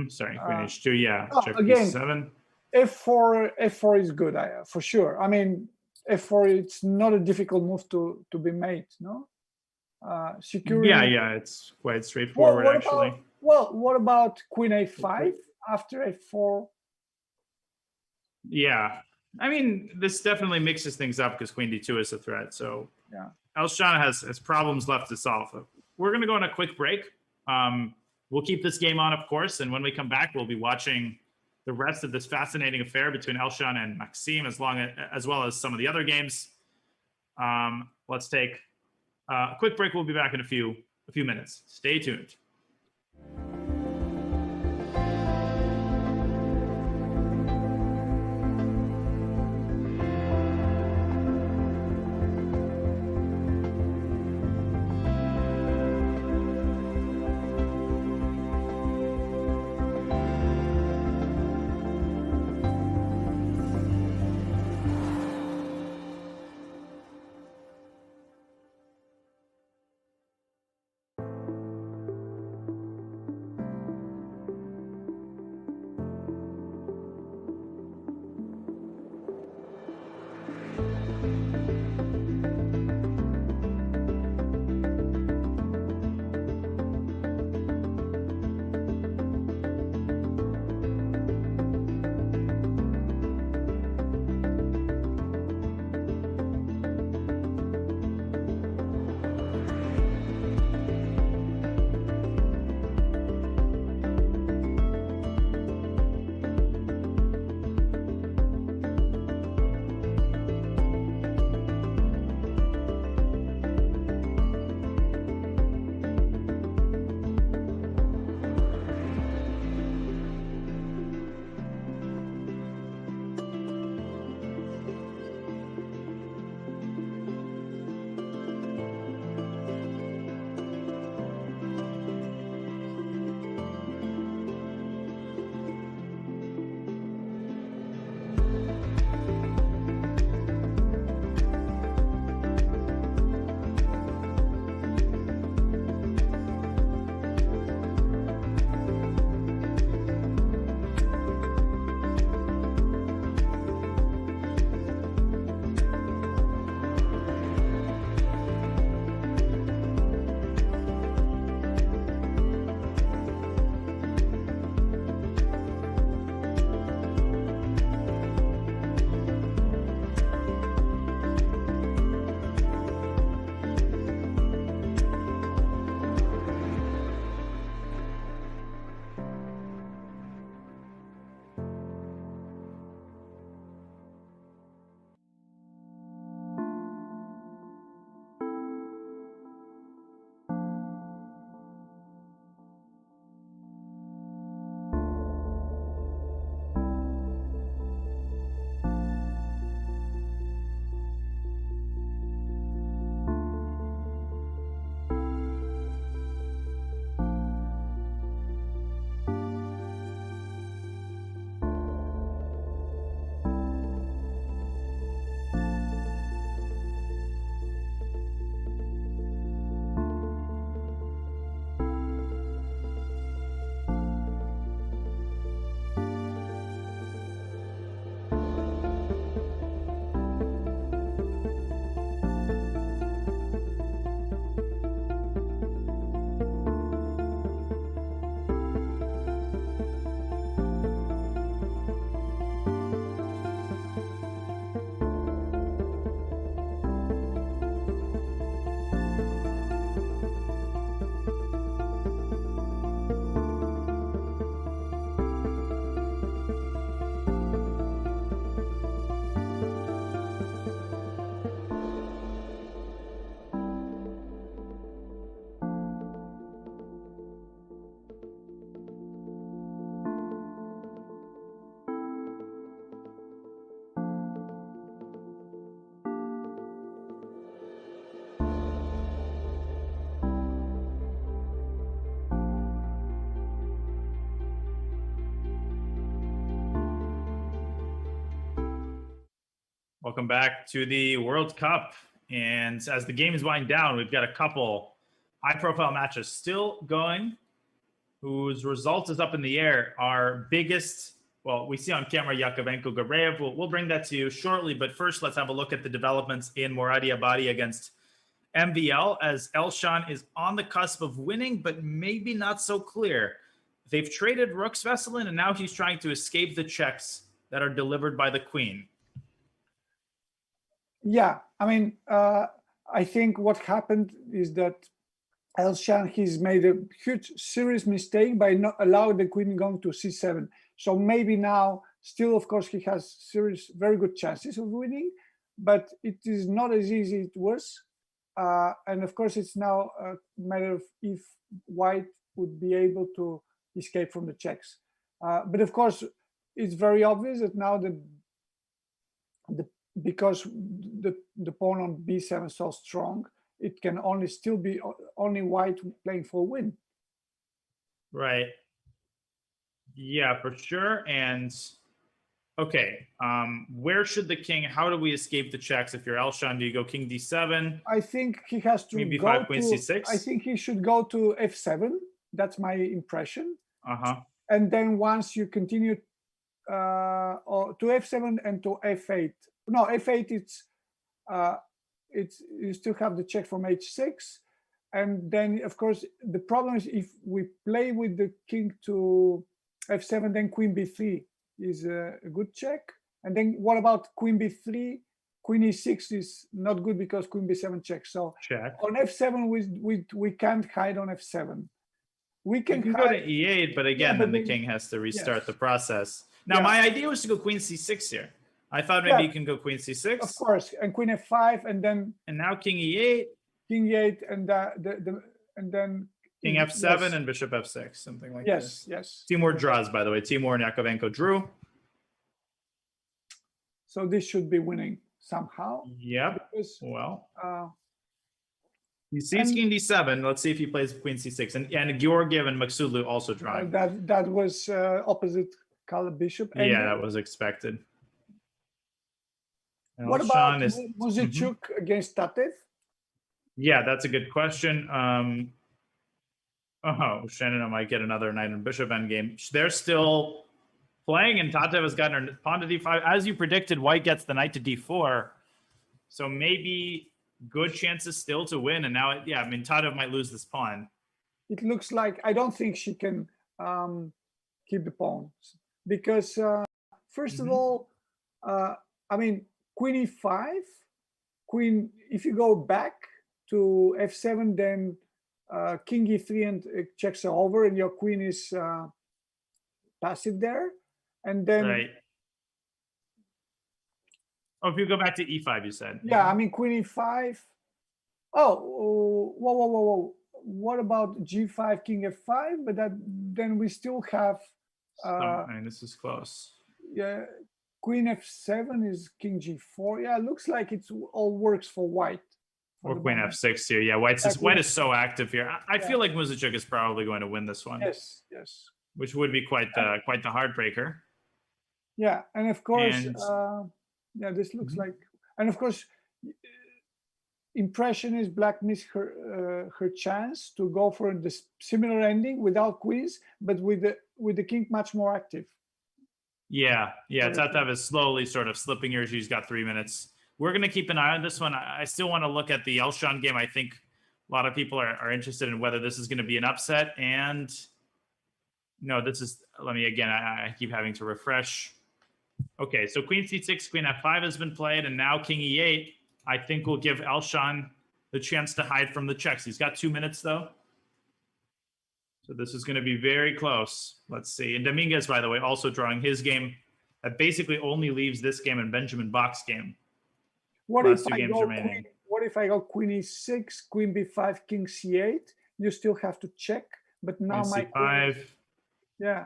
Sorry, queen h2. Yeah, check again, b7. f4 is good, for sure. I mean, f4, it's not a difficult move to be made, no? Securing. Yeah, it's quite straightforward, actually. What about queen a5 after f4? Yeah, I mean, this definitely mixes things up because queen d2 is a threat. So yeah, Elshana has problems left to solve. We're going to go on a quick break. We'll keep this game on, of course, and when we come back, we'll be watching the rest of this fascinating affair between Elshana and Maxime, as well as some of the other games. Let's take a quick break. We'll be back in a few minutes. Stay tuned. Welcome back to the World Cup. And as the game is winding down, we've got a couple high-profile matches still going, whose result is up in the air. Our biggest, well, we see on camera Yakovenko Gareev. We'll bring that to you shortly. But first, let's have a look at the developments in Moradiabadi against MVL, as Elshan is on the cusp of winning, but maybe not so clear. They've traded Rook's Vesselin, and now he's trying to escape the checks that are delivered by the queen. Yeah, I mean, I think what happened is that Elshan, he's made a huge, serious mistake by not allowing the queen going to c7. So maybe now, still, of course, he has serious, very good chances of winning, but it is not as easy as it was. And of course, it's now a matter of if White would be able to escape from the checks. But of course, it's very obvious that now that because the pawn on b7 is so strong, it can only still be only White playing for a win. Right. Yeah, for sure. And okay, where should the king? How do we escape the checks? If you're Elshan, do you go king d7? I think he has to Maybe go b5, queen to. c6. I think he should go to f7. That's my impression. Uh-huh. And then once you continue or to f7 and to f8. No, f8. It's you still have the check from h6, and then of course the problem is if we play with the king to f7, then queen b3 is a good check. And then what about queen b3? Queen e6 is not good because queen b7 checks. So Check. on f7 we can't hide on f7. We can go to e8, but again, but then the king has to restart yes. the process. Now, Yeah. my idea was to go queen c6 here. I thought maybe Yeah. you can go queen c6. Of course, and queen f5, and then And now king e8, king e8, and and then king f7, yes. and bishop f6, something like Yes, this. yes. Timur draws, by the way. Timur and Yakovenko drew. So this should be winning somehow. Yep. Because, Well, uh, he sees and- king d7. Let's see if he plays queen c6. And Georgiev and Maksudlu also drawing. that was opposite color bishop. And Yeah, that was expected. And what Elshan about is Muzichuk against Tatev? Yeah, that's a good question. Shannon might get another knight and bishop endgame. They're still playing, and Tatev has gotten her pawn to d5. As you predicted, White gets the knight to d4. So maybe good chances still to win. And now, yeah, I mean, Tatev might lose this pawn. It looks like I don't think she can keep the pawns because first of all, I mean, queen e5, queen. If you go back to f7, then king e3 and checks are over, and your queen is passive there. And then, right. Oh, if you go back to e5, you said. Yeah, I mean, queen e5. Oh, whoa. What about g5, king f5? But then we still have. I mean, this is close. Yeah, queen f7 is king g4. Yeah, it looks like it's all works for White. Or queen f6 here. Yeah, White is so active here. I feel like Muzichuk is probably going to win this one. Yes. Which would be quite the heartbreaker. Yeah, and of course, this looks like, and of course, impression is Black missed her chance to go for this similar ending without queens, but with the king much more active. Yeah, Tatev is slowly sort of slipping here. She's got 3 minutes. We're going to keep an eye on this one. I still want to look at the Elshan game. I think a lot of people are interested in whether this is going to be an upset. And no, this is, I keep having to refresh. Okay, so queen c6, queen f5 has been played, and now king e8, I think will give Elshan the chance to hide from the checks. He's got 2 minutes, though. So this is going to be very close. Let's see. And Dominguez, by the way, also drawing his game that basically only leaves this game and Benjamin Bach's game. What if I go queen e6, queen b5, king c8? You still have to check, but now queen my c5. queen, yeah,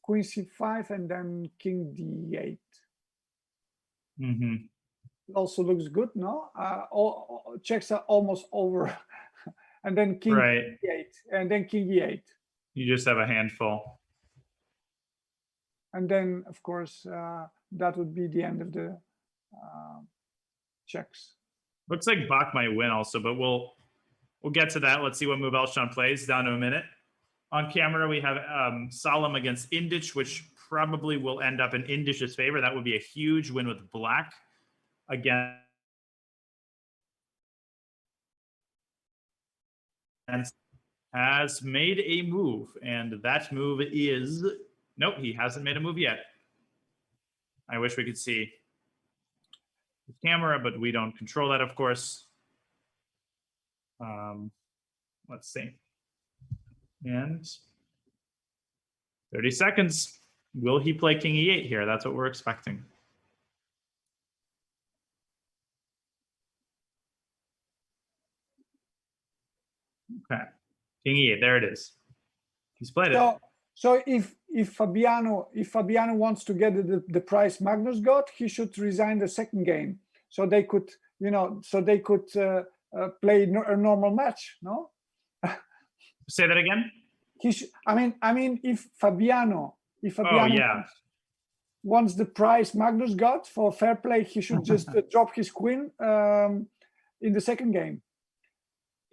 queen c5 and then king d8. Also looks good, no? All checks are almost over, and then king e8, and then king e8. You just have a handful. And then, of course, that would be the end of the checks. Looks like Bach might win also, but we'll get to that. Let's see what move Elshon plays. Down to a minute. On camera, we have Solemn against Indich, which probably will end up in Indich's favor. That would be a huge win with Black again. And has made a move, and that move is nope. He hasn't made a move yet. I wish we could see the camera, but we don't control that, of course. Let's see. And 30 seconds. Will he play King E8 here? That's what we're expecting. Okay. King E8, there it is. He's played it. So if Fabiano wants to get the prize Magnus got, he should resign the second game, so they could play a normal match. No. Say that again. I mean, if Fabiano wants the prize Magnus got for fair play, he should just drop his queen in the second game.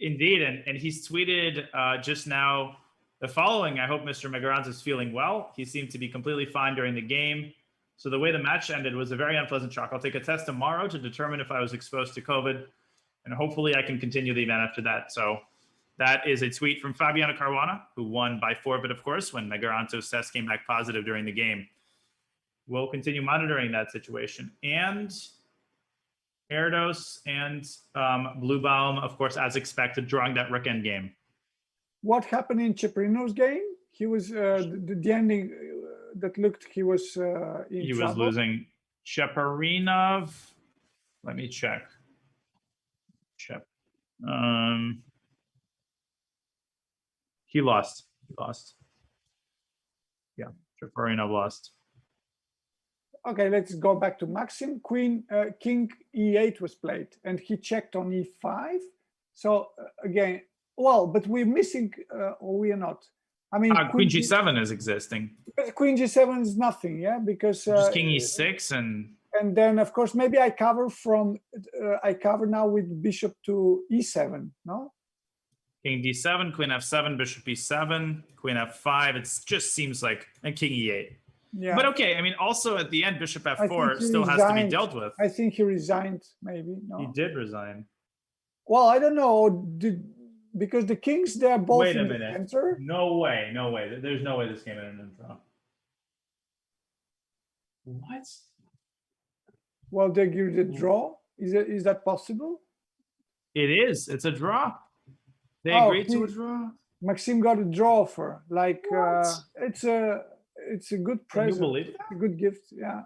Indeed, and he's tweeted just now the following: I hope Mr. Megarans is feeling well. He seemed to be completely fine during the game. So the way the match ended was a very unpleasant shock. I'll take a test tomorrow to determine if I was exposed to COVID, and hopefully I can continue the event after that. So that is a tweet from Fabiano Caruana, who won by forfeit, of course, when Megaranto's test came back positive during the game. We'll continue monitoring that situation. And Erdos and Bluebaum, of course, as expected, drawing that rook end game. What happened in Cheprino's game? He was the ending that looked he was in trouble. Was losing. Cheparinov. Let me check. He lost. Yeah, Cheparinov lost. Okay, let's go back to Maxim. King E8 was played, and he checked on E5. So again, well, but we're missing, or we are not. I mean, Queen G7 is existing. Queen G7 is nothing, yeah, because just King E6 and then of course maybe I cover now with Bishop to E7, no? King D7, Queen F7, Bishop E7, Queen F5. It just seems like, and King E8. Yeah. But okay, I mean, also at the end, Bishop F4 still has to be dealt with. I think he resigned, maybe. No. He did resign. Well, I don't know. Because the kings, they're both Wait a in minute. the center. No way. There's no way this came in an draw. What? Well, they give the draw. Is that possible? It is. It's a draw. They agreed to a draw. Maxime got a draw offer. Like it's a good present. Can you believe that? A good gift. Yeah.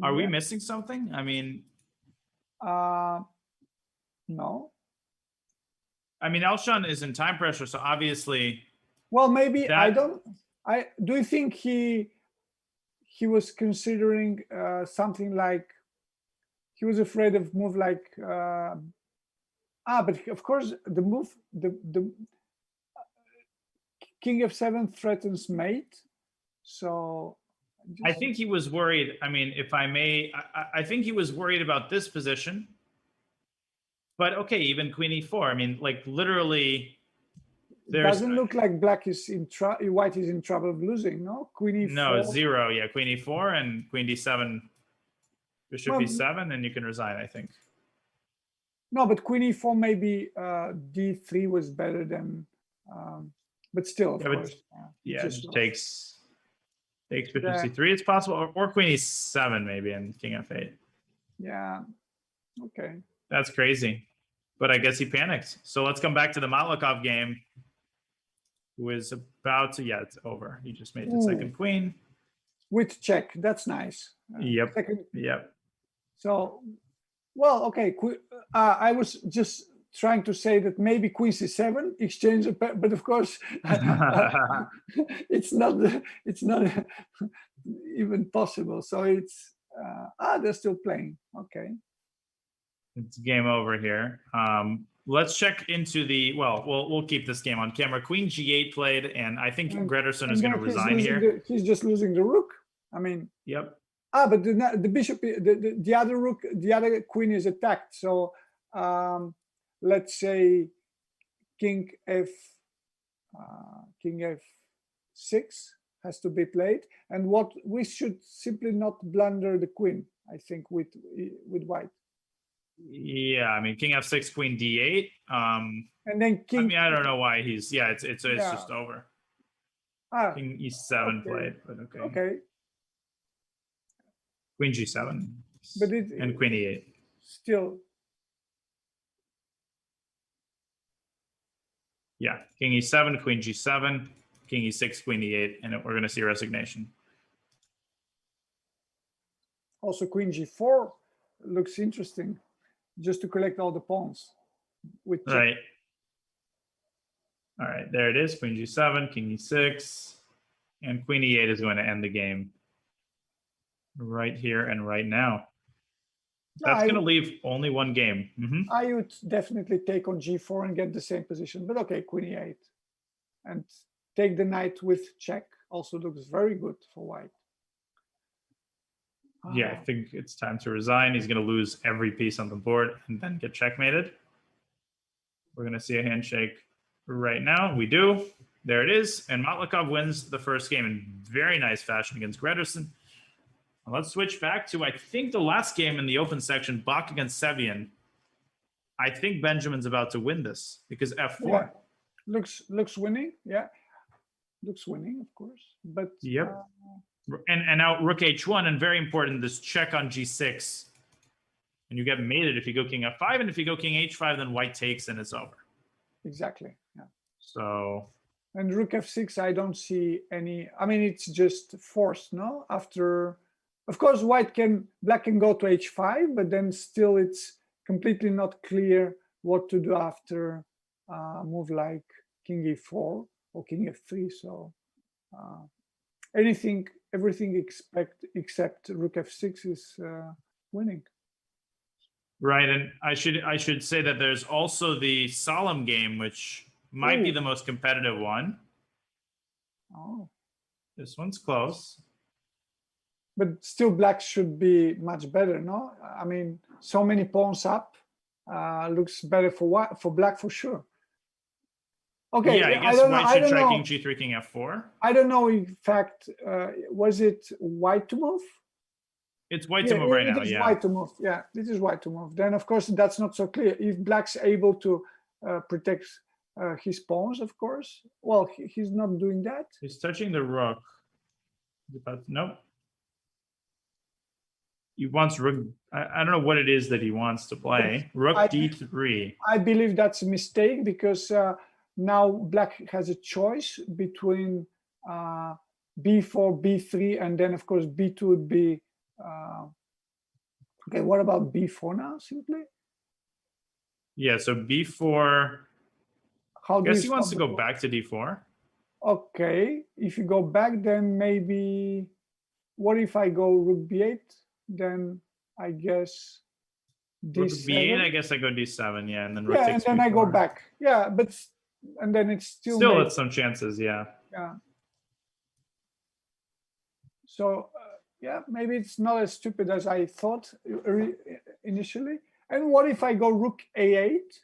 Are we missing something? I mean, no. I mean, Elshon is in time pressure, so obviously. Well, maybe do you think he was considering something like he was afraid of move like but of course the move the King F7 threatens mate, so I think he was worried. I mean, if I may, I think he was worried about this position. But okay, even Queen E4. I mean, like literally, it doesn't look like Black is in trouble. White is in trouble of losing. No, Queen E4. No, 0. Yeah, Queen E4 and Queen D7, Bishop E7, and you can resign. I think. No, but Queen E4 maybe D3 was better than, but still, of course. It just takes Bishop C3. It's possible, or Queen E7 maybe, and King F8. Yeah. Okay. That's crazy, but I guess he panicked. So let's come back to the Matlakov game, who is about to, it's over. He just made the second queen. With check, that's nice. Yep. Second. Yep. So, well, okay. I was just trying to say that maybe Queen C7 exchange, but of course, it's not even possible. So it's they're still playing. Okay. It's game over here. Let's check into the, we'll keep this game on camera. Queen G8 played, and I think Grederson is going to resign here. He's just losing the rook. I mean. Yep. But the bishop, the other rook, the other queen is attacked. So let's say king f6 has to be played, and what we should simply not blunder the queen, I think, with white. Yeah, I mean, king f6, queen d8. And then king. I mean, I don't know why he's. Yeah, it's just over. King e7 okay. played, but okay. Okay. Queen g7. But and queen e8. Still. Yeah, king e7, queen g7, king e6, queen e8, and we're going to see resignation. Also, queen g4 looks interesting, just to collect all the pawns. With check. Right. All right, there it is. Queen g7, king e6, and queen e8 is going to end the game right here and right now. That's going to leave only one game. I would definitely take on g4 and get the same position, but okay, queen e8. And take the knight with check also looks very good for white. Yeah, I think it's time to resign. He's going to lose every piece on the board and then get checkmated. We're going to see a handshake right now. We do. There it is. And Matlikov wins the first game in very nice fashion against Grederson. Let's switch back to, I think, the last game in the open section, Bach against Sevian. I think Benjamin's about to win this because f4. Yeah. Looks winning. Yeah, looks winning, of course. But yep. And now rook h1, and very important, this check on g6. And you get mated if you go king f5, and if you go king h5, then white takes and it's over. Exactly. Yeah. So. And rook f6, I don't see any. I mean, it's just forced, no? After. Of course, black can go to h5, but then still it's completely not clear what to do after a move like king e4 or king f3. So everything except rook f6 is winning. Right, and I should say that there's also the solemn game, which might be the most competitive one. Oh, this one's close. But still, black should be much better, no? I mean, so many pawns up looks better for black for sure. Okay, yeah, I guess white should try king g3, king f4. I don't know. In fact, was it white to move? It's white to move right now. Yeah, white to move. Yeah, this is white to move. Then, of course, that's not so clear. If black's able to protect his pawns, of course. Well, he's not doing that. He's touching the rook. Nope. He wants rook. I don't know what it is that he wants to play. Rook d3. I believe that's a mistake because now black has a choice between b4, b3, and then of course b2 would be. Okay, what about b4 now? Simply. Yeah. So b4. I guess he wants to go back to d4. Okay, if you go back, then maybe. What if I go rook b8? Then I guess d7. Rook b8, I guess I go d7, yeah, and then rook takes and then b4. I go back. Yeah, but and then it's still at some chances, yeah. Yeah. So yeah, maybe it's not as stupid as I thought initially. And what if I go rook a8?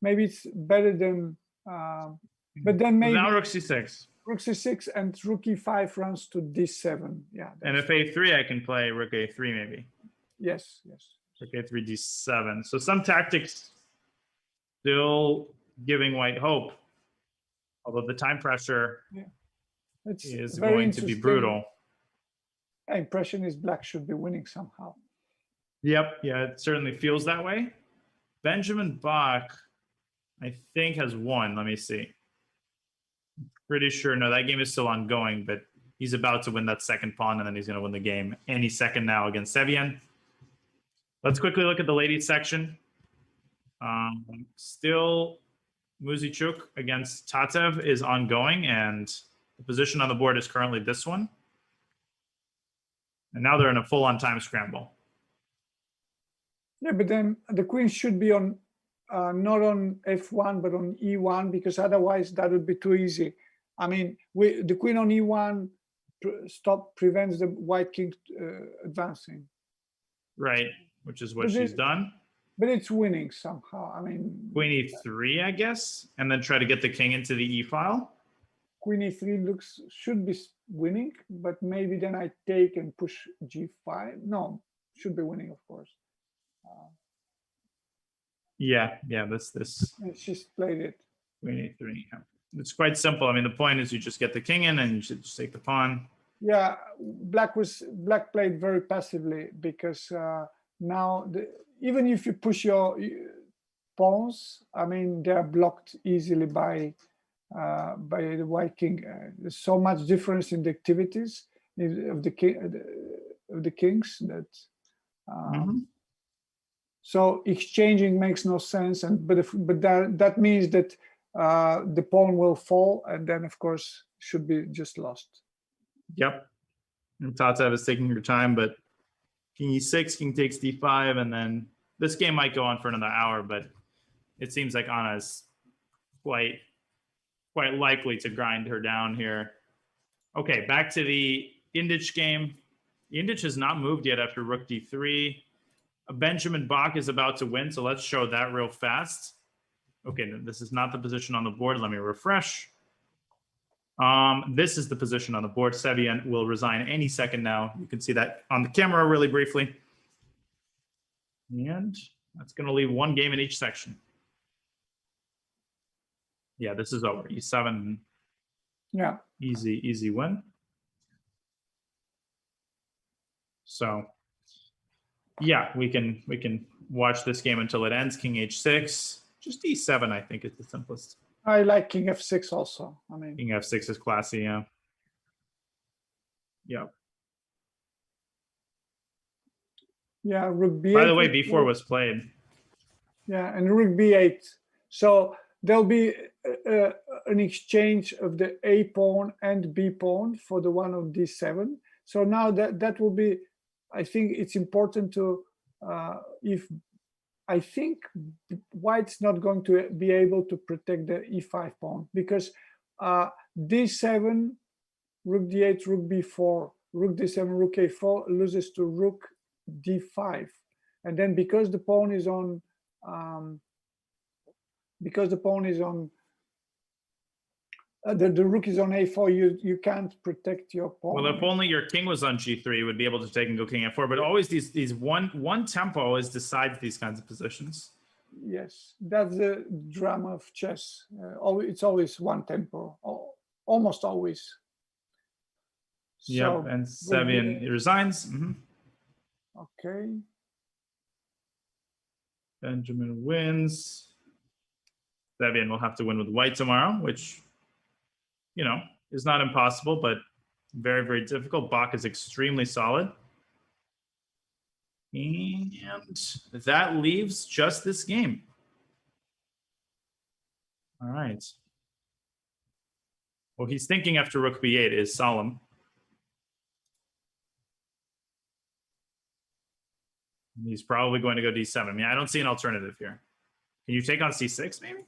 Maybe it's better than. But then maybe now rook c6. Rook c6 and rook e5 runs to d7. Yeah. And if a3, I can play rook a3 maybe. Yes. Rook a3, d7. So some tactics still giving white hope, although the time pressure is going to be brutal. My impression is black should be winning somehow. Yep. Yeah, it certainly feels that way. Benjamin Bach, I think, has won. Let me see. Pretty sure. No, that game is still ongoing, but he's about to win that second pawn, and then he's going to win the game any second now against Sevian. Let's quickly look at the ladies section. Still, Muzichuk against Tatev is ongoing, and the position on the board is currently this one. And now they're in a full-on time scramble. Yeah, but then the queen should be on not on f1, but on e1, because otherwise that would be too easy. I mean, the queen on e1 prevents the white king advancing. Right, which is what But she's done. But it's winning somehow. I mean, Queen e3, I guess, and then try to get the king into the e file. Queen e3 should be winning, but maybe then I take and push g5. No, should be winning, of course. Yeah, this. She's played it. Queen e3. Yeah. It's quite simple. I mean, the point is you just get the king in, and you should just take the pawn. Yeah, Black played very passively because now even if you push your pawns, I mean they're blocked easily by the white king. There's so much difference in the activities of the kings that. So exchanging makes no sense, but that means that the pawn will fall, and then of course should be just lost. Yep. And Tatev is taking her time, but king e6, king takes d5, and then this game might go on for another hour, but it seems like Anna's quite likely to grind her down here. Okay, back to the Indic game. Indic has not moved yet after rook d3. Benjamin Bach is about to win, so let's show that real fast. Okay, this is not the position on the board. Let me refresh. This is the position on the board. Sevian will resign any second now. You can see that on the camera really briefly. And that's going to leave one game in each section. Yeah, this is over. E7. Yeah. Easy win. So, yeah, we can watch this game until it ends. King h6. Just e7, I think, is the simplest. I like king f6 also. I mean, king f6 is classy, yeah. Yeah, rook b8. By the way, b4 was played. Yeah, and rook b8. So there'll be an exchange of the a pawn and b pawn for the one of d7. So now that will be, I think it's important to, I think white's not going to be able to protect the e5 pawn because d7, rook d8, rook b4, rook d7, rook a4 loses to rook d5, and then because the pawn is on, the rook is on a4, you can't protect your pawn. Well, if only your king was on g3, you would be able to take and go king f4. But always these one tempo always decides these kinds of positions. Yes, that's the drama of chess. It's always one tempo, almost always. Yeah, so, and Sevian resigns. Okay. Benjamin wins. Sevian will have to win with white tomorrow, which, you know, is not impossible, but very, very difficult. Bach is extremely solid. And that leaves just this game. All right. Well, he's thinking after rook b8 is solemn. He's probably going to go d7. I mean, I don't see an alternative here. Can you take on c6 maybe?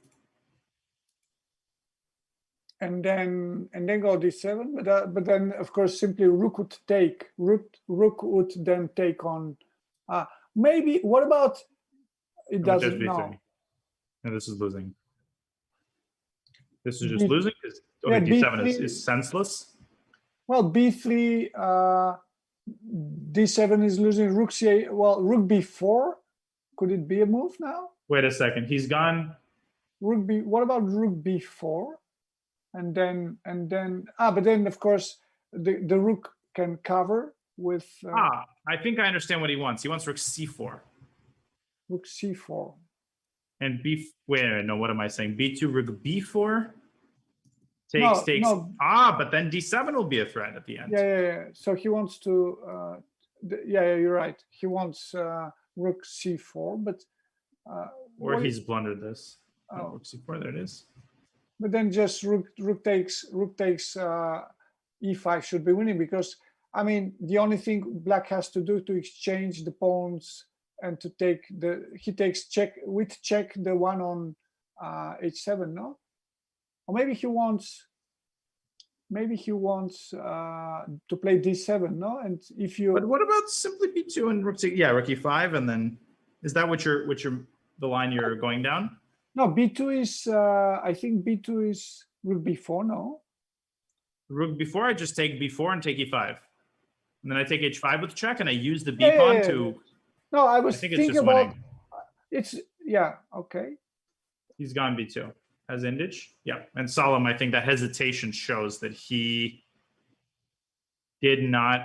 And then go d7, but then of course simply rook would take. Rook would then take on. Maybe what about? It doesn't. No. No, this is losing. This is just losing because d7 is senseless. Well, b3, d7 is losing. Rook c8. Well, rook b4. Could it be a move now? Wait a second. He's gone. Rook b. What about rook b4? And then but then of course the rook can cover with I think I understand what he wants. He wants rook c4. Rook c4. And no, what am I saying? b2, rook b4 takes. No. But then d7 will be a threat at the end. Yeah. So he wants to yeah, you're right. He wants rook c4, but or he's blundered this. Rook c4, there it is. But then just rook takes e5 should be winning, because I mean the only thing black has to do to exchange the pawns and to take he takes check the one on h7, no? Or maybe he wants. maybe he wants to play d7, no? And if you, But what about simply b2 and rook to, yeah, rook e5, and then is that what you're the line you're going down? no, b2 is I think b2 is rook b4, no? Rook b4, I just take b4 and take e5, and then I take h5 with check, and I use the b Yeah, pawn yeah, yeah. to. No, I I was think it's thinking just about winning. it's, yeah, okay. He's gone b2 as Indich. Yeah, and Solemn, I think that hesitation shows that he did not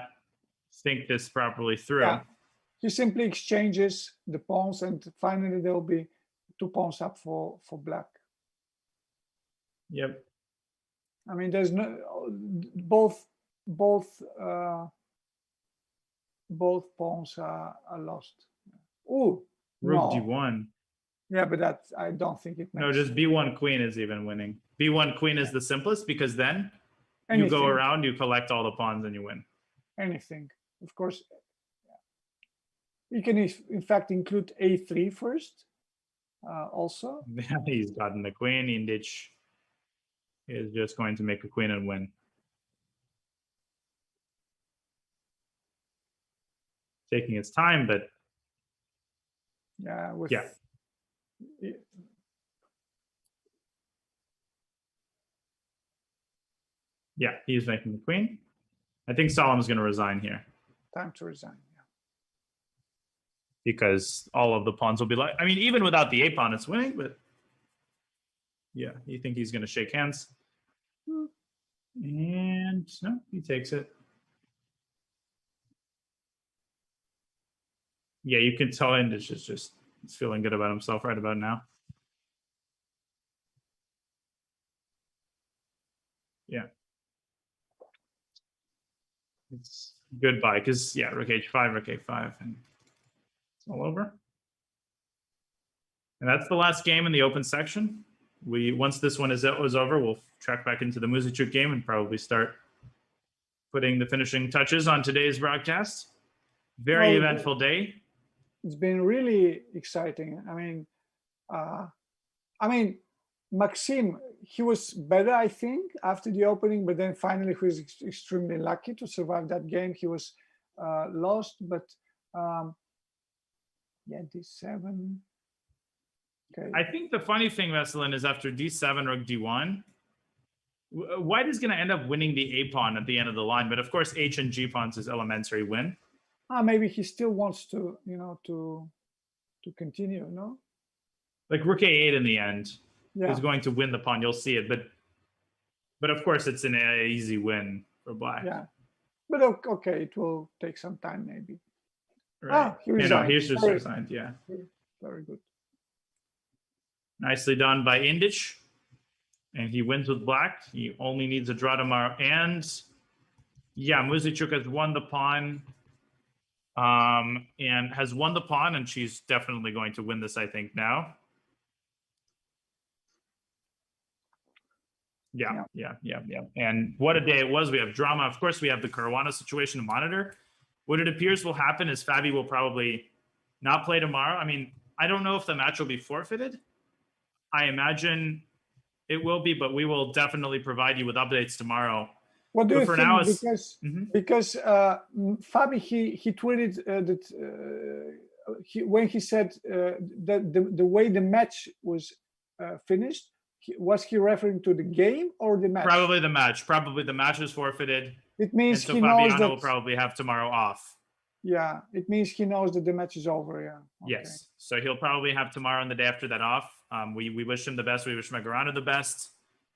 think this properly through. Yeah, he simply exchanges the pawns, and finally there will be 2 pawns up for black. Yep. I mean, there's no both pawns are lost. Oh, Rook no. d1. Yeah, but that I don't think it makes. No, just b1 queen is even winning. b1 queen is the simplest because then you go Anything. around, you collect all the pawns, and you win. Anything, of course. You can in fact include a3 first. Also, He's gotten the queen. Indich is just going to make a queen and win. Taking its time, but yeah, with yeah. Yeah, he's making the queen. I think Solemn's going to resign here. Time to resign. Yeah. Because all of the pawns will be like, I mean, even without the a pawn, it's winning, but yeah, you think he's going to shake hands? And no, he takes it. Yeah, you can tell Indich is just he's feeling good about himself right about now. Yeah. It's goodbye, because yeah, rook h5, rook a5, and it's all over. And that's the last game in the open section. Once this one is over, we'll track back into the Muzichuk game and probably start putting the finishing touches on today's broadcast. Very eventful day. It's been really exciting. I mean, Maxim, he was better, I think, after the opening, but then finally he was extremely lucky to survive that game. He was lost, but yeah, d7. Okay. I think the funny thing, Veselin, is after d7, rook d1, White is going to end up winning the a pawn at the end of the line, but of course h and g pawns is elementary win. Maybe he still wants to, to continue, no? Like rook a8 in the end Yeah. is going to win the pawn. You'll see it, but of course it's an easy win for black. Yeah, but okay, it will take some time maybe. Right. He resigned. He's just resigned. Yeah. Very good. Nicely done by Indich. And he wins with black. He only needs a draw tomorrow. And yeah, Muzichuk has won the pawn. And has won the pawn, and she's definitely going to win this, I think, now. Yeah. And what a day it was. We have drama. Of course, we have the Caruana situation to monitor. What it appears will happen is Fabi will probably not play tomorrow. I mean, I don't know if the match will be forfeited. I imagine it will be, but we will definitely provide you with updates tomorrow. What do you think? Now because Fabi, he tweeted that when he said that the way the match was finished, was he referring to the game or the match? Probably the match. Probably the match is forfeited. It means and so he knows that will probably have tomorrow off. Yeah, it means he knows that the match is over. Yeah. Okay. Yes. So he'll probably have tomorrow and the day after that off. We wish him the best. We wish Megarana the best,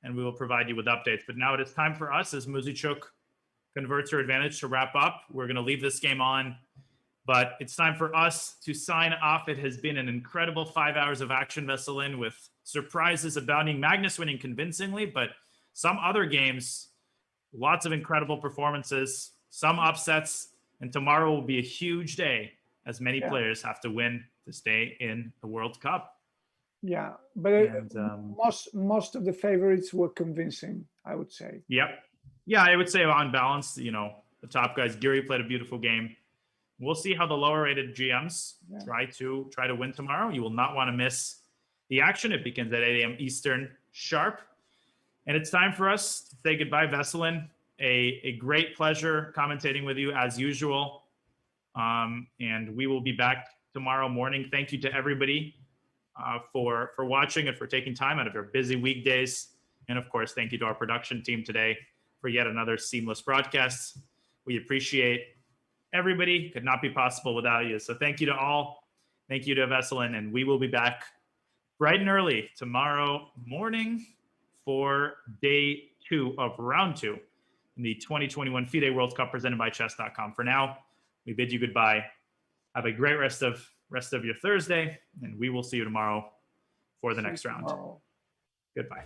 and we will provide you with updates. But now it is time for us, as Muzichuk converts her advantage, to wrap up. We're going to leave this game on, but it's time for us to sign off. It has been an incredible 5 hours of action, Veselin, with surprises abounding. Magnus winning convincingly, but some other games, lots of incredible performances, some upsets, and tomorrow will be a huge day as many players have to win to stay in the World Cup. Yeah, but most of the favorites were convincing, I would say. Yep. Yeah, I would say on balance, the top guys. Giri played a beautiful game. We'll see how the lower rated GMs try to win tomorrow. You will not want to miss the action. It begins at 8 a.m. Eastern sharp. And it's time for us to say goodbye, Veselin. A great pleasure commentating with you as usual. And we will be back tomorrow morning. Thank you to everybody for watching and for taking time out of your busy weekdays. And of course, thank you to our production team today for yet another seamless broadcast. We appreciate everybody. Could not be possible without you. So thank you to all. Thank you to Veselin, and we will be back bright and early tomorrow morning for day 2 of round 2 in the 2021 FIDE World Cup presented by Chess.com. For now, we bid you goodbye. Have a great rest of your Thursday, and we will see you tomorrow for the next round. Goodbye.